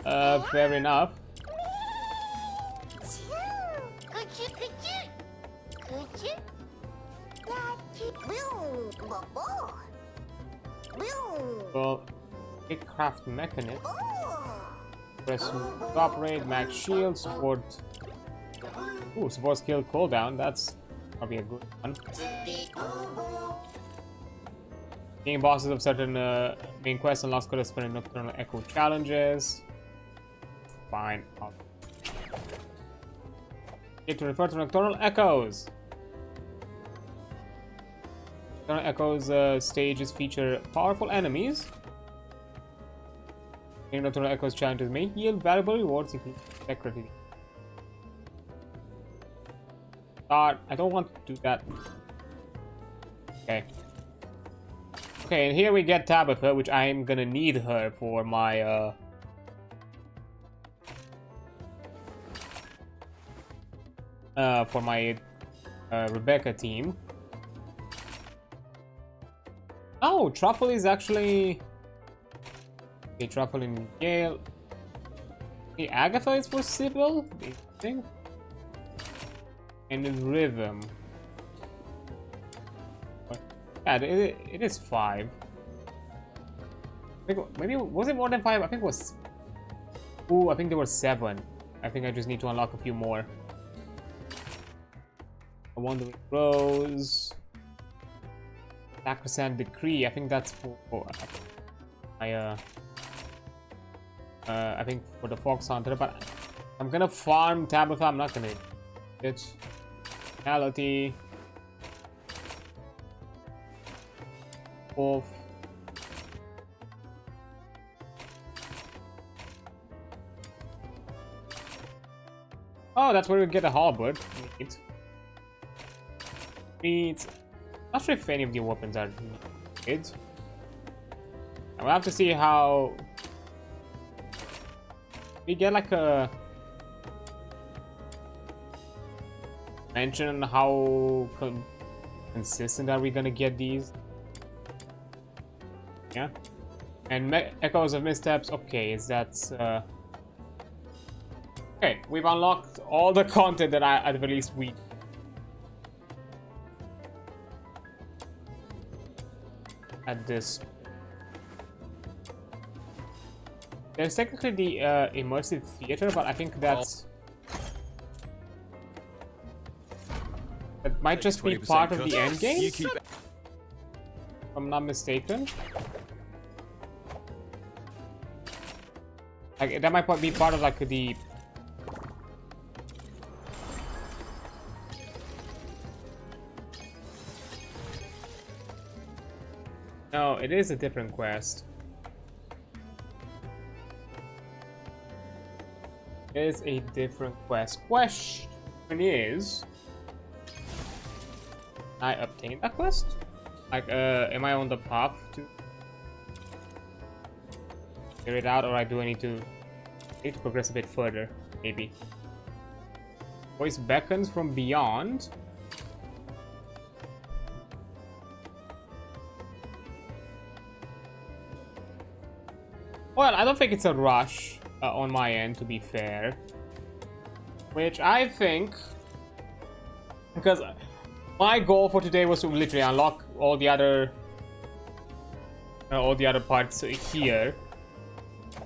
Fair enough. Well, quick craft mechanism. Press to operate, max shield, support. Ooh, support skill cooldown. That's probably a good one. Being bosses of certain main quests unlocks corresponding nocturnal echo challenges. Fine. To refer to nocturnal echoes. Nocturnal echoes stages feature powerful enemies. Nocturnal echoes challenges may yield valuable rewards including security. I don't want to do that. Okay. Okay, and here we get Tabitha, which I am gonna need her for my Rebecca team. Oh, Truffle is actually... Okay, Truffle in Gale. Okay, Agatha is for Sybil, I think. And in Rhythm. Yeah, it is 5. Maybe, was it more than 5? I think it was... Ooh, I think there were 7. I think I just need to unlock a few more. A Wandering Rose. Sacrosanct Decree, I think that's for my, I think for the Fox Hunter, but I'm gonna farm Tabitha, I'm not gonna get Reality. Wolf. Oh, that's where we get a halberd. Neat. Not sure if any of the weapons are needed. We'll have to see how we get like a mention on how consistent are we gonna get these. Yeah, and Echoes of Missteps. Okay, is that okay? We've unlocked all the content that at the least we. At this, there's technically the immersive theater, but I think that might just be part of the end game. If I'm not mistaken. Like, that might be part of like the... No, it is a different quest. It is a different quest. Question is... I obtain that quest? Like, am I on the path to... figure it out, or do I need to progress a bit further, maybe. Voice beckons from beyond. Well, I don't think it's a rush on my end, to be fair. Which I think, because my goal for today was to literally unlock all the other parts here.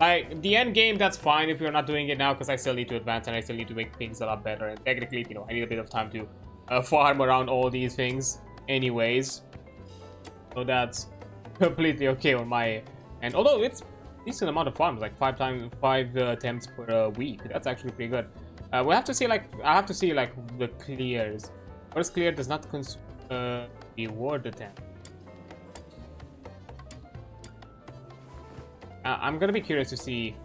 Like, the end game, that's fine if you're not doing it now, because I still need to advance and I still need to make things a lot better. And technically, you know, I need a bit of time to farm around all these things anyways. So that's completely okay on my end. Although it's a decent amount of farms, like 5 attempts per week. That's actually pretty good. We'll have to see, like, I have to see, like, the clears. First clear does not reward attempt. I'm gonna be curious to see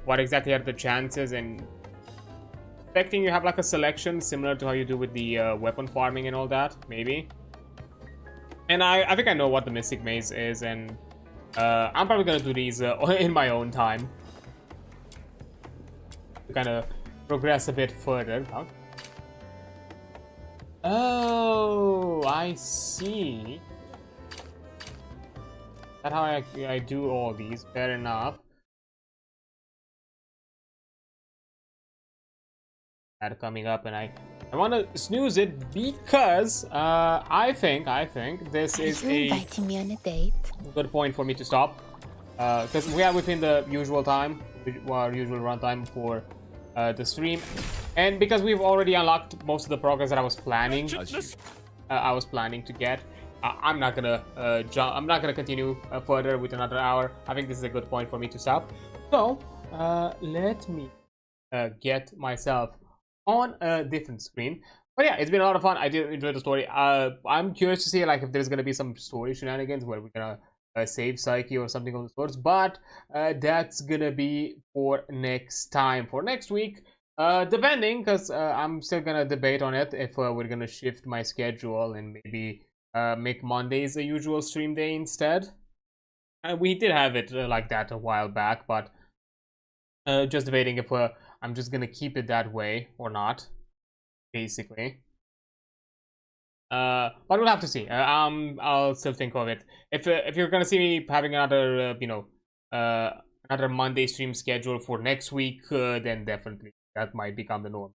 what exactly are the chances, and expecting you have like a selection similar to how you do with the weapon farming and all that, maybe. And I think I know what the Mystic Maze is, and I'm probably gonna do these in my own time to kind of progress a bit further. Huh? Oh, I see. That's how I do all these. Fair enough. That coming up, and I I want to snooze it because I think this is Are you inviting me on a date? good point for me to stop. Because we are within the usual time, our usual runtime for the stream, and because we've already unlocked most of the progress that I was planning. To get. I'm not gonna I'm not gonna continue further with another hour. I think this is a good point for me to stop. So let me get myself on a different screen. But yeah, it's been a lot of fun. I did enjoy the story. I'm curious to see like if there's gonna be some story shenanigans where we're gonna save Psyche or something of the sorts. But that's gonna be for next time, for next week. Depending, because I'm still gonna debate on it if we're gonna shift my schedule and maybe make Mondays a usual stream day instead. We did have it like that a while back, but just debating if I'm just gonna keep it that way or not, basically. But we'll have to see. I'll still think of it. If you're gonna see me having another another Monday stream schedule for next week, then definitely that might become the norm.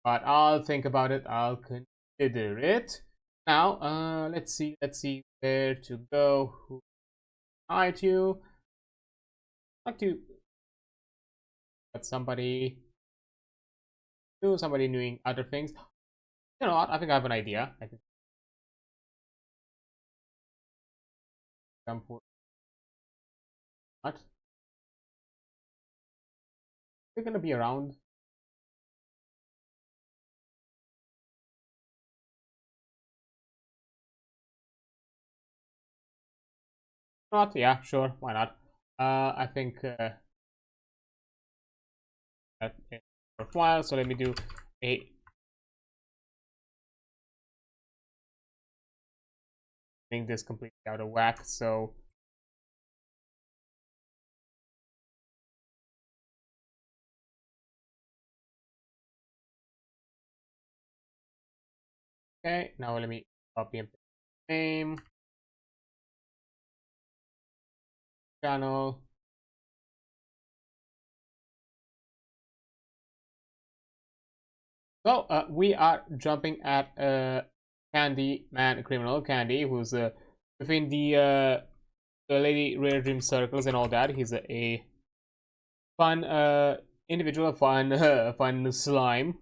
But I'll think about it. I'll consider it. Now, let's see where to go. Who I to? Like to let somebody do somebody doing other things. You know what? I think I have an idea. I think come for what? We're gonna be around. Not, yeah, sure, why not? I think that is worthwhile. So let me do a bring this completely out of whack. So okay, now let me copy and paste the name. Channel. So we are jumping at Candy Man Criminal Candy, who's within the Lady Rare Dream circles and all that. He's a fun individual, fun slime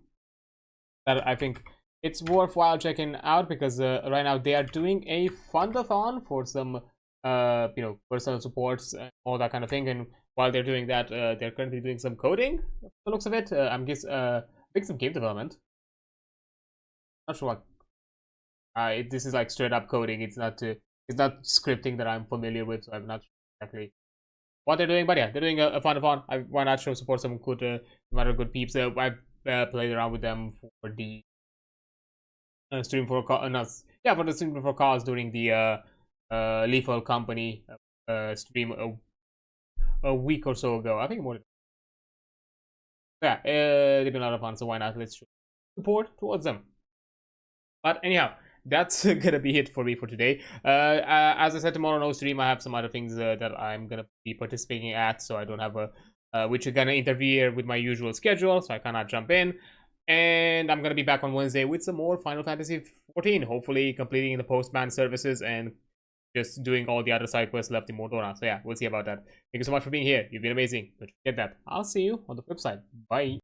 that I think it's worthwhile checking out, because right now they are doing a fundathon for some personal supports and all that kind of thing. And while they're doing that, they're currently doing some coding, the looks of it. I'm guess big some game development. Not sure what. This is like straight up coding. It's not scripting that I'm familiar with, so I'm not sure exactly what they're doing. But yeah, they're doing a fundathon. Why not show support some good, good peeps? I played around with them for the stream for for the stream for cause during the Lethal Company stream a week or so ago. I think more. Yeah, they've been a lot of fun, so why not? Let's show support towards them. But anyhow, that's gonna be it for me for today. As I said, tomorrow no stream. I have some other things that I'm gonna be participating at, so I don't have which are gonna interfere with my usual schedule, so I cannot jump in. And I'm gonna be back on Wednesday with some more Final Fantasy XIV, hopefully completing the post-ban services and just doing all the other side quests left in Mordora. So yeah, we'll see about that. Thank you so much for being here. You've been amazing. Don't forget that. I'll see you on the flip side. Bye.